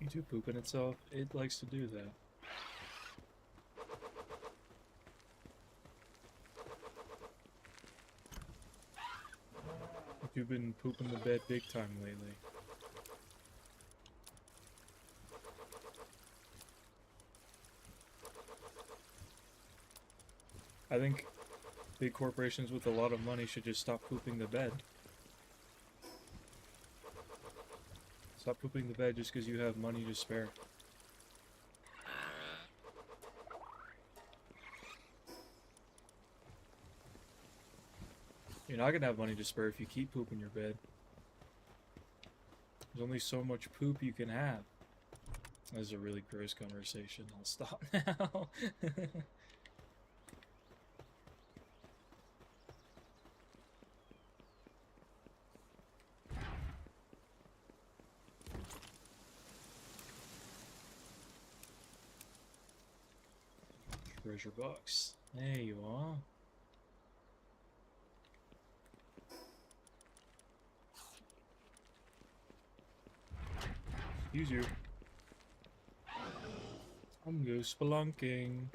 YouTube pooping itself. It likes to do that. You've been pooping the bed big time lately. I think big corporations with a lot of money should just stop pooping the bed. Stop pooping the bed just because you have money to spare. You're not gonna have money to spare if you keep pooping your bed. There's only so much poop you can have. That is a really gross conversation. I'll stop now. Treasure box. There you are. Excuse you. I'm go spelunking.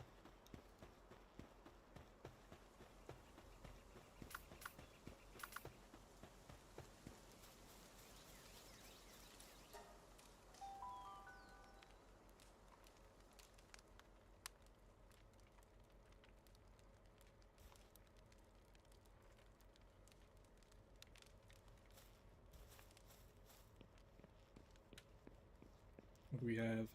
What do we have?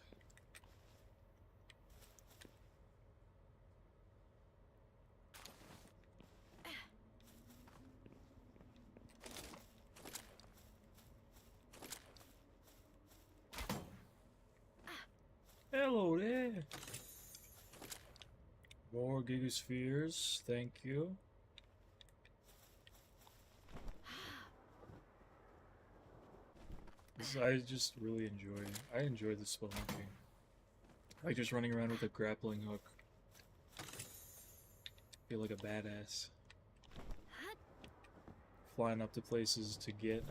Hello there. More gigaspheres, thank you. I just really enjoy it. I enjoy the spelunking. I like just running around with a grappling hook. Feel like a badass. Flying up to places to get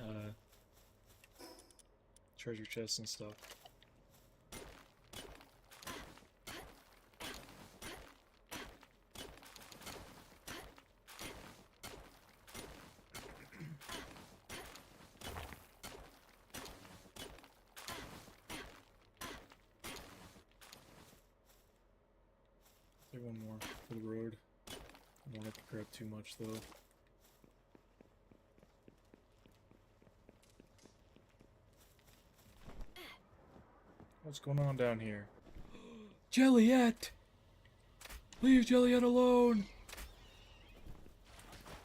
treasure chests and stuff. One more for the road. I don't want to grab too much though. What's going on down here? Jelliet! Leave Jelliet alone!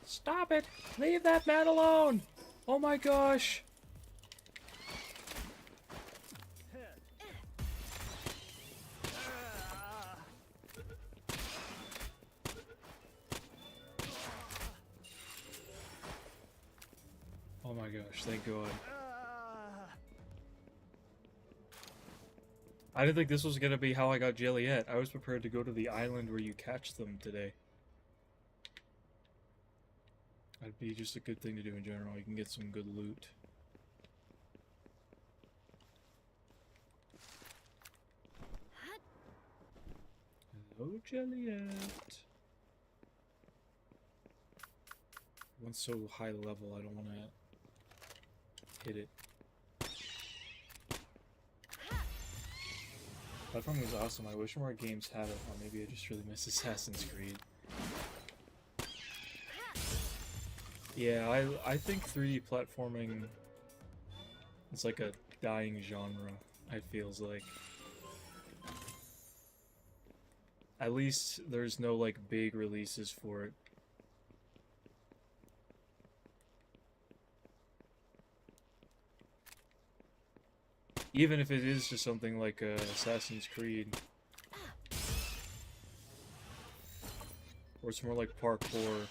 Stop it! Leave that man alone! Oh my gosh! Oh my gosh, thank God. I didn't think this was gonna be how I got Jelliet. I was prepared to go to the island where you catch them today. That'd be just a good thing to do in general. You can get some good loot. Hello, Jelliet. One's so high level, I don't want to hit it. Platforming was awesome. I wish more games had it, or maybe I just really miss Assassin's Creed. Yeah, I think 3D platforming is like a dying genre, it feels like. At least there's no like big releases for it. Even if it is just something like Assassin's Creed. Or it's more like parkour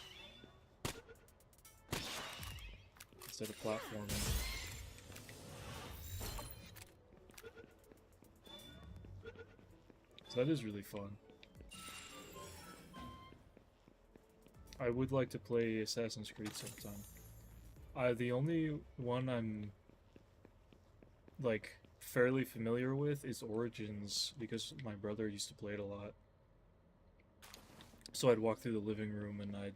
instead of platforming. So that is really fun. I would like to play Assassin's Creed sometime. The only one I'm like fairly familiar with is Origins because my brother used to play it a lot. So I'd walk through the living room and I'd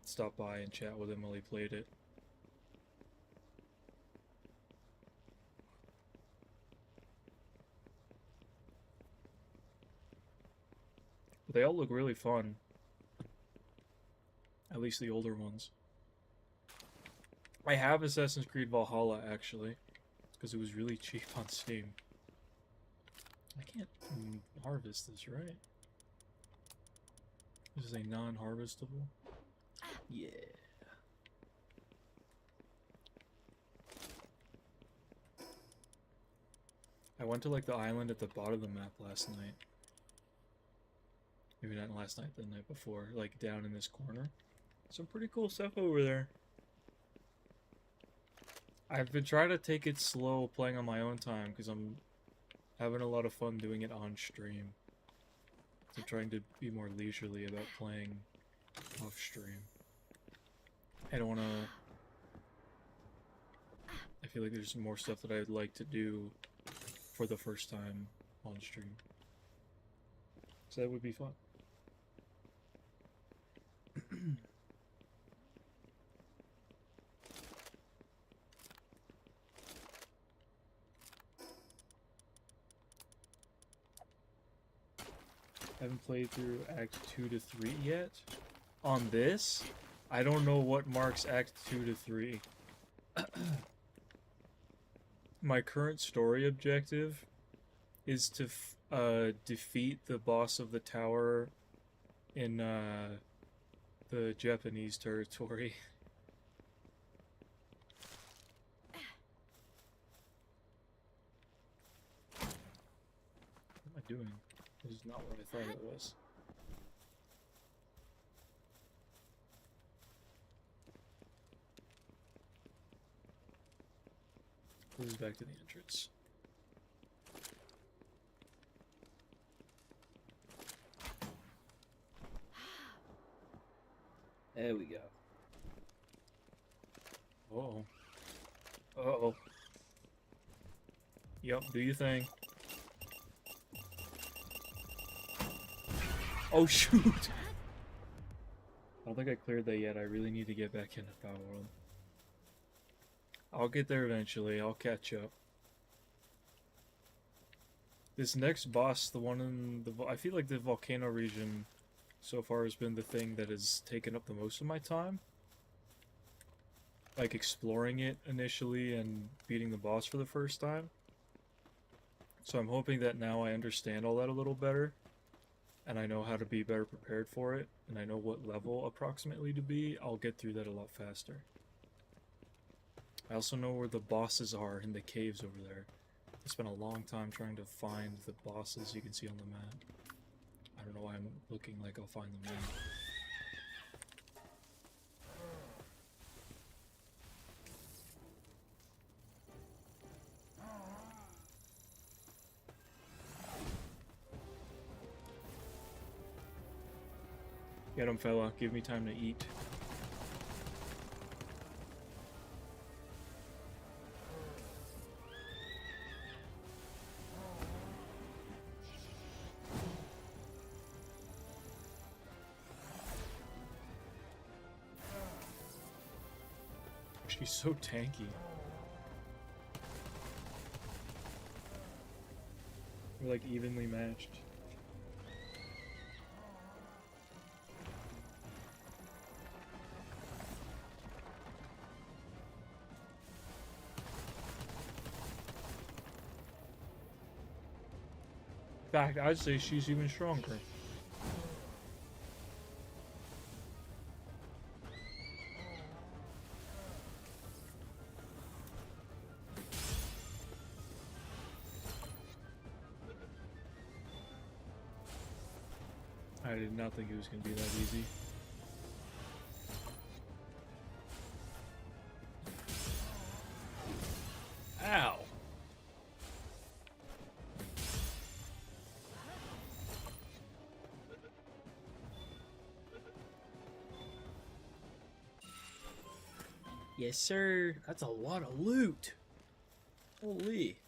stop by and chat with him while he played it. But they all look really fun. At least the older ones. I have Assassin's Creed Valhalla, actually. Because it was really cheap on Steam. I can't harvest this, right? This is a non-harvestable? Yeah. I went to like the island at the bottom of the map last night. Maybe not last night, the night before. Like down in this corner. Some pretty cool stuff over there. I've been trying to take it slow playing on my own time because I'm having a lot of fun doing it on stream. I'm trying to be more leisurely about playing off stream. I don't want to... I feel like there's more stuff that I'd like to do for the first time on stream. So that would be fun. Haven't played through Act 2 to 3 yet. On this, I don't know what marks Act 2 to 3. My current story objective is to defeat the boss of the tower in the Japanese territory. What am I doing? This is not what I thought it was. This is back to the entrance. There we go. Uh-oh. Uh-oh. Yup, do your thing. Oh shoot! I don't think I cleared that yet. I really need to get back into palworld. I'll get there eventually. I'll catch up. This next boss, the one in the... I feel like the volcano region so far has been the thing that has taken up the most of my time. Like exploring it initially and beating the boss for the first time. So I'm hoping that now I understand all that a little better. And I know how to be better prepared for it, and I know what level approximately to be, I'll get through that a lot faster. I also know where the bosses are in the caves over there. I spent a long time trying to find the bosses you can see on the map. I don't know why I'm looking like I'll find them now. Get him, fella. Give me time to eat. She's so tanky. We're like evenly matched. In fact, I'd say she's even stronger. I did not think it was going to be that easy. Ow! Yes, sir. That's a lot of loot. Holy.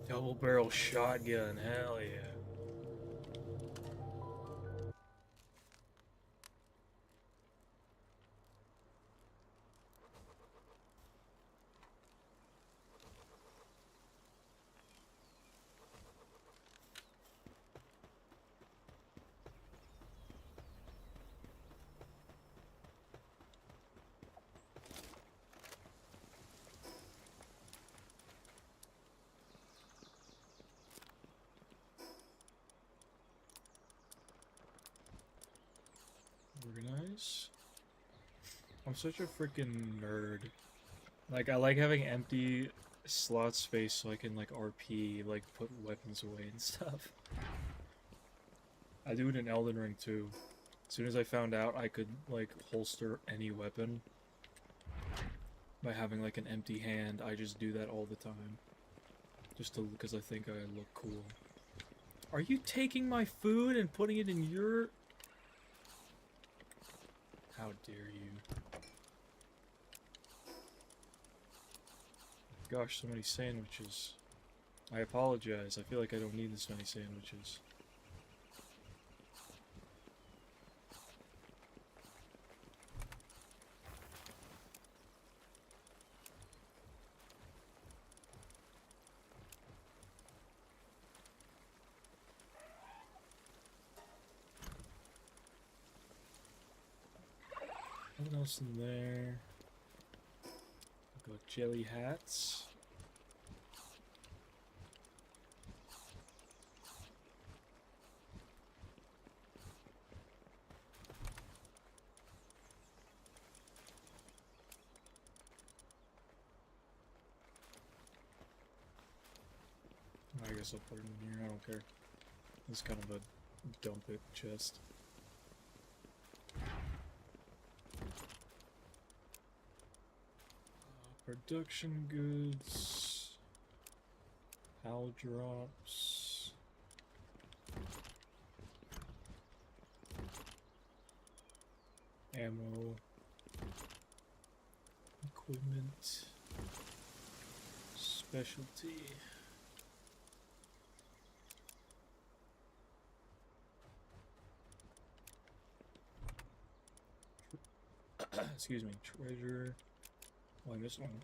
Double barrel shotgun. Hell yeah. Organize. I'm such a freaking nerd. Like, I like having empty slot space so I can, like, RP, like, put weapons away and stuff. I do it in Elden Ring, too. As soon as I found out I could, like, holster any weapon by having, like, an empty hand, I just do that all the time. Just to, because I think I look cool. Are you taking my food and putting it in your... How dare you. Gosh, so many sandwiches. I apologize, I feel like I don't need this many sandwiches. What else in there? Got jelly hats. I guess I'll put it in here, I don't care. It's kind of a dump it chest. Production goods. Pal drops. Ammo. Equipment. Specialty. Excuse me, treasure. Oh, I missed one.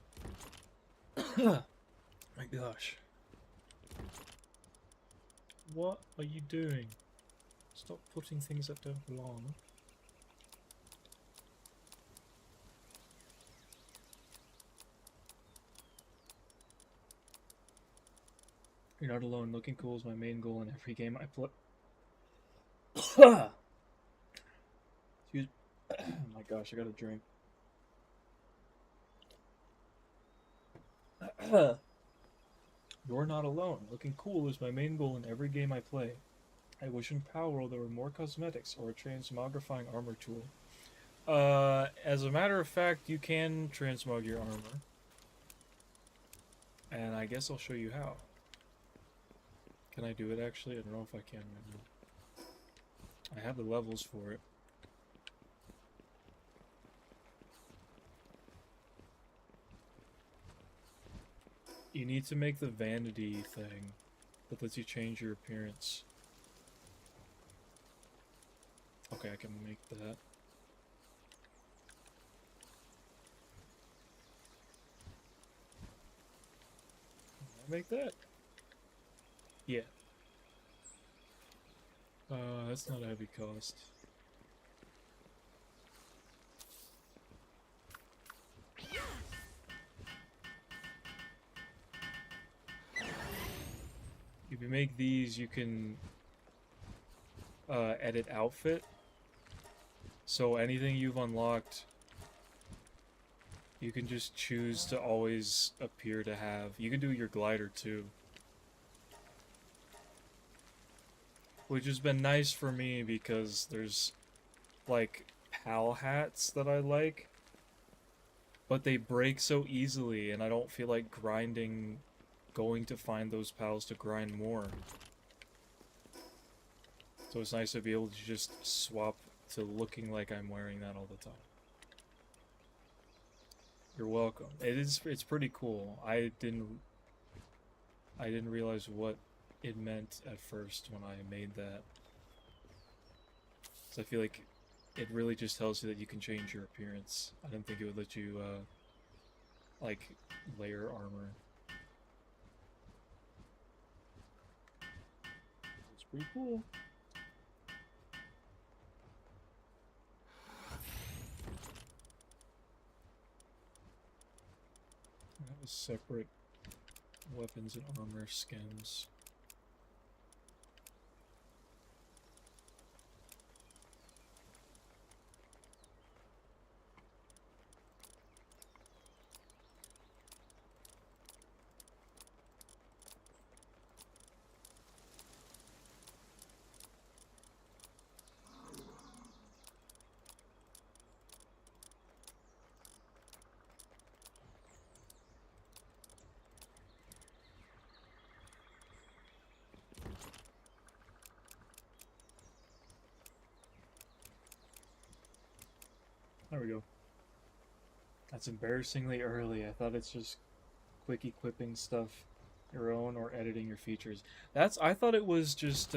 My gosh. What are you doing? Stop putting things that don't belong. You're not alone. Looking cool is my main goal in every game I play. Excuse. Oh my gosh, I got a drink. You're not alone. Looking cool is my main goal in every game I play. I wish in palworld there were more cosmetics or a transmogrifying armor tool. As a matter of fact, you can transmog your armor. And I guess I'll show you how. Can I do it actually? I don't know if I can right now. I have the levels for it. You need to make the vanity thing that lets you change your appearance. Okay, I can make that. Can I make that? Yeah. That's not a heavy cost. If you make these, you can edit outfit. So anything you've unlocked, you can just choose to always appear to have. You can do your glider too. Which has been nice for me because there's like PAL hats that I like, but they break so easily and I don't feel like grinding, going to find those pals to grind more. So it's nice to be able to just swap to looking like I'm wearing that all the time. You're welcome. It's pretty cool. I didn't realize what it meant at first when I made that. So I feel like it really just tells you that you can change your appearance. I didn't think it would let you like layer armor. It's pretty cool. I have a separate weapons and armor skins. There we go. That's embarrassingly early. I thought it's just quick equipping stuff your own or editing your features. I thought it was just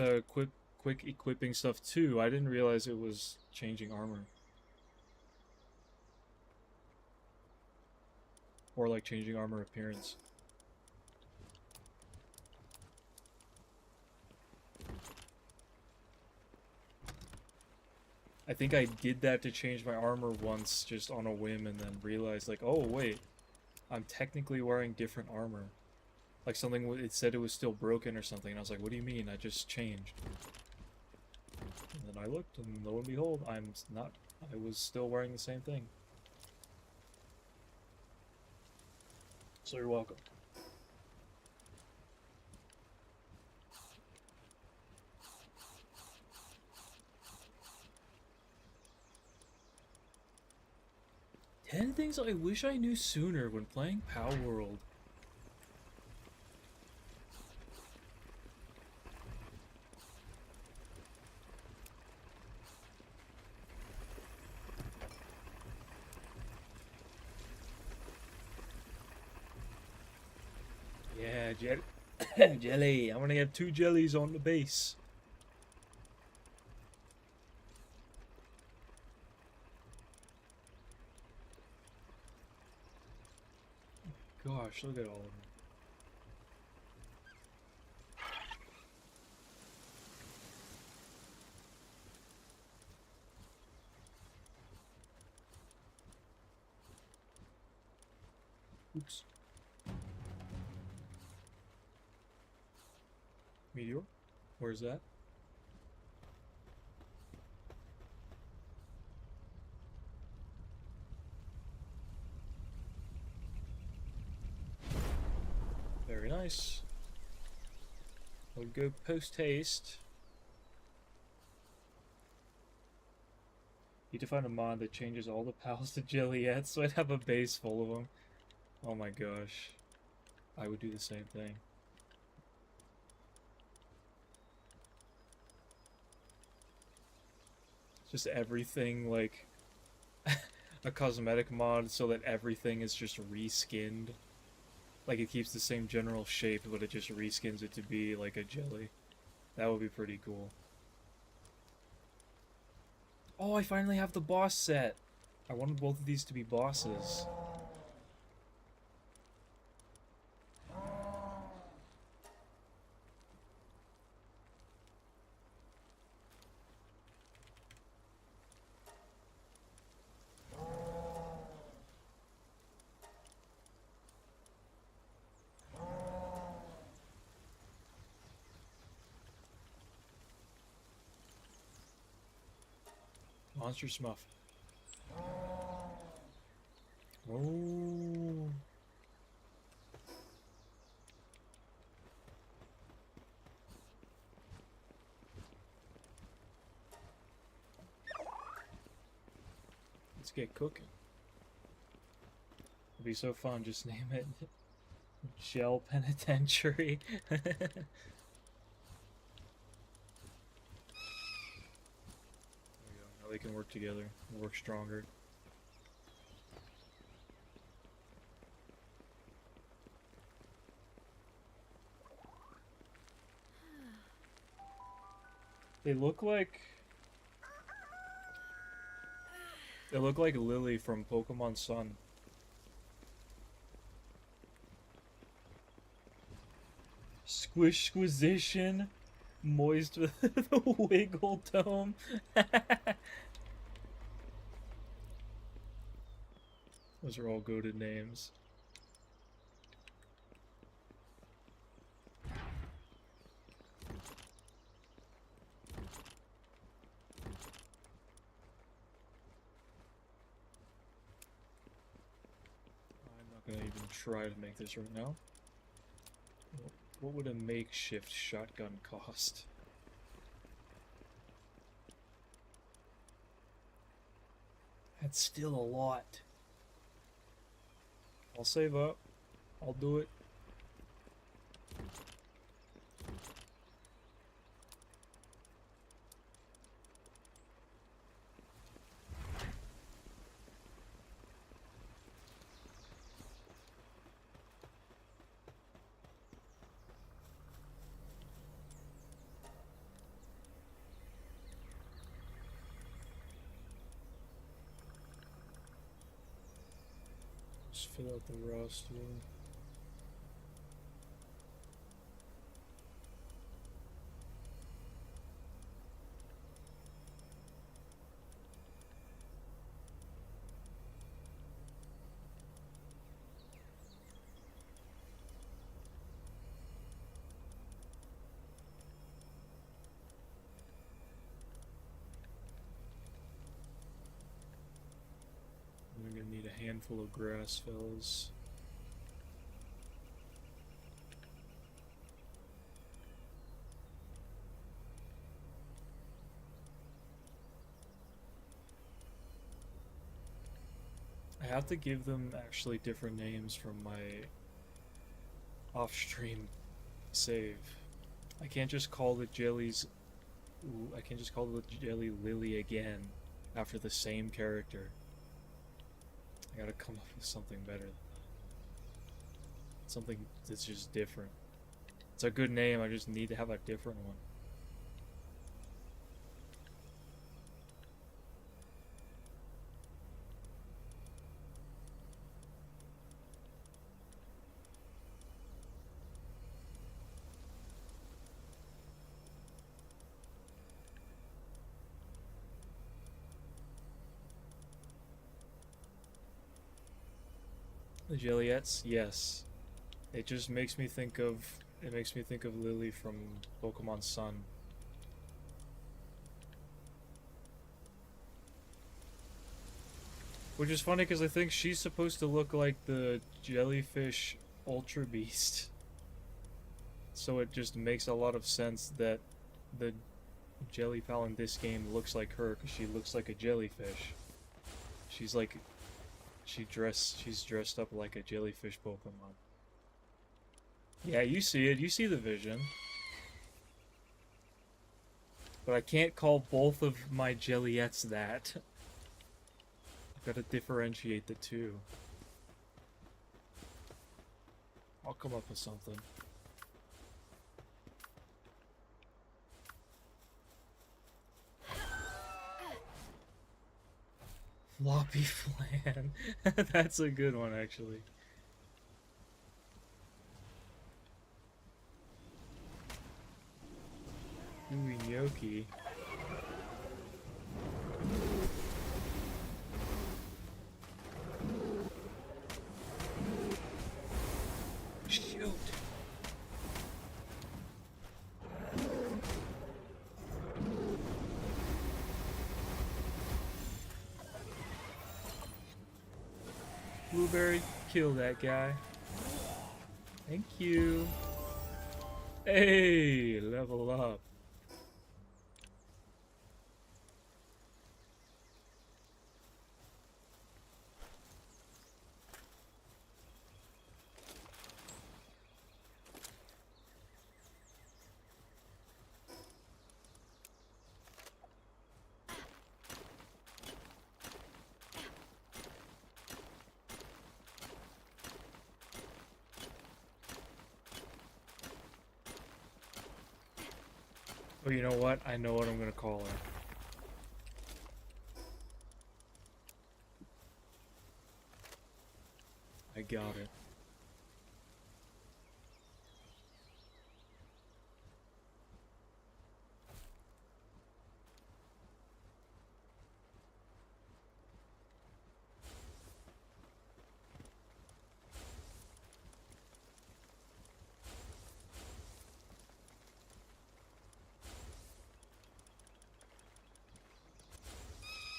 quick equipping stuff too. I didn't realize it was changing armor. Or like changing armor appearance. I think I did that to change my armor once just on a whim and then realized like, oh wait, I'm technically wearing different armor. Like something, it said it was still broken or something, and I was like, what do you mean? I just changed. And then I looked, and lo and behold, I was still wearing the same thing. So you're welcome. Ten things I wish I knew sooner when playing palworld. Yeah, jelly. I want to have 2 jellies on the base. Gosh, look at all of them. Oops. Meteor? Where's that? Very nice. We'll go post haste. Need to find a mod that changes all the pals to Jilliettes so I'd have a base full of them. Oh my gosh. I would do the same thing. Just everything like a cosmetic mod so that everything is just reskinned. Like it keeps the same general shape, but it just reskins it to be like a jelly. That would be pretty cool. Oh, I finally have the boss set! I wanted both of these to be bosses. Monster Smuff. Oh. Let's get cooking. It'll be so fun, just name it Gel Penitentiary. Now they can work together and work stronger. They look like Lily from Pokemon Sun. Squishquisition, moist with the wiggle tome. Those are all goated names. I'm not gonna even try to make this right now. What would a makeshift shotgun cost? That's still a lot. I'll save up. I'll do it. Just fill out the roster. We're gonna need a handful of grass fellas. I have to give them actually different names from my off-stream save. I can't just call the jellies. I can't just call the jelly Lily again after the same character. I gotta come up with something better than that. Something that's just different. It's a good name, I just need to have a different one. The Jelliettes, yes. It just makes me think of Lily from Pokemon Sun. Which is funny because I think she's supposed to look like the jellyfish Ultra Beast. So it just makes a lot of sense that the Jellypal in this game looks like her because she looks like a jellyfish. She's like she's dressed up like a jellyfish Pokemon. Yeah, you see it. You see the vision. But I can't call both of my Jelliettes that. I've got to differentiate the two. I'll come up with something. Floppy Flan. That's a good one, actually. Ooey gnocchi. Shoot. Blueberry, kill that guy. Thank you. Hey, level up. Oh, you know what? I know what I'm gonna call her. I got it.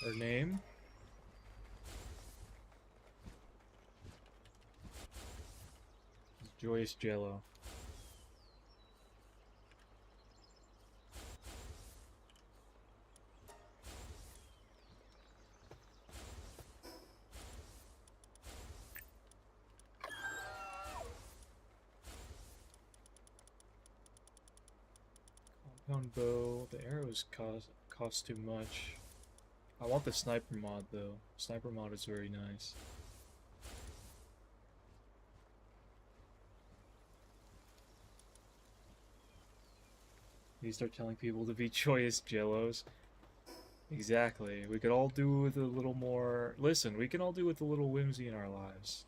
Her name? Is Joyous Jello. Compound bow. The arrows cost too much. I want the sniper mod though. Sniper mod is very nice. You start telling people to be joyous jellos. Exactly. We could all do with a little more. Listen, we can all do with a little whimsy in our lives.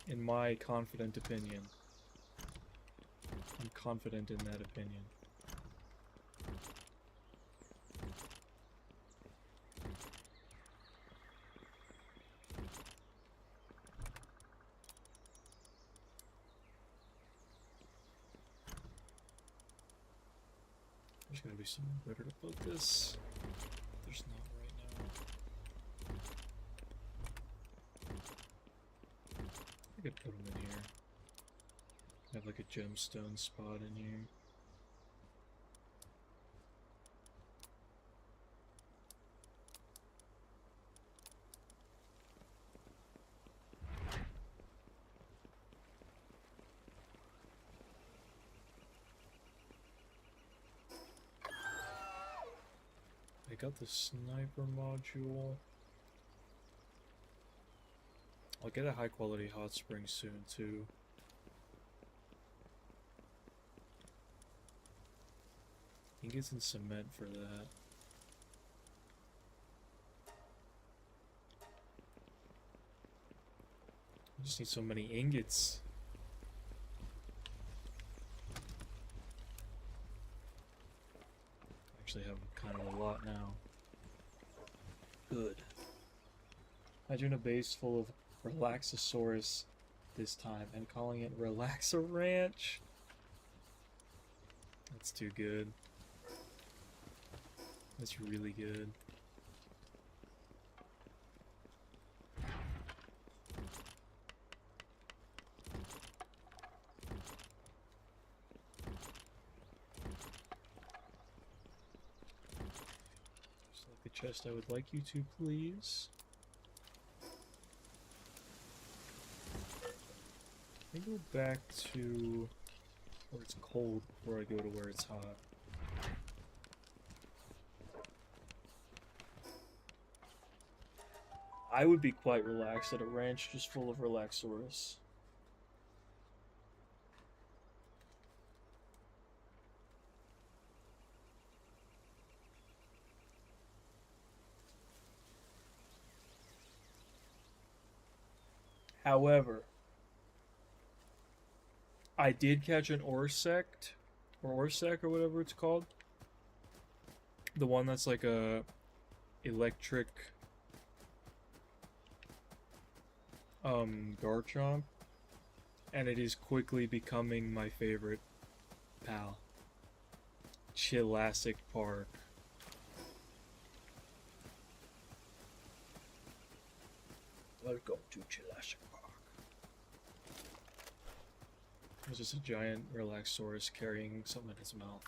In my confident opinion. I'm confident in that opinion. There's gonna be somewhere better to put this. There's not right now. I could put them in here. Have like a gemstone spot in here. I got the sniper module. I'll get a high quality hot spring soon too. Ingots and cement for that. I just need so many ingots. Actually have kind of a lot now. Good. Imagine a base full of Relaxosaurus this time and calling it Relaxa Ranch. That's too good. That's really good. Select the chest I would like you to, please. Let me go back to where it's cold before I go to where it's hot. I would be quite relaxed at a ranch just full of Relaxosaurus. However, I did catch an Orsect, or Orsec, or whatever it's called. The one that's like a electric Garchomp, and it is quickly becoming my favorite pal. Chillassic Park. Welcome to Chillassic Park. There's just a giant Relaxosaurus carrying something in its mouth.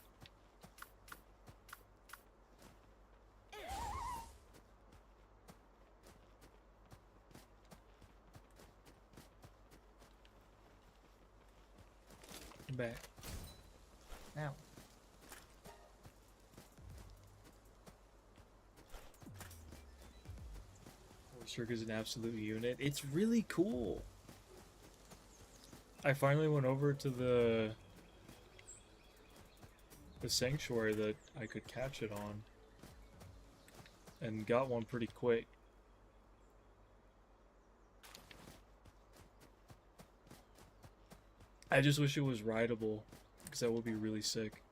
Come back. Now. Horserk is an absolute unit. It's really cool. I finally went over to the the sanctuary that I could catch it on. And got one pretty quick. I just wish it was rideable, because that would be really sick.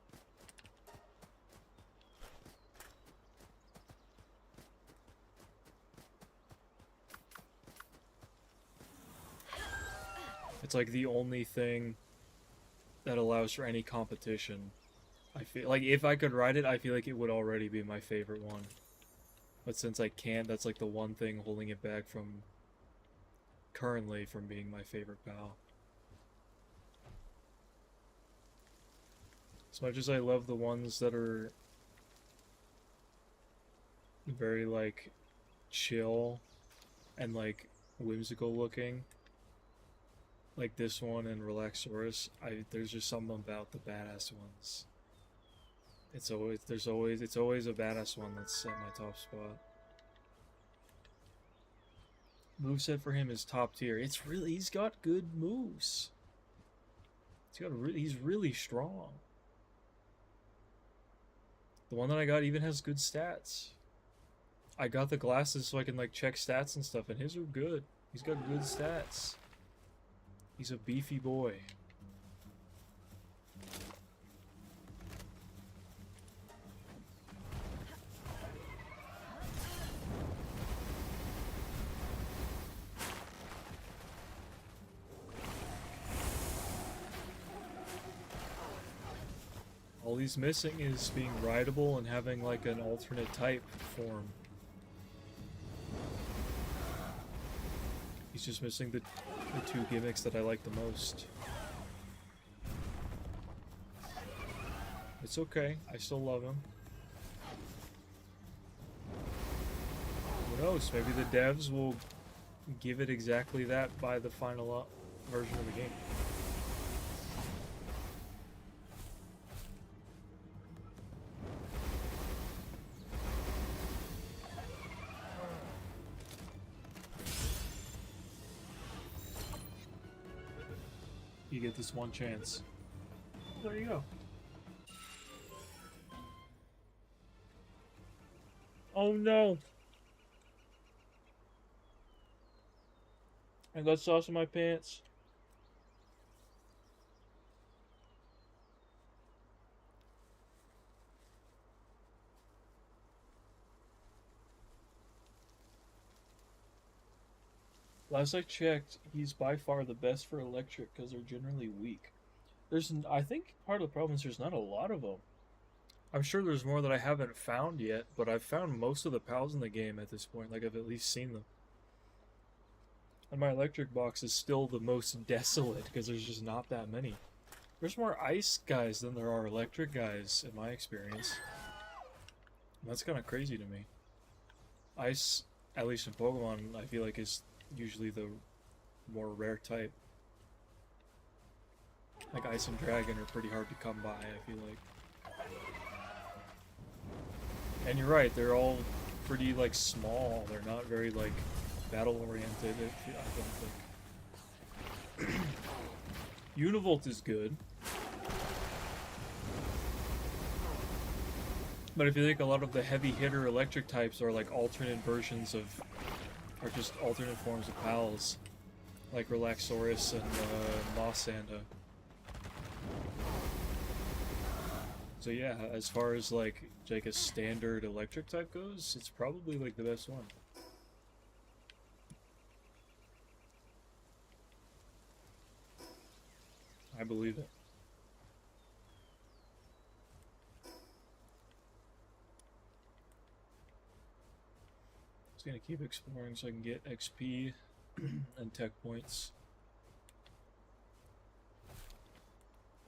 It's like the only thing that allows for any competition. I feel like if I could ride it, I feel like it would already be my favorite one. But since I can't, that's like the one thing holding it back from currently from being my favorite PAL. As much as I love the ones that are very like chill and like whimsical looking, like this one and Relaxaurus, there's just something about the badass ones. It's always a badass one that's at my top spot. Moveset for him is top tier. He's got good moves. He's really strong. The one that I got even has good stats. I got the glasses so I can like check stats and stuff, and his are good. He's got good stats. He's a beefy boy. All he's missing is being rideable and having like an alternate type form. He's just missing the two gimmicks that I like the most. It's okay, I still love him. Who knows, maybe the devs will give it exactly that by the final version of the game. You get this one chance. There you go. Oh no! I got sauce in my pants. Last I checked, he's by far the best for electric because they're generally weak. I think part of the problem is there's not a lot of them. I'm sure there's more that I haven't found yet, but I've found most of the pals in the game at this point. Like, I've at least seen them. And my electric box is still the most desolate because there's just not that many. There's more ice guys than there are electric guys, in my experience. And that's kind of crazy to me. Ice, at least in Pokemon, I feel like is usually the more rare type. Like Ice and Dragon are pretty hard to come by, I feel like. And you're right, they're all pretty like small. They're not very like battle oriented, I don't think. Univolt is good. But I feel like a lot of the heavy hitter electric types are like alternate versions of, or just alternate forms of pals. Like Relaxaurus and Mossanda. So yeah, as far as like a standard electric type goes, it's probably like the best one. I believe it. Just gonna keep exploring so I can get XP and tech points.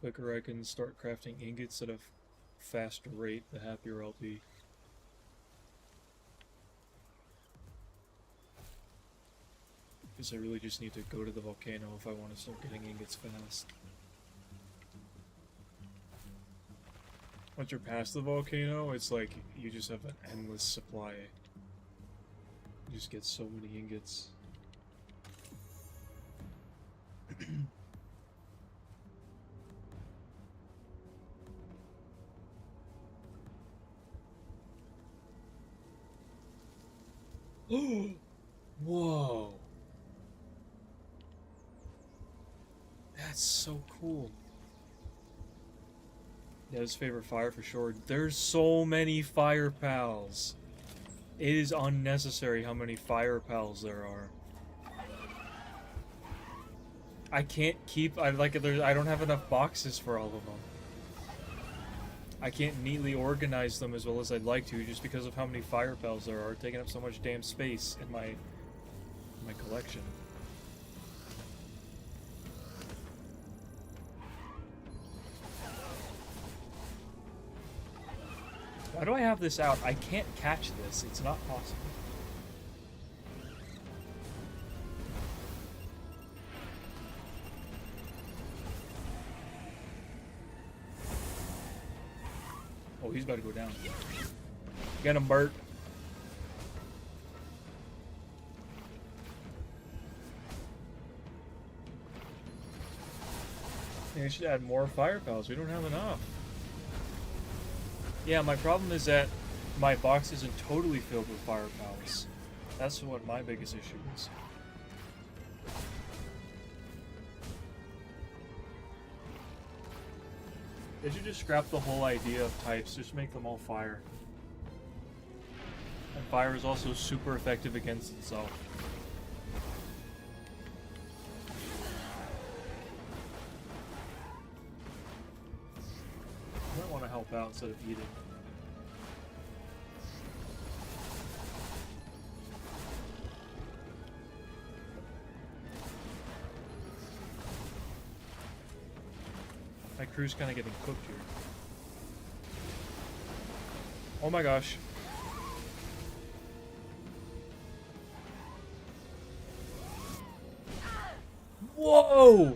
Quicker I can start crafting ingots at a faster rate, the happier I'll be. Because I really just need to go to the volcano if I want to start getting ingots fast. Once you're past the volcano, it's like you just have an endless supply. You just get so many ingots. Whoa. That's so cool. Yeah, his favorite fire for sure. There's so many fire pals. It is unnecessary how many fire pals there are. I can't keep. I don't have enough boxes for all of them. I can't neatly organize them as well as I'd like to, just because of how many fire pals there are, taking up so much damn space in my collection. Why do I have this out? I can't catch this. It's not possible. Oh, he's about to go down. Get him, Bert. I think I should add more fire pals. We don't have enough. Yeah, my problem is that my box isn't totally filled with fire pals. That's what my biggest issue is. They should just scrap the whole idea of types, just make them all fire. And fire is also super effective against itself. I might want to help out instead of eating. My crew's kind of getting cooked here. Oh my gosh. Whoa!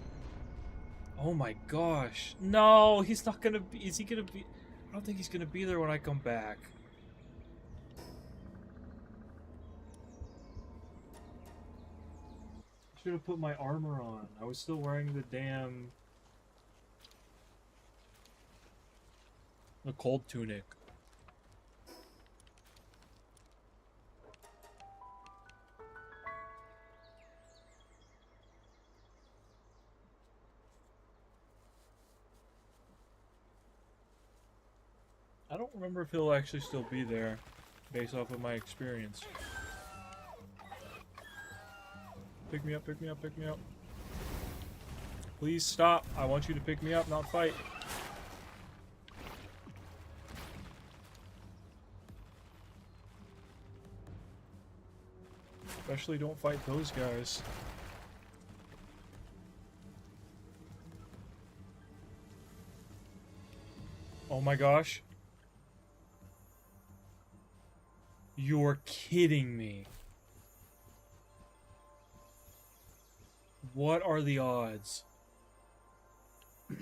Oh my gosh. No, he's not gonna be. Is he gonna be? I don't think he's gonna be there when I come back. I should have put my armor on. I was still wearing the damn. The cold tunic. I don't remember if he'll actually still be there, based off of my experience. Pick me up, pick me up, pick me up. Please stop. I want you to pick me up, not fight. Especially don't fight those guys. Oh my gosh. You're kidding me. What are the odds? Did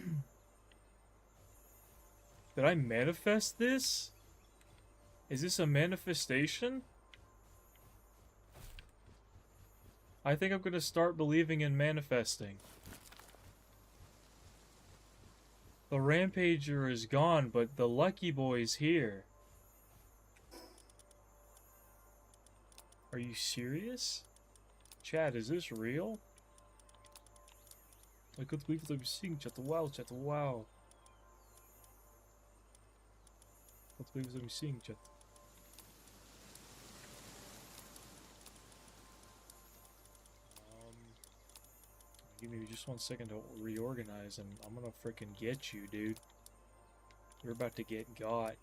I manifest this? Is this a manifestation? I think I'm gonna start believing in manifesting. The Rampager is gone, but the Lucky Boy's here. Are you serious? Chat, is this real? I can't believe that I'm seeing chat. Wow, chat. Wow. I can't believe that I'm seeing chat. Give me just 1 second to reorganize, and I'm gonna frickin' get you, dude. You're about to get got.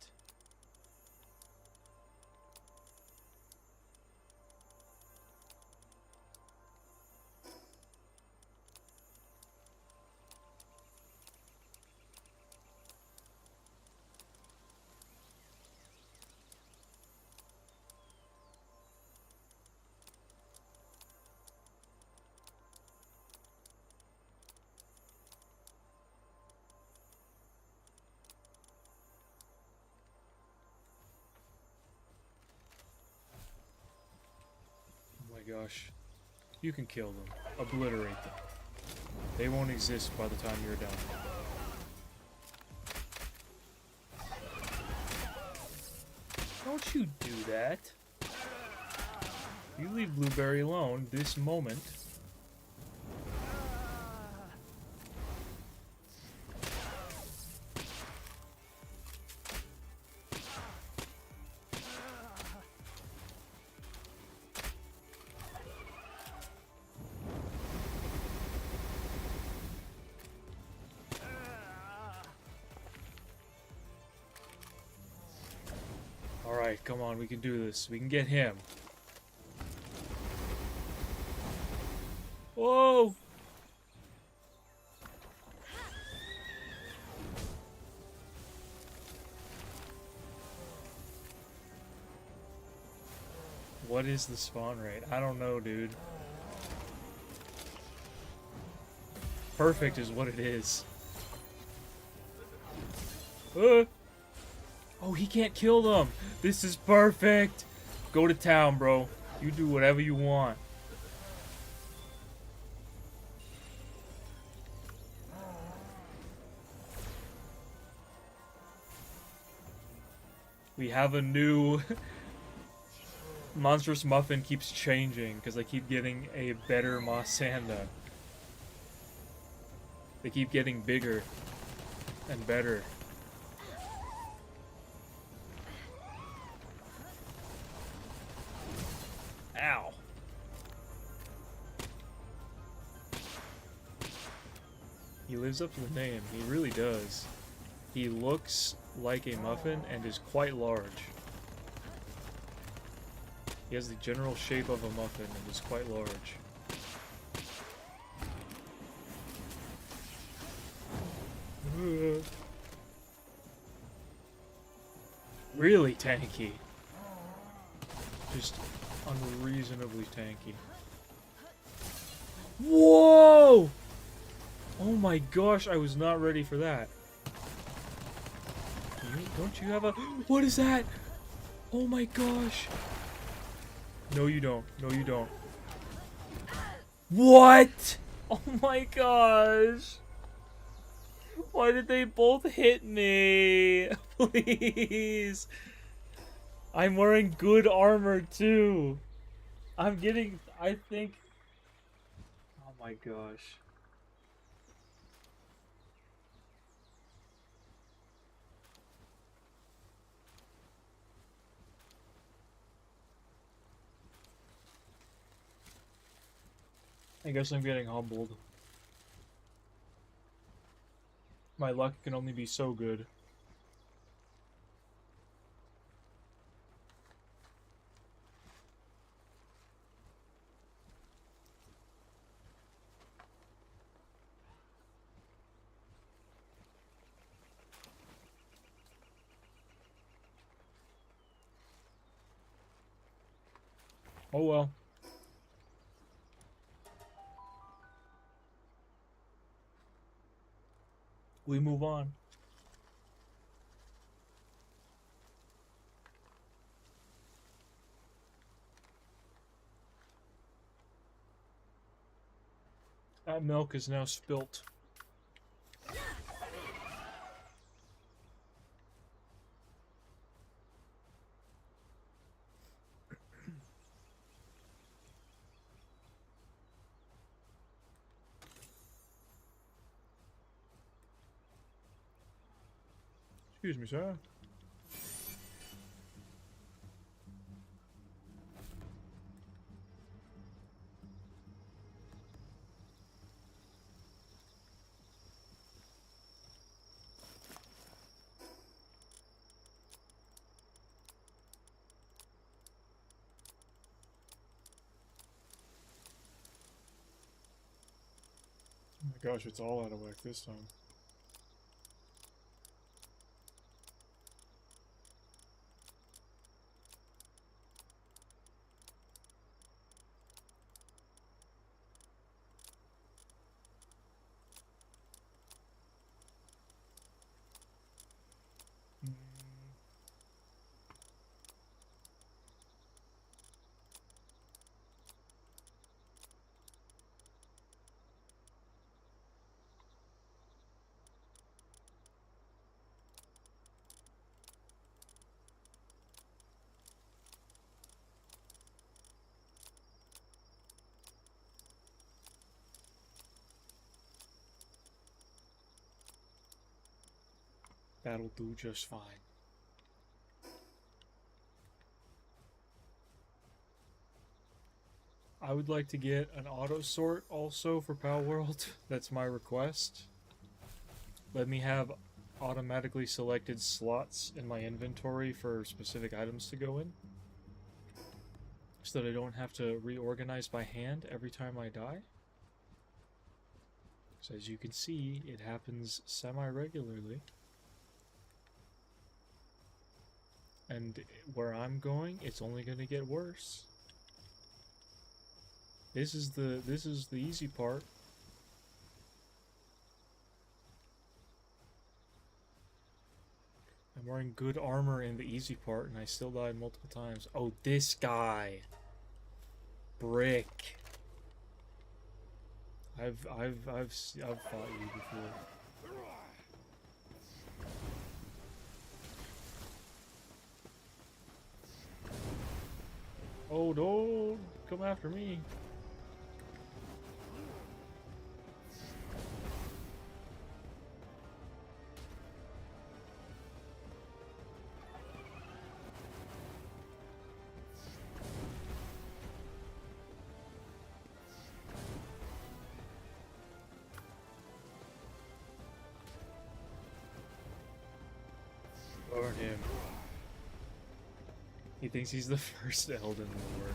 Gosh, you can kill them, obliterate them. They won't exist by the time you're done. Don't you do that. You leave Blueberry alone this moment. Alright, come on, we can do this. We can get him. Whoa! What is the spawn rate? I don't know, dude. Perfect is what it is. Oh, he can't kill them! This is perfect! Go to town, bro. You do whatever you want. We have a new... Monstrous Muffin keeps changing, because I keep getting a better Mossanda. They keep getting bigger and better. Ow. He lives up to the name. He really does. He looks like a muffin and is quite large. He has the general shape of a muffin and is quite large. Really tanky. Just unreasonably tanky. Whoa! Oh my gosh, I was not ready for that. Don't you have a... What is that? Oh my gosh. No, you don't. No, you don't. What? Oh my gosh. Why did they both hit me? Please. I'm wearing good armor too. I'm getting... I think... Oh my gosh. I guess I'm getting humbled. My luck can only be so good. Oh well. We move on. That milk is now spilt. Excuse me, sir. Oh my gosh, it's all out of whack this time. That'll do just fine. I would like to get an auto sort also for palworld. That's my request. Let me have automatically selected slots in my inventory for specific items to go in, so that I don't have to reorganize by hand every time I die. So as you can see, it happens semi-regularly. And where I'm going, it's only going to get worse. This is the easy part. I'm wearing good armor in the easy part, and I still died multiple times. Oh, this guy. Brick. I've fought you before. Oh, don't come after me. Burn him. He thinks he's the first Elden Lord.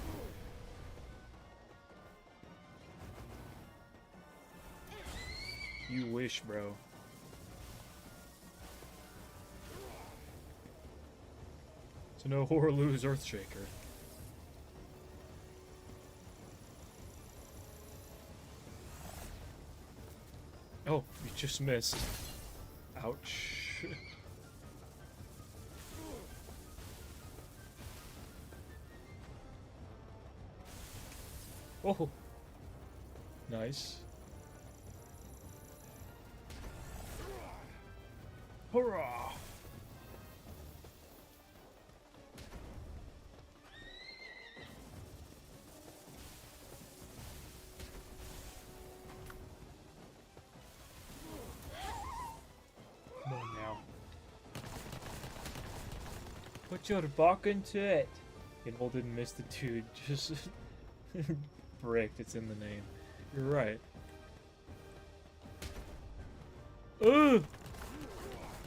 You wish, bro. So no Horlu's Earthshaker. Oh, you just missed. Ouch. Oh, nice. Hurrah! Come on now. Put your buck into it. It all didn't miss the dude. Just bricked. It's in the name. You're right. Ugh!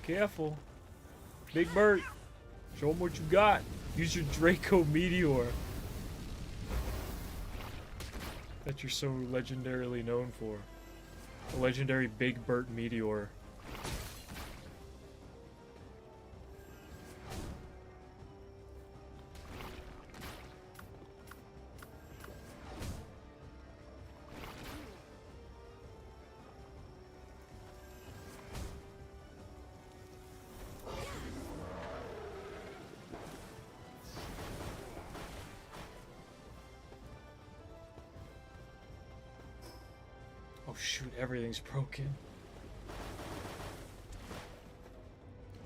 Careful. Big Bert. Show him what you got. Use your Draco Meteor. That you're so legendarily known for. A legendary Big Bert Meteor. Oh shoot, everything's broken.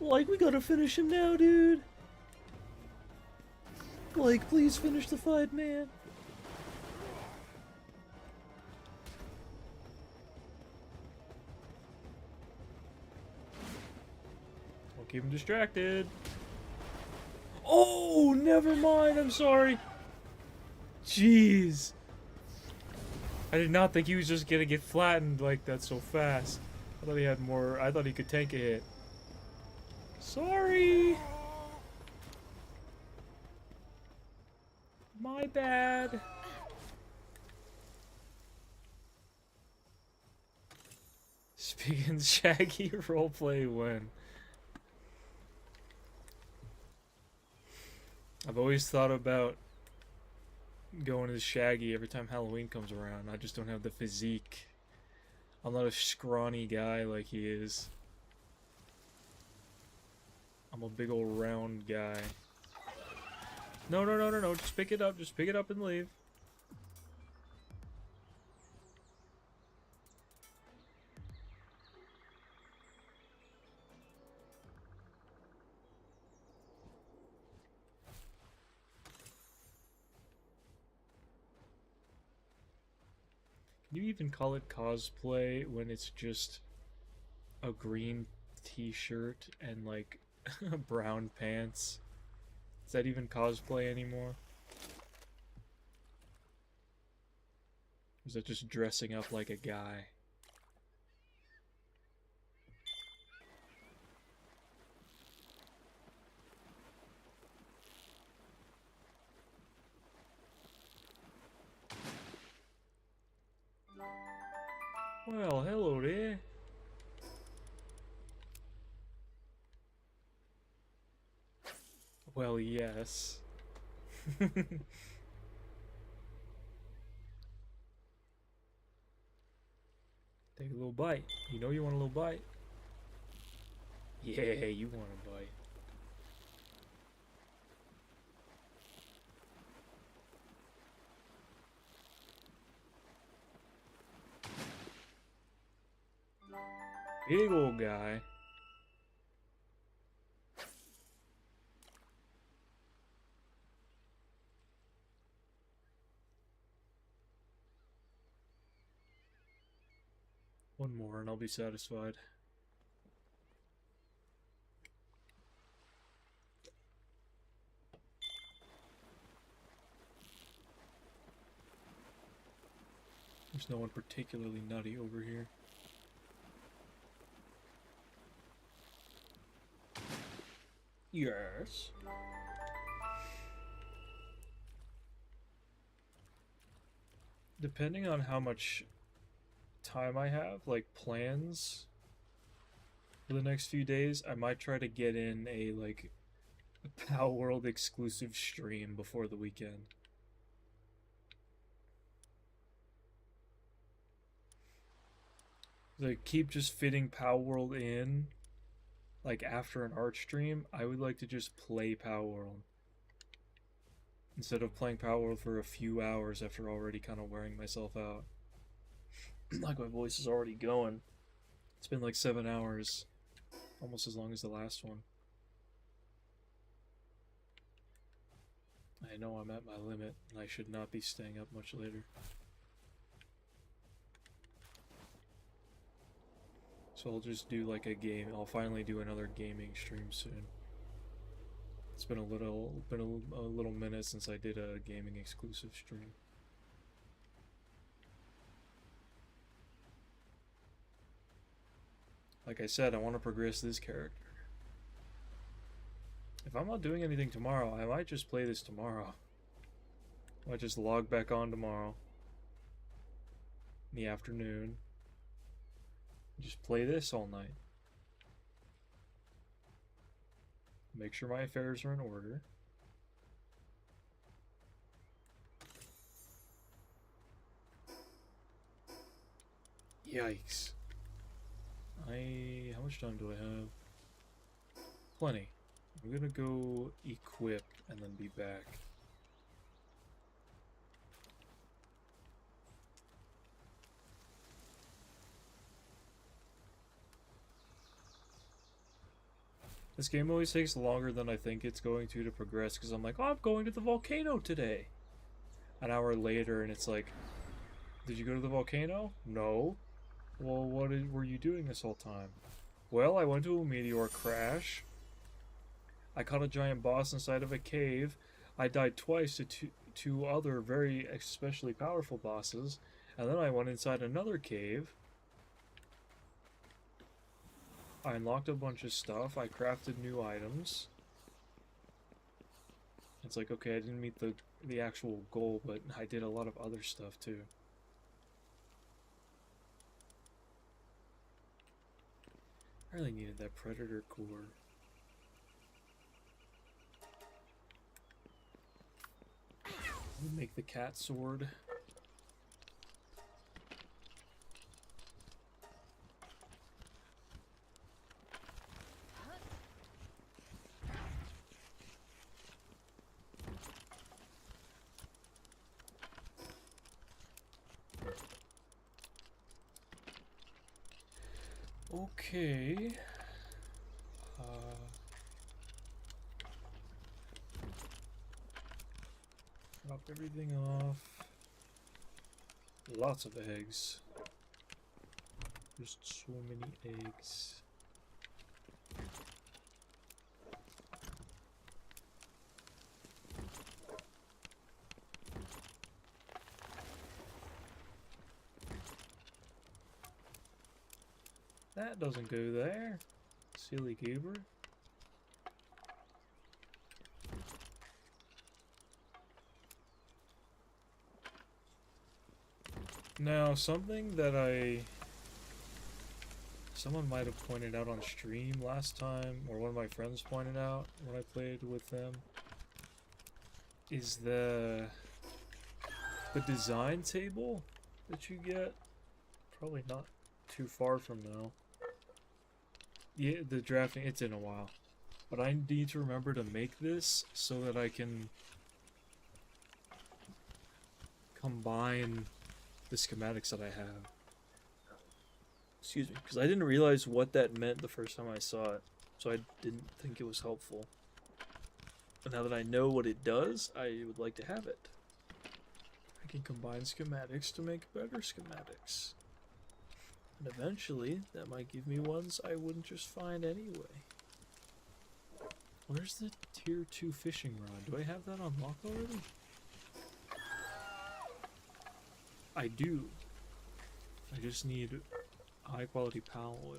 Like, we gotta finish him now, dude. Like, please finish the fight, man. I'll keep him distracted. Oh, never mind, I'm sorry. Jeez. I did not think he was just gonna get flattened like that so fast. I thought he had more. I thought he could take a hit. Sorry. My bad. Speaking Shaggy roleplay when. I've always thought about going as Shaggy every time Halloween comes around. I just don't have the physique. I'm not a scrawny guy like he is. I'm a big old round guy. No, no, no, no, no. Just pick it up. Just pick it up and leave. Can you even call it cosplay when it's just a green t-shirt and like brown pants. Is that even cosplay anymore? Or is that just dressing up like a guy? Well, hello there. Well, yes. Take a little bite. You know you want a little bite. Yeah, you want a bite. Big old guy. One more and I'll be satisfied. There's no one particularly nutty over here. Yes. Depending on how much time I have, like plans for the next few days, I might try to get in a like palworld exclusive stream before the weekend. Like keep just fitting palworld in like after an art stream. I would like to just play palworld instead of playing palworld for a few hours after already kind of wearing myself out. Like my voice is already going. It's been like 7 hours, almost as long as the last one. I know I'm at my limit and I should not be staying up much later. So I'll just do like a game. I'll finally do another gaming stream soon. It's been a little minute since I did a gaming exclusive stream. Like I said, I want to progress this character. If I'm not doing anything tomorrow, I might just play this tomorrow. I might just log back on tomorrow in the afternoon. Just play this all night. Make sure my affairs are in order. Yikes. How much time do I have? Plenty. I'm gonna go equip and then be back. This game always takes longer than I think it's going to progress because I'm like, oh, I'm going to the volcano today. An hour later and it's like, did you go to the volcano? No. Well, what were you doing this whole time? Well, I went to a meteor crash. I caught a giant boss inside of a cave. I died twice to two other very especially powerful bosses. And then I went inside another cave. I unlocked a bunch of stuff. I crafted new items. It's like, okay, I didn't meet the actual goal, but I did a lot of other stuff too. I really needed that predator core. Let me make the cat sword. Okay. Drop everything off. Lots of eggs. Just so many eggs. That doesn't go there. Silly goober. Now, something that someone might have pointed out on stream last time, or one of my friends pointed out when I played with them, is the design table that you get. Probably not too far from now. Yeah, the drafting, it's in a while. But I need to remember to make this so that I can combine the schematics that I have. Excuse me, because I didn't realize what that meant the first time I saw it, so I didn't think it was helpful. But now that I know what it does, I would like to have it. I can combine schematics to make better schematics. And eventually, that might give me ones I wouldn't just find anyway. Where's the tier 2 fishing rod? Do I have that unlocked already? I do. I just need high quality pal oil.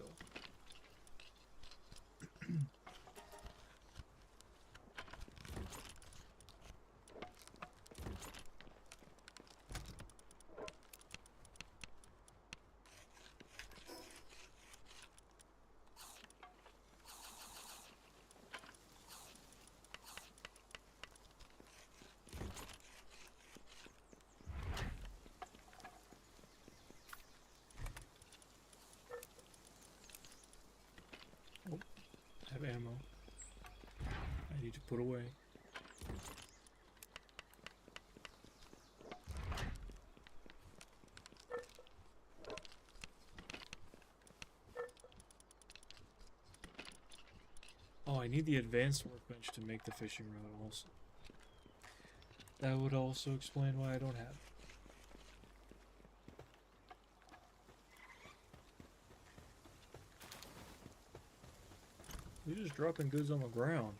I have ammo. I need to put away. Oh, I need the advanced workbench to make the fishing rod also. That would also explain why I don't have it. You're just dropping goods on the ground.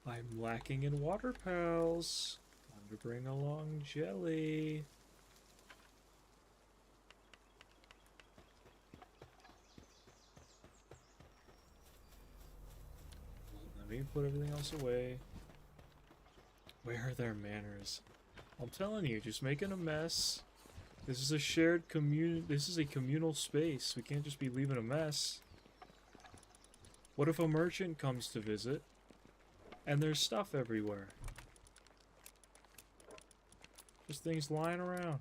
I'm lacking in water pals. Time to bring along jelly. Let me put everything else away. Where are their manners? I'm telling you, just making a mess. This is a shared this is a communal space. We can't just be leaving a mess. What if a merchant comes to visit and there's stuff everywhere? Just things lying around.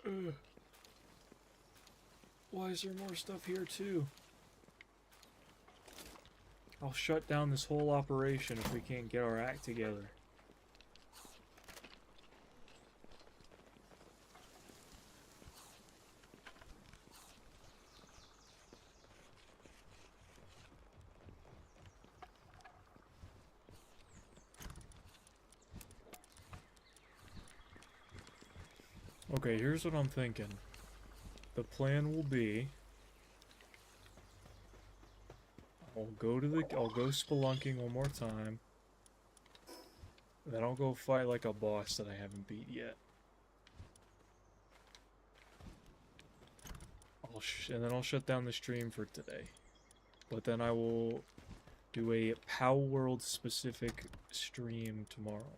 Ugh. Why is there more stuff here too? I'll shut down this whole operation if we can't get our act together. Okay, here's what I'm thinking. The plan will be I'll go spelunking one more time. Then I'll go fight like a boss that I haven't beat yet. And then I'll shut down the stream for today. But then I will do a palworld specific stream tomorrow.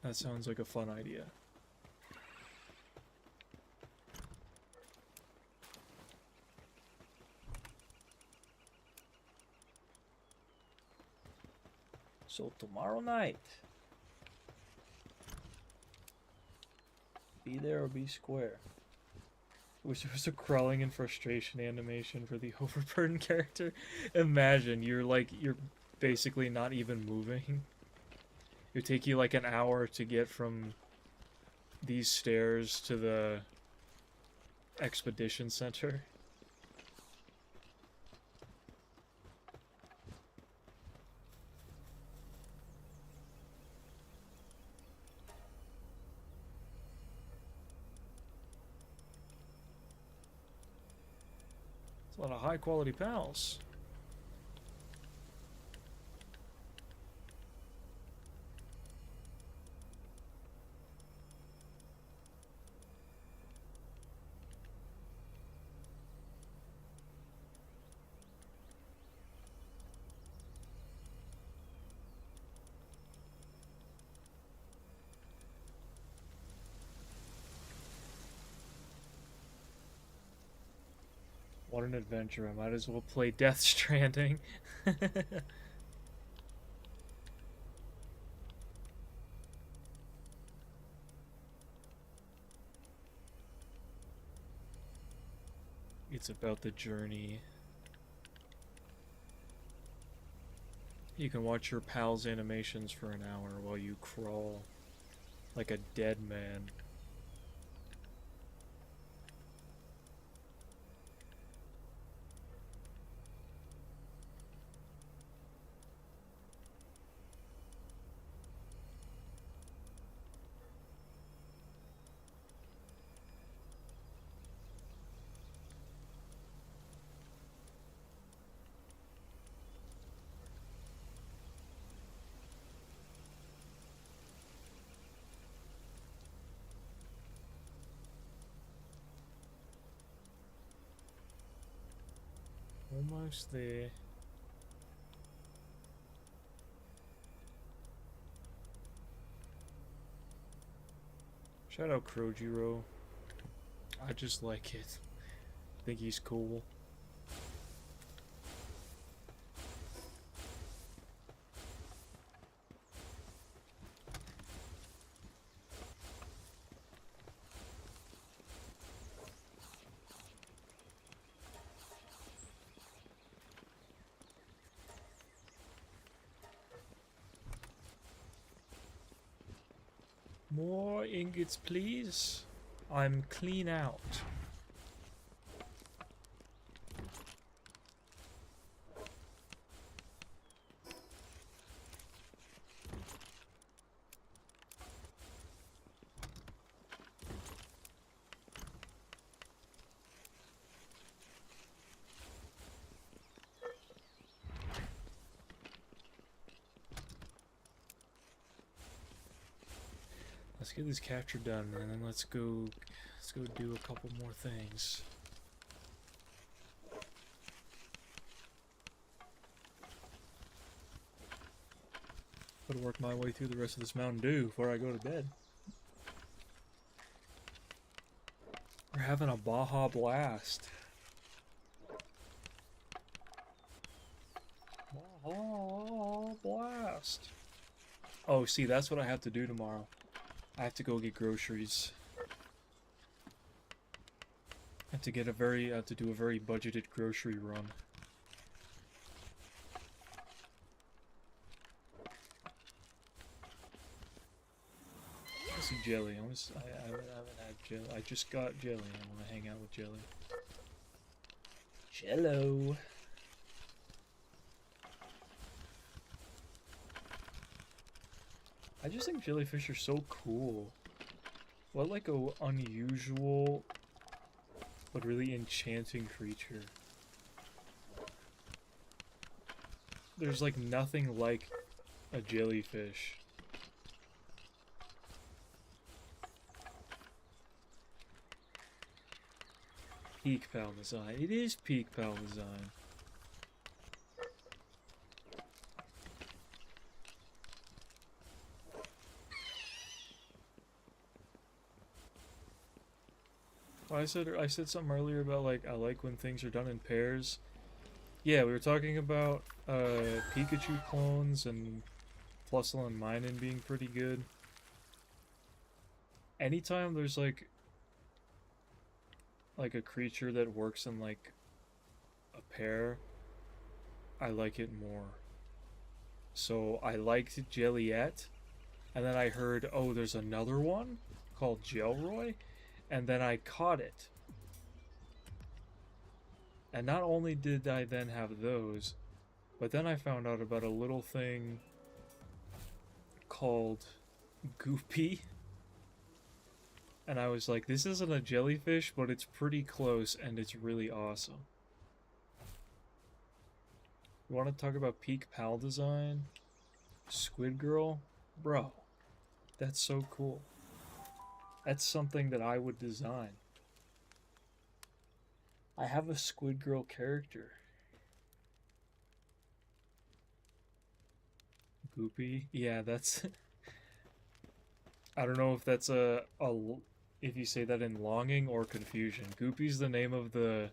That sounds like a fun idea. So tomorrow night, be there or be square. Wish there was a crawling in frustration animation for the overburden character. Imagine you're basically not even moving. It would take you like an hour to get from these stairs to the expedition center. A lot of high quality pals. What an adventure. I might as well play Death Stranding. It's about the journey. You can watch your pals' animations for an hour while you crawl like a dead man. Almost there. Shout out Krojiro. I just like it. I think he's cool. More ingots, please. I'm clean out. Let's get this capture done, and then let's go do a couple more things. Gotta work my way through the rest of this Mountain Dew before I go to bed. We're having a Baja Blast. Baja Blast. Oh, see, that's what I have to do tomorrow. I have to go get groceries. I have to do a very budgeted grocery run. I see jelly. I haven't had jelly. I just got jelly. I want to hang out with jelly. Jello. I just think jellyfish are so cool. What like a unusual but really enchanting creature. There's like nothing like a jellyfish. Peak pal design. It is peak pal design. I said something earlier about like I like when things are done in pairs. Yeah, we were talking about Pikachu clones and Plusle and Minun being pretty good. Anytime there's like a creature that works in like a pair, I like it more. So I liked Jelliette, and then I heard, oh, there's another one called Gelroy. And then I caught it. And not only did I then have those, but then I found out about a little thing called Goopy. And I was like, this isn't a jellyfish, but it's pretty close and it's really awesome. You want to talk about peak pal design? Squid Girl? Bro, that's so cool. That's something that I would design. I have a Squid Girl character. Goopy? Yeah, that's... I don't know if that's if you say that in longing or confusion. Goopy's the name of the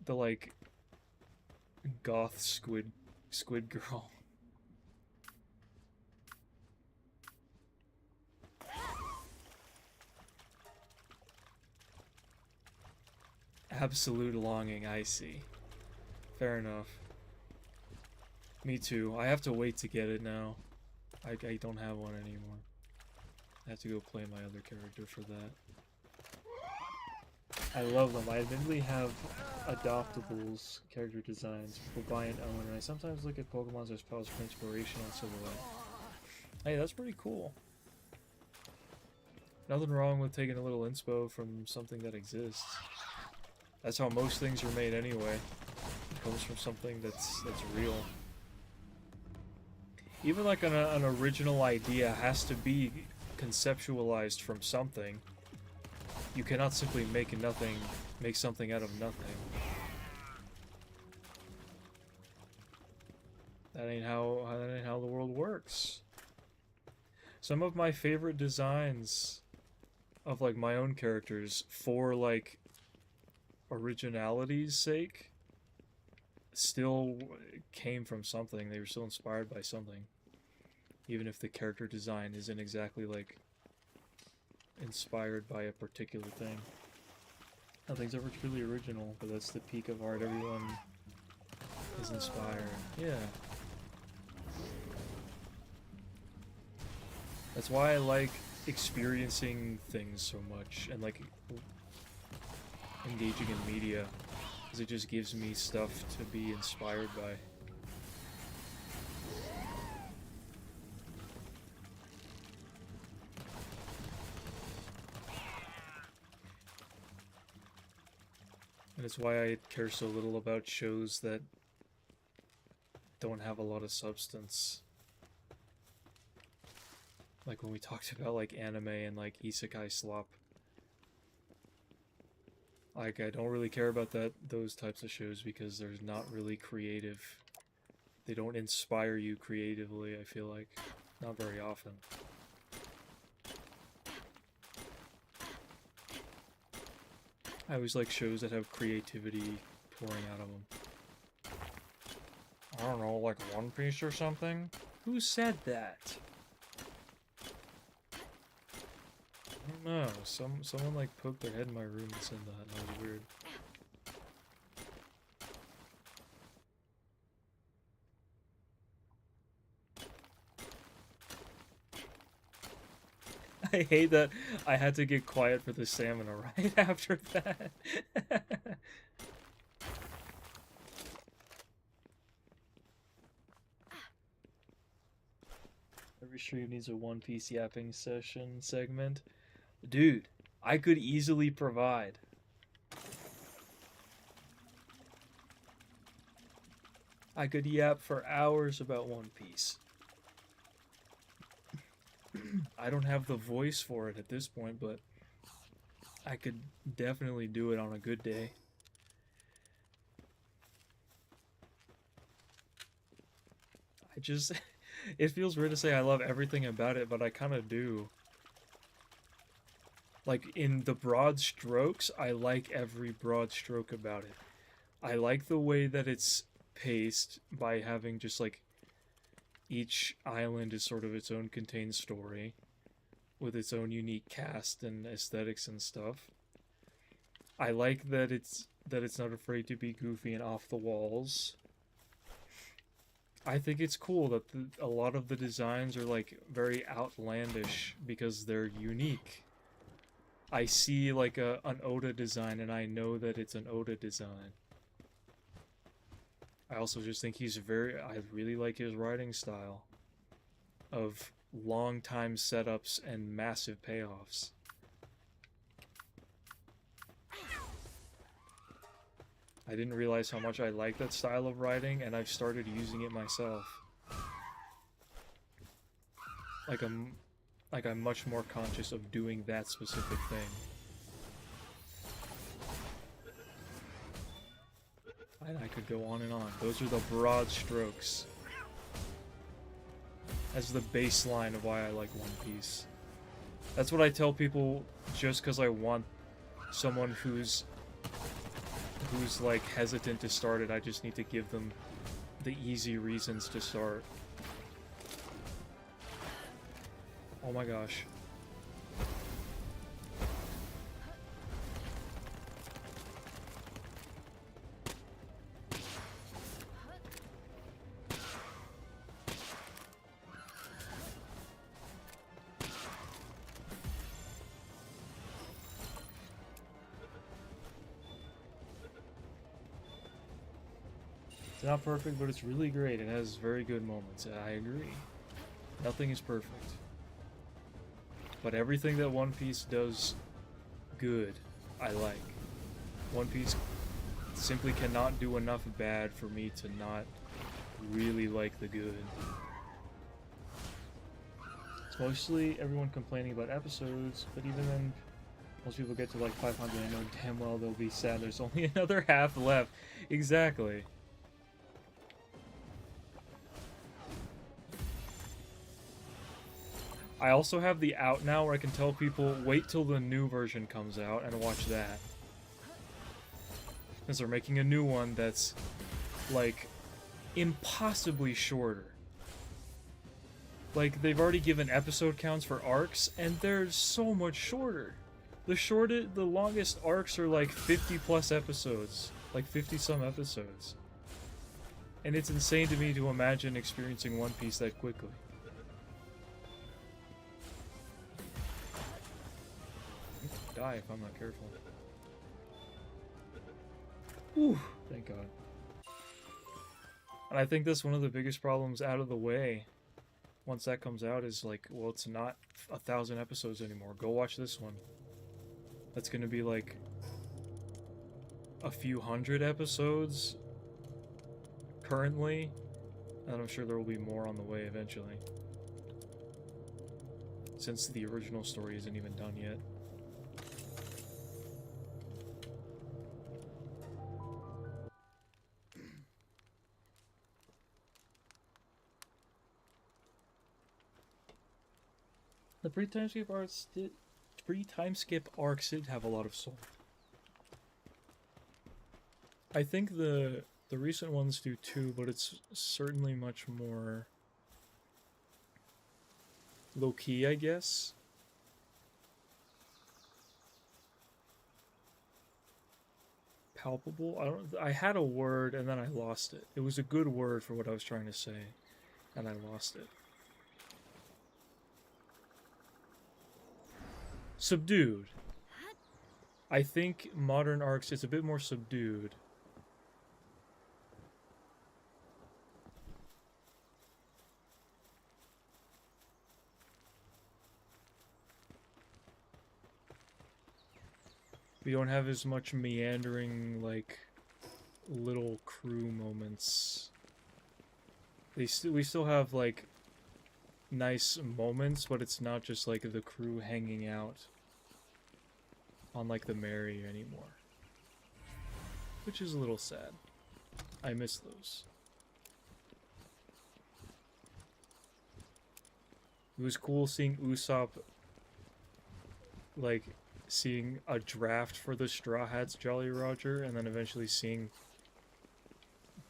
like goth squid girl. Absolute longing, I see. Fair enough. Me too. I have to wait to get it now. I don't have one anymore. I have to go play my other character for that. I love them. I admittedly have adoptables character designs for buy and own, and I sometimes look at Pokemon's as pals for inspiration on silhouette. Hey, that's pretty cool. Nothing wrong with taking a little inspo from something that exists. That's how most things are made anyway. It comes from something that's real. Even like an original idea has to be conceptualized from something. You cannot simply make something out of nothing. That ain't how the world works. Some of my favorite designs of like my own characters for like originality's sake still came from something. They were still inspired by something. Even if the character design isn't exactly like inspired by a particular thing. Nothing's ever truly original, but that's the peak of art. Everyone is inspired. Yeah. That's why I like experiencing things so much and like engaging in media, because it just gives me stuff to be inspired by. And it's why I care so little about shows that don't have a lot of substance. Like when we talked about like anime and like isekai slop. Like I don't really care about those types of shows because they're not really creative. They don't inspire you creatively, I feel like. Not very often. I always like shows that have creativity pouring out of them. I don't know, like One Piece or something? Who said that? I don't know. Someone like poked their head in my room and said that. That was weird. I hate that I had to get quiet for the stamina right after that. Every stream needs a One Piece yapping session segment. Dude, I could easily provide. I could yap for hours about One Piece. I don't have the voice for it at this point, but I could definitely do it on a good day. It feels weird to say I love everything about it, but I kind of do. Like, in the broad strokes, I like every broad stroke about it. I like the way that it's paced by having just, like, each island is sort of its own contained story with its own unique cast and aesthetics and stuff. I like that it's not afraid to be goofy and off the walls. I think it's cool that a lot of the designs are like very outlandish because they're unique. I see like an Oda design and I know that it's an Oda design. I also just think I really like his writing style of long time setups and massive payoffs. I didn't realize how much I like that style of writing, and I've started using it myself. I'm much more conscious of doing that specific thing. I could go on and on. Those are the broad strokes. As the baseline of why I like One Piece. That's what I tell people just because I want someone who's like hesitant to start it. I just need to give them the easy reasons to start. Oh my gosh. It's not perfect, but it's really great. It has very good moments. I agree. Nothing is perfect. But everything that One Piece does good, I like. One Piece simply cannot do enough bad for me to not really like the good. It's mostly everyone complaining about episodes, but even then, most people get to like 500 and know damn well they'll be sad there's only another half left. Exactly. I also have the out now where I can tell people, wait till the new version comes out and watch that. Because they're making a new one that's, like, impossibly shorter. Like, they've already given episode counts for arcs, and they're so much shorter. The longest arcs are like 50 plus episodes. Like 50 some episodes. And it's insane to me to imagine experiencing One Piece that quickly. Die if I'm not careful. Whew, thank God. And I think that's one of the biggest problems out of the way. Once that comes out is like, well, it's not 1,000 episodes anymore. Go watch this one. That's gonna be like a few hundred episodes currently. And I'm sure there will be more on the way eventually. Since the original story isn't even done yet. The pre-time skip arcs did have a lot of soul. I think the recent ones do too, but it's certainly much more low-key, I guess. Palpable. I had a word and then I lost it. It was a good word for what I was trying to say, and I lost it. Subdued. I think modern arcs, it's a bit more subdued. We don't have as much meandering, like, little crew moments. We still have, like, nice moments, but it's not just, like, the crew hanging out on, like, the Mary anymore. Which is a little sad. I miss those. It was cool seeing Usopp, like, seeing a draft for the Straw Hats Jolly Roger, and then eventually seeing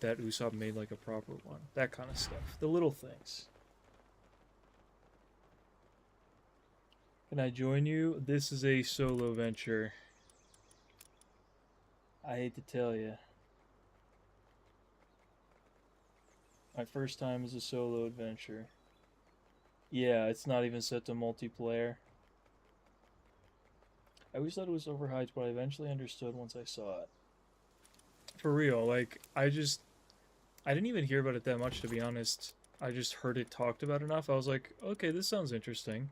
that Usopp made, like, a proper one. That kind of stuff. The little things. Can I join you? This is a solo venture. I hate to tell you. My first time is a solo adventure. Yeah, it's not even set to multiplayer. I always thought it was overhyped, but I eventually understood once I saw it. For real, like, I didn't even hear about it that much, to be honest. I just heard it talked about enough. I was like, okay, this sounds interesting.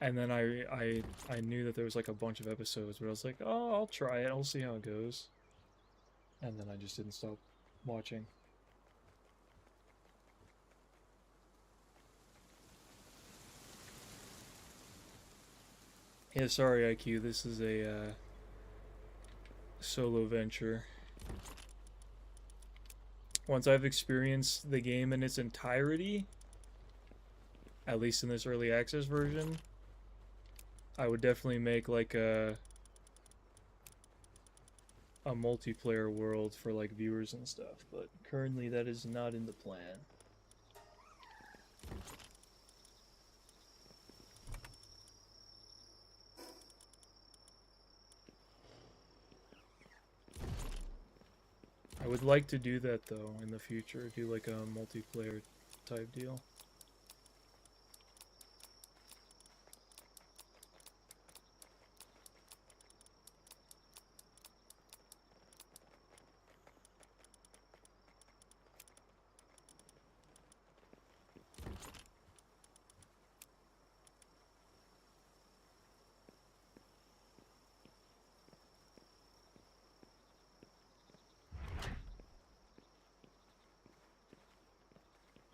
And then I knew that there was like a bunch of episodes, but I was like, oh, I'll try it. I'll see how it goes. and then I just didn't stop watching. Yeah, sorry IQ, this is a solo venture. Once I've experienced the game in its entirety, at least in this early access version, I would definitely make like a multiplayer world for like viewers and stuff, but currently that is not in the plan. I would like to do that though in the future, do like a multiplayer type deal.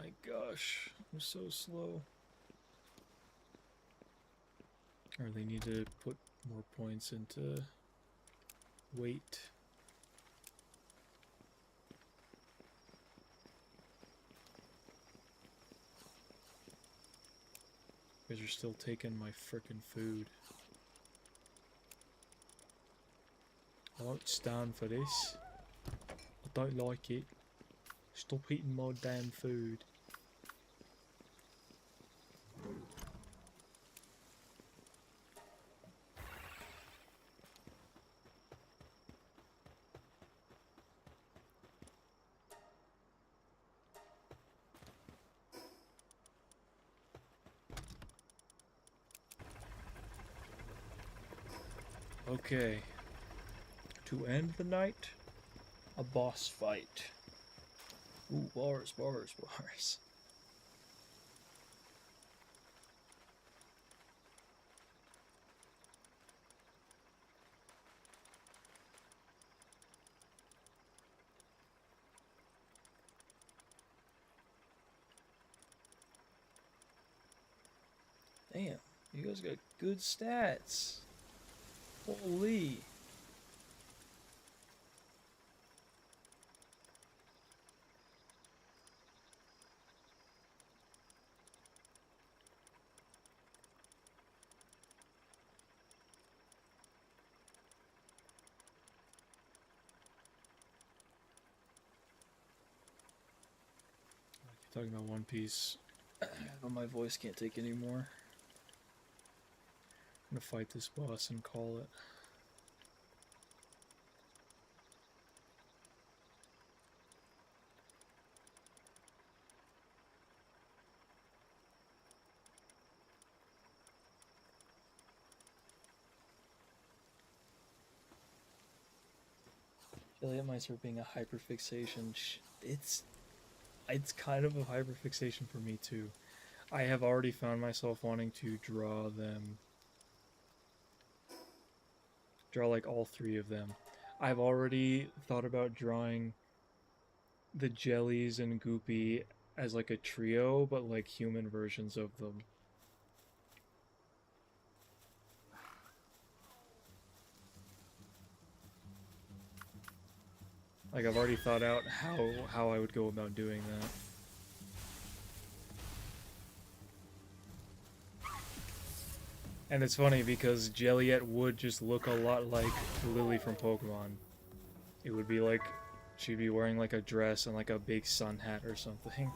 My gosh, I'm so slow. Or they need to put more points into weight. You guys are still taking my frickin' food. I won't stand for this. I don't like it. Stop eating my damn food. Okay. To end the night, a boss fight. Ooh, bars, bars, bars. Damn, you guys got good stats. Holy. Talking about One Piece, but my voice can't take anymore. I'm gonna fight this boss and call it. I feel like it might start being a hyperfixation. It's kind of a hyperfixation for me too. I have already found myself wanting to draw them. Draw like all three of them. I've already thought about drawing the jellies and Goopy as like a trio, but like human versions of them. Like I've already thought out how I would go about doing that. And it's funny because Jelliet would just look a lot like Lily from Pokemon. It would be like she'd be wearing like a dress and like a big sun hat or something.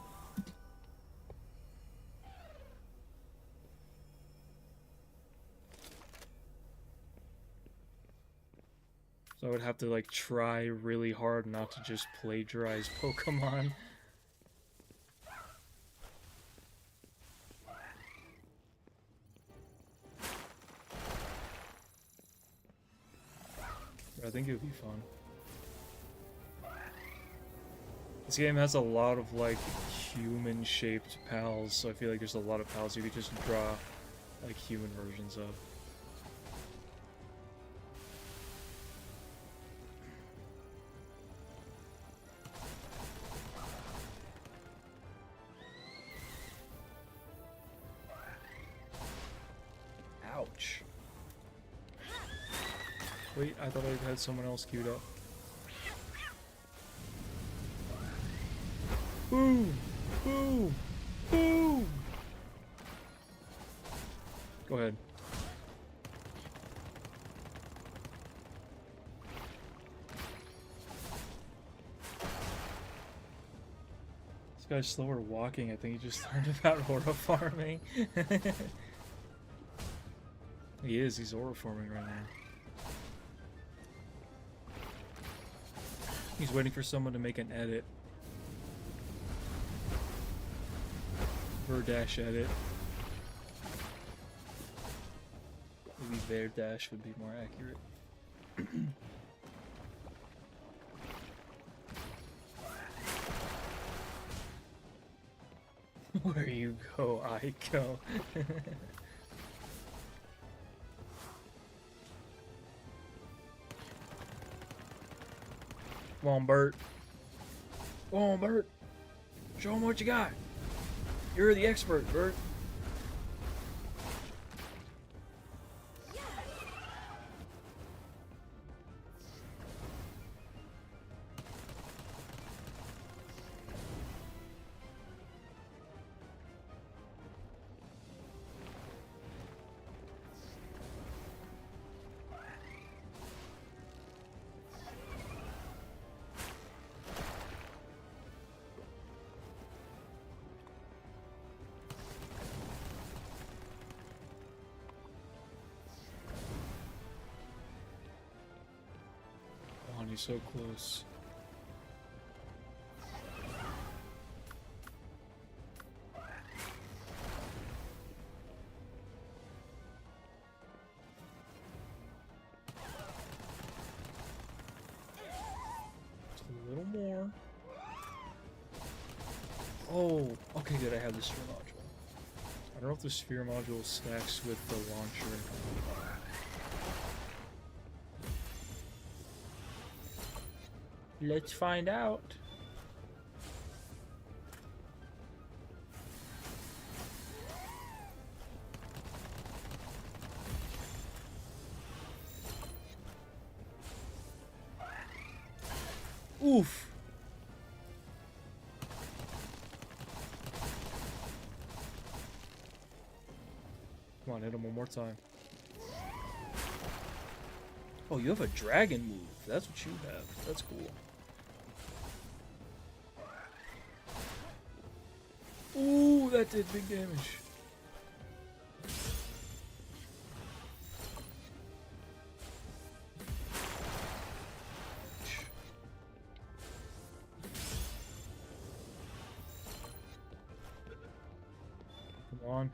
So I would have to like try really hard not to just plagiarize Pokemon. I think it would be fun. This game has a lot of like human-shaped pals, so I feel like there's a lot of pals you could just draw like human versions of. Wait, I thought I had someone else queued up. Boom! Boom! Boom! Go ahead. This guy's slower walking. I think he just learned about aura farming. He is. He's aura farming right now. He's waiting for someone to make an edit. Verdash edit. Maybe Verdash would be more accurate. Where you go, I go. Come on, Bert. Come on, Bert. Show him what you got. You're the expert, Bert. He's so close. Just a little more. Oh, okay, good. I have the sphere module. I don't know if the sphere module stacks with the launcher. Let's find out. Oof. Come on, hit him one more time. Oh, you have a dragon move. That's what you have. That's cool. Ooh, that did big damage. Come on.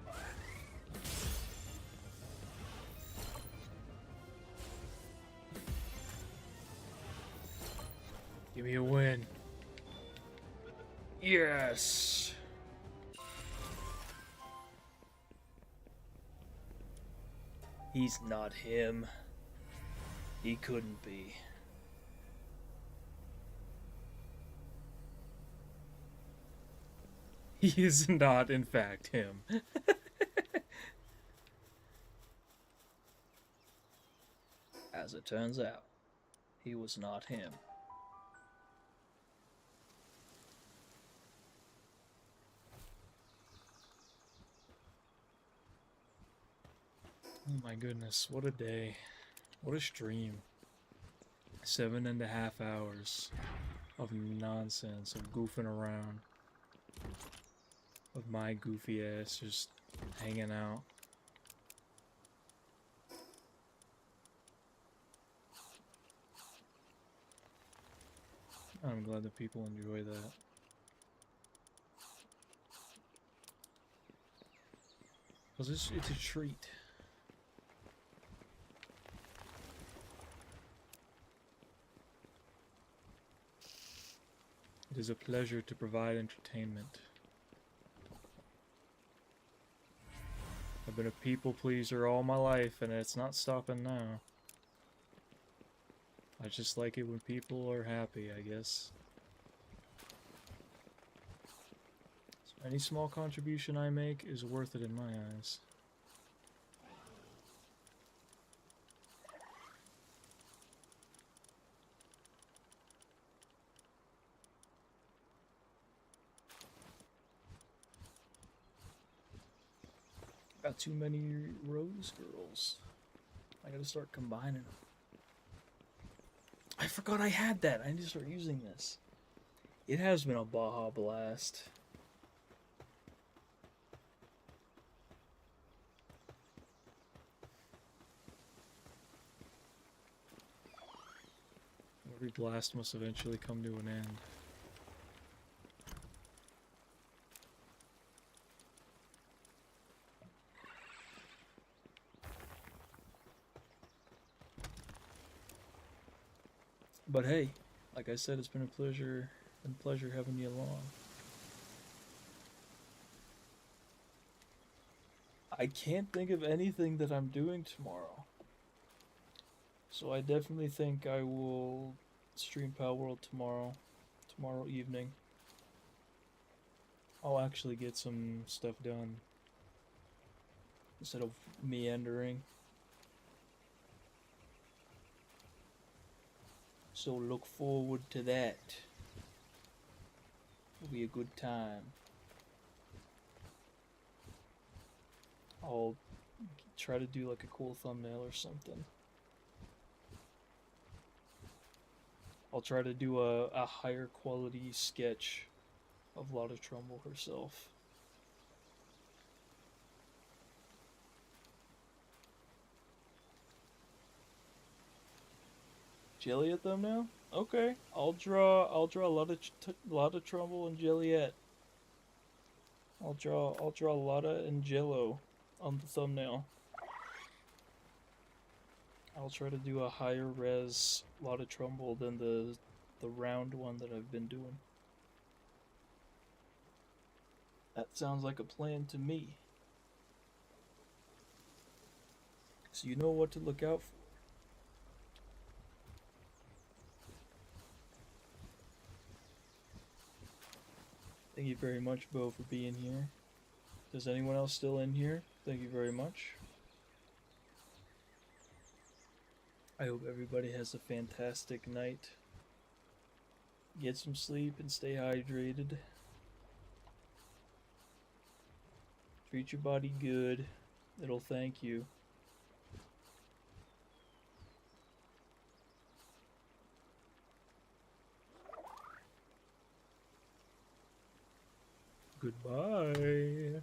Give me a win. Yes. He's not him. He couldn't be. He is not, in fact, him. As it turns out, he was not him. Oh my goodness, what a day. What a stream. 7.5 hours of nonsense, of goofing around. Of my goofy ass just hanging out. I'm glad that people enjoy that. Because it's a treat. It is a pleasure to provide entertainment. I've been a people pleaser all my life, and it's not stopping now. I just like it when people are happy, I guess. So any small contribution I make is worth it in my eyes. Got too many rose girls. I gotta start combining them. I forgot I had that. I need to start using this. It has been a Baja Blast. Every blast must eventually come to an end. But hey, like I said, it's been a pleasure having you along. I can't think of anything that I'm doing tomorrow. So I definitely think I will stream palworld tomorrow evening. I'll actually get some stuff done instead of meandering. So look forward to that. It'll be a good time. I'll try to do like a cool thumbnail or something. I'll try to do a higher quality sketch of Lotta Trumbull herself. Jilliet thumbnail? Okay, I'll draw Lotta Trumbull and Jilliet. I'll draw Lotta and Jello on the thumbnail. I'll try to do a higher res Lotta Trumbull than the round one that I've been doing. That sounds like a plan to me. So you know what to look out for. Thank you very much, Bo, for being here. Is anyone else still in here? Thank you very much. I hope everybody has a fantastic night. Get some sleep and stay hydrated. Treat your body good. It'll thank you. Goodbye.